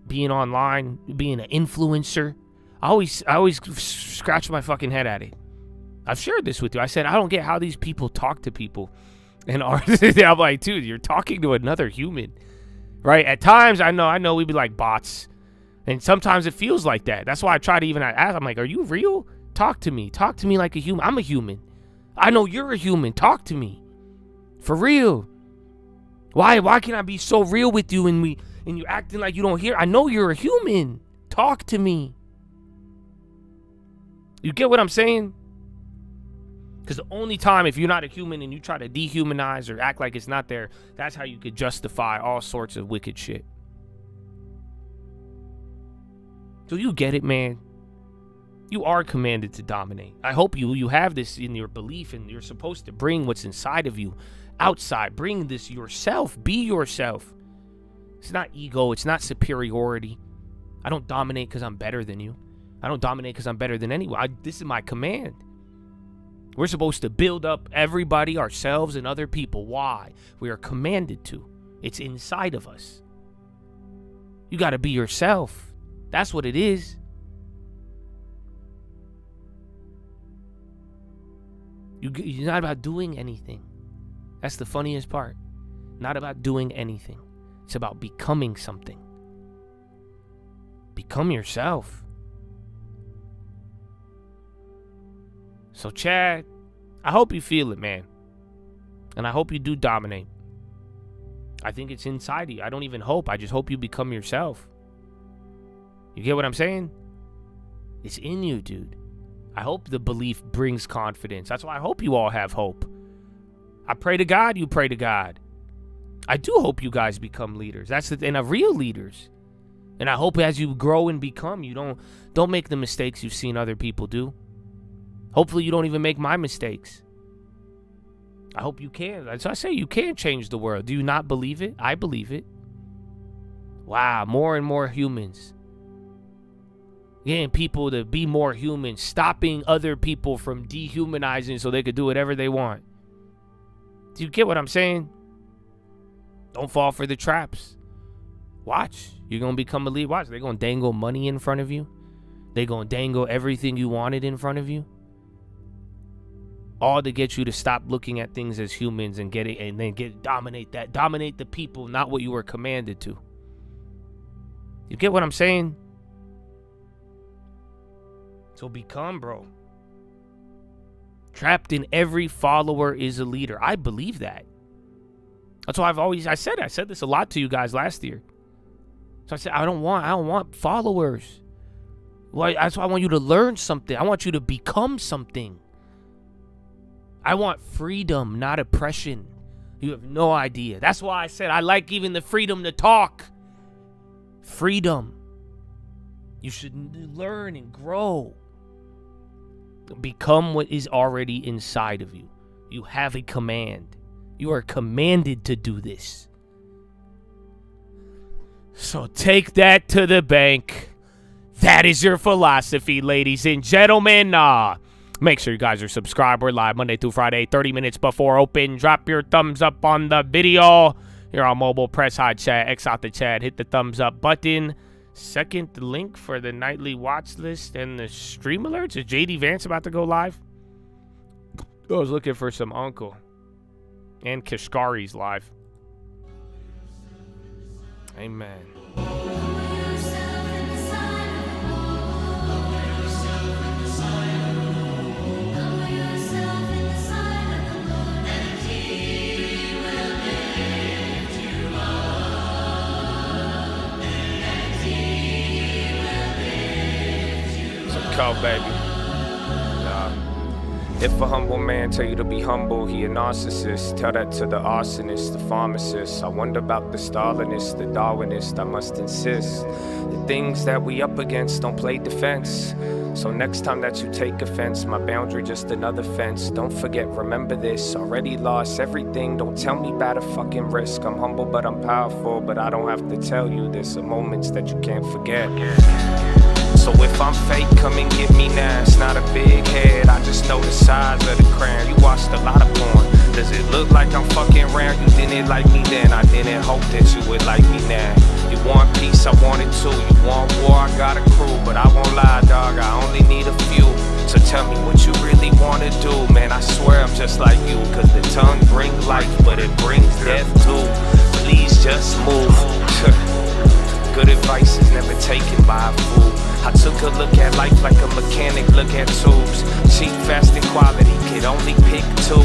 being online, being an influencer, I always scratch my fucking head at it. I've shared this with you. I said I don't get how these people talk to people. And I'm like, dude, you're talking to another human. Right? At times, I know we'd be like bots. And sometimes it feels like that. That's why I try to even ask. I'm like, are you real? Talk to me. Talk to me like a human. I'm a human. I know you're a human. Talk to me. For real. Why can't I be so real with you and you acting like you don't hear? I know you're a human. Talk to me. You get what I'm saying? Because the only time if you're not a human and you try to dehumanize or act like it's not there, that's how you could justify all sorts of wicked shit. So you get it, man. You are commanded to dominate. I hope you have this in your belief, and you're supposed to bring what's inside of you outside. Bring this yourself. Be yourself. It's not ego. It's not superiority. I don't dominate because I'm better than you. I don't dominate because I'm better than anyone. This is my command. We're supposed to build up everybody, ourselves, and other people. Why? We are commanded to. It's inside of us. You got to be yourself. That's what it is. You're not about doing anything. That's the funniest part. Not about doing anything. It's about becoming something. Become yourself. So, Chad, I hope you feel it, man. And I hope you do dominate. I think it's inside of you. I don't even hope. I just hope you become yourself. You get what I'm saying? It's in you, dude. I hope the belief brings confidence. That's why I hope you all have hope. I pray to God, you pray to God. I do hope you guys become leaders. And real leaders. And I hope as you grow and become, you don't make the mistakes you've seen other people do. Hopefully you don't even make my mistakes. I hope you can. As I say, you can change the world. Do you not believe it? I believe it. Wow, more and more humans. Getting people to be more human. Stopping other people from dehumanizing so they could do whatever they want. Do you get what I'm saying? Don't fall for the traps. Watch. You're going to become a lead. Watch. They're going to dangle money in front of you. They're going to dangle everything you wanted in front of you. All to get you to stop looking at things as humans and get it, and then dominate that. Dominate the people, not what you were commanded to. You get what I'm saying? So become, bro. Trapped in every follower is a leader. I believe that. That's why I said this a lot to you guys last year. So I said, I don't want followers. Well, that's why I want you to learn something. I want you to become something. I want freedom, not oppression. You have no idea. That's why I said I like even the freedom to talk. Freedom. You should learn and grow. Become what is already inside of you. You have a command. You are commanded to do this. So take that to the bank. That is your philosophy, ladies and gentlemen. Make sure you guys are subscribed. We're live Monday through Friday, 30 minutes before open. Drop your thumbs up on the video. You're on mobile. Press hot chat. X out the chat. Hit the thumbs up button. Second link for the nightly watch list and the stream alerts. Is JD Vance about to go live? I was looking for some uncle. And Kashkari's live. Amen. Call, baby. If a humble man tell you to be humble, he a narcissist. Tell that to the arsonist, the pharmacist. I wonder about the Stalinist, the Darwinist. I must insist. The things that we up against don't play defense. So next time that you take offense, my boundary just another fence. Don't forget, remember this. Already lost everything. Don't tell me about a fucking risk. I'm humble, but I'm powerful. But I don't have to tell you there's some moments that you can't forget. So if I'm fake, come and get me now. It's not a big head, I just know the size of the crown. You watched a lot of porn. Does it look like I'm fucking around? You didn't like me then, I didn't hope that you would like me now. You want peace, I want it too. You want war, I got a crew. But I won't lie, dog, I only need a few. So tell me what you really wanna do. Man, I swear I'm just like you. Cause the tongue brings life, but it brings death too. Please just move. Good advice is never taken by a fool. I took a look at life like a mechanic, look at tubes. Cheap, fast, and quality, could only pick two.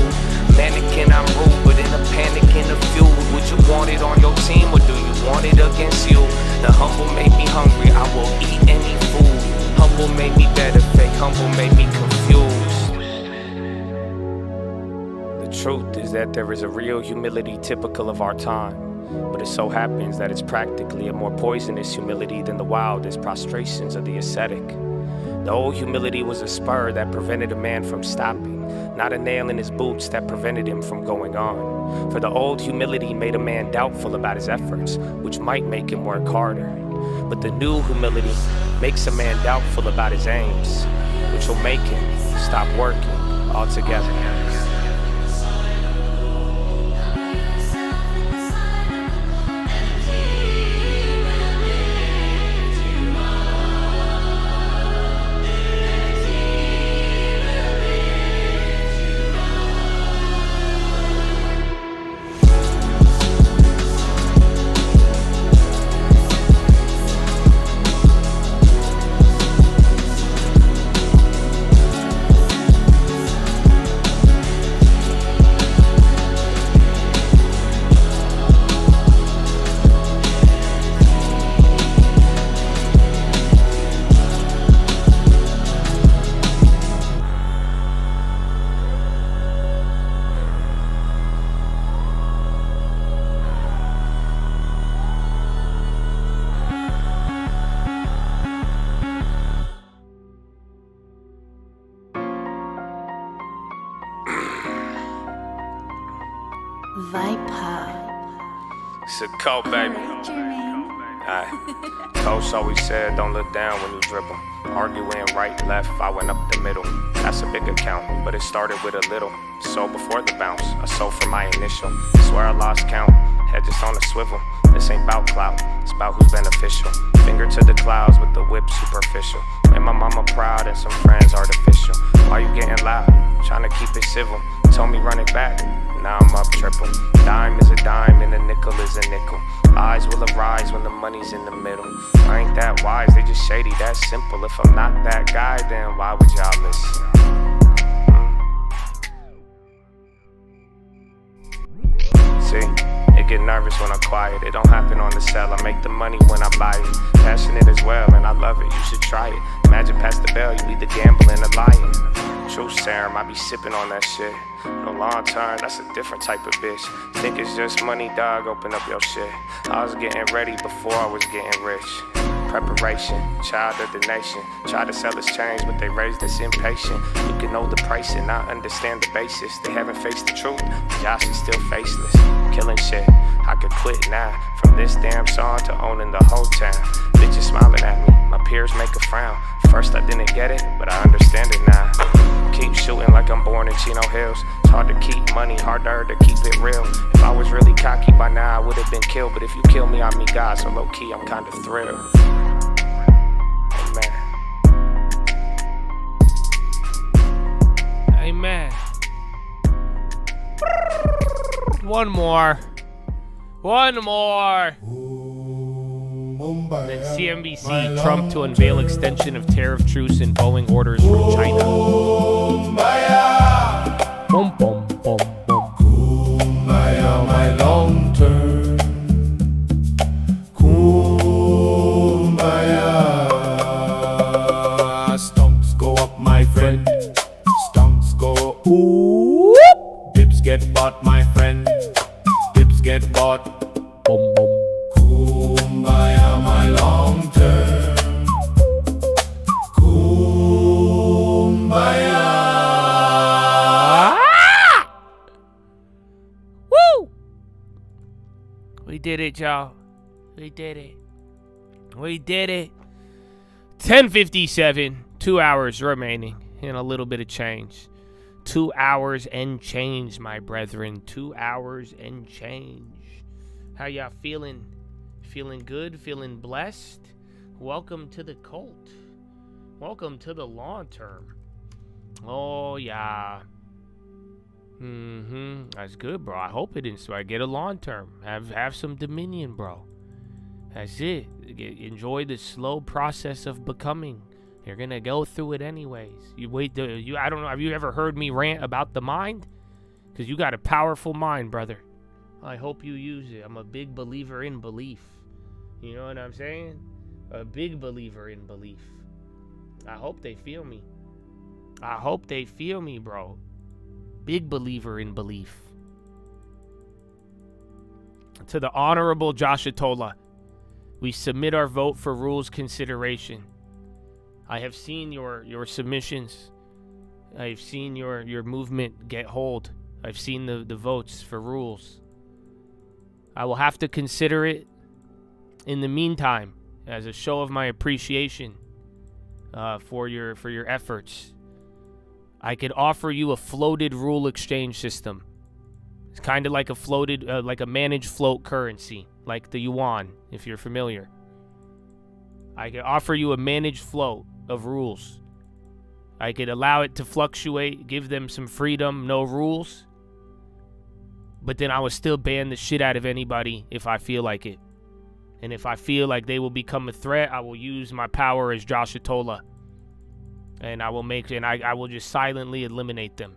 Mannequin, I'm rude, but in a panic, in a fuel. Would you want it on your team, or do you want it against you? The humble made me hungry, I will eat any food. Humble made me better, fake humble made me confused. The truth is that there is a real humility typical of our time. But it so happens that it's practically a more poisonous humility than the wildest prostrations of the ascetic. The old humility was a spur that prevented a man from stopping, not a nail in his boots that prevented him from going on. For the old humility made a man doubtful about his efforts, which might make him work harder. But the new humility makes a man doubtful about his aims, which will make him stop working altogether. Viper. It's a cold, baby. Aye. Coach always said, don't look down when you dribble. Arguing right, left, I went up the middle. That's a big account, but it started with a little. So before the bounce, I sold for my initial. Swear I lost count, head just on a swivel. This ain't bout clout, it's about who's beneficial. Finger to the clouds with the whip superficial. Made my mama proud and some friends artificial. Why you getting loud? Trying to keep it civil. Told me run it back, now I'm up triple. Dime is a dime and a nickel is a nickel. Eyes will arise when the money's in the middle. I ain't that wise, they just shady, that's simple. If I'm not that guy, then why would y'all listen? See? It get nervous when I'm quiet. It don't happen on the cell. I make the money when I buy it. Passionate as well, and I love it. You should try it. Imagine past the bell, you either gambling or lying. True serum, I be sipping on that shit. No long term, that's a different type of bitch. Think it's just money, dog, open up your shit. I was getting ready before I was getting rich. Preparation, child of the nation. Try to sell us change, but they raised us impatient. You can know the price and not understand the basis. They haven't faced the truth, Josh is still faceless. Killing shit, I could quit now. From this damn song to owning the whole town. Bitches smiling at me, my peers make a frown. First I didn't get it, but I understand it now. Keep shooting like I'm born in Chino Hills. It's hard to keep money, harder to keep it real. If I was really cocky by now, I would have been killed. But if you kill me, I meet God, so low key, I'm kinda thrilled. Amen. One more. Then CNBC, Trump to unveil extension of tariff truce and Boeing orders from China. Boom, boom, boom, boom. Kumbaya, my long term. Kumbaya. Stonks go up, my friend. Stonks go ooh. Dips get bought, my friend. Dips get bought. Boom, boom. Kumbaya, my long term. Kumbaya. Woo! We did it, y'all. We did it. We did it. 10:57. 2 hours remaining and a little bit of change. 2 hours and change, my brethren. 2 hours and change. How y'all feeling? Feeling good? Feeling blessed? Welcome to the cult. Welcome to the long term. Oh, yeah. That's good, bro. I hope it is, so I get a long term. Have some dominion, bro. That's it. Enjoy the slow process of becoming. You're gonna go through it anyways. I don't know. Have you ever heard me rant about the mind? Because you got a powerful mind, brother. I hope you use it. I'm a big believer in belief. You know what I'm saying? A big believer in belief. I hope they feel me. I hope they feel me, bro. Big believer in belief. To the Honorable Josh Atola, we submit our vote for rules consideration. I have seen your submissions. I've seen your movement get hold. I've seen the votes for rules. I will have to consider it. In the meantime, as a show of my appreciation for your efforts, I could offer you a floated rule exchange system. It's kind of like a floated, like a managed float currency, like the yuan, if you're familiar. I could offer you a managed float of rules. I could allow it to fluctuate, give them some freedom, no rules. But then I would still ban the shit out of anybody if I feel like it. And if I feel like they will become a threat, I will use my power as Josh Atola. And I will just silently eliminate them.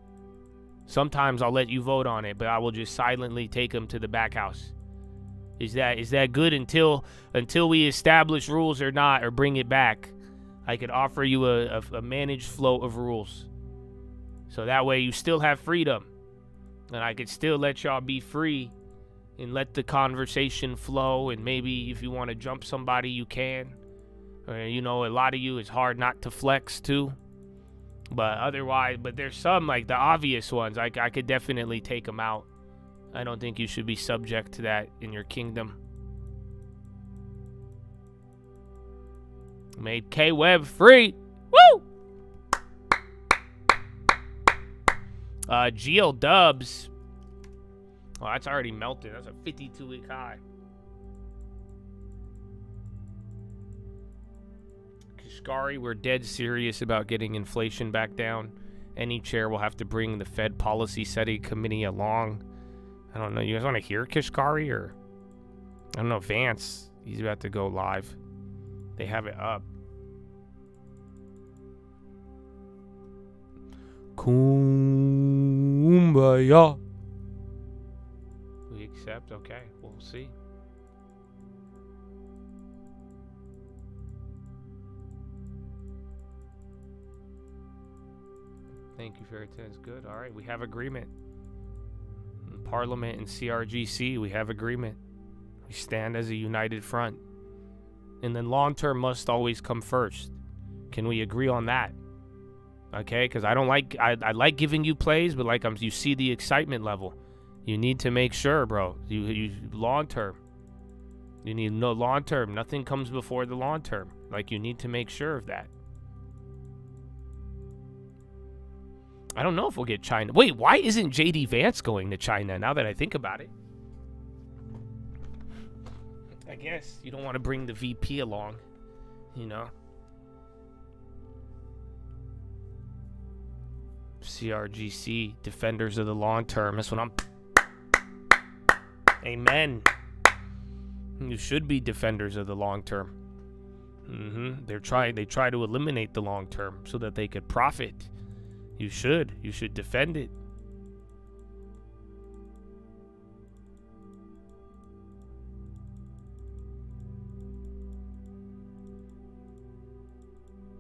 Sometimes I'll let you vote on it, but I will just silently take them to the back house. Is that good until we establish rules or not, or bring it back? I could offer you a managed float of rules. So that way you still have freedom. And I could still let y'all be free and let the conversation flow. And maybe if you want to jump somebody, you can. Or, a lot of you, it's hard not to flex too. But otherwise, there's some, like the obvious ones, I could definitely take them out. I don't think you should be subject to that in your kingdom. Made K-Web free. Woo! Geo Dubs. Oh, that's already melted. That's a 52-week high. Kashkari, we're dead serious about getting inflation back down. Any chair will have to bring the Fed Policy Setting Committee along. I don't know. You guys want to hear Kashkari or? I don't know. Vance, he's about to go live. They have it up. Kumbaya. We accept. Okay, we'll see. Thank you for your attendance. Good. All right, we have agreement. In Parliament and CRGC, we have agreement. We stand as a united front. And then long term must always come first. Can we agree on that? Okay, because I don't like, I like giving you plays, but like you see the excitement level. You need to make sure, bro. You long term. You need no long term. Nothing comes before the long term. Like you need to make sure of that. I don't know if we'll get China. Wait, why isn't JD Vance going to China now that I think about it? I guess you don't want to bring the VP along, you know. CRGC, defenders of the long term. That's what I'm. Amen. You should be defenders of the long term. They try to eliminate the long term so that they could profit. You should defend it.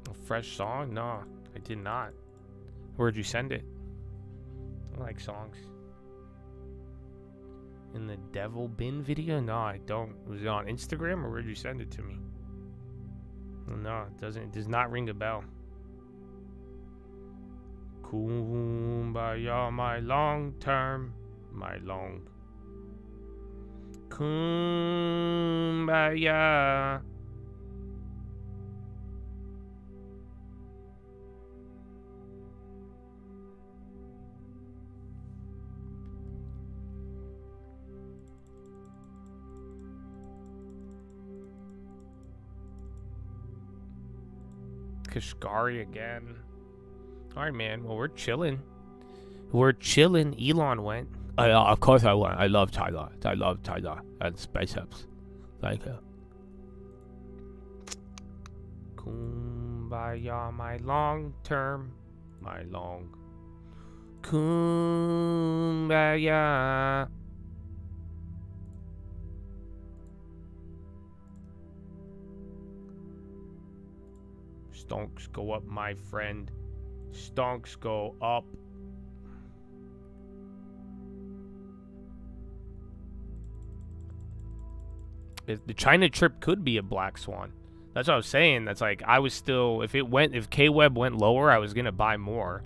A fresh song? No, I did not. Where'd you send it? I like songs. In the Devil Bin video? No, I don't. Was it on Instagram or where'd you send it to me? No, it doesn't. It does not ring a bell. Kumbaya, my long term, my long. Kumbaya. Kashkari again. All right, man. Well, we're chilling. Elon went. Of course I went. I love Tyler. And SpaceX. Thank you. Kumbaya, my long term. My long. Kumbaya. Stonks go up, my friend. Stonks go up. The China trip could be a black swan. That's what I was saying. That's like I was still if K-Web went lower, I was gonna buy more.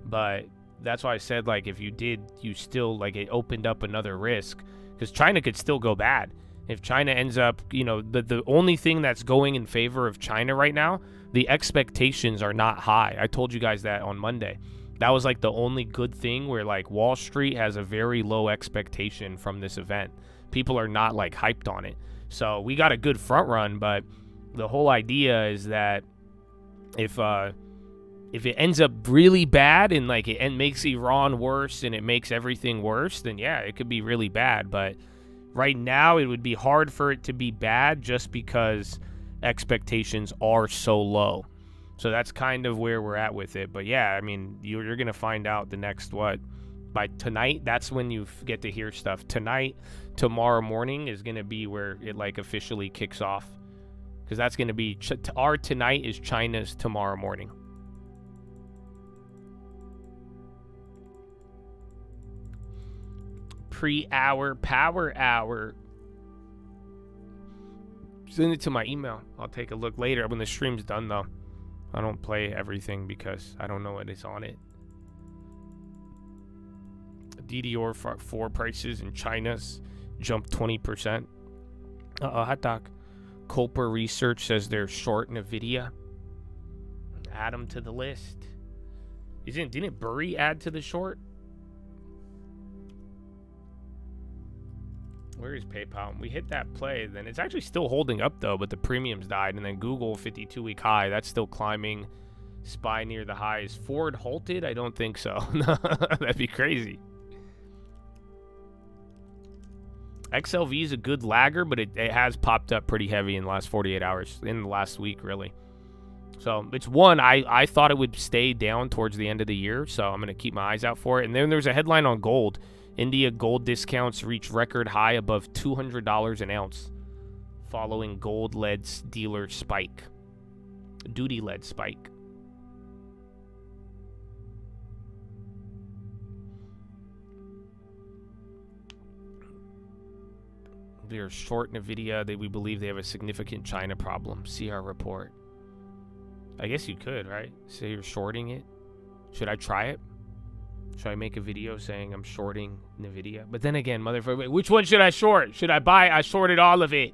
But that's why I said like if you did, you still like it opened up another risk because China could still go bad. If China ends up, you know, the only thing that's going in favor of China right now, the expectations are not high. I told you guys that on Monday. That was like the only good thing where like Wall Street has a very low expectation from this event. People are not like hyped on it. So we got a good front run, but the whole idea is that if it ends up really bad and like it makes Iran worse and it makes everything worse, then yeah, it could be really bad. But right now, it would be hard for it to be bad just because expectations are so low. So that's kind of where we're at with it. But yeah, I mean, you're going to find out the next by tonight. That's when you get to hear stuff. Tonight, tomorrow morning is going to be where it like officially kicks off. Because that's going to be our tonight is China's tomorrow morning. Pre-hour, power hour. Send it to my email. I'll take a look later when the stream's done, though. I don't play everything because I don't know what is on it. DDR4 prices in China's jumped 20%. Hot dog. Culper Research says they're short Nvidia. Add them to the list. Didn't Burry add to the short? Where is PayPal? We hit that play, then it's actually still holding up though, but the premiums died. And then Google 52-week high, that's still climbing. SPY near the highs. Ford halted? I don't think so. That'd be crazy. XLV is a good lagger, but it has popped up pretty heavy in the last 48 hours, in the last week really. So it's one, I thought it would stay down towards the end of the year, so I'm going to keep my eyes out for it. And then there's a headline on gold. India gold discounts reach record high above $200 an ounce following gold-led dealer spike. Duty-led spike. They're short Nvidia. We believe they have a significant China problem. See our report. I guess you could, right? Say you're shorting it. Should I try it? Should I make a video saying I'm shorting Nvidia? But then again, motherfucker, which one should I short? Should I buy? I shorted all of it.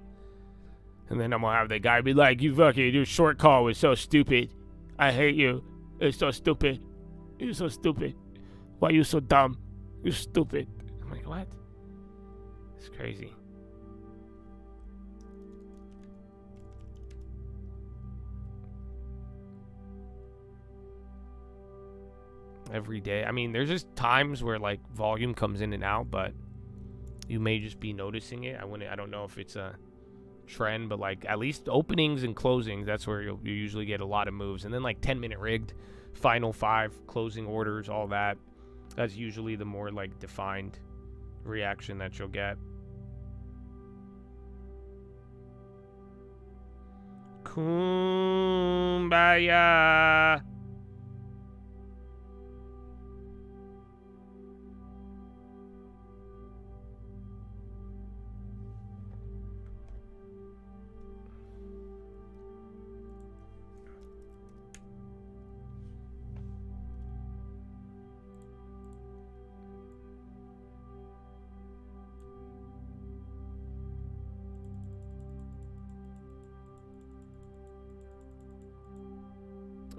And then I'm going to have the guy be like, you fucking, your short call was so stupid. I hate you. It's so stupid. You're so stupid. Why are you so dumb? You're stupid. I'm like, what? It's crazy. Every day. I mean, there's just times where like volume comes in and out, but you may just be noticing it. I don't know if it's a trend, but like at least openings and closings, that's where you usually get a lot of moves. And then like 10-minute rigged, final 5, closing orders, all that. That's usually the more like defined reaction that you'll get. Kumbaya.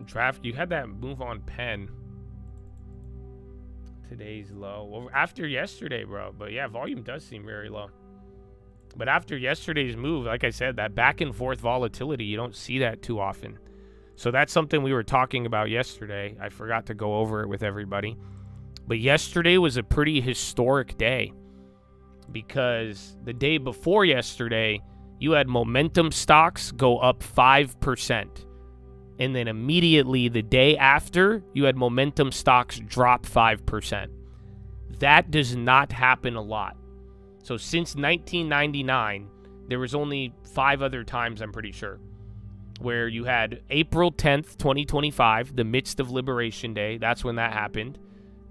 Draft, you had that move on pen. Today's low. Well, after yesterday, bro. But yeah, volume does seem very low. But after yesterday's move, like I said, that back and forth volatility, you don't see that too often. So that's something we were talking about yesterday. I forgot to go over it with everybody. But yesterday was a pretty historic day because the day before yesterday, you had momentum stocks go up 5%. And then immediately the day after, you had momentum stocks drop 5%. That does not happen a lot. So since 1999, there was only 5 other times, I'm pretty sure, where you had April 10th, 2025, the midst of Liberation Day. That's when that happened.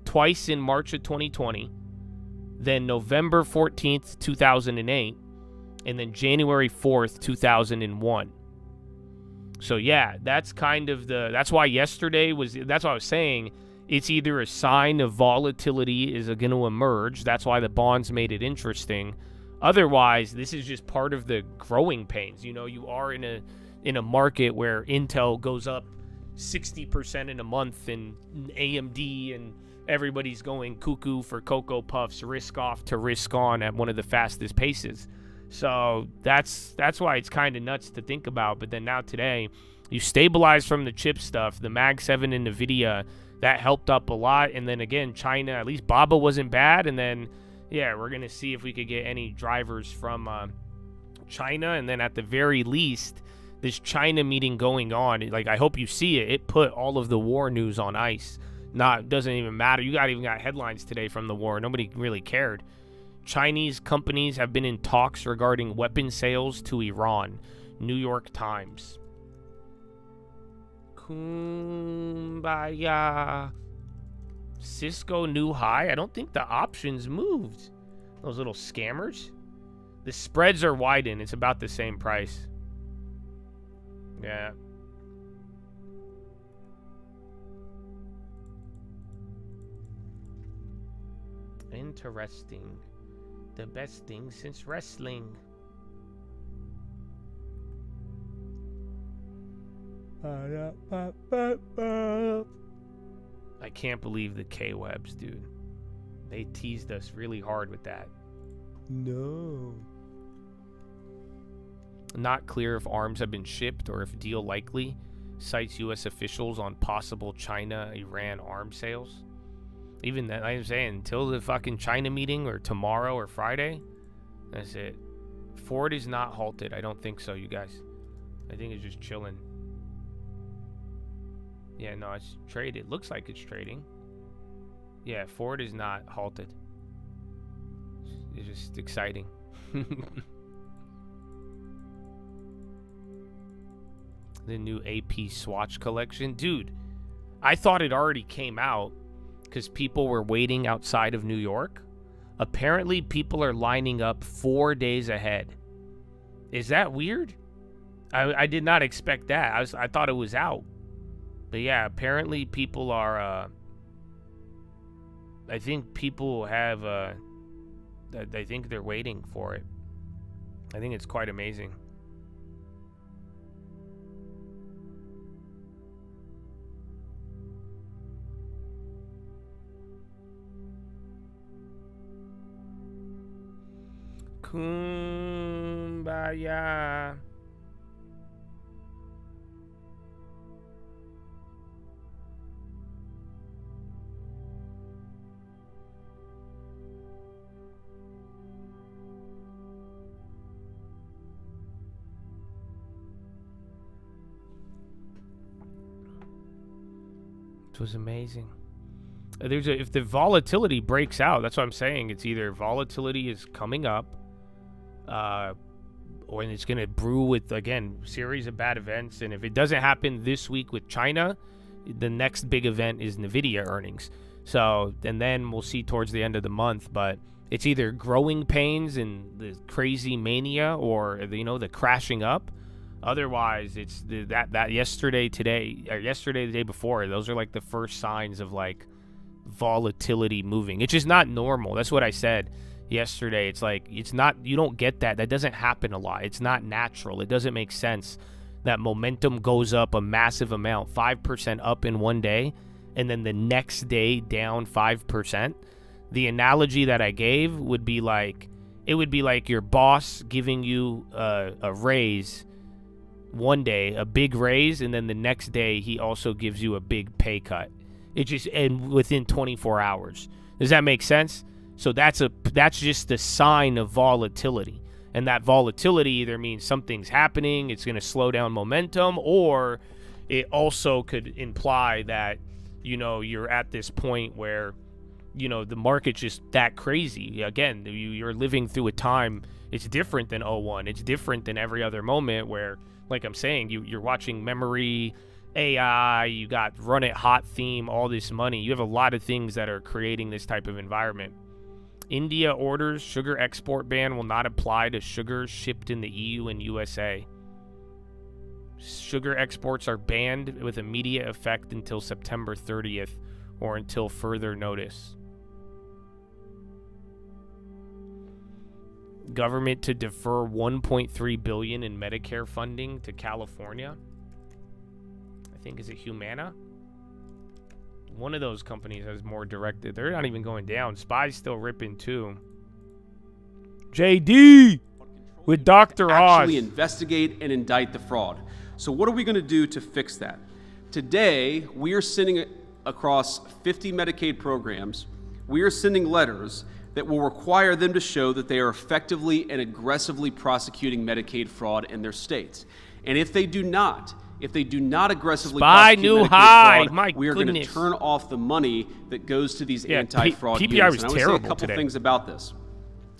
Twice in March of 2020. Then November 14th, 2008. And then January 4th, 2001. So yeah, that's kind of that's why yesterday that's what I was saying. It's either a sign of volatility is going to emerge. That's why the bonds made it interesting. Otherwise, this is just part of the growing pains. You know, you are in a market where Intel goes up 60% in a month and AMD and everybody's going cuckoo for Cocoa Puffs, risk off to risk on at one of the fastest paces. So that's why it's kind of nuts to think about. But then now today, you stabilize from the chip stuff, the Mag 7 and NVIDIA, that helped up a lot. And then again, China, at least BABA wasn't bad. And then, yeah, we're going to see if we could get any drivers from China. And then at the very least, this China meeting going on, like I hope you see it, it put all of the war news on ice. Doesn't even matter. You even got headlines today from the war. Nobody really cared. Chinese companies have been in talks regarding weapon sales to Iran. New York Times. Kumbaya. Cisco new high. I don't think the options moved. Those little scammers. The spreads are widened. It's about the same price. Yeah. Interesting. The best thing since wrestling. I can't believe the K-Webs, dude. They teased us really hard with that. No. Not clear if arms have been shipped or if deal likely. Cites U.S. officials on possible China-Iran arms sales. Even then, I'm saying, until the fucking China meeting or tomorrow or Friday, that's it. Ford is not halted. I don't think so, you guys. I think it's just chilling. Yeah, no, it's traded. It looks like it's trading. Yeah, Ford is not halted. It's just exciting. The new AP Swatch collection. Dude, I thought it already came out because people were waiting outside of New York. Apparently, people are lining up 4 days ahead. Is that weird? I did not expect that. I thought it was out. But yeah, apparently people are... I think people have... I think they're waiting for it. I think it's quite amazing. Kumbaya. It was amazing. If the volatility breaks out, that's what I'm saying. It's either volatility is coming up, or it's going to brew with, again, series of bad events. And if it doesn't happen this week with China, the next big event is NVIDIA earnings. So, and then we'll see towards the end of the month. But it's either growing pains and the crazy mania, or the crashing up. Otherwise, it's that yesterday, today, or yesterday, the day before. Those are like the first signs of like volatility moving. It's just not normal. That's what I said yesterday. It's like, it's not, you don't get that. That doesn't happen a lot. It's not natural. It doesn't make sense that momentum goes up a massive amount, 5% up in one day, and then the next day down 5%. The analogy that I gave would be like, it would be like your boss giving you a raise one day, a big raise, and then the next day he also gives you a big pay cut. It just, and within 24 hours. Does that make sense? So that's just a sign of volatility. And that volatility either means something's happening, it's going to slow down momentum, or it also could imply that, you're at this point where, the market's just that crazy. Again, you're living through a time, it's different than 01. It's different than every other moment where, like I'm saying, you're watching memory, AI, you got run it hot theme, all this money. You have a lot of things that are creating this type of environment. India orders sugar export ban will not apply to sugar shipped in the EU and USA. Sugar exports are banned with immediate effect until September 30th or until further notice. Government to defer $1.3 billion in Medicare funding to California. I think, is it Humana? One of those companies has more directed. They're not even going down. SPY's still ripping too. JD with Dr. Oz. Actually investigate and indict the fraud. So what are we going to do to fix that? Today, we are sending across 50 Medicaid programs. We are sending letters that will require them to show that they are effectively and aggressively prosecuting Medicaid fraud in their states. And if they do not aggressively prosecute Medicaid fraud, we are going to turn off the money that goes to these anti-fraud units. PPI was and I would terrible say a couple today. Things about this.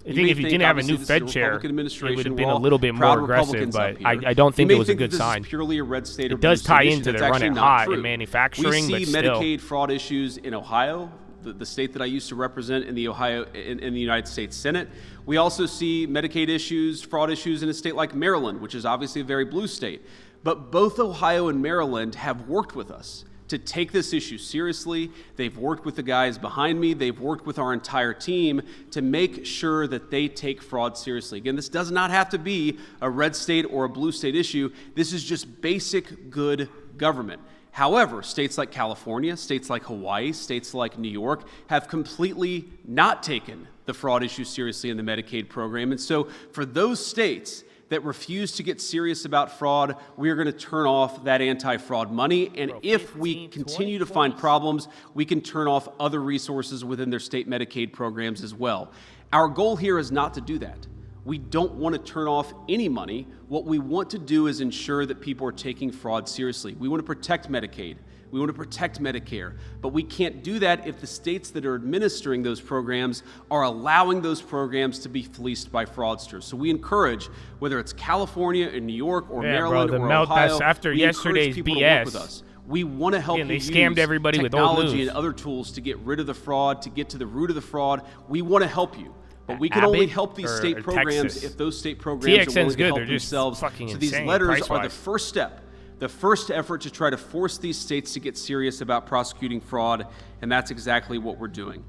I think if you didn't have a new Fed chair, it would have been a little bit more aggressive, but I don't think it was a good sign. Purely a red state. It does tie into the run it hot in manufacturing, but still. We see Medicaid fraud issues in Ohio, the state that I used to represent in the United States Senate. We also see Medicaid issues, fraud issues in a state like Maryland, which is obviously a very blue state. But both Ohio and Maryland have worked with us to take this issue seriously. They've worked with the guys behind me. They've worked with our entire team to make sure that they take fraud seriously. Again, this does not have to be a red state or a blue state issue. This is just basic good government. However, states like California, states like Hawaii, states like New York have completely not taken the fraud issue seriously in the Medicaid program. And so for those states that refuse to get serious about fraud, we are going to turn off that anti-fraud money. And if we continue to find problems, we can turn off other resources within their state Medicaid programs as well. Our goal here is not to do that. We don't want to turn off any money. What we want to do is ensure that people are taking fraud seriously. We want to protect Medicaid. We want to protect Medicare. But we can't do that if the states that are administering those programs are allowing those programs to be fleeced by fraudsters. So we encourage, whether it's California or New York or Maryland or Ohio, after we yesterday's encourage people BS. to work with us. We want to help you they use scammed everybody with old technology news. and other tools to get rid of the fraud, to get to the root of the fraud. We want to help you. But we can Abbott only help these state or programs Texas? if those state programs are willing to help They're just themselves. fucking So these insane, letters are the price-wise. first step, the first effort to try to force these states to get serious about prosecuting fraud, and that's exactly what we're doing.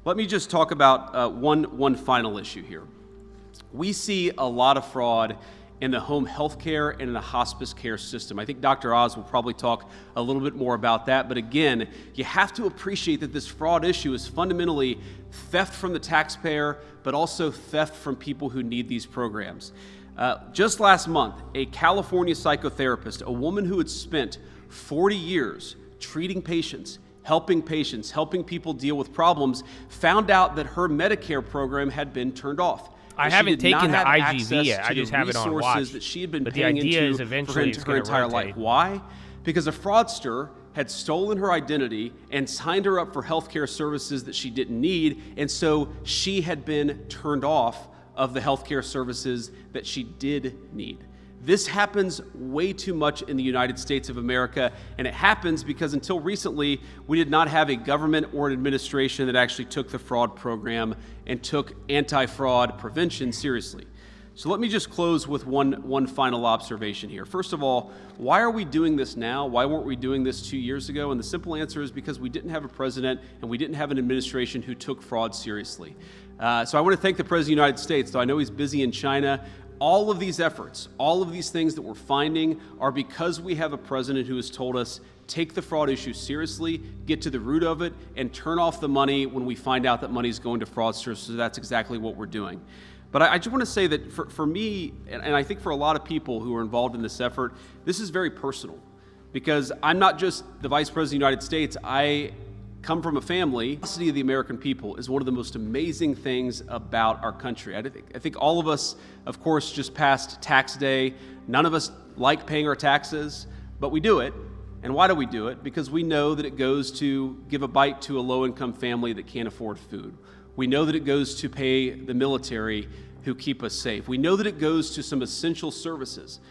Let me just talk about one final issue here. We see a lot of fraud in the home health care and in the hospice care system. I think Dr. Oz will probably talk a little bit more about that, but again, you have to appreciate that this fraud issue is fundamentally theft from the taxpayer, but also theft from people who need these programs. Just last month, a California psychotherapist, a woman who had spent 40 years treating patients, helping people deal with problems, found out that her Medicare program had been turned off. I haven't taken the IGV yet. I just have it on watch. That she had been But the paying idea into is eventually it's her gonna entire rotate. life. Why? Because a fraudster had stolen her identity and signed her up for healthcare services that she didn't need, and so she had been turned off of the healthcare services that she did need. This happens way too much in the United States of America, and it happens because until recently, we did not have a government or an administration that actually took the fraud program and took anti-fraud prevention seriously. So let me just close with one final observation here. First of all, why are we doing this now? Why weren't we doing this 2 years ago? And the simple answer is because we didn't have a president and we didn't have an administration who took fraud seriously. So I want to thank the President of the United States, though I know he's busy in China. All of these efforts, all of these things that we're finding are because we have a president who has told us, take the fraud issue seriously, get to the root of it, and turn off the money when we find out that money is going to fraudsters. So that's exactly what we're doing. But I just want to say that for me, and I think for a lot of people who are involved in this effort, this is very personal. Because I'm not just the Vice President of the United States, I come from a family. The generosity of the American people is one of the most amazing things about our country. I think all of us, of course, just passed tax day. None of us like paying our taxes, but we do it. And why do we do it? Because we know that it goes to give a bite to a low-income family that can't afford food. We know that it goes to pay the military who keep us safe. We know that it goes to some essential services.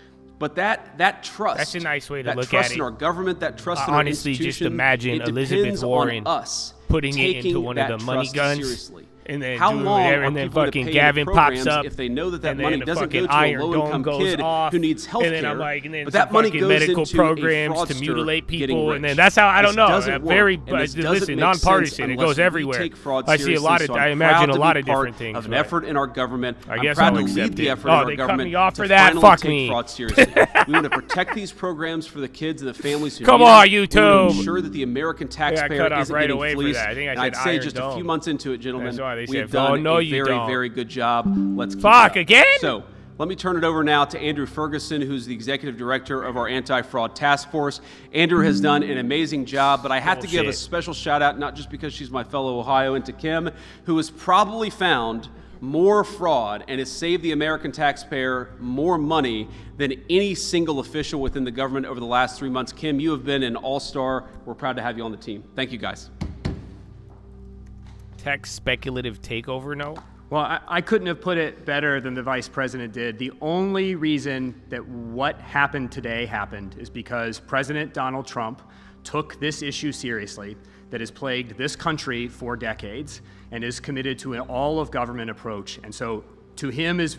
But that trust, That's a nice way to that look trust at it. in our government, that trust in our Honestly, just institution, imagine it Elizabeth depends Warren on us putting it taking into one of that the money trust guns, seriously. and then How doing long whatever, are and then people fucking to pay Gavin the pops programs up, if they know that and then money the doesn't fucking go to a Iron low-income Dome kid goes off, who needs health and then care, I'm like, and then but some that money fucking goes medical into programs a to fraudster mutilate getting people, rich. and then that's how I don't This know. doesn't work, Very, and but this doesn't listen, make nonpartisan. sense It unless goes we everywhere. take fraud I see a seriously. lot of. So I'm I imagine proud a to lot be of part different things. of an but effort in our government. I I'm guess proud I'll to accept lead the it. effort Oh, in our they cut government me off to for that? finally Fuck take me. fraud seriously. We want to protect these programs for the kids and the families who Come need on, them. We want YouTube. to ensure that the American taxpayer cut off isn't right getting away for fleeced. that. I think I And said I'd say Iron just a Dome. few months into it, gentlemen, That's why they we have said, "Oh, done no, a you very, don't." very good job. Let's keep Fuck, it up. again? So let me turn it over now to Andrew Ferguson, who's the executive director of our anti-fraud task force. Andrew has done an amazing job, but I have to give a Bullshit. special shout out, not just because she's my fellow Ohioan, to Kim, who has probably found more fraud and has saved the American taxpayer more money than any single official within the government over the last 3 months. Kim, you have been an all-star. We're proud to have you on the team. Thank you, guys. Tech speculative takeover note. Well, I couldn't have put it better than the vice president did. The only reason that what happened today happened is because President Donald Trump took this issue seriously that has plagued this country for decades and is committed to an all-of-government approach. And so to him is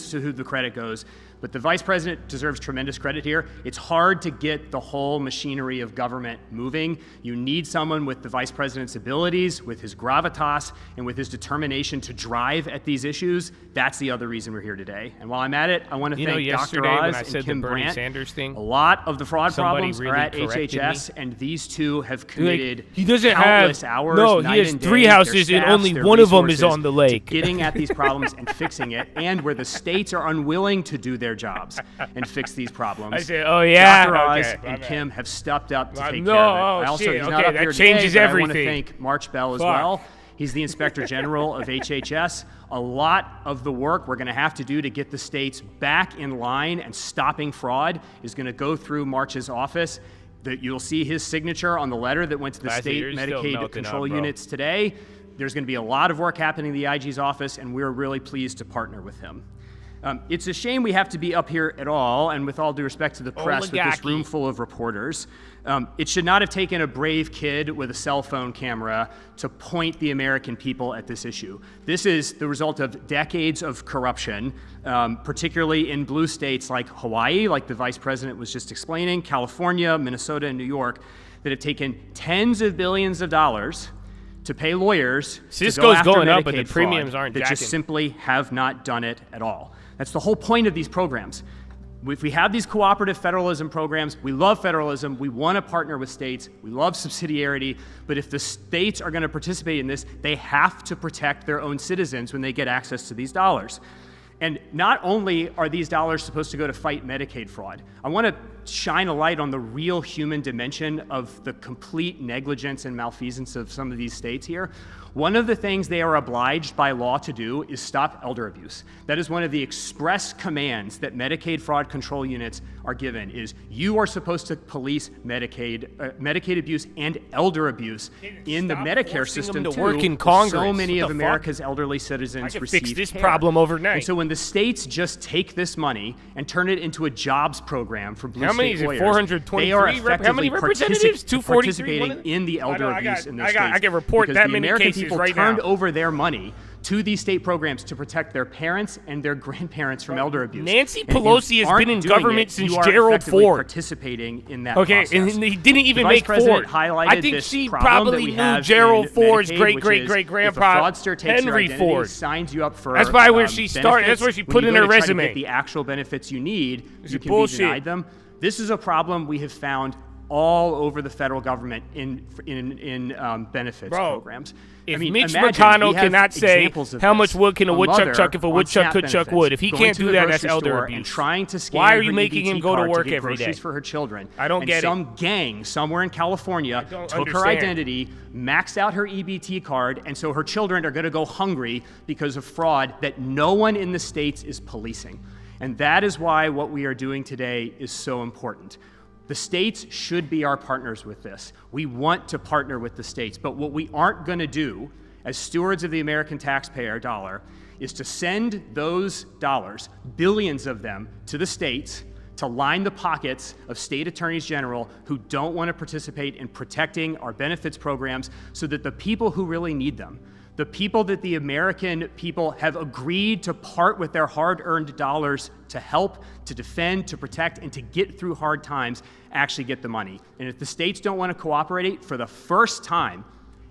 to who the credit goes. But the vice president deserves tremendous credit here. It's hard to get the whole machinery of government moving. You need someone with the vice president's abilities, with his gravitas, and with his determination to drive at these issues. That's the other reason we're here today. And while I'm at it, I want to thank Dr. Oz and Kim Brandt. Sanders thing, a lot of the fraud problems really are at me. HHS, and these two have committed he doesn't countless have, hours, no, night he has and 3 day, houses their and staffs, only their one of them is resources on the lake. to getting at these problems and fixing it, and where the states are unwilling to do their jobs and fix these problems. I said, oh yeah, Dr. Oz okay, and Kim have stepped up to take no, care of it. oh, I also, shit, he's not okay, up that here changes today, but everything. I want to thank March Bell as Fuck. well. He's the Inspector General of HHS. A lot of the work we're going to have to do to get the states back in line and stopping fraud is going to go through March's office. You'll see his signature on the letter that went to the state Medicaid control units today. There's going to be a lot of work happening in the IG's office, and we're really pleased to partner with him. It's a shame we have to be up here at all, and with all due respect to the press, with this room full of reporters. It should not have taken a brave kid with a cell phone camera to point the American people at this issue. This is the result of decades of corruption, particularly in blue states like Hawaii, like the vice president was just explaining, California, Minnesota, and New York, that have taken tens of billions of dollars to pay lawyers Cisco's to go after going Medicaid up, but the premiums aren't that jacking. just simply have not done it at all. That's the whole point of these programs. If we have these cooperative federalism programs, we love federalism, we want to partner with states, we love subsidiarity, but if the states are going to participate in this, they have to protect their own citizens when they get access to these dollars. And not only are these dollars supposed to go to fight Medicaid fraud, I want to shine a light on the real human dimension of the complete negligence and malfeasance of some of these states here. One of the things they are obliged by law to do is stop elder abuse. That is one of the express commands that Medicaid fraud control units are given, is you are supposed to police Medicaid abuse and elder abuse in the Medicare system to too. work in Congress. So many What of the America's elderly citizens I can receive fix this care. problem overnight. And so when the states just take this money and turn it into a jobs program for blue How many state is it? lawyers, 423? they are How many effectively representatives? 243? participating in the elder abuse in those states. I can report because that the many American cases people right turned now. over their money to these state programs to protect their parents and their grandparents from elder abuse. Nancy And if you Pelosi has aren't been in doing government it, since you are Gerald effectively Ford. participating in that Okay, process. and he didn't even The Vice make President Ford. highlighted I think this she problem that probably we knew have Gerald in Ford's Medicaid, great which great is great if a grandpa fraudster takes your Henry identity, Ford signs you up for That's probably where she started. benefits, That's where she when put you in go her to try to resume. get the actual benefits you need, This you is can bullshit. be denied them. This is a problem we have found all over the federal government in benefits programs. If I mean, Mitch imagine, McConnell we have cannot say examples of how this. much wood can a woodchuck mother chuck if a on woodchuck SNAP could chuck benefits wood. If he going can't to do the that, that's grocery elder store abuse. and trying to scan Why are her you making EBT him go to card work get every groceries day? for her children? I don't and get it. some gang somewhere in California don't took her understand. identity, maxed out her EBT card, and so her children are going to go hungry because of fraud that no one in the states is policing. And that is why what we are doing today is so important. The states should be our partners with this. We want to partner with the states, but what we aren't going to do as stewards of the American taxpayer dollar is to send those dollars, billions of them, to the states to line the pockets of state attorneys general who don't want to participate in protecting our benefits programs so that the people who really need them, the people that the American people have agreed to part with their hard-earned dollars to help, to defend, to protect, and to get through hard times, actually get the money. And if the states don't want to cooperate, for the first time,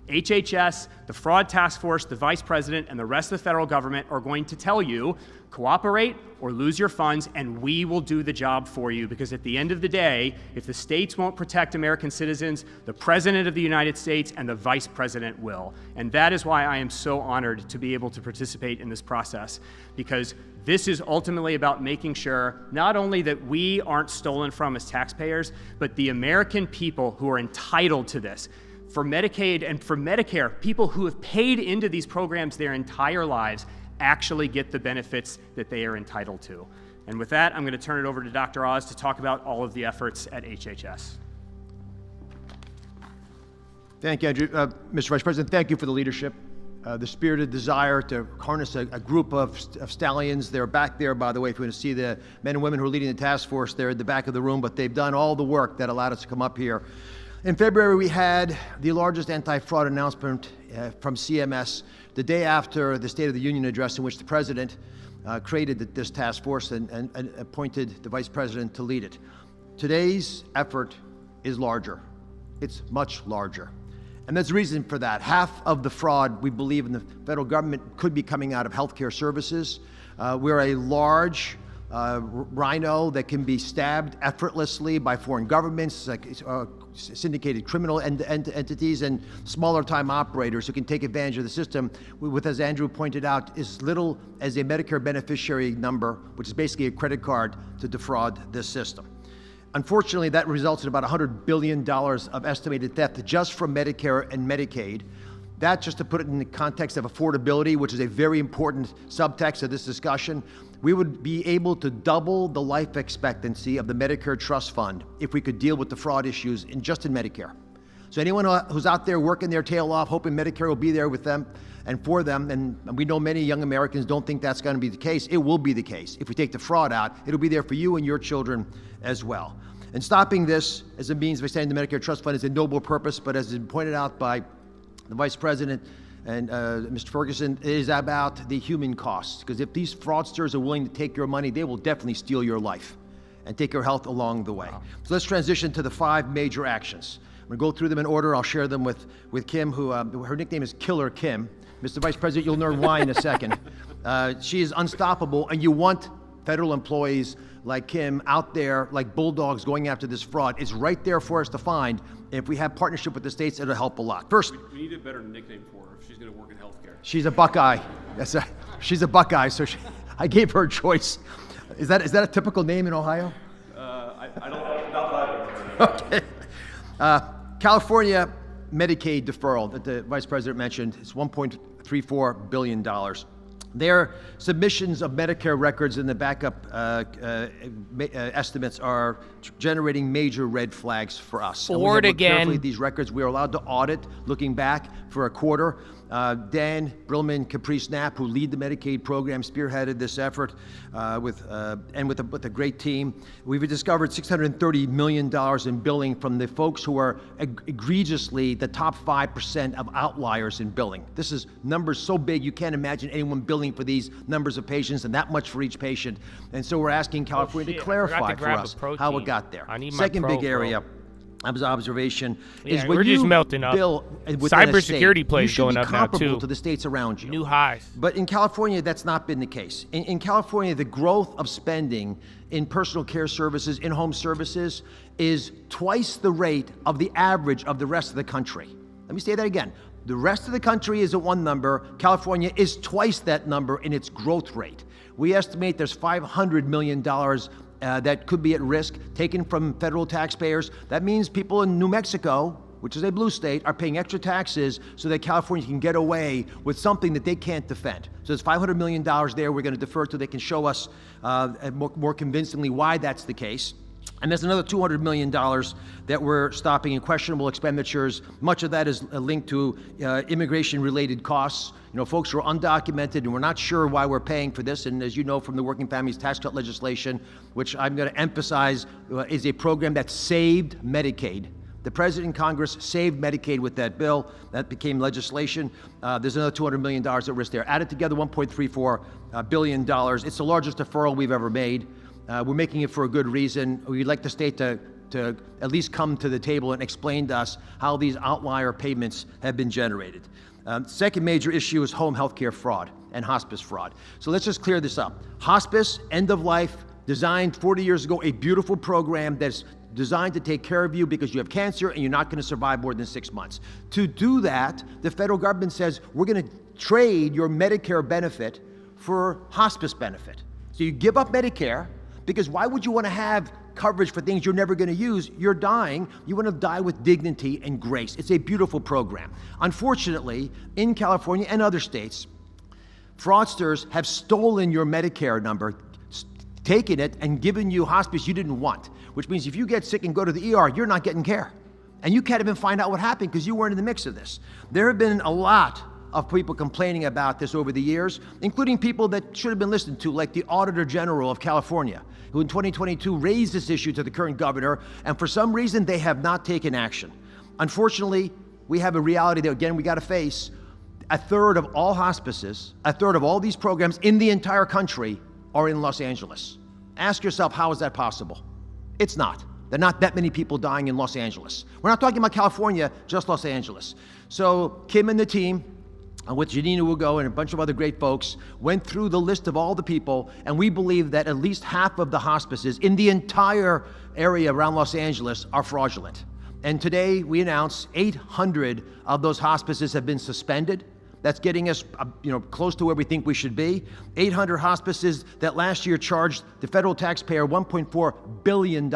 HHS, the Fraud Task Force, the Vice President, and the rest of the federal government are going to tell you, cooperate or lose your funds, and we will do the job for you. Because at the end of the day, if the states won't protect American citizens, the President of the United States and the Vice President will. And that is why I am so honored to be able to participate in this process, because this is ultimately about making sure not only that we aren't stolen from as taxpayers, but the American people who are entitled to this. For Medicaid and for Medicare, people who have paid into these programs their entire lives actually get the benefits that they are entitled to. And with that, I'm going to turn it over to Dr. Oz to talk about all of the efforts at HHS. Thank you, Andrew. Mr. Vice President, thank you for the leadership, the spirited desire to harness a group of stallions. They're back there, by the way, if you want to see the men and women who are leading the task force. They're at the back of the room, but they've done all the work that allowed us to come up here. In February, we had the largest anti-fraud announcement from CMS the day after the State of the Union address, in which the president created this task force and appointed the vice president to lead it. Today's effort is larger. It's much larger. And there's a reason for that. Half of the fraud, we believe, in the federal government could be coming out of healthcare services. We're a large rhino that can be stabbed effortlessly by foreign governments, like syndicated criminal entities, and smaller time operators who can take advantage of the system with, as Andrew pointed out, as little as a Medicare beneficiary number, which is basically a credit card, to defraud this system. Unfortunately, that results in about $100 billion of estimated theft just from Medicare and Medicaid. That, just to put it in the context of affordability, which is a very important subtext of this discussion, we would be able to double the life expectancy of the Medicare Trust Fund if we could deal with the fraud issues just in Medicare. So anyone who's out there working their tail off, hoping Medicare will be there with them and for them, and we know many young Americans don't think that's going to be the case. It will be the case. If we take the fraud out, it'll be there for you and your children as well. And stopping this as a means of extending the Medicare Trust Fund is a noble purpose, but as has been pointed out by the Vice President and Mr. Ferguson, it is about the human costs. Because if these fraudsters are willing to take your money, they will definitely steal your life and take your health along the way. Wow. So let's transition to the 5 major actions. I'm going to go through them in order. I'll share them with Kim, who her nickname is Killer Kim. Mr. Vice President, you'll learn why in a second. She is unstoppable, and you want federal employees like Kim out there like bulldogs going after this fraud. It's right there for us to find. If we have partnership with the states, it'll help a lot. First, we need a better nickname for her if she's going to work in healthcare. She's a Buckeye. She's a Buckeye, so I gave her a choice. Is that a typical name in Ohio? I don't know. Okay. California Medicaid deferral that the Vice President mentioned is $1.34 billion. Their submissions of Medicare records and the backup estimates are generating major red flags for us. Forward and we have looked carefully again. at these records. We are allowed to audit, looking back for a quarter. Dan Brillman, Caprice Knapp, who lead the Medicaid program, spearheaded this effort with a great team. We've discovered $630 million in billing from the folks who are egregiously the top 5% of outliers in billing. This is numbers so big you can't imagine anyone billing for these numbers of patients and that much for each patient. And so we're asking California to clarify for us how it got there. I need my Second Pro, big area. bro. Observation is Yeah, when we're you just melting up. bill within a state, Cybersecurity plays you should going be up now, comparable too. to the states around you. New highs. But in California, that's not been the case. In California, the growth of spending in personal care services, in-home services, is twice the rate of the average of the rest of the country. Let me say that again. The rest of the country is at one number. California is twice that number in its growth rate. We estimate there's $500 million that could be at risk, taken from federal taxpayers. That means people in New Mexico, which is a blue state, are paying extra taxes so that California can get away with something that they can't defend. So there's $500 million there. We're going to defer till they can show us more convincingly why that's the case. And there's another $200 million that we're stopping in questionable expenditures. Much of that is linked to immigration-related costs. You know, folks who are undocumented, and we're not sure why we're paying for this. And as you know from the Working Families Tax Cut legislation, which I'm going to emphasize is a program that saved Medicaid. The President and Congress saved Medicaid with that bill. That became legislation. There's another $200 million at risk there. Added together, $1.34 billion. It's the largest deferral we've ever made. We're making it for a good reason. We'd like the state to at least come to the table and explain to us how these outlier payments have been generated. Second major issue is home health care fraud and hospice fraud. So let's just clear this up. Hospice, end of life, designed 40 years ago, a beautiful program that's designed to take care of you because you have cancer and you're not going to survive more than 6 months. To do that, the federal government says, we're going to trade your Medicare benefit for hospice benefit. So you give up Medicare, because why would you want to have coverage for things you're never going to use? You're dying. You want to die with dignity and grace. It's a beautiful program. Unfortunately, in California and other states, fraudsters have stolen your Medicare number, taken it, and given you hospice you didn't want, which means if you get sick and go to the ER, you're not getting care. And you can't even find out what happened because you weren't in the mix of this. There have been a lot of people complaining about this over the years, including people that should have been listened to, like the Auditor General of California, who in 2022 raised this issue to the current governor, and for some reason they have not taken action. Unfortunately, we have a reality that, again, we got to face. A third of all hospices, a third of all these programs in the entire country are in Los Angeles. Ask yourself, how is that possible? It's not. There are not that many people dying in Los Angeles. We're not talking about California, just Los Angeles. So Kim and the team, with Janina Ugo and a bunch of other great folks, went through the list of all the people, and we believe that at least half of the hospices in the entire area around Los Angeles are fraudulent. And today we announced 800 of those hospices have been suspended. That's getting us, close to where we think we should be. 800 hospices that last year charged the federal taxpayer $1.4 billion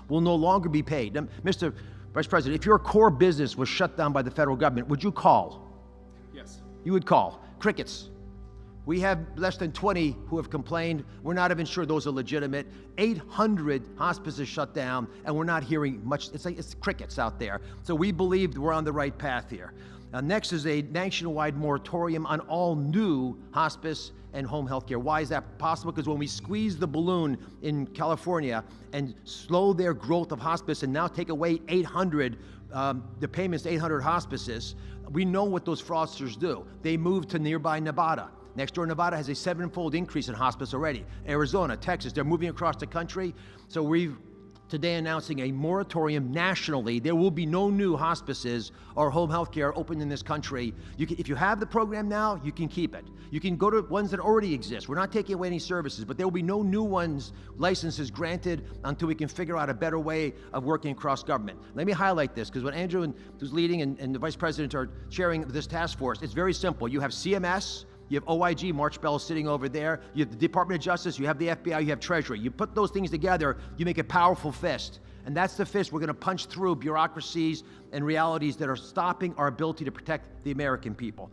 will no longer be paid. Now, Mr. Vice President, if your core business was shut down by the federal government, would you call? Yes. You would call. Crickets. We have less than 20 who have complained. We're not even sure those are legitimate. 800 hospices shut down, and we're not hearing much. It's crickets out there. So we believe we're on the right path here. Next is a nationwide moratorium on all new hospice and home health care. Why is that possible? Because when we squeeze the balloon in California and slow their growth of hospice and now take away the payments to 800 hospices, we know what those fraudsters do. They move to nearby Nevada. Next door, Nevada has a 7-fold increase in hospice already. Arizona, Texas, they're moving across the country. So we've today announcing a moratorium nationally. There will be no new hospices or home health care open in this country. If you have the program now, you can keep it. You can go to ones that already exist. We're not taking away any services, but there will be no new licenses granted until we can figure out a better way of working across government. Let me highlight this, because when Andrew, who's leading, and the Vice President are chairing this task force, it's very simple. You have CMS, you have OIG, March Bell sitting over there. You have the Department of Justice, you have the FBI, you have Treasury. You put those things together, you make a powerful fist. And that's the fist we're going to punch through bureaucracies and realities that are stopping our ability to protect the American people.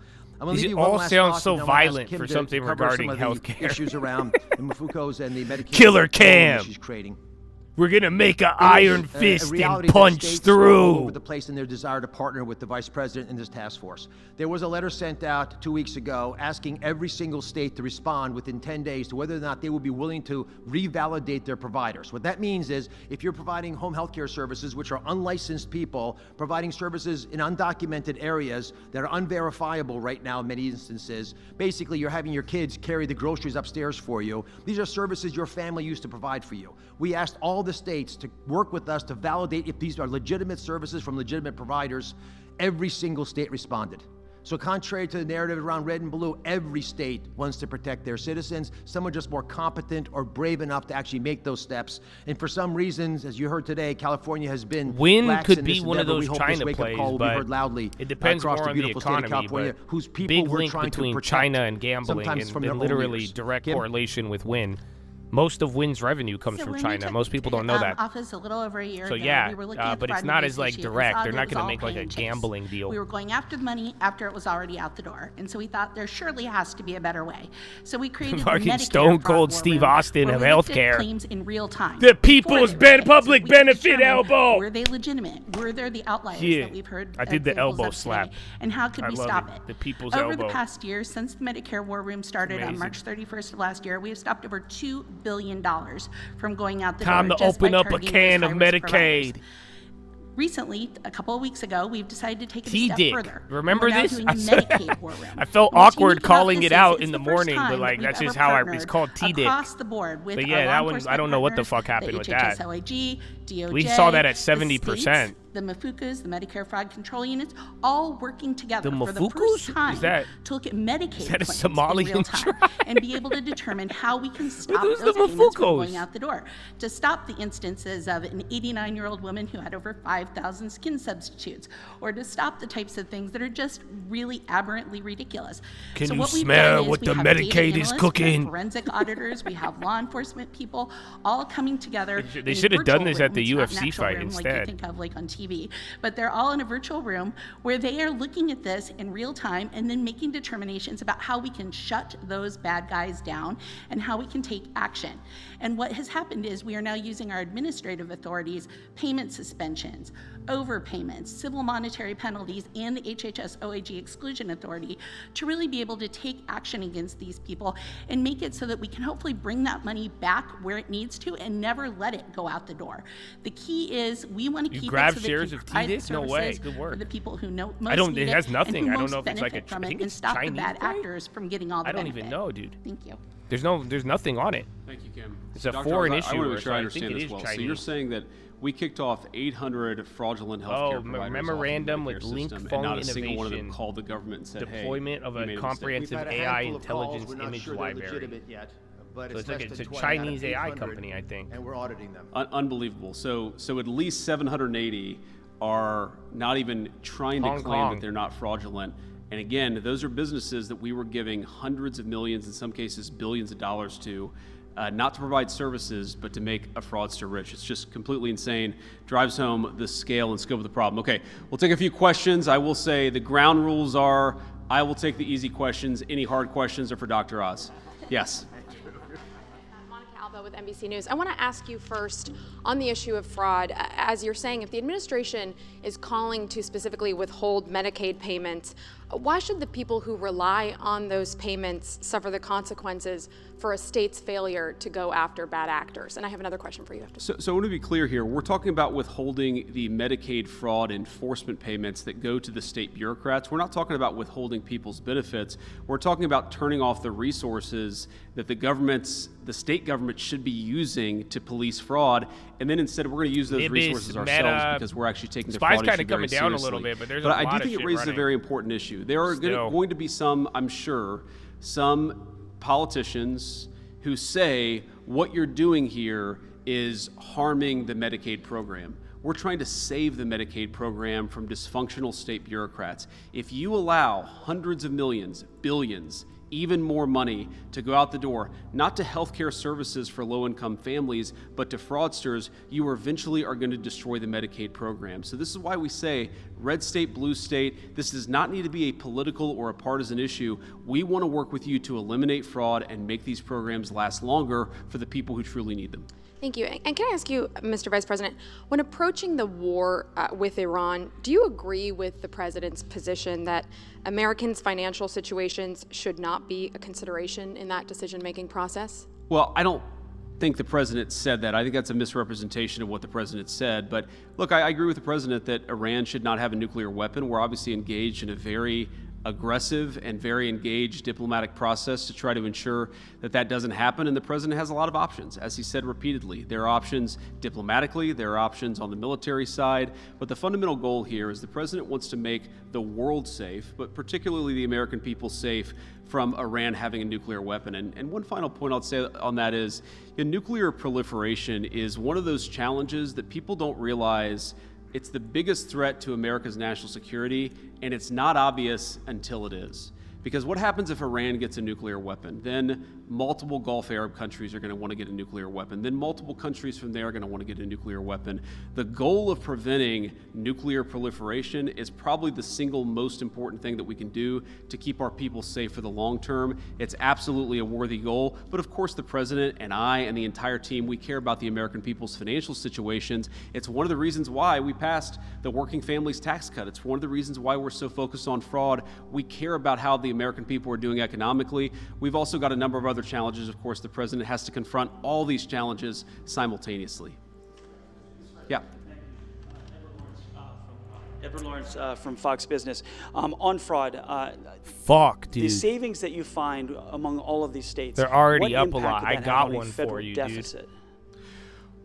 These all sound so violent for something regarding healthcare. Issues around the Mafukos and the Medicaid Killer Cam. She's creating. We're gonna make an iron fist and punch through. All over the place in their desire to partner with the Vice President in this task force. There was a letter sent out 2 weeks ago asking every single state to respond within 10 days to whether or not they will be willing to revalidate their providers. What that means is if you're providing home health care services, which are unlicensed people providing services in undocumented areas that are unverifiable right now in many instances, basically you're having your kids carry the groceries upstairs for you. These are services your family used to provide for you. We asked all the states to work with us to validate if these are legitimate services from legitimate providers. Every single state responded. So contrary to the narrative around red and blue, every state wants to protect their citizens. Some are just more competent or brave enough to actually make those steps. And for some reasons, as you heard today, California has been Win could be one of those China plays, but loudly it depends more on the economy. But whose people big we're link trying between to protect, China and gambling, and literally direct correlation with Win. Most of Win's revenue comes from China. Most people don't know that. Office a little over a year ago. Yeah, we were looking at but it's not as like direct. They're not going to make like a gambling deal. We were going after the money after it was already out the door, and so we thought there surely has to be a better way. So we created the Medicare Stone Cold Steve Austin of healthcare. Claims in real time. The people's public benefit elbow. Were they legitimate? Were there the outliers that we've heard? I did the elbow slap. And how could we stop it? The people's elbow. Over the past year, since the Medicare war room started on March 31st of last year, we have stopped over $2 billion from going out the door. Time to open up a can of Medicaid. Recently, a couple of weeks ago, we've decided to take it a step further. Remember this? I felt awkward calling it out in the morning, but like that's just how it's called T-Dick. Across the board with but yeah, that one, I don't know what the fuck happened with that. OIG, DOJ, we saw that at 70%. The Mafukas, the Medicare Fraud Control Units, all working together for the first time to look at Medicaid claims in real time and be able to determine how we can stop those payments from going out the door. To stop the instances of an 89-year-old woman who had over 5,000 skin substitutes, or to stop the types of things that are just really aberrantly ridiculous. Can you smell what the Medicaid is cooking? We have forensic auditors, we have law enforcement people, all coming together. They should have done this at the UFC fight instead. Like you think of like on TV. But they're all in a virtual room where they are looking at this in real time and then making determinations about how we can shut those bad guys down and how we can take action. And what has happened is we are now using our administrative authorities, payment suspensions, overpayments, civil monetary penalties, and the HHS OIG exclusion authority to really be able to take action against these people and make it so that we can hopefully bring that money back where it needs to and never let it go out the door. The key is we want to keep it so shares of TDIS? No way. Good work. For the people who know most I don't. need It has and nothing. who I don't most know if it's like a. benefit from I it think and it's stop Chinese. the bad right? actors from getting all the I don't benefit. even know, dude. Thank you. There's nothing on it. Thank you, Kim. It's a Dr. foreign Oz, I want to issue, make sure I so I think understand it this is well. So Chinese. you're saying that we kicked off 800 fraudulent healthcare providers memorandum off the with Medicare Link system, Phone and not a single one of them Innovation, called the government and said, deployment of hey, a you made comprehensive mistake. AI intelligence image library. Yet, So it's like it's a Chinese AI company, I think. and we're auditing them. Unbelievable. So at least 780 are not even trying to Hong claim Kong. that they're not fraudulent. And again, those are businesses that we were giving hundreds of millions, in some cases billions of dollars to, not to provide services, but to make a fraudster rich. It's just completely insane. Drives home the scale and scope of the problem. Okay, we'll take a few questions. I will say the ground rules are, I will take the easy questions. Any hard questions are for Dr. Oz. Yes. With NBC News. I want to ask you first on the issue of fraud. As you're saying, if the administration is calling to specifically withhold Medicaid payments, why should the people who rely on those payments suffer the consequences for a state's failure to go after bad actors? And I have another question for you after. So I want to be clear here. We're talking about withholding the Medicaid fraud enforcement payments that go to the state bureaucrats. We're not talking about withholding people's benefits. We're talking about turning off the resources that the state government should be using to police fraud. And then instead, we're going to use those resources ourselves because we're actually taking the fraud issue kind of very coming down a seriously. little bit, but there's I a lot do of think it shit raises a running. very important issue. There are going to be some, I'm sure, some politicians who say what you're doing here is harming the Medicaid program. We're trying to save the Medicaid program from dysfunctional state bureaucrats. If you allow hundreds of millions, billions, even more money to go out the door, not to healthcare services for low-income families, but to fraudsters, you eventually are going to destroy the Medicaid program. So this is why we say red state, blue state, this does not need to be a political or a partisan issue. We want to work with you to eliminate fraud and make these programs last longer for the people who truly need them. Thank you. And can I ask you, Mr. Vice President, when approaching the war with Iran, do you agree with the president's position that Americans' financial situations should not be a consideration in that decision-making process? Well, I don't think the president said that. I think that's a misrepresentation of what the president said. But look, I agree with the president that Iran should not have a nuclear weapon. We're obviously engaged in a very aggressive and very engaged diplomatic process to try to ensure that that doesn't happen. And the president has a lot of options, as he said repeatedly. There are options diplomatically, there are options on the military side, but the fundamental goal here is the president wants to make the world safe, but particularly the American people safe from Iran having a nuclear weapon. And one final point I'll say on that is, nuclear proliferation is one of those challenges that people don't realize. It's the biggest threat to America's national security, and it's not obvious until it is. Because what happens if Iran gets a nuclear weapon? Then multiple Gulf Arab countries are going to want to get a nuclear weapon. Then multiple countries from there are going to want to get a nuclear weapon. The goal of preventing nuclear proliferation is probably the single most important thing that we can do to keep our people safe for the long term. It's absolutely a worthy goal. But of course, the president and I and the entire team, we care about the American people's financial situations. It's one of the reasons why we passed the Working Families Tax Cut. It's one of the reasons why we're so focused on fraud. We care about how the American people are doing economically. We've also got a number of other challenges. Of course, the president has to confront all these challenges simultaneously. Yeah. Edward Lawrence from Fox Business. On fraud, Fuck, dude. the savings that you find among all of these states, They're already what up a lot. impact would I that got have on a one federal for you, deficit? dude.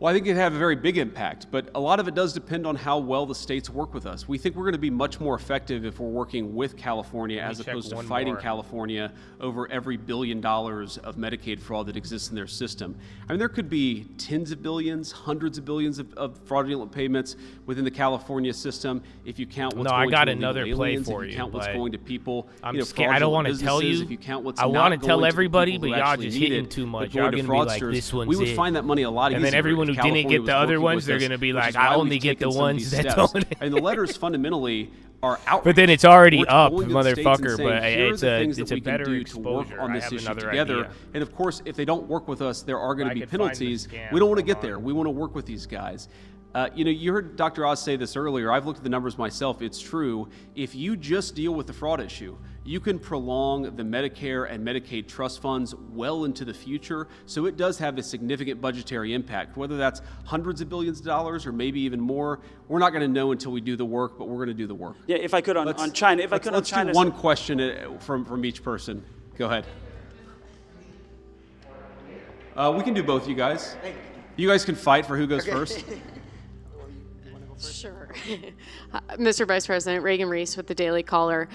Well, I think it'd have a very big impact, but a lot of it does depend on how well the states work with us. We think we're going to be much more effective if we're working with California as opposed to fighting California over every $1 billion of Medicaid fraud that exists in their system. I mean, there could be tens of billions, hundreds of billions of fraudulent payments within the California system if you count what's going to illegal aliens, if you count what's going to people. I'm scared. I don't want to tell you. If you count what's I want to tell everybody, but y'all just hitting too much. Y'all gonna be like, this one's we would find that money a lot easier. And then everyone who didn't get the other ones, they're going to be like, I only get the ones that don't. And the letters fundamentally are out. But then it's already We're up, going to the states and motherfucker. saying, But "Here are it's the a things that it's a we can better do to exposure. work on I this have issue another together." idea. And of course, if they don't work with us, there are going to be could find the penalties. scam. We don't want to get there. We want to work with these guys. You heard Dr. Oz say this earlier. I've looked at the numbers myself. It's true. If you just deal with the fraud issue, you can prolong the Medicare and Medicaid trust funds well into the future. So it does have a significant budgetary impact, whether that's hundreds of billions of dollars or maybe even more. We're not going to know until we do the work, but we're going to do the work. Yeah, if I could on China. Let's do one question from each person. Go ahead. We can do both, you guys. You guys can fight for who goes first. Sure. Mr. Vice President, Reagan Reese with the Daily Caller.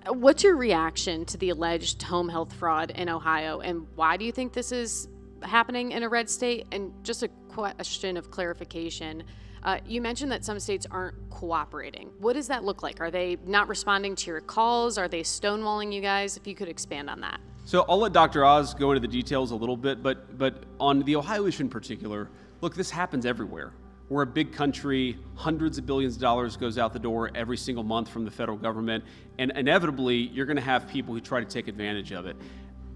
What's your reaction to the alleged home health fraud in Ohio, and why do you think this is happening in a red state? And just a question of clarification. You mentioned that some states aren't cooperating. What does that look like? Are they not responding to your calls? Are they stonewalling you guys? If you could expand on that. So I'll let Dr. Oz go into the details a little bit, but on the Ohio issue in particular, look, this happens everywhere. We're a big country, hundreds of billions of dollars goes out the door every single month from the federal government, and inevitably you're going to have people who try to take advantage of it.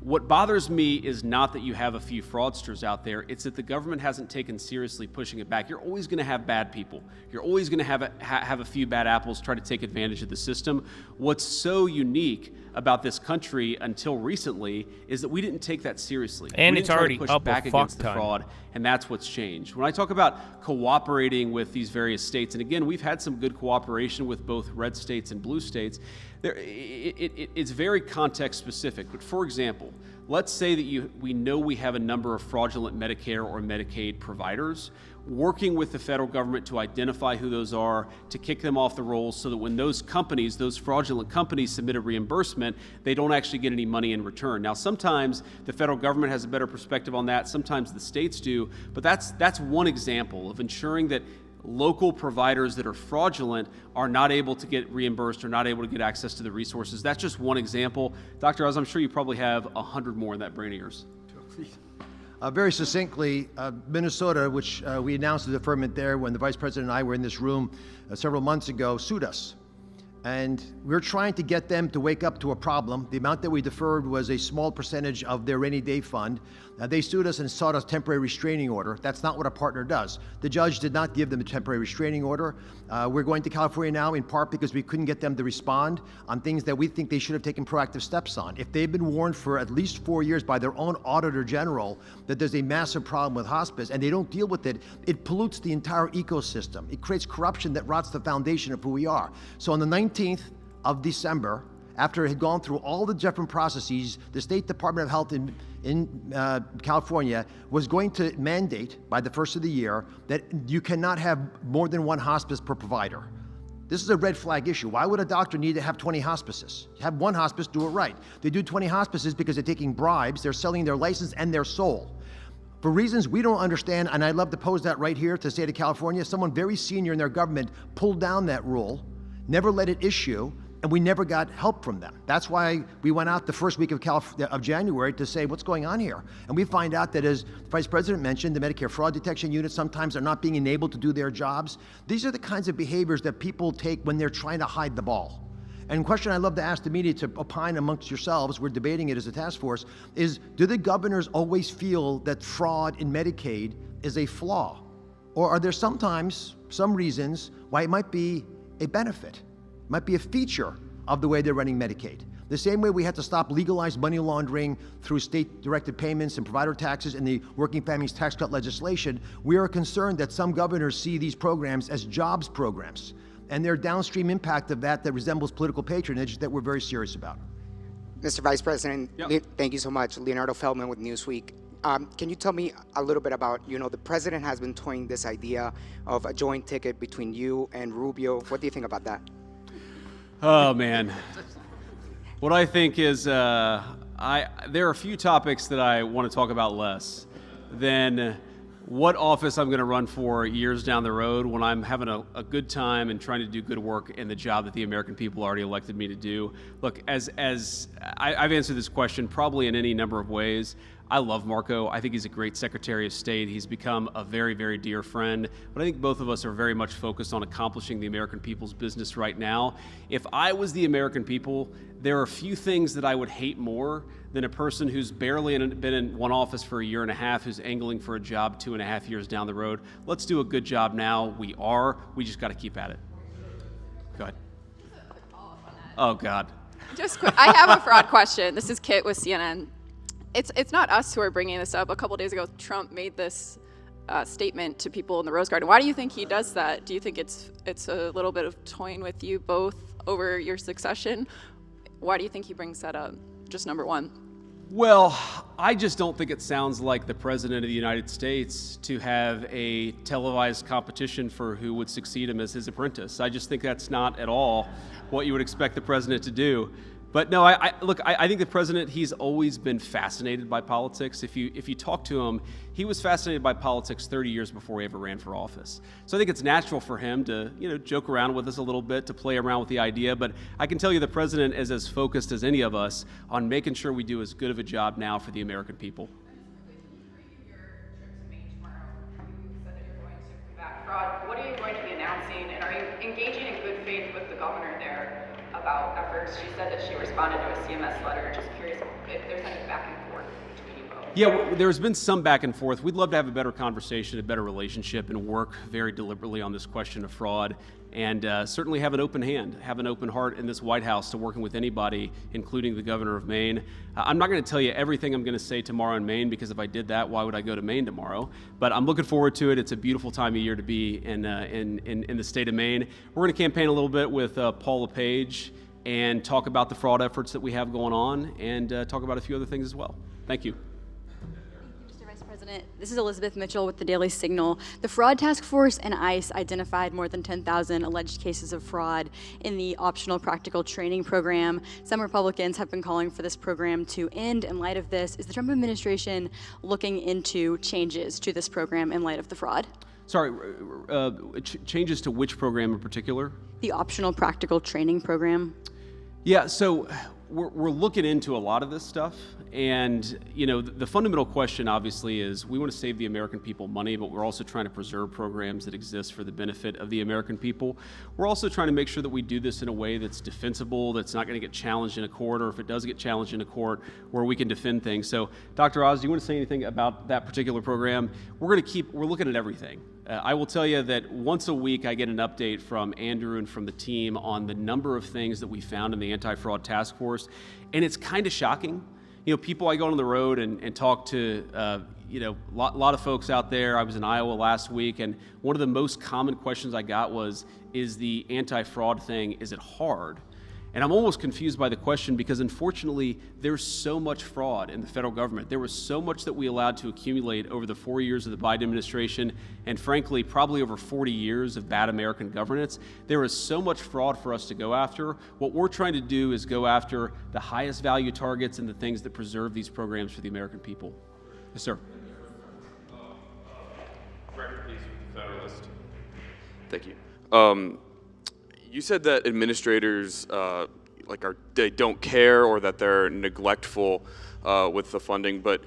What bothers me is not that you have a few fraudsters out there, it's that the government hasn't taken seriously pushing it back. You're always going to have bad people. You're always going to have a few bad apples try to take advantage of the system. What's so unique about this country until recently is that we didn't take that seriously. And we it's didn't try already to push up back a against fuck the ton. fraud, and that's what's changed. When I talk about cooperating with these various states, and again, we've had some good cooperation with both red states and blue states, it's very context specific. But for example, let's say that we know we have a number of fraudulent Medicare or Medicaid providers. Working with the federal government to identify who those are, to kick them off the rolls so that when those companies, those fraudulent companies submit a reimbursement, they don't actually get any money in return. Now, sometimes the federal government has a better perspective on that, sometimes the states do, but that's one example of ensuring that local providers that are fraudulent are not able to get reimbursed or not able to get access to the resources. That's just one example. Dr. Oz, I'm sure you probably have 100 more in that brain of yours. Very succinctly, Minnesota, which we announced the deferment there when the Vice President and I were in this room several months ago, sued us. And we're trying to get them to wake up to a problem. The amount that we deferred was a small percentage of their rainy day fund. They sued us and sought a temporary restraining order. That's not what a partner does. The judge did not give them a temporary restraining order. We're going to California now in part because we couldn't get them to respond on things that we think they should have taken proactive steps on. If they've been warned for at least 4 years by their own auditor general that there's a massive problem with hospice and they don't deal with it, it pollutes the entire ecosystem. It creates corruption that rots the foundation of who we are. So on the 19th of December, after it had gone through all the different processes, the State Department of Health in California was going to mandate by the first of the year that you cannot have more than one hospice per provider. This is a red flag issue. Why would a doctor need to have 20 hospices? Have one hospice, do it right. They do 20 hospices because they're taking bribes, they're selling their license and their soul. For reasons we don't understand, and I'd love to pose that right here to the state of California, someone very senior in their government pulled down that rule, never let it issue, and we never got help from them. That's why we went out the first week of January to say, what's going on here? And we find out that, as the Vice President mentioned, the Medicare fraud detection units sometimes are not being enabled to do their jobs. These are the kinds of behaviors that people take when they're trying to hide the ball. And a question I'd love to ask the media to opine amongst yourselves, we're debating it as a task force, is do the governors always feel that fraud in Medicaid is a flaw? Or are there sometimes some reasons why it might be a benefit? Might be a feature of the way they're running Medicaid. The same way we had to stop legalized money laundering through state-directed payments and provider taxes in the Working Families Tax Cut legislation, we are concerned that some governors see these programs as jobs programs, and their downstream impact of that resembles political patronage that we're very serious about. Mr. Vice President, Yep. Thank you so much. Leonardo Feldman with Newsweek. Can you tell me a little bit about, the president has been toying this idea of a joint ticket between you and Rubio. What do you think about that? Oh, man. What I think is there are a few topics that I want to talk about less than what office I'm going to run for years down the road when I'm having a good time and trying to do good work in the job that the American people already elected me to do. Look, as I've answered this question probably in any number of ways. I love Marco. I think he's a great Secretary of State. He's become a very, very dear friend. But I think both of us are very much focused on accomplishing the American people's business right now. If I was the American people, there are few things that I would hate more than a person who's barely been in one office for a year and a half, who's angling for a job 2.5 years down the road. Let's do a good job now. We just got to keep at it. Go ahead. Oh, God. Just quick, I have a fraud question. This is Kit with CNN. It's not us who are bringing this up. A couple days ago, Trump made this statement to people in the Rose Garden. Why do you think he does that? Do you think it's a little bit of toying with you both over your succession? Why do you think he brings that up? Just number one. Well, I just don't think it sounds like the President of the United States to have a televised competition for who would succeed him as his apprentice. I just think that's not at all what you would expect the President to do. But no, I think the President, he's always been fascinated by politics. If you talk to him, he was fascinated by politics 30 years before he ever ran for office. So I think it's natural for him to, joke around with us a little bit, to play around with the idea. But I can tell you the President is as focused as any of us on making sure we do as good of a job now for the American people. Fraud. What are you going to be announcing, and are you engaging in good faith with the governor there about efforts? She said that she responded to a CMS letter. Just curious if there's any back and forth between you both. Yeah, there's been some back and forth. We'd love to have a better conversation, a better relationship, and work very deliberately on this question of fraud. And certainly have an open hand, have an open heart in this White House to working with anybody, including the governor of Maine. I'm not going to tell you everything I'm going to say tomorrow in Maine, because if I did that, why would I go to Maine tomorrow? But I'm looking forward to it. It's a beautiful time of year to be in the state of Maine. We're going to campaign a little bit with Paul LePage and talk about the fraud efforts that we have going on, and talk about a few other things as well. Thank you. This is Elizabeth Mitchell with the Daily Signal. The Fraud Task Force and ICE identified more than 10,000 alleged cases of fraud in the optional practical training program. Some Republicans have been calling for this program to end in light of this. Is the Trump administration looking into changes to this program in light of the fraud? Sorry, changes to which program in particular? The optional practical training program. Yeah, so we're looking into a lot of this stuff, and the fundamental question obviously is we want to save the American people money, but we're also trying to preserve programs that exist for the benefit of the American people. We're also trying to make sure that we do this in a way that's defensible, that's not going to get challenged in a court, or if it does get challenged in a court, where we can defend things. So, Dr. Oz, do you want to say anything about that particular program? We're looking at everything. I will tell you that once a week I get an update from Andrew and from the team on the number of things that we found in the anti-fraud task force, and it's kind of shocking. People, I go on the road and talk to, a lot of folks out there. I was in Iowa last week, and one of the most common questions I got was, is the anti-fraud thing, is it hard? And I'm almost confused by the question, because unfortunately there's so much fraud in the federal government. There was so much that we allowed to accumulate over the 4 years of the Biden administration, and frankly probably over 40 years of bad American governance. There is so much fraud for us to go after. What we're trying to do is go after the highest value targets and the things that preserve these programs for the American people. Yes, sir. Record, please, Federalist. Thank you. You said that administrators they don't care, or that they're neglectful with the funding, but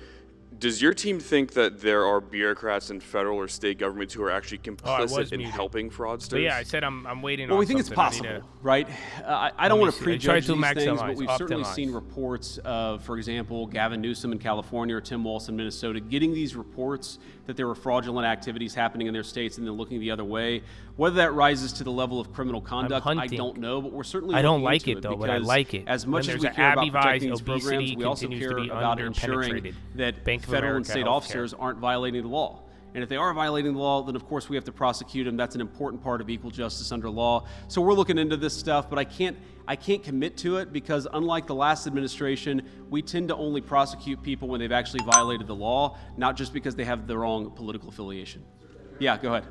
does your team think that there are bureaucrats in federal or state governments who are actually complicit in helping fraudsters? But yeah, I said I'm waiting on we think it's possible, right? I don't want to prejudge these things, but we've certainly seen reports of, for example, Gavin Newsom in California or Tim Walz in Minnesota getting these reports that there were fraudulent activities happening in their states and then looking the other way. Whether that rises to the level of criminal conduct, I don't know, but we're certainly I don't looking like into it, though, but I because like it. As much as we care about protecting these programs, we also care about ensuring that federal and state officers aren't violating the law. And if they are violating the law, then of course we have to prosecute them. That's an important part of equal justice under law. So we're looking into this stuff, but I can't commit to it, because unlike the last administration, we tend to only prosecute people when they've actually violated the law, not just because they have the wrong political affiliation. Yeah, go ahead.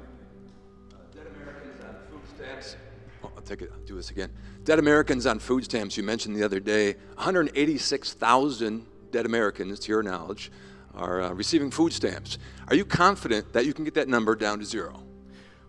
Dead Americans on food stamps. I'll do this again. Dead Americans on food stamps, you mentioned the other day, 186,000 dead Americans, to your knowledge, are receiving food stamps. Are you confident that you can get that number down to zero?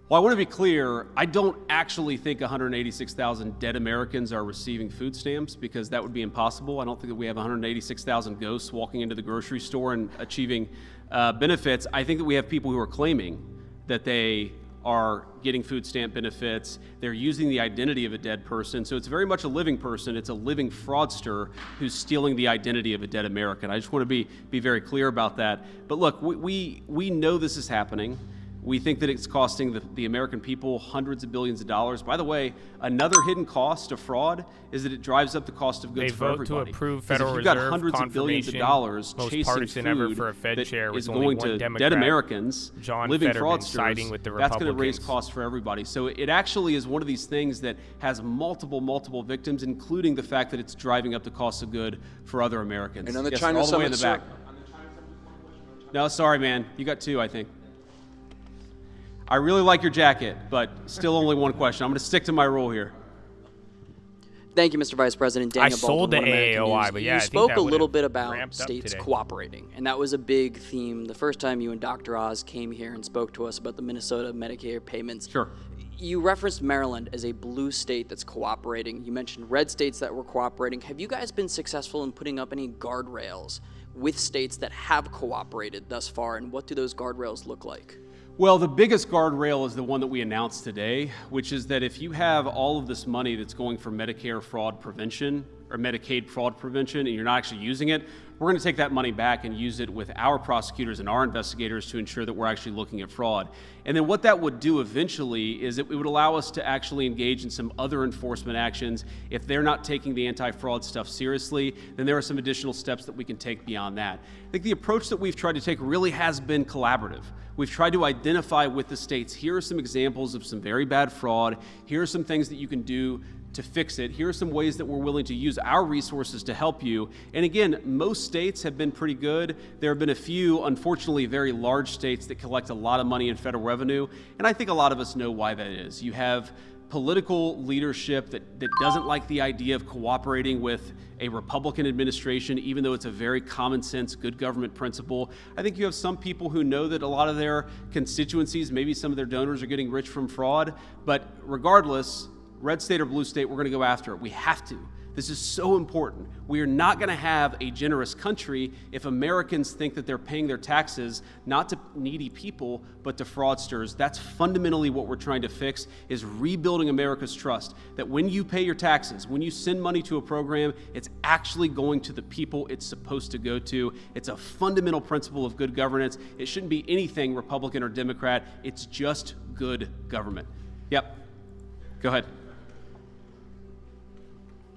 Well, I want to be clear, I don't actually think 186,000 dead Americans are receiving food stamps, because that would be impossible. I don't think that we have 186,000 ghosts walking into the grocery store and achieving benefits. I think that we have people who are claiming that they are getting food stamp benefits. They're using the identity of a dead person. So it's very much a living person. It's a living fraudster who's stealing the identity of a dead American. I just want to be very clear about that. But look, we know this is happening. We think that it's costing the American people hundreds of billions of dollars. By the way, another hidden cost of fraud is that it drives up the cost of goods for everybody. They vote to approve 'Cause Federal if you've got Reserve hundreds of billions of dollars most chasing partisan ever food for a Fed that chair was is only going one to Democrat, dead Americans, John living Fetterman, fraudsters, siding with the that's going to raise Republicans. costs for everybody. So it actually is one of these things that has multiple victims, including the fact that it's driving up the cost of good for other Americans. And on the Yes, China all the way in summit, the back. No, sorry, man. You got two, I think. I really like your jacket, but still only one question. I'm going to stick to my rule here. Thank you, Mr. Vice President. Daniel sold Baldwin, the One American AAOI, News. but yeah, you I think spoke that a little would've bit about ramped up states today. cooperating, and that was a big theme the first time you and Dr. Oz came here and spoke to us about the Minnesota Medicare payments. Sure. You referenced Maryland as a blue state that's cooperating. You mentioned red states that were cooperating. Have you guys been successful in putting up any guardrails with states that have cooperated thus far, and what do those guardrails look like? Well, the biggest guardrail is the one that we announced today, which is that if you have all of this money that's going for Medicare fraud prevention or Medicaid fraud prevention and you're not actually using it, we're going to take that money back and use it with our prosecutors and our investigators to ensure that we're actually looking at fraud. And then what that would do eventually is it would allow us to actually engage in some other enforcement actions. If they're not taking the anti-fraud stuff seriously, then there are some additional steps that we can take beyond that. I think the approach that we've tried to take really has been collaborative. We've tried to identify with the states, here are some examples of some very bad fraud, here are some things that you can do to fix it. Here are some ways that we're willing to use our resources to help you. And again, most states have been pretty good. There have been a few, unfortunately, very large states that collect a lot of money in federal revenue. And I think a lot of us know why that is. You have political leadership that doesn't like the idea of cooperating with a Republican administration, even though it's a very common sense, good government principle. I think you have some people who know that a lot of their constituencies, maybe some of their donors are getting rich from fraud. But regardless, red state or blue state, we're going to go after it. We have to. This is so important. We are not going to have a generous country if Americans think that they're paying their taxes not to needy people, but to fraudsters. That's fundamentally what we're trying to fix, is rebuilding America's trust. That when you pay your taxes, when you send money to a program, it's actually going to the people it's supposed to go to. It's a fundamental principle of good governance. It shouldn't be anything Republican or Democrat. It's just good government. Yep. Go ahead.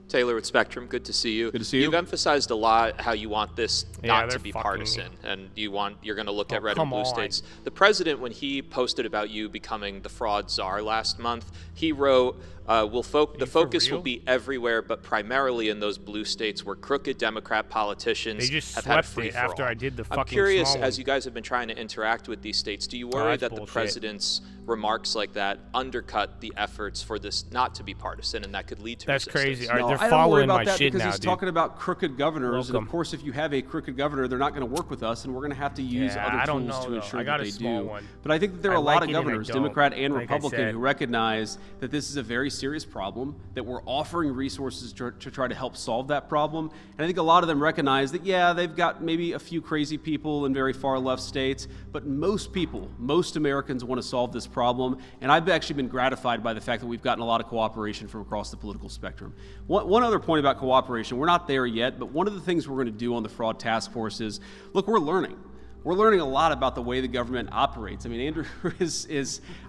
Taylor with Spectrum, good to see you. Good to see you. You've emphasized a lot how you want this not to be fucking partisan, and you're going to look at red and come blue on. states. The president, when he posted about you becoming the fraud czar last month, he wrote, the focus will be everywhere, but primarily in those blue states where crooked Democrat politicians They just have had swept free it for after all. I did the I'm fucking curious, small as one. you guys have been trying to interact with these states, do you worry that's that the bullshit. president's remarks like that undercut the efforts for this not to be partisan, and that could lead to That's resistance? crazy. All right, No, they're I don't worry following about my that shit because now, he's dude. talking about crooked governors, and Welcome. of course, if you have a crooked governor, they're not going to work with us, and we're going to have to use Yeah, other I don't tools know, to though. ensure I got that a they small do. one. But I think that there are I a like lot of it and I governors, don't, Democrat and like I Republican, said. who recognize that this is a very serious problem, that we're offering resources to try to help solve that problem. And I think a lot of them recognize that, yeah, they've got maybe a few crazy people in very far left states, but most people, most Americans want to solve this problem. And I've actually been gratified by the fact that we've gotten a lot of cooperation from across the political spectrum. One other point about cooperation, we're not there yet, but one of the things we're going to do on the fraud task force is, look, we're learning. We're learning a lot about the way the government operates. I mean, Andrew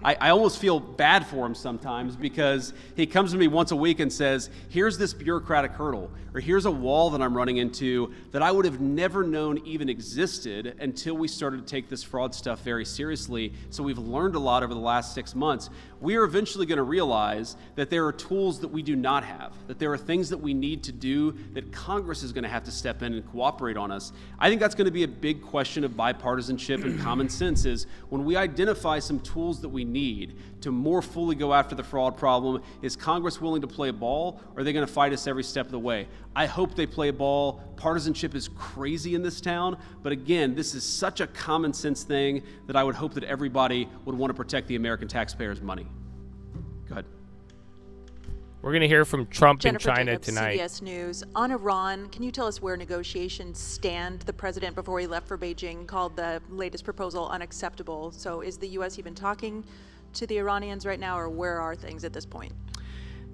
I almost feel bad for him sometimes because he comes to me once a week and says, here's this bureaucratic hurdle, or here's a wall that I'm running into that I would have never known even existed until we started to take this fraud stuff very seriously. So we've learned a lot over the last 6 months. We are eventually going to realize that there are tools that we do not have, that there are things that we need to do that Congress is going to have to step in and cooperate on us. I think that's going to be a big question of bipartisanship and common sense, is when we identify some tools that we need to more fully go after the fraud problem, is Congress willing to play ball, or are they going to fight us every step of the way? I hope they play ball. Partisanship is crazy in this town, but again, this is such a common sense thing that I would hope that everybody would want to protect the American taxpayers' money. Go ahead. We're going to hear from Trump Jennifer in China Jacobs, tonight. CBS News. On Iran, can you tell us where negotiations stand? The president, before he left for Beijing, called the latest proposal unacceptable. So is the U.S. even talking to the Iranians right now, or where are things at this point?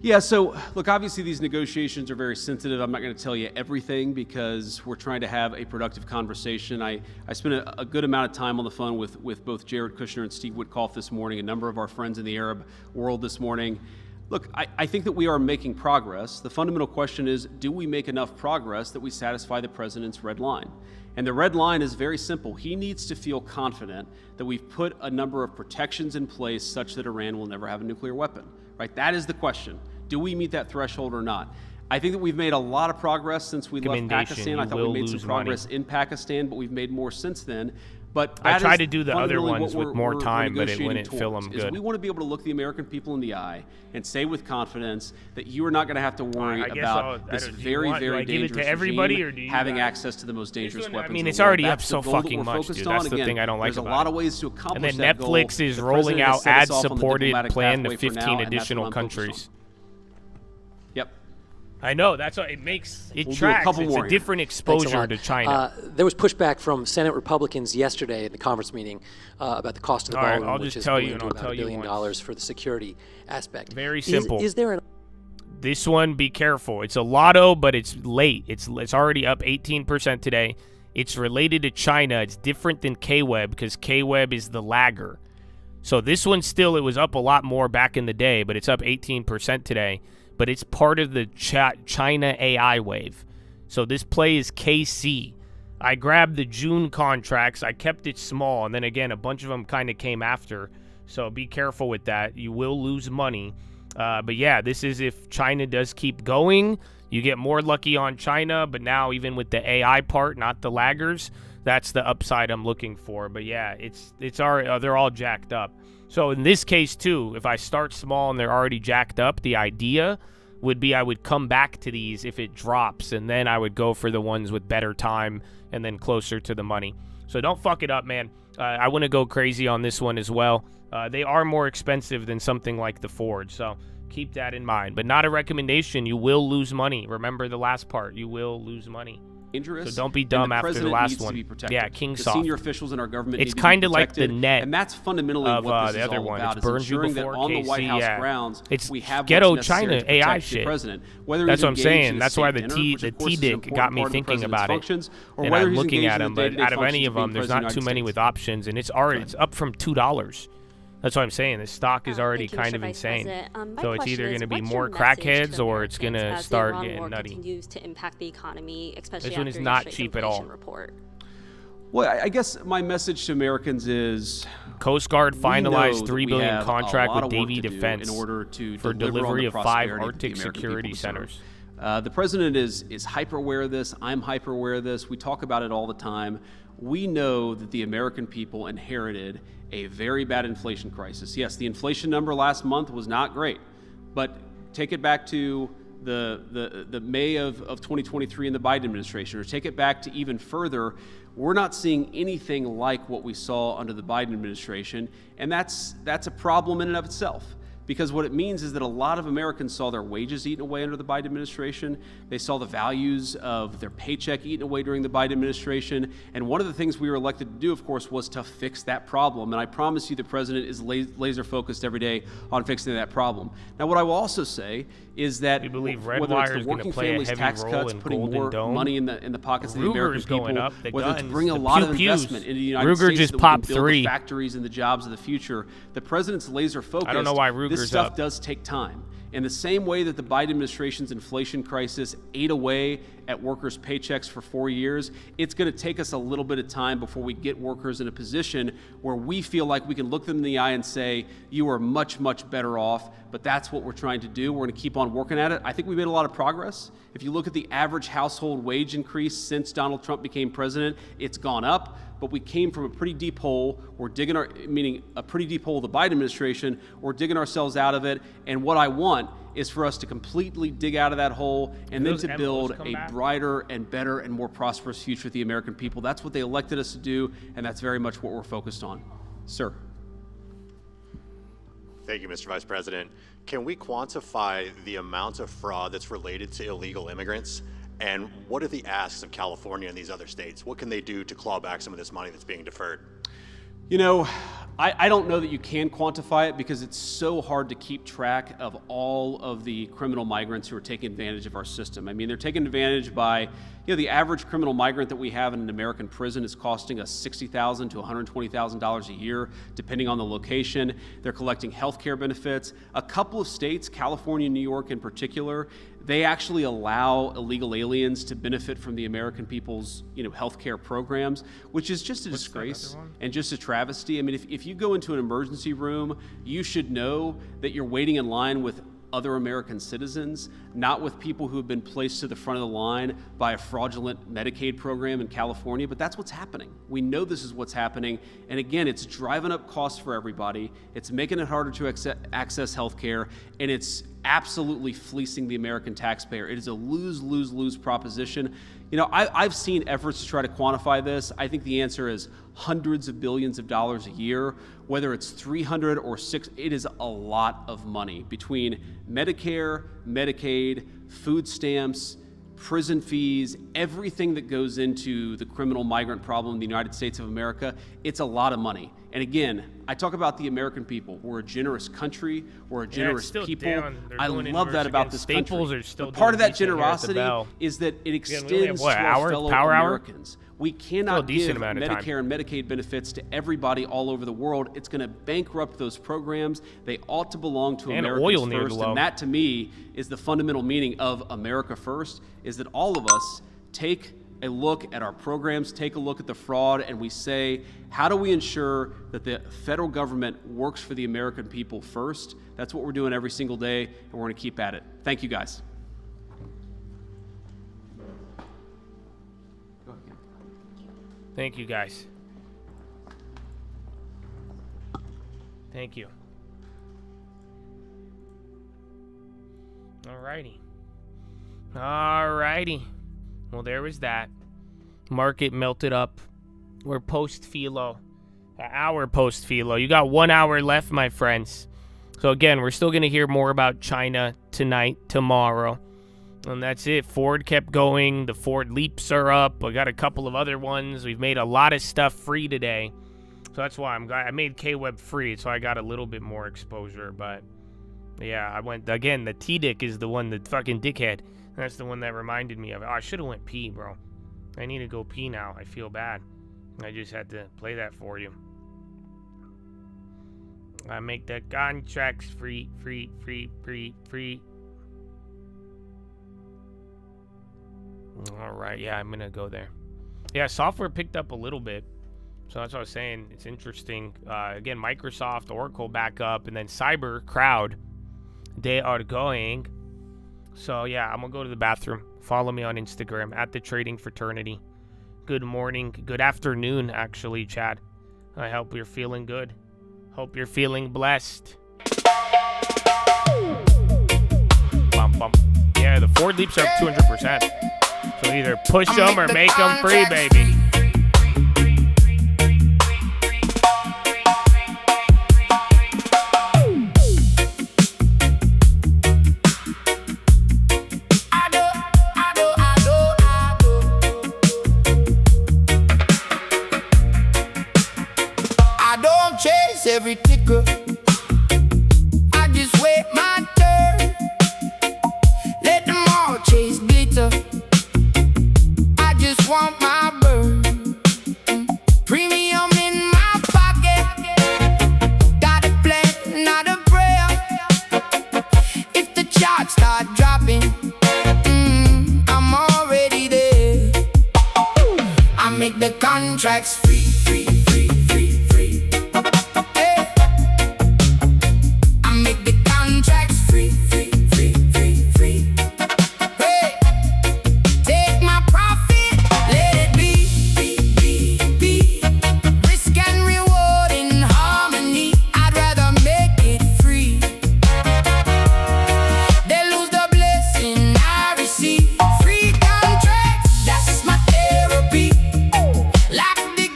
Yeah, so look, obviously these negotiations are very sensitive. I'm not going to tell you everything because we're trying to have a productive conversation. I spent a good amount of time on the phone with both Jared Kushner and Steve Witkoff this morning, a number of our friends in the Arab world this morning. Look, I think that we are making progress. The fundamental question is, do we make enough progress that we satisfy the president's red line? And the red line is very simple. He needs to feel confident that we've put a number of protections in place such that Iran will never have a nuclear weapon, right? That is the question. Do we meet that threshold or not? I think that we've made a lot of progress since we left Pakistan. I thought we made some progress in Pakistan, but we've made more since then. But I tried to do the other ones with more time, but it wouldn't fill them good. We want to be able to look the American people in the eye and say with confidence that you are not going to have to worry about this very, very dangerous regime having access to the most dangerous weapons. I mean, it's already up so fucking much, dude. That's the thing I don't like about it. There's a lot of ways to accomplish that goal. And then Netflix is rolling out ad-supported plan to 15 additional countries. Yep. I know, that's what it makes it tracks. It's a different exposure to China. There was pushback from Senate Republicans yesterday at the conference meeting about the cost of the ballroom, which is going to about $1 billion for the security aspect. Very simple. Is there this one? Be careful. It's a lotto, but it's late. It's already up 18% today. It's related to China. It's different than K-Web because K-Web is the lagger. So this one still, it was up a lot more back in the day, but it's up 18% today. But it's part of the China AI wave. So this play is KC. I grabbed the June contracts. I kept it small. And then again, a bunch of them kind of came after. So be careful with that. You will lose money. But yeah, this is if China does keep going. You get more lucky on China. But now even with the AI part, not the laggers, that's the upside I'm looking for. But yeah, they're all jacked up. So in this case too, if I start small and they're already jacked up, the idea would be I would come back to these if it drops, and then I would go for the ones with better time and then closer to the money. So don't fuck it up, man. I want to go crazy on this one as well. They are more expensive than something like the Ford, so keep that in mind. But not a recommendation. You will lose money. Remember the last part. You will lose money. Dangerous. So don't be dumb after the last one. Yeah, Kingsoft. The senior officials in our government it's kind of like the net, and that's fundamentally of what this the is other all one. about. It's burned you before on the White House KC, grounds, it's we have ghetto what's necessary China to AI protect the shit. president. Whether That's he's what I'm engaged saying. in That's state why the dinner, T which the of course is an TDIC important got me part of the thinking president's about it. functions, or And whether I'm he's looking engaged at in them, the but day-to-day out of any functions of being them, there's president not of the too many United with States. options, and it's up from $2. That's what I'm saying. The stock is already kind of insane. So it's either going to be more crackheads or it's going to start getting nutty. Continues to impact the economy, especially this one after is not yesterday's cheap at all. report. Well, I guess my message to Americans is Coast Guard finalized $3 $3 billion contract with Davy Defense in order to for delivery of 5 Arctic security centers. The president is hyper aware of this. I'm hyper aware of this. We talk about it all the time. We know that the American people inherited a very bad inflation crisis. Yes, the inflation number last month was not great, but take it back to the May of 2023 in the Biden administration, or take it back to even further. We're not seeing anything like what we saw under the Biden administration, and that's a problem in and of itself. Because what it means is that a lot of Americans saw their wages eaten away under the Biden administration. They saw the values of their paycheck eaten away during the Biden administration. And one of the things we were elected to do, of course, was to fix that problem. And I promise you the president is laser focused every day on fixing that problem. Now, what I will also say is that whether it's the working families tax cuts, putting more money in the pockets of the American people, whether it's bring a lot of investment into the United States just that we popped can build 3. the factories and the jobs of the future, the president's laser focused. I don't know why Ruger's this stuff up. does take time. In the same way that the Biden administration's inflation crisis ate away at workers' paychecks for 4 years, it's going to take us a little bit of time before we get workers in a position where we feel like we can look them in the eye and say, you are much, much better off. But that's what we're trying to do. We're going to keep on working at it. I think we made a lot of progress. If you look at the average household wage increase since Donald Trump became president, it's gone up. But we came from a pretty deep hole. We're digging meaning a pretty deep hole of the Biden administration. We're digging ourselves out of it. And what I want is for us to completely dig out of that hole and then to build a brighter and better and more prosperous future for the American people. That's what they elected us to do, and that's very much what we're focused on. Sir. Thank you, Mr. Vice President. Can we quantify the amount of fraud that's related to illegal immigrants? And what are the asks of California and these other states? What can they do to claw back some of this money that's being deferred? You know, I don't know that you can quantify it because it's so hard to keep track of all of the criminal migrants who are taking advantage of our system. I mean, they're taken advantage by, the average criminal migrant that we have in an American prison is costing us $60,000 to $120,000 a year, depending on the location. They're collecting health care benefits. A couple of states, California and New York in particular, they actually allow illegal aliens to benefit from the American people's, health care programs, which is just a disgrace and just a travesty. I mean, if you go into an emergency room, you should know that you're waiting in line with other American citizens, not with people who have been placed to the front of the line by a fraudulent Medicaid program in California, but that's what's happening. We know this is what's happening, and again, it's driving up costs for everybody, it's making it harder to access health care, and it's absolutely fleecing the American taxpayer. It is a lose-lose-lose proposition. I've seen efforts to try to quantify this. I think the answer is hundreds of billions of dollars a year, whether it's 300 or 6, it is a lot of money between Medicare, Medicaid, food stamps, prison fees, everything that goes into the criminal migrant problem in the United States of America. It's a lot of money. And again, I talk about the American people. We're a generous country. We're a generous people. I love that about this country. But part of that generosity is that it extends to our fellow Americans. We cannot give Medicare and Medicaid benefits to everybody all over the world. It's going to bankrupt those programs. They ought to belong to Americans first. And that, to me, is the fundamental meaning of America First, is that all of us take a look at our programs, take a look at the fraud, and we say, how do we ensure that the federal government works for the American people first? That's what we're doing every single day, and we're going to keep at it. Thank you, guys. Thank you, guys. Thank you. Alrighty. Well, there was that. Market melted up. We're post-Philo. Hour post-Philo. You got 1 hour left, my friends. So again, we're still going to hear more about China tonight, tomorrow. And that's it. Ford kept going. The Ford Leaps are up. I got a couple of other ones. We've made a lot of stuff free today. So that's why I made K-Web free, so I got a little bit more exposure. But yeah, I went, again, the T-Dick is the one, the fucking dickhead. That's the one that reminded me of it. Oh, I should have went pee, bro. I need to go pee now. I feel bad. I just had to play that for you. I make the contracts free. All right, yeah, I'm gonna go there. Yeah, software picked up a little bit, so that's what I was saying. It's interesting. Again, Microsoft, Oracle back up, and then Cyber, Crowd, they are going. So yeah, I'm gonna go to the bathroom. Follow me on Instagram at the Trading Fraternity. Good morning, good afternoon, actually, Chad. I hope you're feeling good. Hope you're feeling blessed. Bum, bum. Yeah, the Ford Leaps are up 200%. So either push them or make them free, baby. I don't chase every ticker. I just wait my turn. Let them all chase glitter. I just want my bird. Premium in my pocket. Got a plan, not a prayer. If the charts start dropping, I'm already there. I make the contracts free. Like the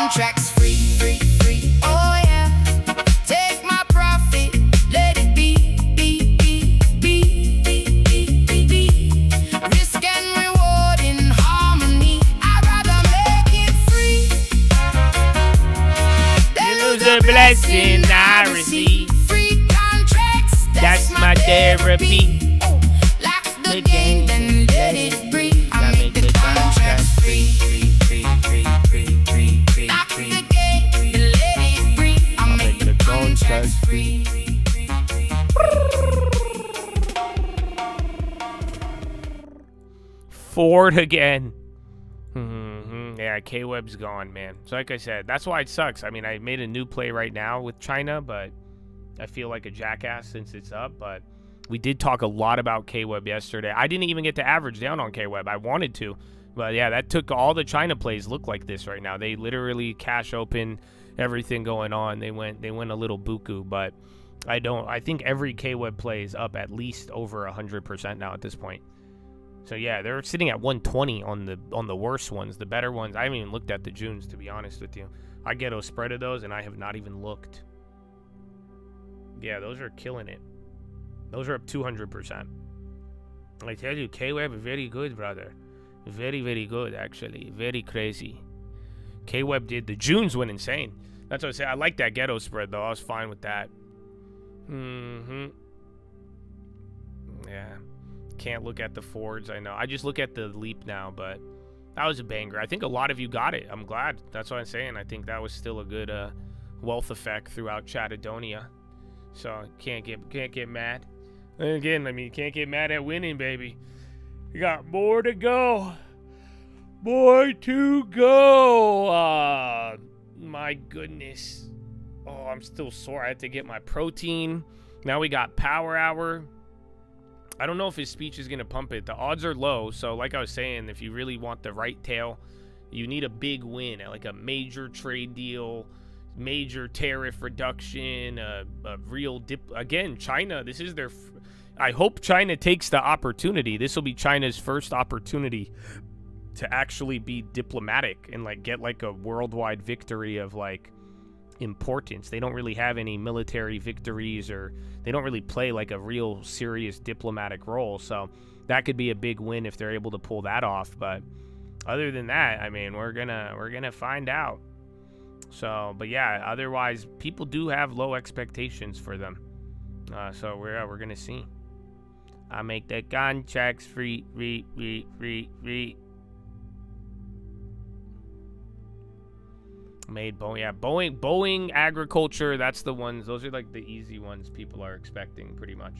contracts free, free, free. Oh yeah, take my profit, let it be, be, be, be, be, be, be, be. Risk and reward in harmony. I'd rather make it free than lose the blessing I receive. Free contracts, that's my therapy. Lock the game and let it breathe. I make the contracts free, free, free, free, free, free, free. Lock the game and let it breathe. I make the contracts free. Ford again. Yeah, K-Web's gone, man. So like I said, that's why it sucks. I mean, I made a new play right now with China, but I feel like a jackass since it's up. But we did talk a lot about K-Web yesterday. I didn't even get to average down on K-Web. I wanted to. But yeah, that took all the China plays look like this right now. They literally cash open, everything going on. They went a little buku, but I think every K-Web play is up at least over 100% now at this point. So yeah, they're sitting at 120 on the worst ones. The better ones, I haven't even looked at the Junes, to be honest with you. I ghetto spreaded those and I have not even looked. Yeah, those are killing it. Those are up 200%. I tell you, K-Web is very good, brother. Very, very good, actually. Very crazy. K-Web did. The Junes went insane. That's what I say. I like that ghetto spread, though. I was fine with that. Yeah. Can't look at the Fords, I know. I just look at the Leap now, but that was a banger. I think a lot of you got it. I'm glad. That's what I'm saying. I think that was still a good wealth effect throughout Chattadonia. So can't get mad. And again, I mean, you can't get mad at winning, baby. You got more to go. More to go. My goodness. Oh, I'm still sore. I had to get my protein. Now we got Power Hour. I don't know if his speech is going to pump it. The odds are low. So like I was saying, if you really want the right tail, you need a big win, like a major trade deal, major tariff reduction, a real again, China, this is their I hope China takes the opportunity. This will be China's first opportunity to actually be diplomatic and like get like a worldwide victory of like importance. They don't really have any military victories, or they don't really play like a real serious diplomatic role. So that could be a big win if they're able to pull that off. But other than that, I mean, we're gonna find out. So, but yeah, otherwise people do have low expectations for them. So we're gonna see. I make the contracts free. Made Boeing, yeah, Boeing agriculture, that's the ones, those are like the easy ones people are expecting pretty much.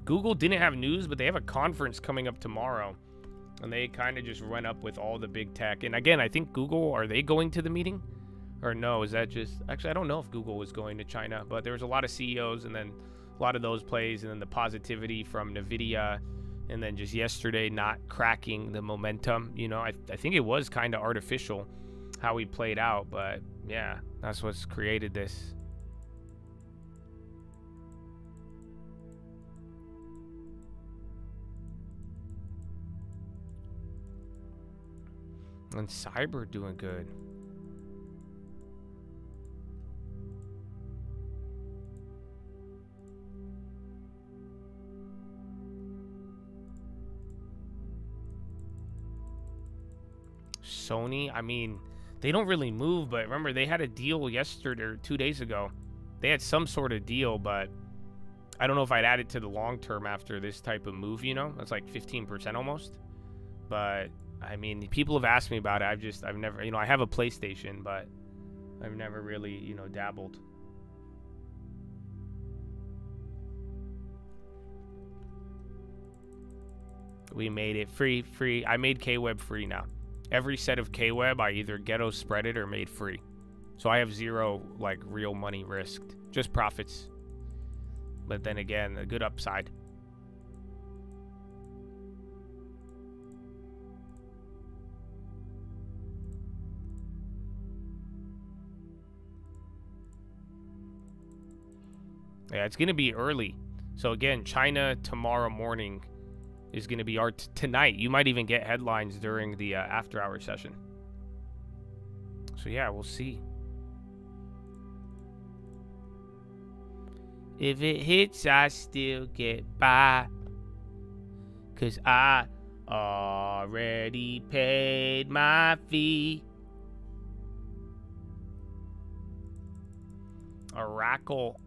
Google didn't have news, but they have a conference coming up tomorrow, and they kind of just run up with all the big tech. And again, I think Google, are they going to the meeting? Or no, is that just, actually I don't know if Google was going to China, but there was a lot of CEOs and then a lot of those plays, and then the positivity from NVIDIA. And then just yesterday not cracking the momentum. You know, I think it was kind of artificial how he played out. But, yeah, that's what's created this. And Cyber doing good. Sony, I mean, they don't really move, but remember they had a deal yesterday or 2 days ago. They had some sort of deal, but I don't know if I'd add it to the long term after this type of move, you know? That's like 15% almost. But I mean, people have asked me about it. I've never, you know, I have a PlayStation, but I've never really, you know, dabbled. We made it free. I made K-Web free now. Every set of K-Web, I either ghetto spread it or made free. So I have zero, like, real money risked. Just profits. But then again, a good upside. Yeah, it's going to be early. So again, China tomorrow morning. is going to be our tonight. You might even get headlines during the after-hour session. So, yeah, we'll see. If it hits, I still get by. 'Cause I already paid my fee. Oracle.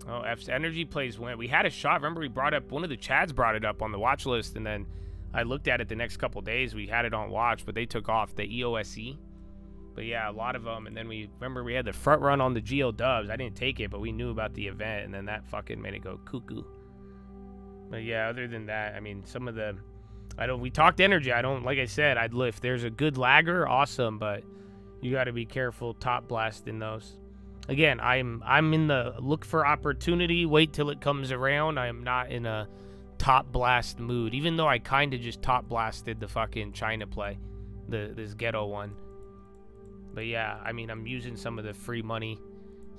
Oh, F's energy plays went. We had a shot. Remember, we brought up, one of the Chads brought it up on the watch list, and then I looked at it the next couple days. We had it on watch, but they took off the EOSE. But yeah, a lot of them. And then we had the front run on the GL Dubs. I didn't take it, but we knew about the event, and then that fucking made it go cuckoo. But yeah, other than that, I mean, some of the, we talked energy. Like I said, if there's a good lagger, awesome, but you got to be careful top blasting those. Again, I'm in the look for opportunity, wait till it comes around. I am not in a top blast mood, even though I kind of just top blasted the fucking China play, this ghetto one. But yeah, I mean, I'm using some of the free money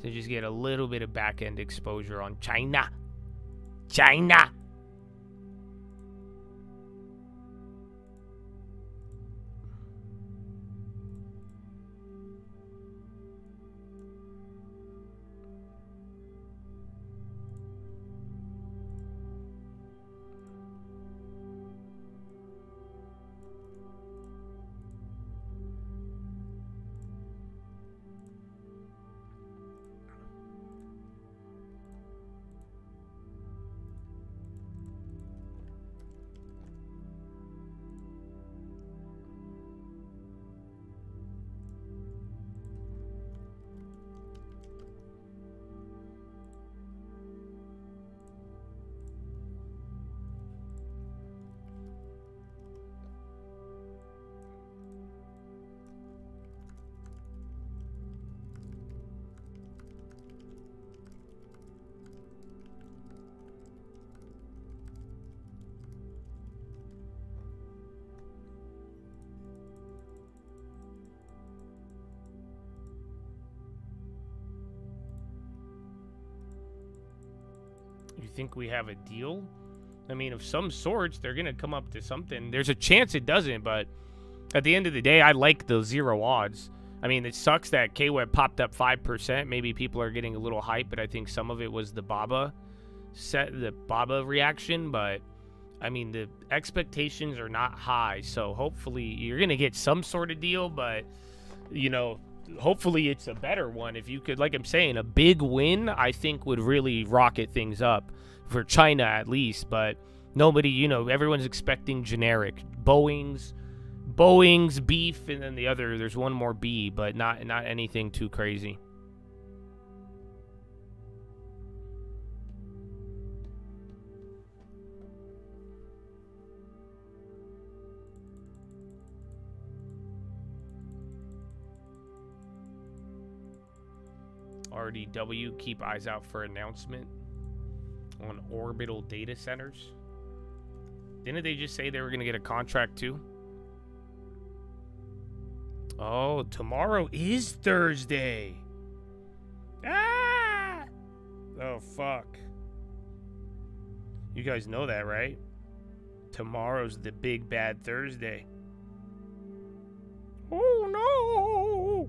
to just get a little bit of back end exposure on China. You think we have a deal? I mean, of some sorts, they're going to come up to something. There's a chance it doesn't, but at the end of the day, I like the 0 odds. I mean, it sucks that K-Web popped up 5%. Maybe people are getting a little hype, but I think some of it was the Baba reaction. But, I mean, the expectations are not high, so hopefully you're going to get some sort of deal, but, you know, hopefully it's a better one. If you could, like I'm saying, a big win, I think would really rocket things up for China at least. But nobody, you know, everyone's expecting generic Boeing's beef, and then there's one more B, but not anything too crazy. RDW, keep eyes out for announcement on orbital data centers. Didn't they just say they were going to get a contract too? Oh, tomorrow is Thursday. Ah! Oh, fuck. You guys know that, right? Tomorrow's the big bad Thursday. Oh, no!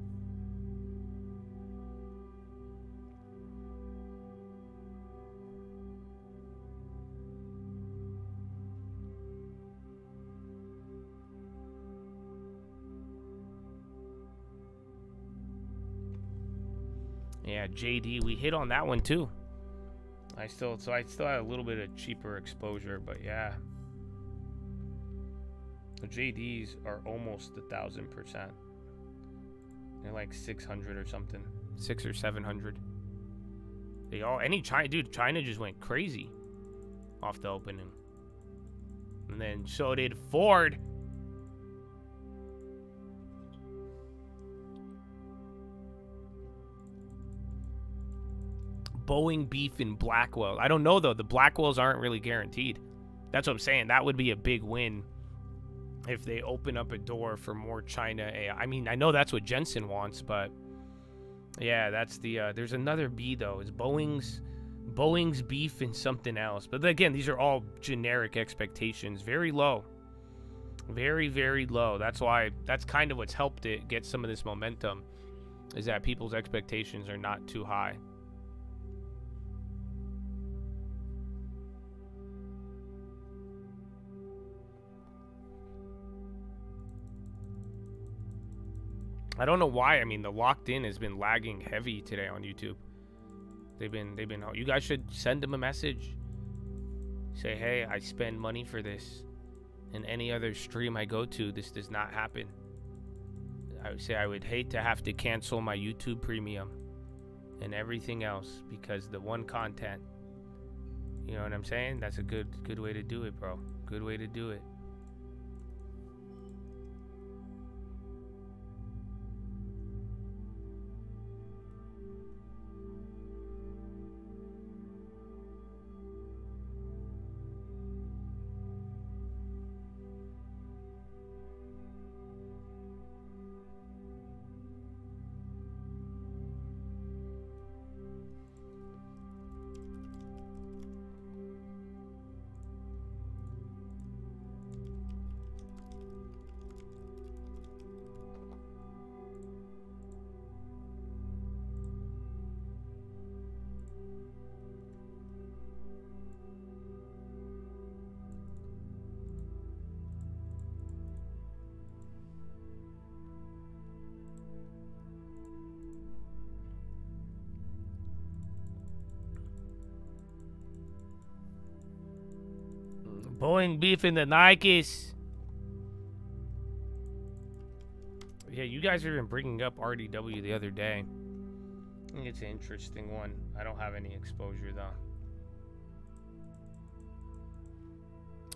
Yeah, JD, we hit on that one too. I still had a little bit of cheaper exposure, but yeah. The JDs are almost 1,000%. They're like 600 or something, 600 or 700. They all China just went crazy off the opening, and then so did Ford. Boeing beef in Blackwell. I don't know though. The Blackwells aren't really guaranteed. That's what I'm saying. That would be a big win if they open up a door for more China AI. I mean, I know that's what Jensen wants, but Yeah, that's the, there's another B, though. It's Boeing's beef and something else. But again, these are all generic expectations. Very low. Very, very low. That's why, that's kind of what's helped it get some of this momentum, is that people's expectations are not too high. I don't know why. I mean, the locked in has been lagging heavy today on YouTube. They've been, you guys should send them a message. Say, hey, I spend money for this. And any other stream I go to, this does not happen. I would say I would hate to have to cancel my YouTube premium and everything else because the one content. You know what I'm saying? That's a good way to do it, bro. Good way to do it. Boeing beefing the Nikes. Yeah, you guys are even bringing up RDW the other day. I think it's an interesting one. I don't have any exposure, though.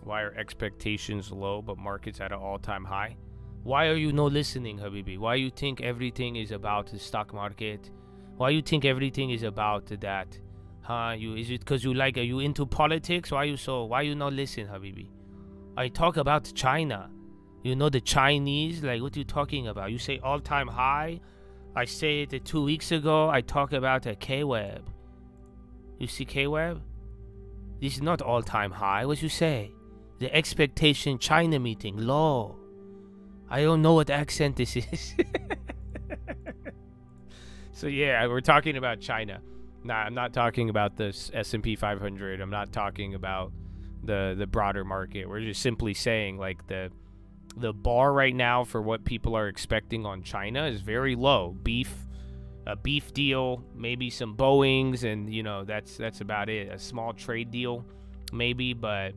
Why are expectations low, but markets at an all-time high? Why are you not listening, Habibi? Why you think everything is about the stock market? Why you think everything is about that? Huh? Is it because you like, are you into politics? Why you not listen, Habibi? I talk about China. You know the Chinese? Like, what you talking about? You say all-time high? I say it 2 weeks ago. I talk about a K-Web. You see K-Web? This is not all-time high. What you say? The expectation China meeting, low. I don't know what accent this is. So yeah, we're talking about China. Nah, I'm not talking about the S&P 500. I'm not talking about the broader market. We're just simply saying, like, the bar right now for what people are expecting on China is very low. A beef deal, maybe some Boeings, and you know that's about it. A small trade deal, maybe, but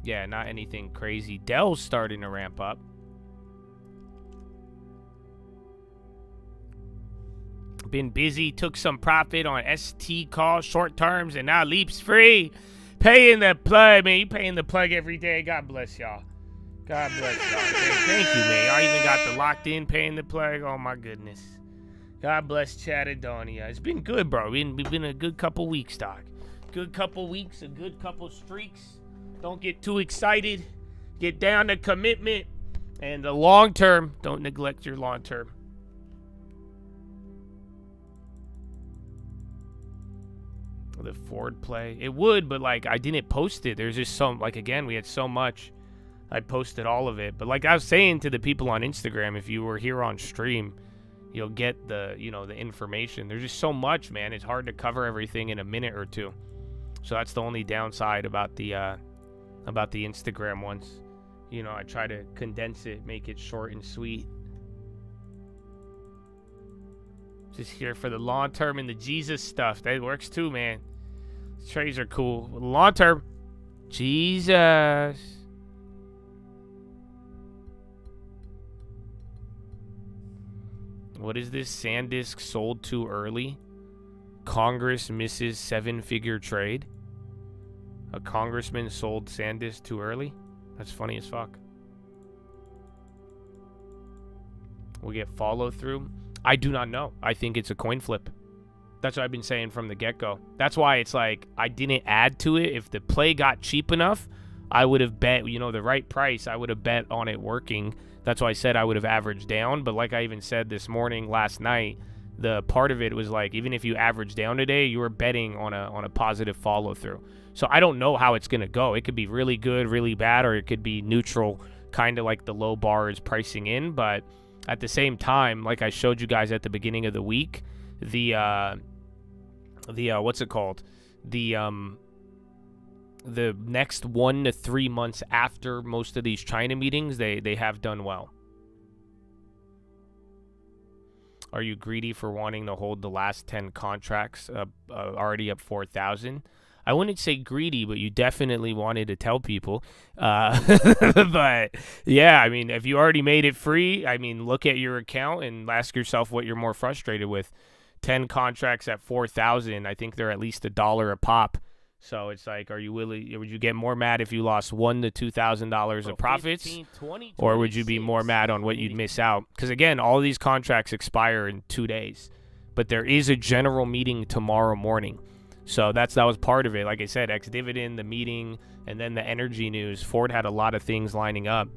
yeah, not anything crazy. Dell's starting to ramp up. Been busy, took some profit on ST call short terms, and now Leap's free. Paying the plug, man. You paying the plug every day. God bless y'all. God bless y'all. Thank you, man. Y'all even got the locked in paying the plug. Oh my goodness. God bless Chattadonia. It's been good, bro. We've been a good couple weeks, Doc. Good couple weeks, a good couple streaks. Don't get too excited. Get down to commitment. And the long term, don't neglect your long term. The Ford play, it would, but like I didn't post it. There's just some, like, again, we had so much. I posted all of it, but like I was saying to the people on Instagram, if you were here on stream, you'll get the, you know, the information. There's just so much, man. It's hard to cover everything in a minute or two. So that's the only downside about the Instagram ones. You know, I try to condense it, make it short and sweet. Just here for the long term and the Jesus stuff. That works too, man. Trades are cool. Long term, Jesus. What is this? SanDisk sold too early? Congress misses 7-figure trade? A congressman sold SanDisk too early? That's funny as fuck. We get follow through. I do not know. I think it's a coin flip. That's what I've been saying from the get-go. That's why it's like I didn't add to it. If the play got cheap enough, I would have bet, you know, the right price, I would have bet on it working. That's why I said I would have averaged down. But like I even said this morning, last night, the part of it was like, even if you average down today, you were betting on a positive follow through. So I don't know how it's going to go. It could be really good, really bad, or it could be neutral, kind of like the low bar is pricing in. But at the same time, like I showed you guys at the beginning of the week, the what's it called? The next 1 to 3 months after most of these China meetings, they have done well. Are you greedy for wanting to hold the last 10 contracts already up 4,000? I wouldn't say greedy, but you definitely wanted to tell people. But yeah, I mean, if you already made it free, I mean, look at your account and ask yourself what you're more frustrated with. 10 contracts at 4,000, I think they're at least $1 a pop. So it's like, are you willing? Would you get more mad if you lost $1,000 to $2,000 of profits, 15, 20, or would you be more mad on what you'd miss out? Because again, all these contracts expire in 2 days, but there is a general meeting tomorrow morning. So that was part of it. Like I said, ex-dividend, the meeting, and then the energy news. Ford had a lot of things lining up.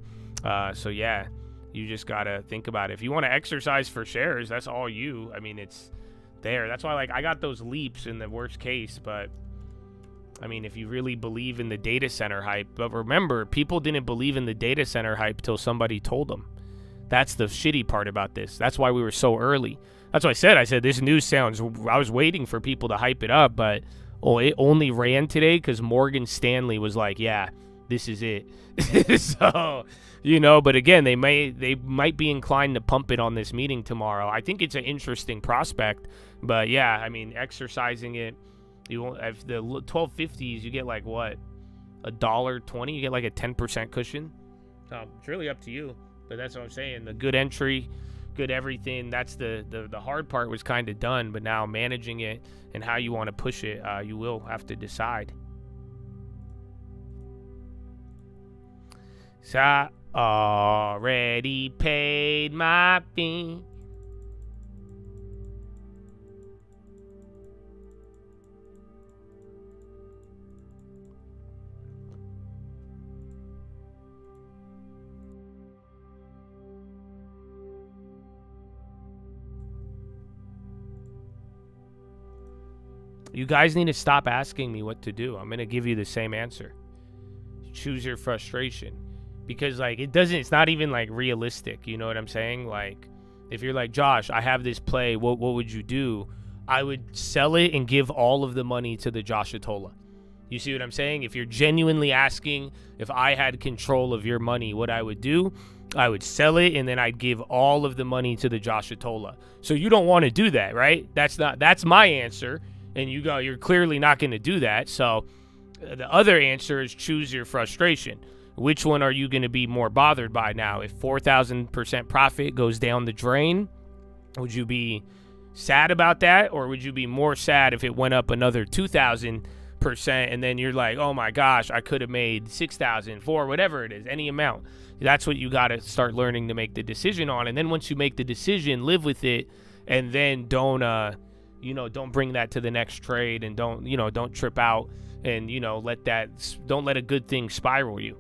So yeah, you just gotta think about it. If you want to exercise for shares, that's all you. I mean, it's there. That's why, like, I got those leaps in the worst case, but I mean, if you really believe in the data center hype. But remember, people didn't believe in the data center hype till somebody told them. That's the shitty part about this. That's why we were so early. That's what I said this news sounds, I was waiting for people to hype it up, but it only ran today because Morgan Stanley was like, yeah, this is it. So, but again, they might be inclined to pump it on this meeting tomorrow. I think it's an interesting prospect, but yeah, I mean, exercising it, you won't, if the 1250s, you get like what, $1.20, you get like a 10% cushion. So it's really up to you, but that's what I'm saying. The good entry, good everything, that's the hard part was kind of done, but now managing it and how you want to push it, you will have to decide. So I already paid my fee. You guys need to stop asking me what to do. I'm going to give you the same answer. Choose your frustration. Because, like, it's not even, like, realistic. You know what I'm saying? Like, if you're like, Josh, I have this play, what would you do? I would sell it and give all of the money to the Josh Atola. You see what I'm saying? If you're genuinely asking if I had control of your money, what I would do, I would sell it and then I'd give all of the money to the Josh Atola. So you don't want to do that, right? That's my answer. And you're clearly not going to do that. So the other answer is choose your frustration. Which one are you going to be more bothered by now? If 4,000% profit goes down the drain, would you be sad about that? Or would you be more sad if it went up another 2,000% and then you're like, oh my gosh, I could have made 6,000, 4, whatever it is, any amount. That's what you got to start learning to make the decision on. And then once you make the decision, live with it, and then don't bring that to the next trade, and don't trip out, and don't let a good thing spiral you.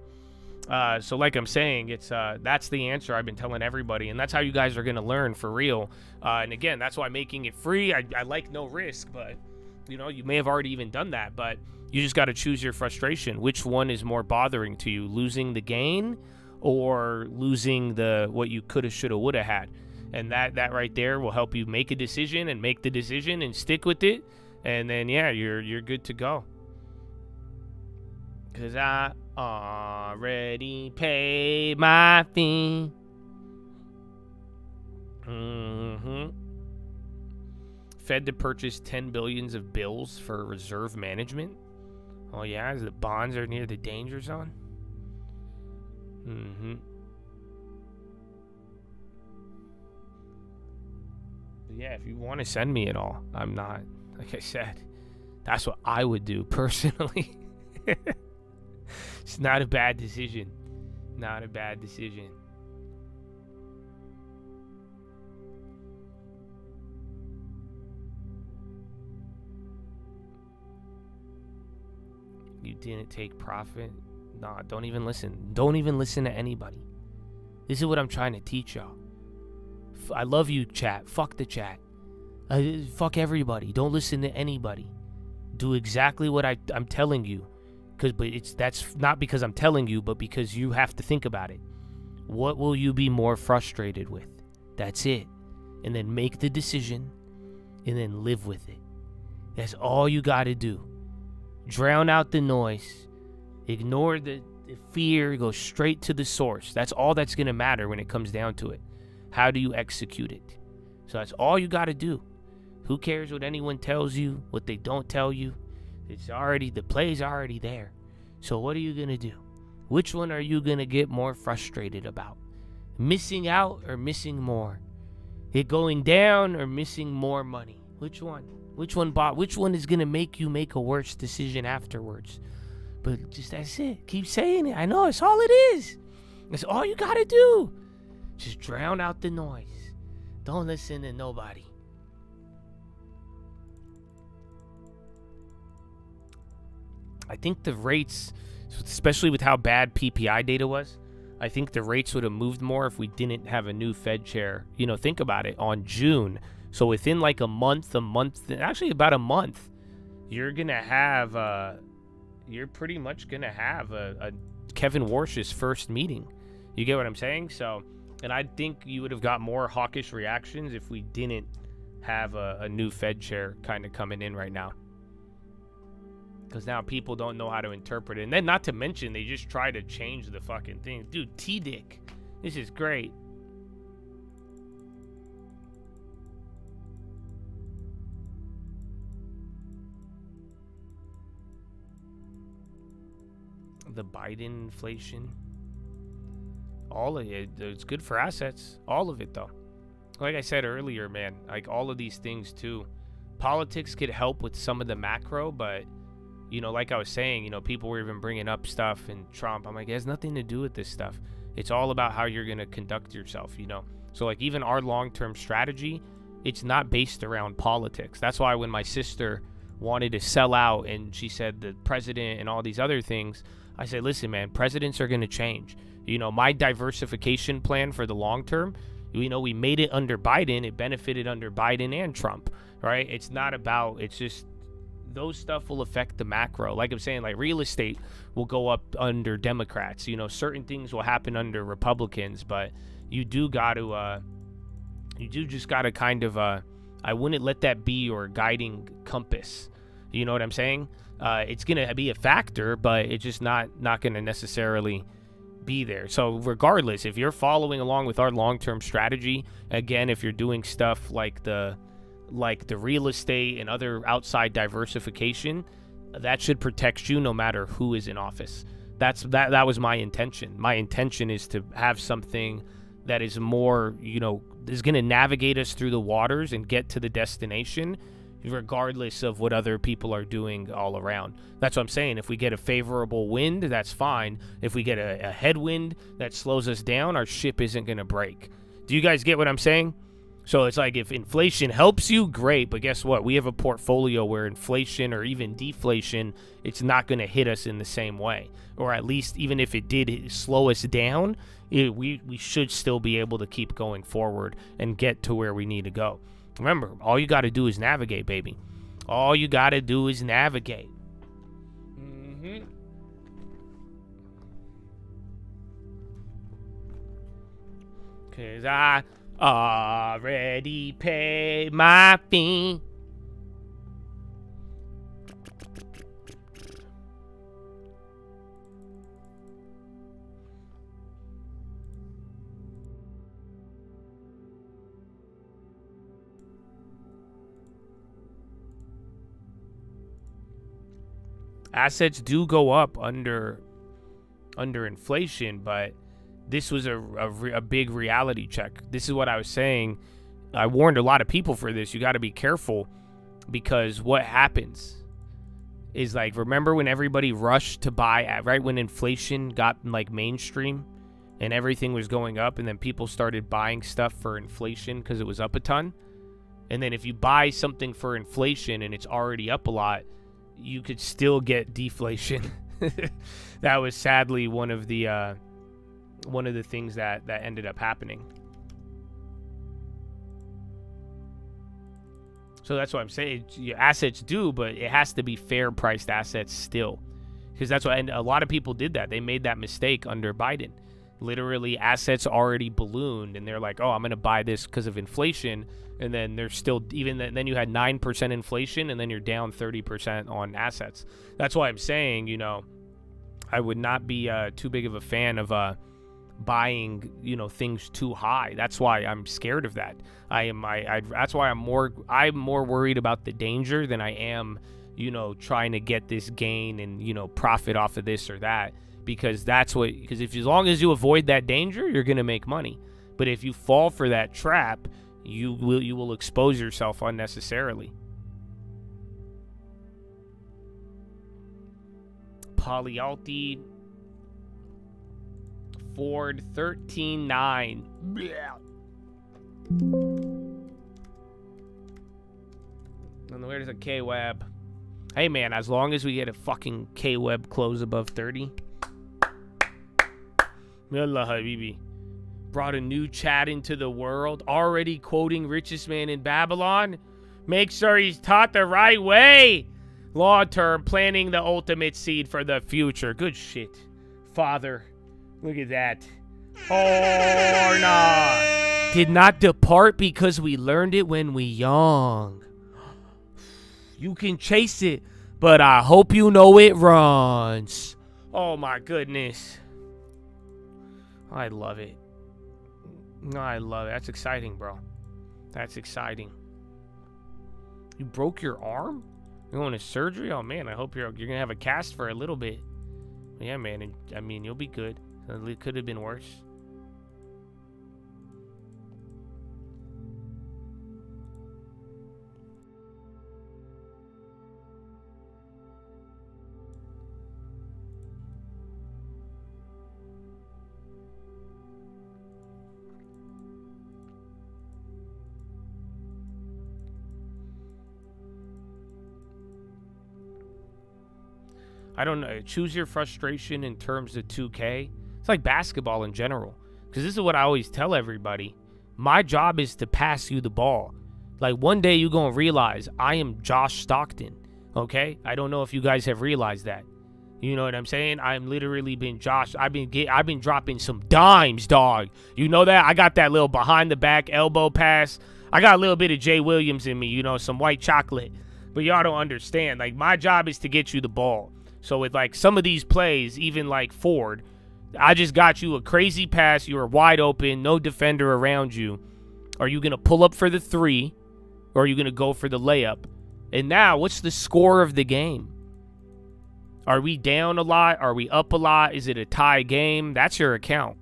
So like I'm saying, it's that's the answer I've been telling everybody, and that's how you guys are going to learn for real. And again, that's why making it free, I like no risk, but you may have already even done that, but you just got to choose your frustration. Which one is more bothering to you, losing the gain or losing what you coulda, shoulda, woulda had? And that right there will help you make a decision, and make the decision and stick with it. And then, yeah, you're good to go. Because I already paid my fee. Fed to purchase 10 billions of bills for reserve management. Oh, yeah, as the bonds are near the danger zone. Yeah, if you want to send me it all, I'm not. Like I said, that's what I would do personally. It's not a bad decision. Not a bad decision. You didn't take profit? Nah, don't even listen. Don't even listen to anybody. This is what I'm trying to teach y'all. I love you, chat. Fuck the chat. Fuck everybody. Don't listen to anybody. Do exactly what I'm telling you. That's not because I'm telling you, but because you have to think about it. What will you be more frustrated with? That's it. And then make the decision and then live with it. That's all you got to do. Drown out the noise. Ignore the fear. Go straight to the source. That's all that's going to matter when it comes down to it. How do you execute it? So that's all you got to do. Who cares what anyone tells you, what they don't tell you? The play's already there. So what are you going to do? Which one are you going to get more frustrated about? Missing out or missing more? It going down or missing more money? Which one? Which one is going to make you make a worse decision afterwards? But just that's it. Keep saying it. I know, it's all it is. That's all you got to do. Just drown out the noise. Don't listen to nobody. I think the rates, especially with how bad PPI data was, I think the rates would have moved more if we didn't have a new Fed chair. Think about it. On June, so within like actually about a month, you're pretty much gonna have a Kevin Warsh's first meeting. You get what I'm saying? So, and I think you would have got more hawkish reactions if we didn't have a new Fed chair kind of coming in right now. Because now people don't know how to interpret it. And then not to mention, they just try to change the fucking thing. Dude, T-Dick. This is great. The Biden inflation. All of it. It's good for assets. All of it, though. Like I said earlier, man. Like all of these things, too. Politics could help with some of the macro, but... like I was saying, people were even bringing up stuff and Trump. I'm like, it has nothing to do with this stuff. It's all about how you're going to conduct yourself, So, like, even our long-term strategy, it's not based around politics. That's why when my sister wanted to sell out and she said the president and all these other things, I said, listen, man, presidents are going to change. My diversification plan for the long term, we made it under Biden. It benefited under Biden and Trump, right? It's just... those stuff will affect the macro. Like I'm saying, like real estate will go up under Democrats. Certain things will happen under Republicans, but you just gotta kind of, I wouldn't let that be your guiding compass. You know what I'm saying? It's gonna be a factor, but it's just not gonna necessarily be there. So regardless, if you're following along with our long-term strategy, again, if you're doing stuff like the real estate and other outside diversification, that should protect you no matter who is in office. That was my intention. My intention is to have something that is more, is going to navigate us through the waters and get to the destination regardless of what other people are doing all around. That's what I'm saying. If we get a favorable wind, that's fine. If we get a headwind that slows us down, our ship isn't going to break. Do you guys get what I'm saying? So it's like if inflation helps you, great. But guess what? We have a portfolio where inflation or even deflation, it's not going to hit us in the same way. Or at least even if it did slow us down, we should still be able to keep going forward and get to where we need to go. Remember, all you got to do is navigate, baby. All you got to do is navigate. Because I already paid my fee. Assets do go up under inflation, but this was a big reality check. This is what I was saying. I warned a lot of people for this. You got to be careful, because what happens is, like, remember when everybody rushed to buy, right when inflation got like mainstream and everything was going up, and then people started buying stuff for inflation because it was up a ton. And then if you buy something for inflation and it's already up a lot, you could still get deflation. That was sadly one of the things that ended up happening. So that's what I'm saying. Your assets do, but it has to be fair priced assets still. Because that's what, and a lot of people did that. They made that mistake under Biden. Literally, assets already ballooned, and they're like, oh, I'm going to buy this because of inflation. And then they're still, then you had 9% inflation, and then you're down 30% on assets. That's why I'm saying, you know, I would not be too big of a fan of buying, you know, things too high. That's why I'm scared of that. That's why I'm more worried about the danger than I am, you know, trying to get this gain and, you know, profit off of this or that, because as long as you avoid that danger, you're going to make money. But if you fall for that trap, you will expose yourself unnecessarily. Polyalti Ford 13.9. And where's a K-Web? Hey, man, as long as we get a fucking K-Web close above 30. Yallah, Habibi. Brought a new chat into the world. Already quoting richest man in Babylon. Make sure he's taught the right way. Long term, planting the ultimate seed for the future. Good shit. Father. Look at that. Or nah. Did not depart because we learned it when we young. You can chase it, but I hope you know it runs. Oh my goodness. I love it. I love it. That's exciting, bro. That's exciting. You broke your arm? You're going to surgery? Oh man, I hope you're gonna have a cast for a little bit. Yeah, man. I mean, you'll be good. It could have been worse. I don't know. Choose your frustration in terms of 2K. It's like basketball in general. Because this is what I always tell everybody. My job is to pass you the ball. Like, one day you're going to realize I am Josh Stockton. Okay? I don't know if you guys have realized that. You know what I'm saying? I'm literally been Josh. I've been dropping some dimes, dog. You know that? I got that little behind the back elbow pass. I got a little bit of Jay Williams in me, you know, some white chocolate. But y'all don't understand. Like, my job is to get you the ball. So with like some of these plays, even like Ford, I just got you a crazy pass. You were wide open, no defender around you. Are you going to pull up for the 3 or are you going to go for the layup? And now, what's the score of the game? Are we down a lot? Are we up a lot? Is it a tie game? That's your account.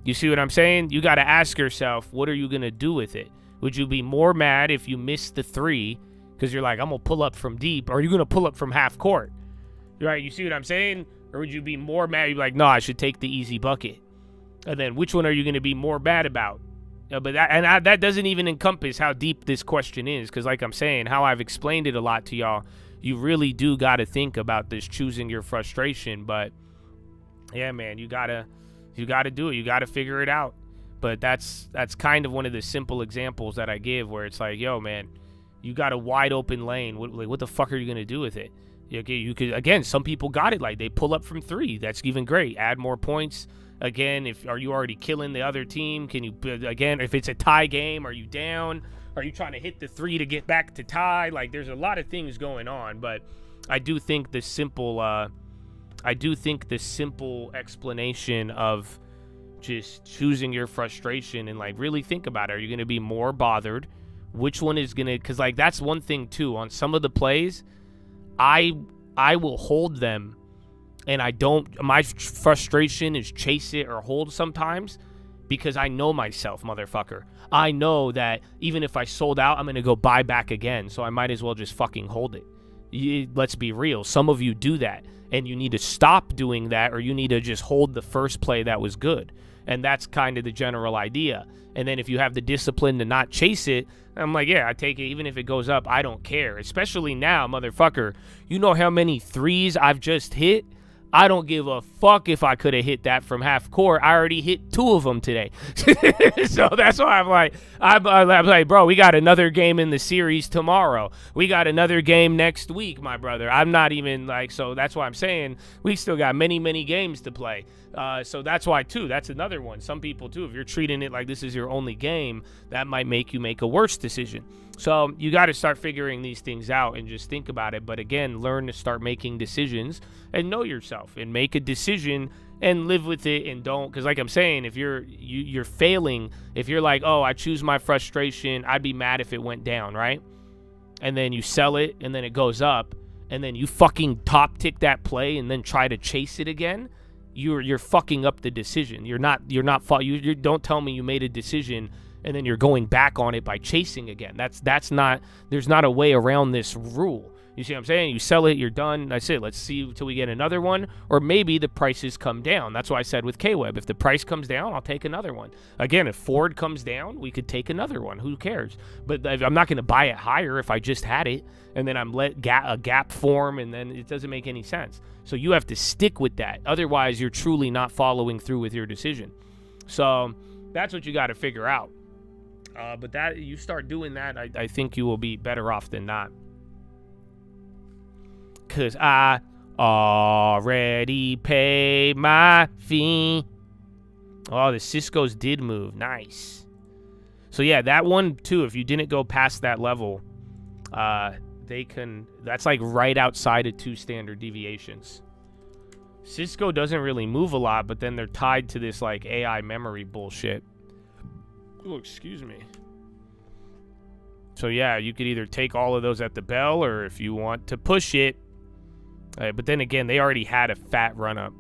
You see what I'm saying? You got to ask yourself, what are you going to do with it? Would you be more mad if you missed the 3 because you're like, I'm going to pull up from deep? Or are you going to pull up from half court? Right, you see what I'm saying? Or would you be more mad? You're like, no, I should take the easy bucket. And then which one are you going to be more mad about? But that doesn't even encompass how deep this question is. Because like I'm saying, how I've explained it a lot to y'all, you really do got to think about this, choosing your frustration. But yeah, man, you gotta do it. You got to figure it out. But that's kind of one of the simple examples that I give where it's like, yo, man, you got a wide open lane. What the fuck are you going to do with it? Okay, you could, again, some people got it, like they pull up from 3. That's even great. Add more points. Again, are you already killing the other team? Can you, again, if it's a tie game, are you down? Are you trying to hit the 3 to get back to tie? Like, there's a lot of things going on, but I do think the simple explanation of just choosing your frustration and like really think about it. Are you going to be more bothered? Which one is going to, because like that's one thing too, on some of the plays, I will hold them, and my frustration is chase it or hold sometimes because I know myself, motherfucker. I know that even if I sold out, I'm going to go buy back again, so I might as well just fucking hold it. Let's be real. Some of you do that, and you need to stop doing that, or you need to just hold the first play that was good. And that's kind of the general idea. And then if you have the discipline to not chase it, I'm like, yeah, I take it. Even if it goes up, I don't care. Especially now, motherfucker. You know how many 3s I've just hit? I don't give a fuck if I could have hit that from half court. I already hit 2 of them today. So that's why I'm like, bro, we got another game in the series tomorrow. We got another game next week, my brother. I'm not even like, so that's why I'm saying we still got many, many games to play. So that's why, too, that's another one. Some people, too, if you're treating it like this is your only game, that might make you make a worse decision. So you got to start figuring these things out and just think about it. But again, learn to start making decisions and know yourself and make a decision and live with it, and don't, because like I'm saying, if you're failing, if you're like, oh, I choose my frustration, I'd be mad if it went down, right? And then you sell it and then it goes up and then you fucking top tick that play and then try to chase it again, you're fucking up the decision. You don't tell me you made a decision and then you're going back on it by chasing again. That's not, there's not a way around this rule. You see what I'm saying? You sell it, you're done. That's it. Let's see until we get another one, or maybe the prices come down. That's why I said with K-Web, if the price comes down, I'll take another one. Again, if Ford comes down, we could take another one. Who cares? But I'm not going to buy it higher if I just had it, and then I'm let a gap form, and then it doesn't make any sense. So you have to stick with that. Otherwise, you're truly not following through with your decision. So that's what you got to figure out. But that you start doing that, I think you will be better off than not. Because I already paid my fee. Oh, the Cisco's did move. Nice. So, yeah, that one, too, if you didn't go past that level, they can... That's, like, right outside of 2 standard deviations. Cisco doesn't really move a lot, but then they're tied to this, like, AI memory bullshit. Oh, excuse me. So, yeah, you could either take all of those at the bell, or if you want to push it. But then again, they already had a fat run-up.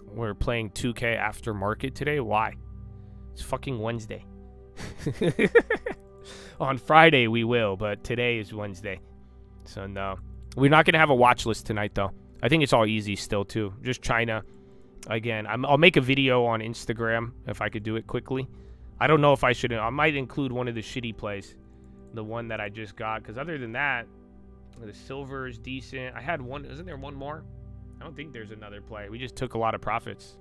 We're playing 2K aftermarket today. Why? It's fucking Wednesday. On Friday we will, but today is Wednesday. So no. We're not going to have a watch list tonight, though. I think it's all easy still, too. Just China. Again, I'll make a video on Instagram if I could do it quickly. I don't know if I should. I might include one of the shitty plays. The one that I just got. Because other than that, the silver is decent. I had one. Isn't there one more? I don't think there's another play. We just took a lot of profits.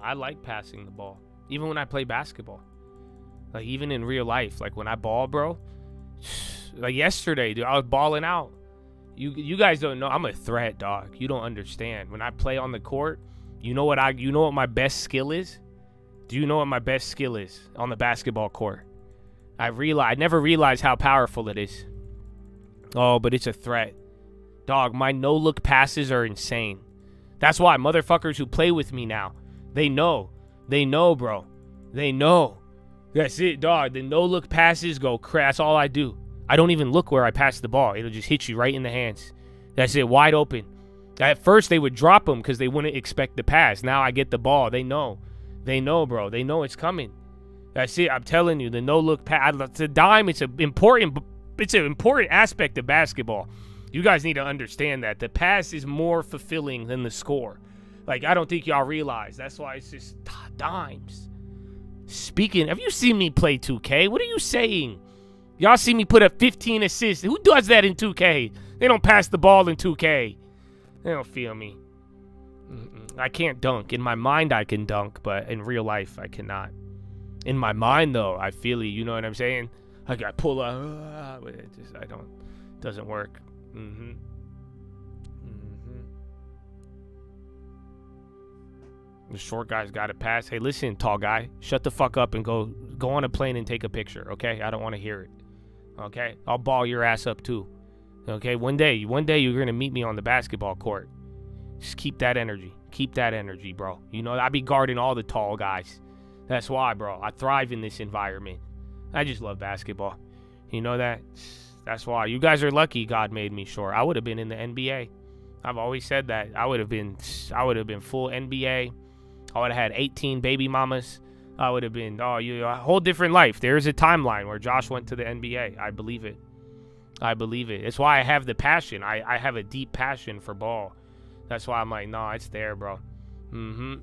I like passing the ball. Even when I play basketball. Like, even in real life. Like, when I ball, bro. Like, yesterday, dude, I was balling out. You guys don't know. I'm a threat, dog. You don't understand. When I play on the court, you know what my best skill is? Do you know what my best skill is on the basketball court? I never realized how powerful it is. Oh, but it's a threat. Dog, my no-look passes are insane. That's why motherfuckers who play with me now, they know. They know, bro. They know. That's it, dog. The no-look passes go crazy. That's all I do. I don't even look where I pass the ball. It'll just hit you right in the hands. That's it, wide open. At first, they would drop them because they wouldn't expect the pass. Now I get the ball. They know. They know, bro. They know it's coming. That's it. I'm telling you, the no-look pass. It's a dime. It's an important aspect of basketball. You guys need to understand that. The pass is more fulfilling than the score. Like, I don't think y'all realize. That's why it's just dimes. Speaking, have you seen me play 2K? What are you saying? Y'all see me put up 15 assists. Who does that in 2K? They don't pass the ball in 2K. They don't feel me. I can't dunk. In my mind, I can dunk, but in real life, I cannot. In my mind, though, I feel you know what I'm saying? I got pull up. Doesn't work. The short guy's got to pass. Hey, listen, tall guy, shut the fuck up and go on a plane and take a picture, okay? I don't want to hear it, okay? I'll ball your ass up too, okay? One day you're going to meet me on the basketball court. Just keep that energy. Keep that energy, bro. You know, I be guarding all the tall guys. That's why, bro. I thrive in this environment. I just love basketball. You know that? That's why. You guys are lucky God made me short. I would have been in the NBA. I've always said that. I would have been full NBA. I would have had 18 baby mamas. I would have been, a whole different life. There is a timeline where Josh went to the NBA. I believe it. It's why I have the passion. I have a deep passion for ball. That's why I'm like, no, it's there, bro. Mm-hmm.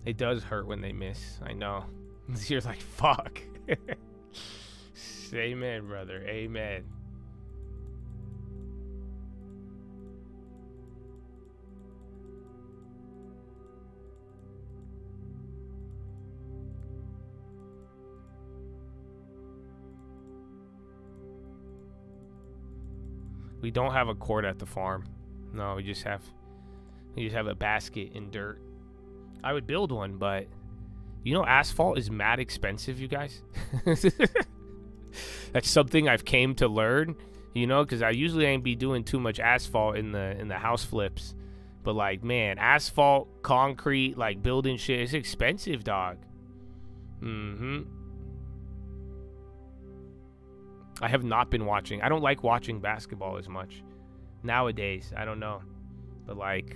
It does hurt when they miss. I know. You're like, fuck. Amen, brother. Amen. We don't have a court at the farm. No, we just have a basket in dirt. I would build one, but you know asphalt is mad expensive, you guys. That's something I've came to learn, you know, because I usually ain't be doing too much asphalt in the house flips. But like, man, asphalt, concrete, like building shit, it's expensive, dog. Mm-hmm. I have not been watching. I don't like watching basketball as much nowadays. I don't know. But like,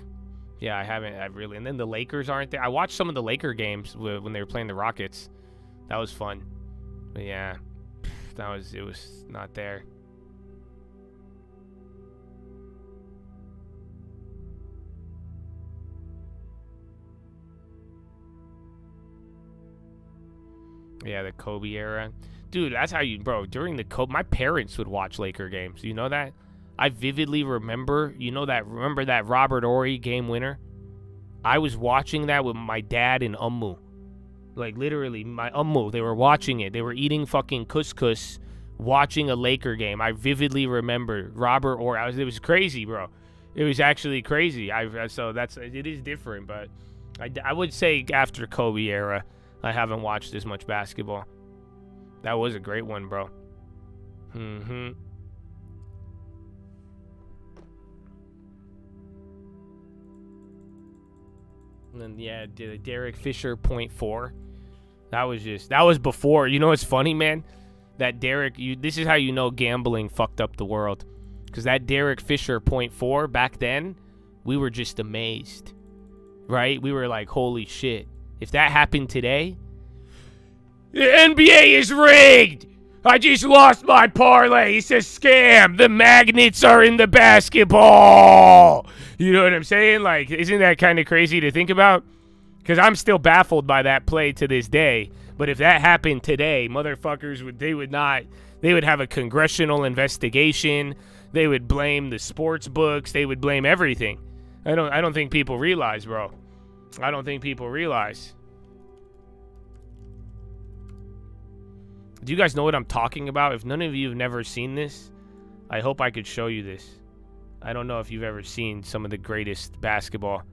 yeah, I haven't. And then the Lakers aren't there. I watched some of the Laker games when they were playing the Rockets. That was fun. But yeah, it was not there. Yeah, the Kobe era. Dude, that's how during the Kobe, my parents would watch Laker games. You know that? I vividly remember, remember that Robert Horry game winner? I was watching that with my dad and Ummu. Like, literally, my Ummu, they were watching it. They were eating fucking couscous, watching a Laker game. I vividly remember Robert Horry. It was crazy, bro. It was actually crazy. It is different, but I would say after Kobe era, I haven't watched as much basketball. That was a great one, bro. Mm-hmm. And then, yeah, Derek Fisher, 0.4. That was before. You know what's funny, man? That this is how you know gambling fucked up the world. Because that Derek Fisher, 0.4, back then, we were just amazed. Right? We were like, holy shit. If that happened today, the NBA is rigged. I just lost my parlay. It's a scam. The magnets are in the basketball. You know what I'm saying? Like, isn't that kind of crazy to think about? Because I'm still baffled by that play to this day. But if that happened today, motherfuckers they would have a congressional investigation. They would blame the sports books. They would blame everything. I don't think people realize, bro. I don't think people realize. Do you guys know what I'm talking about? If none of you have never seen this, I hope I could show you this. I don't know if you've ever seen some of the greatest basketball.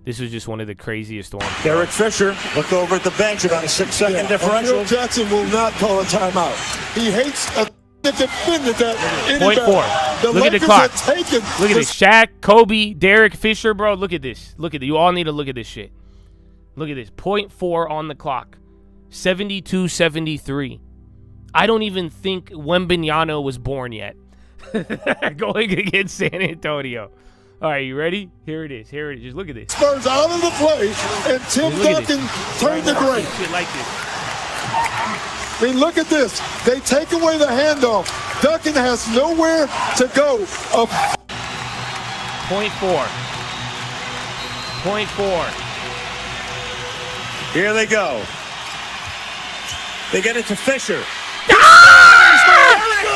This was just one of the craziest ones. Derek Fisher looked over at the bench about a 6-second differential. Jackson will not call a timeout. He hates a defended that. 0.4. Look at the clock. Look at this. Shaq, Kobe, Derek Fisher, bro. Look at this. Look at it. You all need to look at this shit. Look at this. 0.4 on the clock. 72-73. I don't even think Wembanyama was born yet. Going against San Antonio. All right, you ready? Here it is. Just look at this. Spurs out of the play, and Tim Duncan turned the great. Shit like this. I mean, look at this. They take away the handoff. Duncan has nowhere to go. 0.4. Here they go. They get it to Fisher.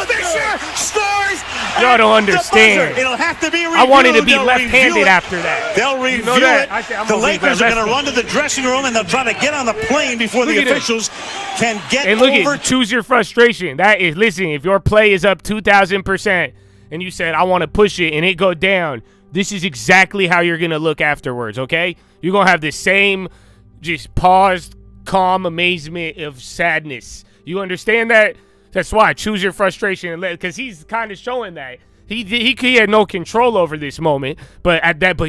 Fisher scores. Y'all don't understand. It'll have to be reviewed. I wanted to be left-handed after that. They'll review it. The Lakers are going to run to the dressing room and they'll try to get on the plane before the officials can get over. And look, choose your frustration. That is, listen, if your play is up 2,000% and you said, I want to push it and it go down, this is exactly how you're going to look afterwards, okay? You're going to have the same just paused, calm amazement of sadness. You understand that? That's why. Choose your frustration, because he's kind of showing that. He had no control over this moment, but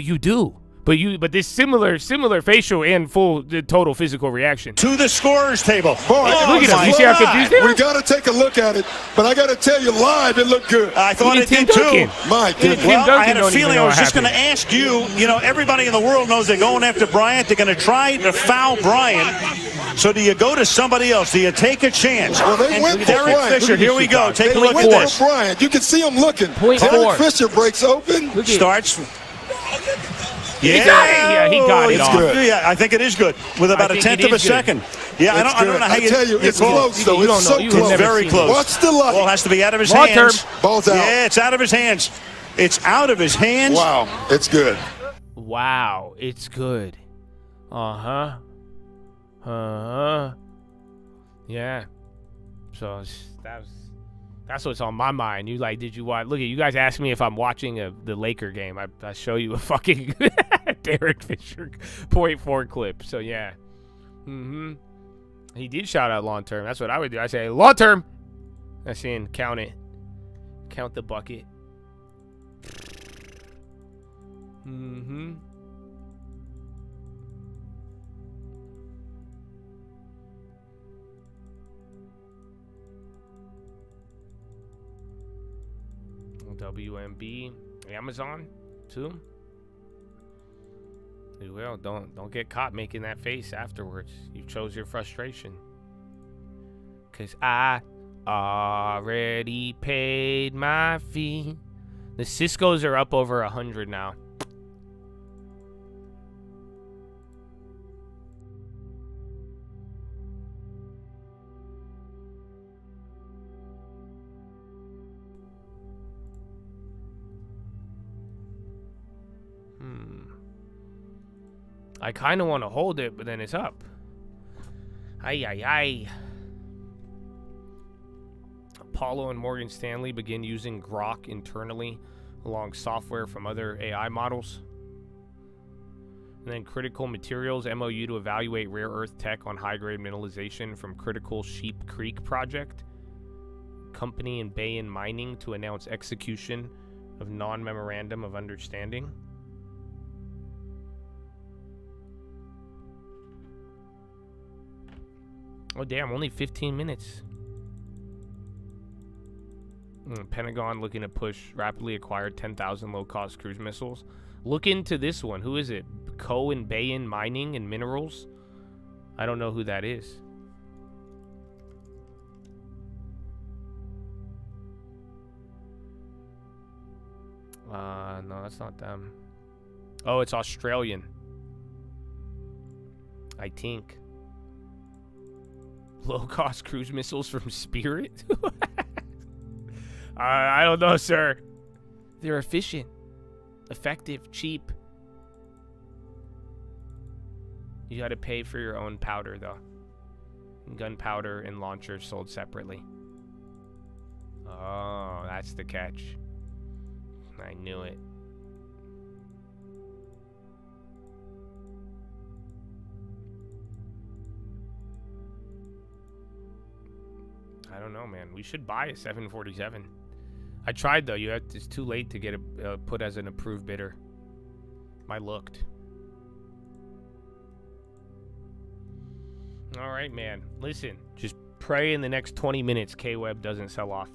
you do. But this similar facial and full total physical reaction to the scorer's table. Boy, look at him. You see how confused he is? We got to take a look at it, but I got to tell you, live it looked good. I thought it did too. My goodness. Well, I had a feeling I was just going to ask you. You know, everybody in the world knows they're going after Bryant. They're going to try to foul Bryant. So do you go to somebody else? Do you take a chance? Well, they went for Derek Bryant. Fisher, here we go. Take a look at They went this. for Bryant. You can see him looking. .4. Fisher breaks open. Starts. Yeah, he got it it's off. good. Yeah, I think it is good with about a tenth of a second. Yeah, I don't know how you tell you, it's call it. close though. It's so close. It's very close. What's the light? Ball has to be out of his hands. Ball's out. Yeah, it's out of his hands. It's out of his hands. Wow, it's good. Wow, it's good. Uh-huh. Yeah. So that's what's on my mind. You did you watch? Look at you guys asked me if I'm watching the Laker game. I show you a fucking Derek Fisher .4 clip. So yeah. He did shout out long term. That's what I would do. I say long term. That's in. Count it. Count the bucket. WMB, Amazon too. Well, don't get caught making that face afterwards. You chose your frustration. 'Cause I already paid my fee. The Ciscos are up over 100 now. I kind of want to hold it, but then it's up. Ay. Apollo and Morgan Stanley begin using Grok internally along software from other AI models. And then Critical Materials MOU to evaluate rare earth tech on high-grade mineralization from Critical Sheep Creek project. Company in Bayan Mining to announce execution of non-memorandum of understanding. Oh, damn, only 15 minutes. Pentagon looking to push rapidly acquired 10,000 low-cost cruise missiles. Look into this one. Who is it? Cohen Bayan Mining and Minerals? I don't know who that is. No, that's not them. Oh, it's Australian. I think. Low-cost cruise missiles from Spirit? I don't know, sir. They're efficient, effective, cheap. You got to pay for your own powder, though. Gunpowder and launchers sold separately. Oh, that's the catch. I knew it. I don't know, man. We should buy a 747. I tried, though. It's too late to get it put as an approved bidder. I looked. All right, man. Listen, just pray in the next 20 minutes K-Web doesn't sell off.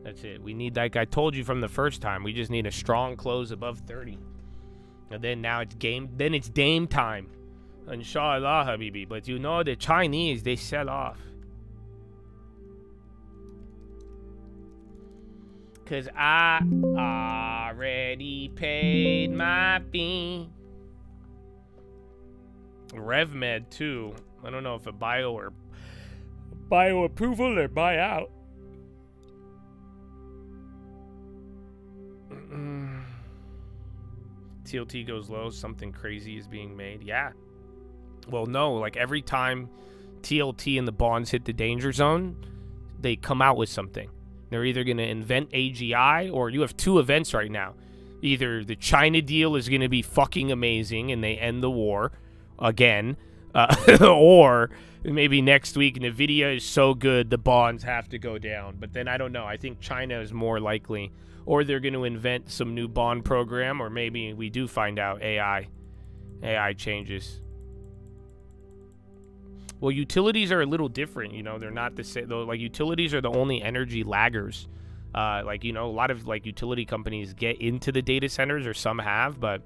That's it. We need, like I told you from the first time, we just need a strong close above 30. And then now it's game. Then it's Dame time. Inshallah, Habibi. But you know the Chinese, they sell off. Cause I already paid my fee. RevMed too. I don't know if a bio approval or buyout. TLT goes low, something crazy is being made. Yeah. Well, no, like every time TLT and the bonds hit the danger zone, they come out with something. They're either going to invent AGI, or you have two events right now. Either the China deal is going to be fucking amazing and they end the war again, or maybe next week NVIDIA is so good the bonds have to go down. But then I don't know. I think China is more likely. or they're going to invent some new bond program, or maybe we do find out AI changes. Well, utilities are a little different, you know. They're not the same. Like, utilities are the only energy laggers. Like, you know, a lot of like utility companies get into the data centers, or some have, but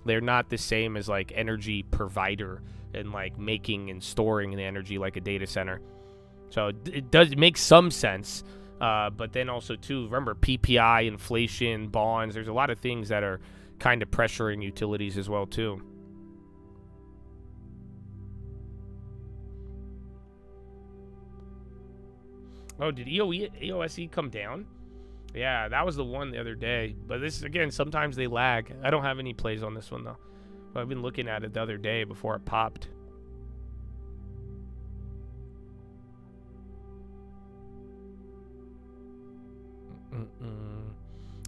they're not the same as like energy provider and like making and storing the energy like a data center. So it does make some sense. But then also too, remember PPI, inflation, bonds. There's a lot of things that are kind of pressuring utilities as well too. Oh, did EOSE come down? Yeah, that was the one the other day. But this, again, sometimes they lag. I don't have any plays on this one, though. But I've been looking at it the other day before it popped.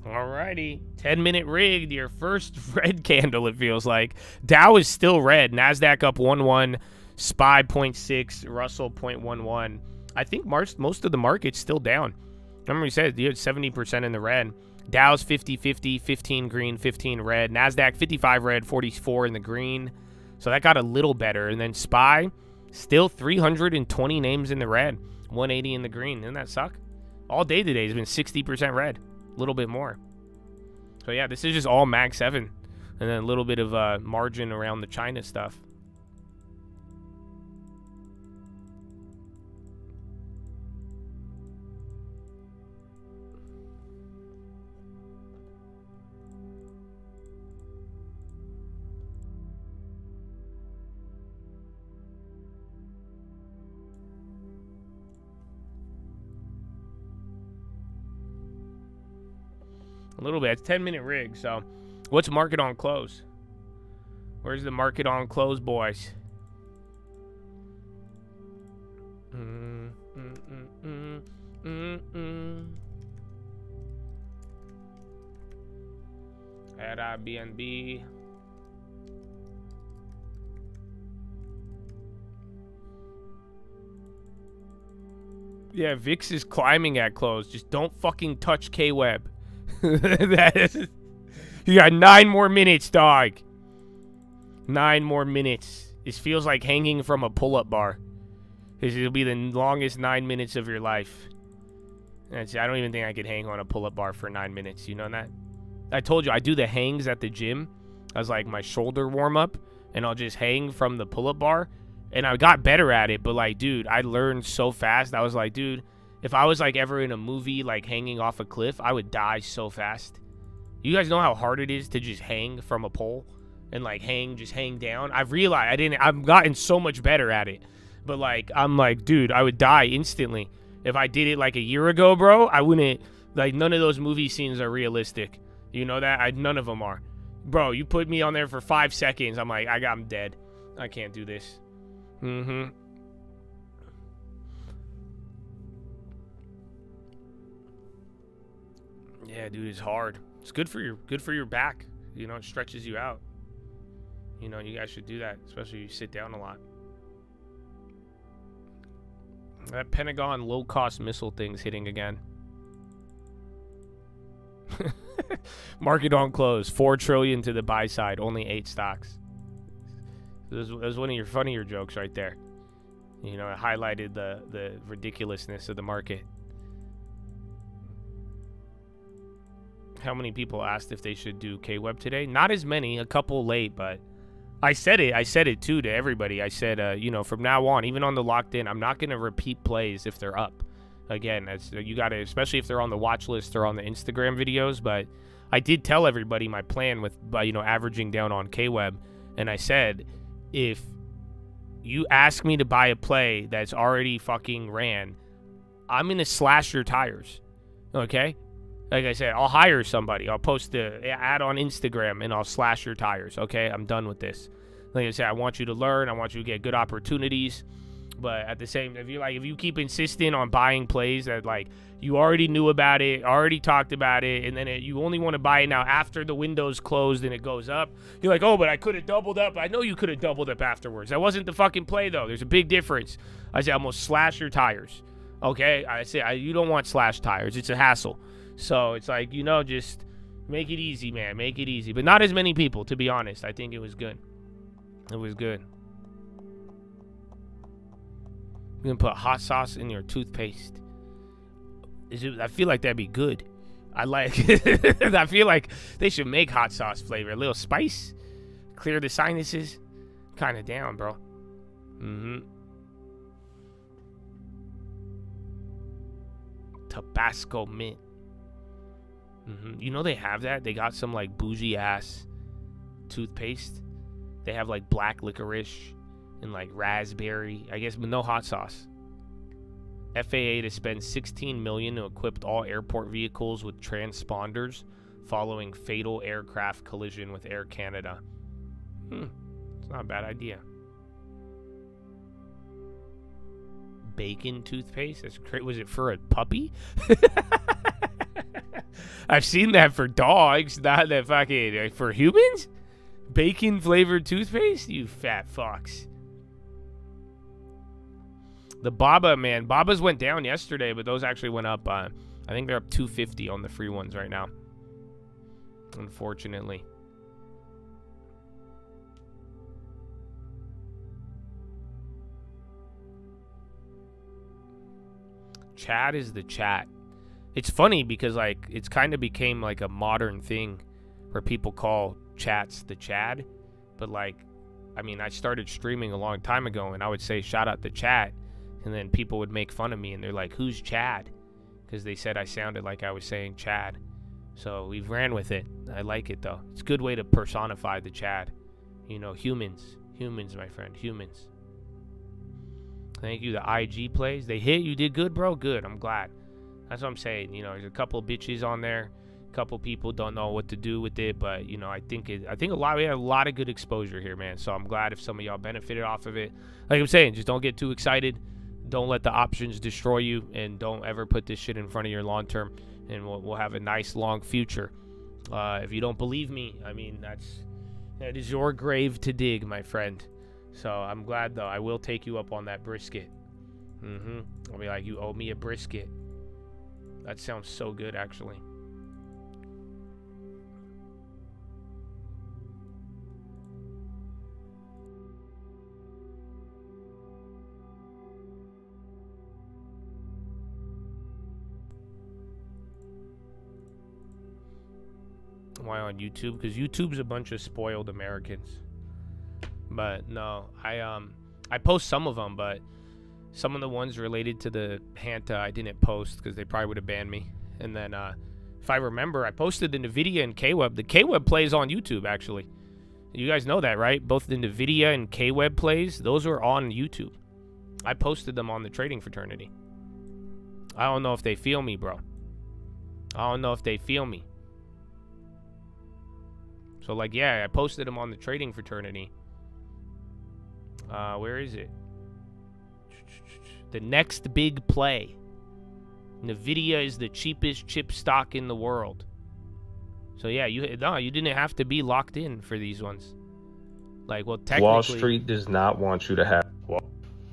Alrighty. 10-minute rigged. Your first red candle, it feels like. Dow is still red. NASDAQ up 1.1. SPY 0.6. Russell 0.11. I think most of the market's still down. Remember we said you had 70% in the red. Dow's 50-50, 15 green, 15 red. NASDAQ 55 red, 44 in the green. So that got a little better. And then SPY, still 320 names in the red, 180 in the green. Doesn't that suck? All day today has been 60% red, a little bit more. So yeah, this is just all Mag 7. And then a little bit of margin around the China stuff. A little bit. It's 10-minute rig. So, what's market on close? Where's the market on close, boys? At IBNB. Yeah, VIX is climbing at close. Just don't fucking touch K-Web. You got 9 more minutes, dog. 9 more minutes. This feels like hanging from a pull-up bar. It'll be the longest 9 minutes of your life. I don't even think I could hang on a pull-up bar for 9 minutes. You know that? I told you, I do the hangs at the gym as like my shoulder warm-up, and I'll just hang from the pull-up bar. And I got better at it, but like, dude, I learned so fast. I was like, dude, if I was like ever in a movie like hanging off a cliff, I would die so fast. You guys know how hard it is to just hang from a pole and like just hang down? I've realized I've gotten so much better at it. But like, I'm like, dude, I would die instantly. If I did it like a year ago, bro, I wouldn't, like, none of those movie scenes are realistic. You know that? None of them are. Bro, you put me on there for 5 seconds, I'm like, I'm dead. I can't do this. Yeah, dude, it's hard. It's good for your back. You know, it stretches you out. You know, you guys should do that, especially if you sit down a lot. That Pentagon low-cost missile thing's hitting again. Market on close. $4 trillion to the buy side. Only 8 stocks. That was one of your funnier jokes right there. You know, it highlighted the ridiculousness of the market. How many people asked if they should do K-Web today? Not as many. A couple late, but I said it too to everybody. I said, you know, from now on, even on the locked in, I'm not going to repeat plays if they're up. Again, you got to, especially if they're on the watch list or on the Instagram videos. But I did tell everybody my plan with, you know, averaging down on K-Web. And I said, if you ask me to buy a play that's already fucking ran, I'm going to slash your tires. Okay? Like I said, I'll hire somebody. I'll post the ad on Instagram and I'll slash your tires. Okay? I'm done with this. Like I said, I want you to learn. I want you to get good opportunities. But at the same time, if you keep insisting on buying plays that like you already knew about it, already talked about it, and then you only want to buy it now after the window's closed and it goes up, you're like, oh, but I could have doubled up. I know you could have doubled up afterwards. That wasn't the fucking play though. There's a big difference. I said I'm gonna slash your tires. Okay? I said you don't want slash tires. It's a hassle. So it's like, you know, just make it easy, man. Make it easy. But not as many people, to be honest. I think it was good. It was good. You're going to put hot sauce in your toothpaste. I feel like that'd be good. I feel like they should make hot sauce flavor. A little spice. Clear the sinuses. Kind of down, bro. Tabasco mint. You know they have that? They got some like bougie ass toothpaste. They have like black licorice and like raspberry. I guess, but no hot sauce. FAA to spend $16 million to equip all airport vehicles with transponders following fatal aircraft collision with Air Canada. It's not a bad idea. Bacon toothpaste? That's great. Was it for a puppy? I've seen that for dogs, not that fucking for humans. Bacon flavored toothpaste? You fat fucks. The Baba, man. Babas went down yesterday, but those actually went up. I think they're up 250 on the free ones right now. Unfortunately. Chad is the chat. It's funny because like it's kind of became like a modern thing where people call chats the Chad. But like, I mean, I started streaming a long time ago and I would say shout out the chat. And then people would make fun of me and they're like, who's Chad? Because they said I sounded like I was saying Chad. So we've ran with it. I like it though. It's a good way to personify the Chad. You know, humans. Humans, my friend. Humans. Thank you. The IG plays. They hit. You did good, bro. Good. I'm glad. That's what I'm saying. You know, there's a couple of bitches on there. A couple people don't know what to do with it, but you know, I think we had a lot of good exposure here, man. So I'm glad if some of y'all benefited off of it. Like I'm saying, just don't get too excited. Don't let the options destroy you, and don't ever put this shit in front of your long term. And we'll have a nice long future. If you don't believe me, I mean, that is your grave to dig, my friend. So I'm glad though. I will take you up on that brisket. I'll be like, you owe me a brisket. That sounds so good, actually. Why on YouTube? Because YouTube's a bunch of spoiled Americans. But no, I post some of them, but some of the ones related to the Hanta I didn't post because they probably would have banned me. And then if I remember, I posted the NVIDIA and KWeb. The KWeb plays on YouTube, actually. You guys know that, right? Both the NVIDIA and KWeb plays, those are on YouTube. I posted them on the trading fraternity. I don't know if they feel me, bro. I don't know if they feel me. So, like, yeah, I posted them on the trading fraternity. Where is it? The next big play. NVIDIA is the cheapest chip stock in the world. So, yeah, you didn't have to be locked in for these ones. Like, well, technically... Wall Street does not want you to have...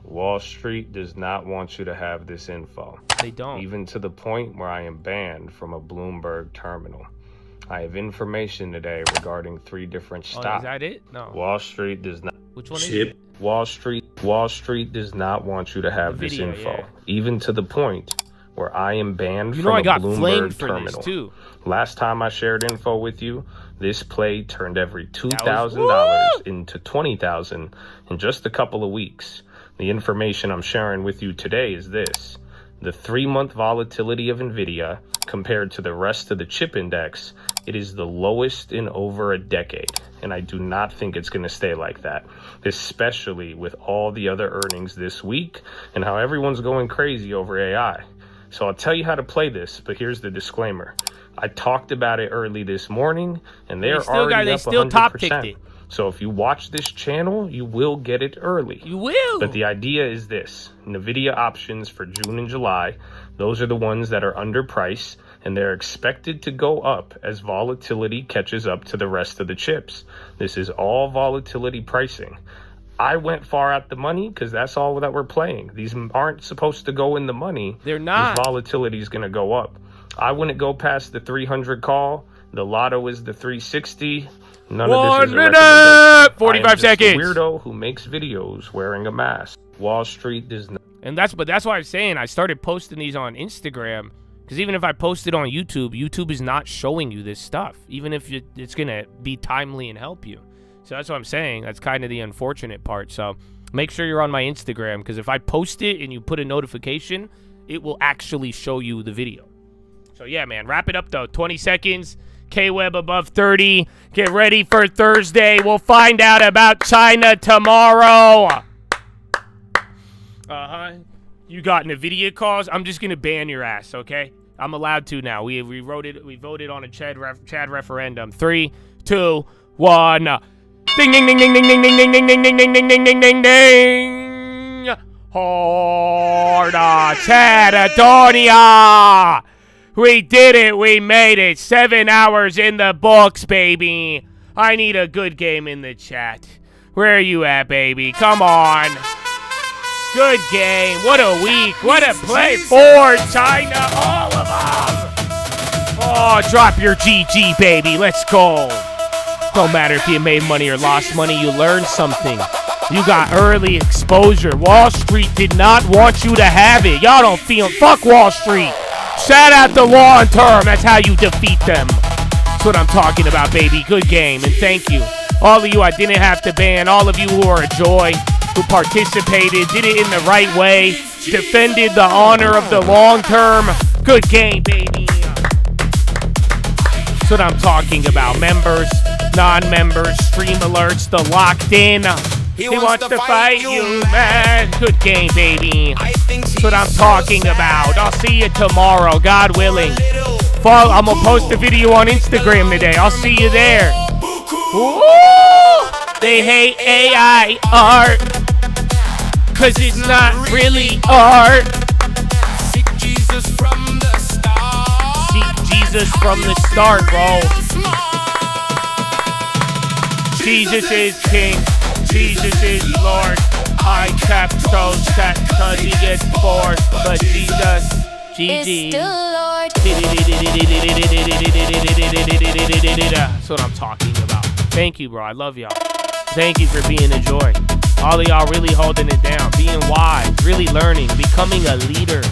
Wall Street does not want you to have this info. They don't. Even to the point where I am banned from a Bloomberg terminal. I have information today regarding 3 different stocks. Oh, is that it? No. Wall Street does not. Which one is it? Wall Street does not want you to have this info. Yeah. Even to the point where I am banned from I a got Bloomberg flamed for terminal. this too. Last time I shared info with you, this play turned every $2,000 into $20,000 in just a couple of weeks. The information I'm sharing with you today is this. The 3-month volatility of NVIDIA compared to the rest of the chip index, it is the lowest in over a decade. And I do not think it's going to stay like that, especially with all the other earnings this week and how everyone's going crazy over AI. So I'll tell you how to play this, but here's the disclaimer. I talked about it early this morning, and they're already up 100%. So if you watch this channel, you will get it early. You will. But the idea is this. NVIDIA options for June and July, those are the ones that are underpriced, and they're expected to go up as volatility catches up to the rest of the chips. This is all volatility pricing. I went far out the money because that's all that we're playing. These aren't supposed to go in the money. They're not. This volatility is going to go up. I wouldn't go past the 300 call. The lotto is the 360. None of this is a recommendation. 45 seconds. A weirdo who makes videos wearing a mask. Wall Street does not. And that's why I'm saying I started posting these on Instagram, because even if I post it on YouTube, YouTube is not showing you this stuff, even if it's gonna be timely and help you. So that's what I'm saying. That's kind of the unfortunate part. So make sure you're on my Instagram, because if I post it and you put a notification, it will actually show you the video. So yeah, man, wrap it up though. 20 seconds. K-Web above 30. Get ready for Thursday. We'll find out about China tomorrow. You got NVIDIA calls? I'm just gonna ban your ass, okay? I'm allowed to now. We voted on a Chad referendum. 3, 2, 1. Ding ding ding ding ding ding ding ding ding ding ding ding ding ding ding ding. Horda Chadadonia. We did it. We made it. 7 hours in the books, baby. I need a good game in the chat. Where are you at, baby? Come on. Good game. What a week. What a play for China. All of them. Oh, drop your GG, baby. Let's go. Don't matter if you made money or lost money. You learned something. You got early exposure. Wall Street did not want you to have it. Y'all don't feel. Fuck Wall Street. Shout out the long term. That's how you defeat them. That's what I'm talking about, baby. Good game. And thank you. All of you I didn't have to ban. All of you who are a joy, who participated, did it in the right way, defended the honor of the long term. Good game, baby. That's what I'm talking about. Members, non-members, stream alerts, the locked in. He wants to fight you, man. Good game, baby. That's what I'm talking about. I'll see you tomorrow, God willing. I'm going to post a video on Instagram today. I'll see you there. Ooh, they hate AI art, cause it's not really art. Seek Jesus from the start. Seek Jesus from the start, bro. Jesus is King. Jesus is Lord. I kept so set cause he gets bored. But Jesus, GG. That's what I'm talking about. Thank you, bro. I love y'all. Thank you for being a joy. All of y'all really holding it down, being wise, really learning, becoming a leader.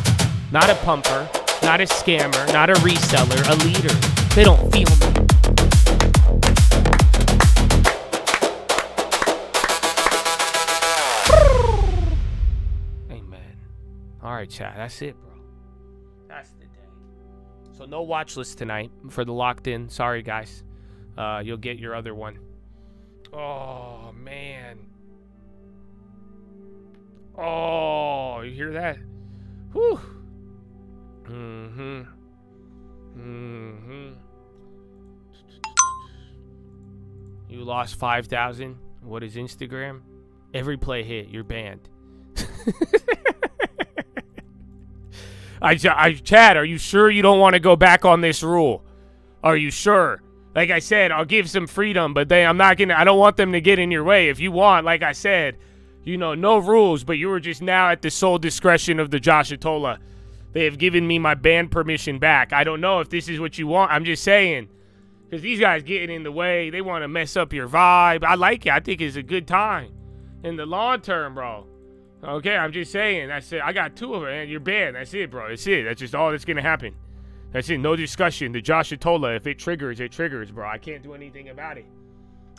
Not a pumper, not a scammer, not a reseller, a leader. They don't feel me. Amen. All right, chat. That's it, bro. That's the day. So no watch list tonight for the locked in. Sorry, guys. You'll get your other one. Oh, man. Oh, you hear that? Whew. You lost 5,000. What is Instagram? Every play hit, you're banned. Chad, are you sure you don't want to go back on this rule? Are you sure? Like I said, I'll give some freedom, but I don't want them to get in your way. If you want, like I said, no rules, but you were just now at the sole discretion of the Josh Atola. They have given me my ban permission back. I don't know if this is what you want. I'm just saying, because these guys getting in the way. They want to mess up your vibe. I like it. I think it's a good time in the long term, bro. Okay, I'm just saying. That's it. I got 2 of them, and you're banned. That's it, bro. That's it. That's just all that's going to happen. That's it. No discussion. The Josh Atola, if it triggers, bro. I can't do anything about it.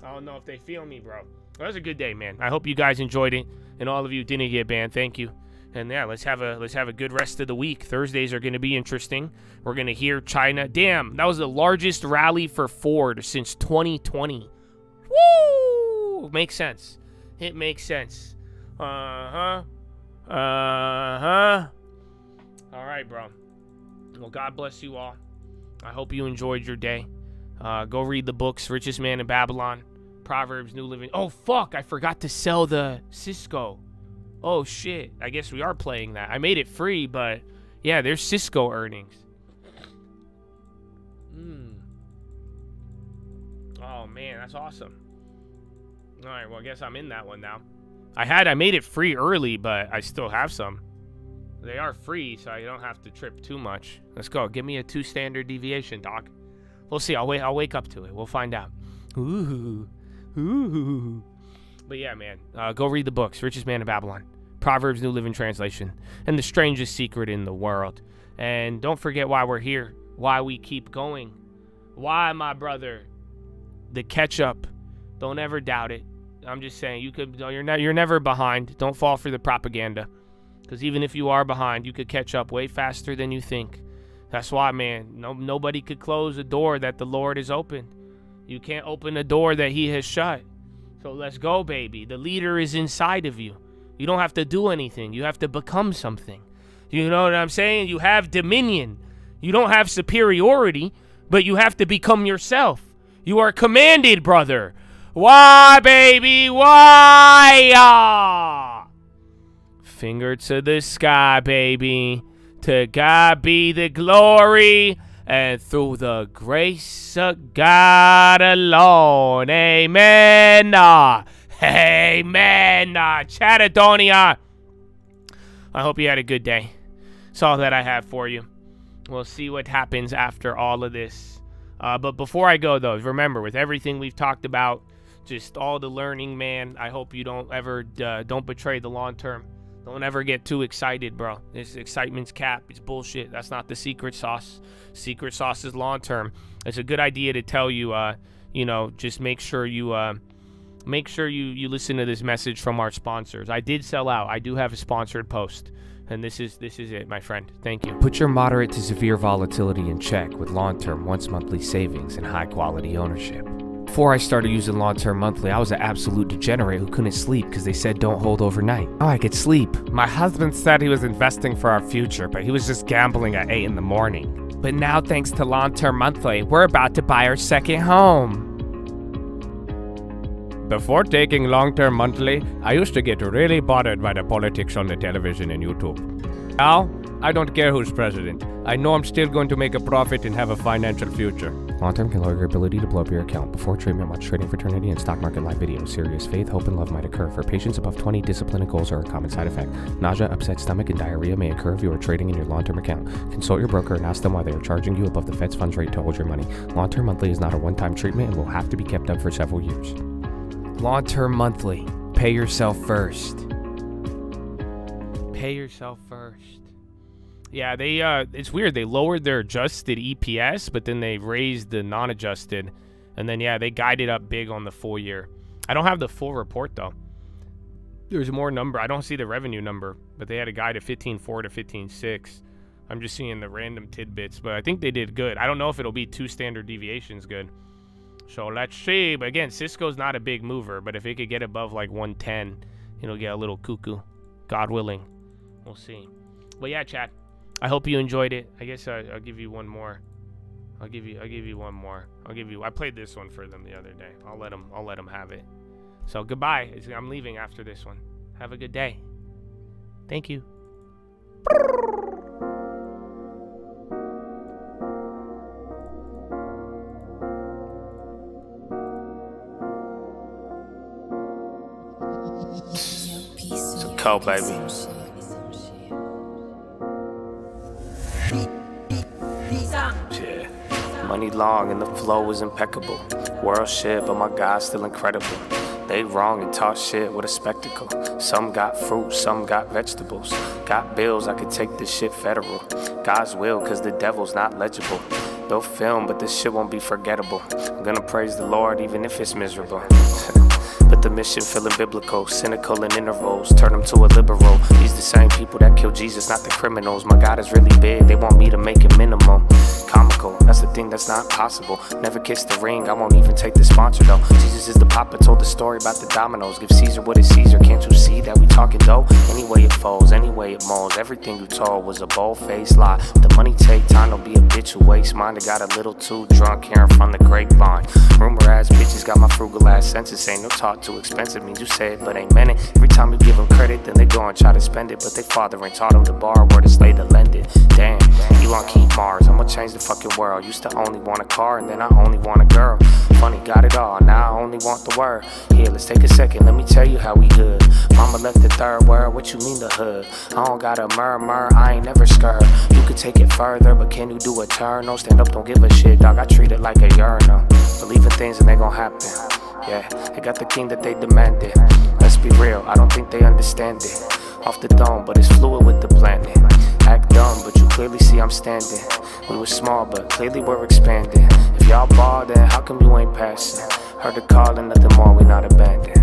I don't know if they feel me, bro. Well, that was a good day, man. I hope you guys enjoyed it, and all of you didn't get banned. Thank you. And yeah, let's have a good rest of the week. Thursdays are going to be interesting. We're going to hear China. Damn, that was the largest rally for Ford since 2020. Woo! Makes sense. It makes sense. All right, bro. Well, God bless you all. I hope you enjoyed your day. Go read the books, Richest Man in Babylon, Proverbs, New Living. Oh, fuck, I forgot to sell the Cisco. Oh, shit. I guess we are playing that. I made it free, but yeah, there's Cisco earnings. Oh, man, that's awesome. All right, well, I guess I'm in that one now. I made it free early, but I still have some. They are free, so you don't have to trip too much. Let's go. Give me a 2 standard deviation, dog. We'll see. I'll wake up to it. We'll find out. Ooh. But yeah, man. Go read the books. Richest Man in Babylon. Proverbs New Living Translation. And The Strangest Secret in the World. And don't forget why we're here. Why we keep going. Why, my brother? The catch-up. Don't ever doubt it. I'm just saying, you're never behind. Don't fall for the propaganda. Because even if you are behind, you could catch up way faster than you think. That's why, man, nobody could close a door that the Lord has opened. You can't open a door that he has shut. So let's go, baby. The leader is inside of you. You don't have to do anything. You have to become something. You know what I'm saying? You have dominion. You don't have superiority, but you have to become yourself. You are commanded, brother. Why, baby? Why? Finger to the sky, baby. To God be the glory, and through the grace of God alone. Amen. Amen. Chatadonia. I hope you had a good day. That's all that I have for you. We'll see what happens after all of this. But before I go, though, remember, with everything we've talked about, just all the learning, man, I hope you don't ever don't betray the long term. Don't ever get too excited, bro. This excitement's cap. It's bullshit. That's not the secret sauce. Secret sauce is long term. It's a good idea to tell you, just make sure you listen to this message from our sponsors. I did sell out. I do have a sponsored post. And this is it, my friend. Thank you. Put your moderate to severe volatility in check with long-term once-monthly savings and high-quality ownership. Before I started using long-term monthly, I was an absolute degenerate who couldn't sleep because they said don't hold overnight. Now I could sleep. My husband said he was investing for our future, but he was just gambling at 8 in the morning. But now, thanks to long-term monthly, we're about to buy our second home. Before taking long-term monthly, I used to get really bothered by the politics on the television and YouTube. Now, I don't care who's president. I know I'm still going to make a profit and have a financial future. Long-term can lower your ability to blow up your account. Before treatment, watch trading fraternity and stock market live videos. Serious faith, hope, and love might occur. For patients above 20, discipline and goals are a common side effect. Nausea, upset stomach, and diarrhea may occur if you are trading in your long-term account. Consult your broker and ask them why they are charging you above the Fed's funds rate to hold your money. Long-term monthly is not a one-time treatment and will have to be kept up for several years. Long-term monthly. Pay yourself first. Pay yourself first. Yeah, it's weird. They lowered their adjusted EPS, but then they raised the non-adjusted. And then, yeah, they guided up big on the full year. I don't have the full report, though. There's more number. I don't see the revenue number, but they had a guide of 15.4 to 15.6. I'm just seeing the random tidbits, but I think they did good. I don't know if it'll be 2 standard deviations good. So let's see. But again, Cisco's not a big mover, but if it could get above like 110, it'll get a little cuckoo. God willing. We'll see. But yeah, chat. I hope you enjoyed it. I guess I'll give you one more. I'll give you one more. I played this one for them the other day. I'll let them have it. So goodbye. I'm leaving after this one. Have a good day. Thank you. It's a cold, baby. Yeah. Money long and the flow is impeccable. World shit, but my God's still incredible. They wrong and talk shit with a spectacle. Some got fruit, some got vegetables. Got bills, I could take this shit federal. God's will, cause the devil's not legible. They'll film, but this shit won't be forgettable. I'm gonna praise the Lord even if it's miserable. But the mission feeling biblical, cynical in intervals, turn them to a liberal. These the same people that killed Jesus, not the criminals. My God is really big, they want me to make it minimum. Comical, that's the thing that's not possible. Never kiss the ring, I won't even take the sponsor though. Jesus is the papa, told the story about the dominoes. Give Caesar what is Caesar, can't you see that we talking dough? Anyway it folds, anyway it molds. Everything you told was a bold-faced lie. The money take time, don't be a bitch who waste mine. I got a little too drunk hearing from the grapevine. Rumor ass bitches got my frugal ass senses. Ain't no talk too expensive, means you say it but ain't meant it. Every time you give them credit, then they go and try to spend it. But they father ain't taught them to borrow or to slay to lend it. Damn, you on keep Mars. I'ma change the fucking world. Used to only want a car, and then I only want a girl. Funny, got it all, now I only want the word. Here, let's take a second, let me tell you how we good. Mama left the third world, what you mean the hood? I don't gotta murmur, I ain't never scared. You could take it further, but can you do a turn? No, stand up, don't give a shit, dog, I treat it like a urinal. Believe in things and they gon' happen. Yeah, they got the king that they demanded. Let's be real, I don't think they understand it. Off the dome, but it's fluid with the planet. Act dumb, but you clearly see I'm standing. We were small, but clearly we're expanding. If y'all ball, then how come you ain't passing? Heard the call and nothing more, we not abandoned.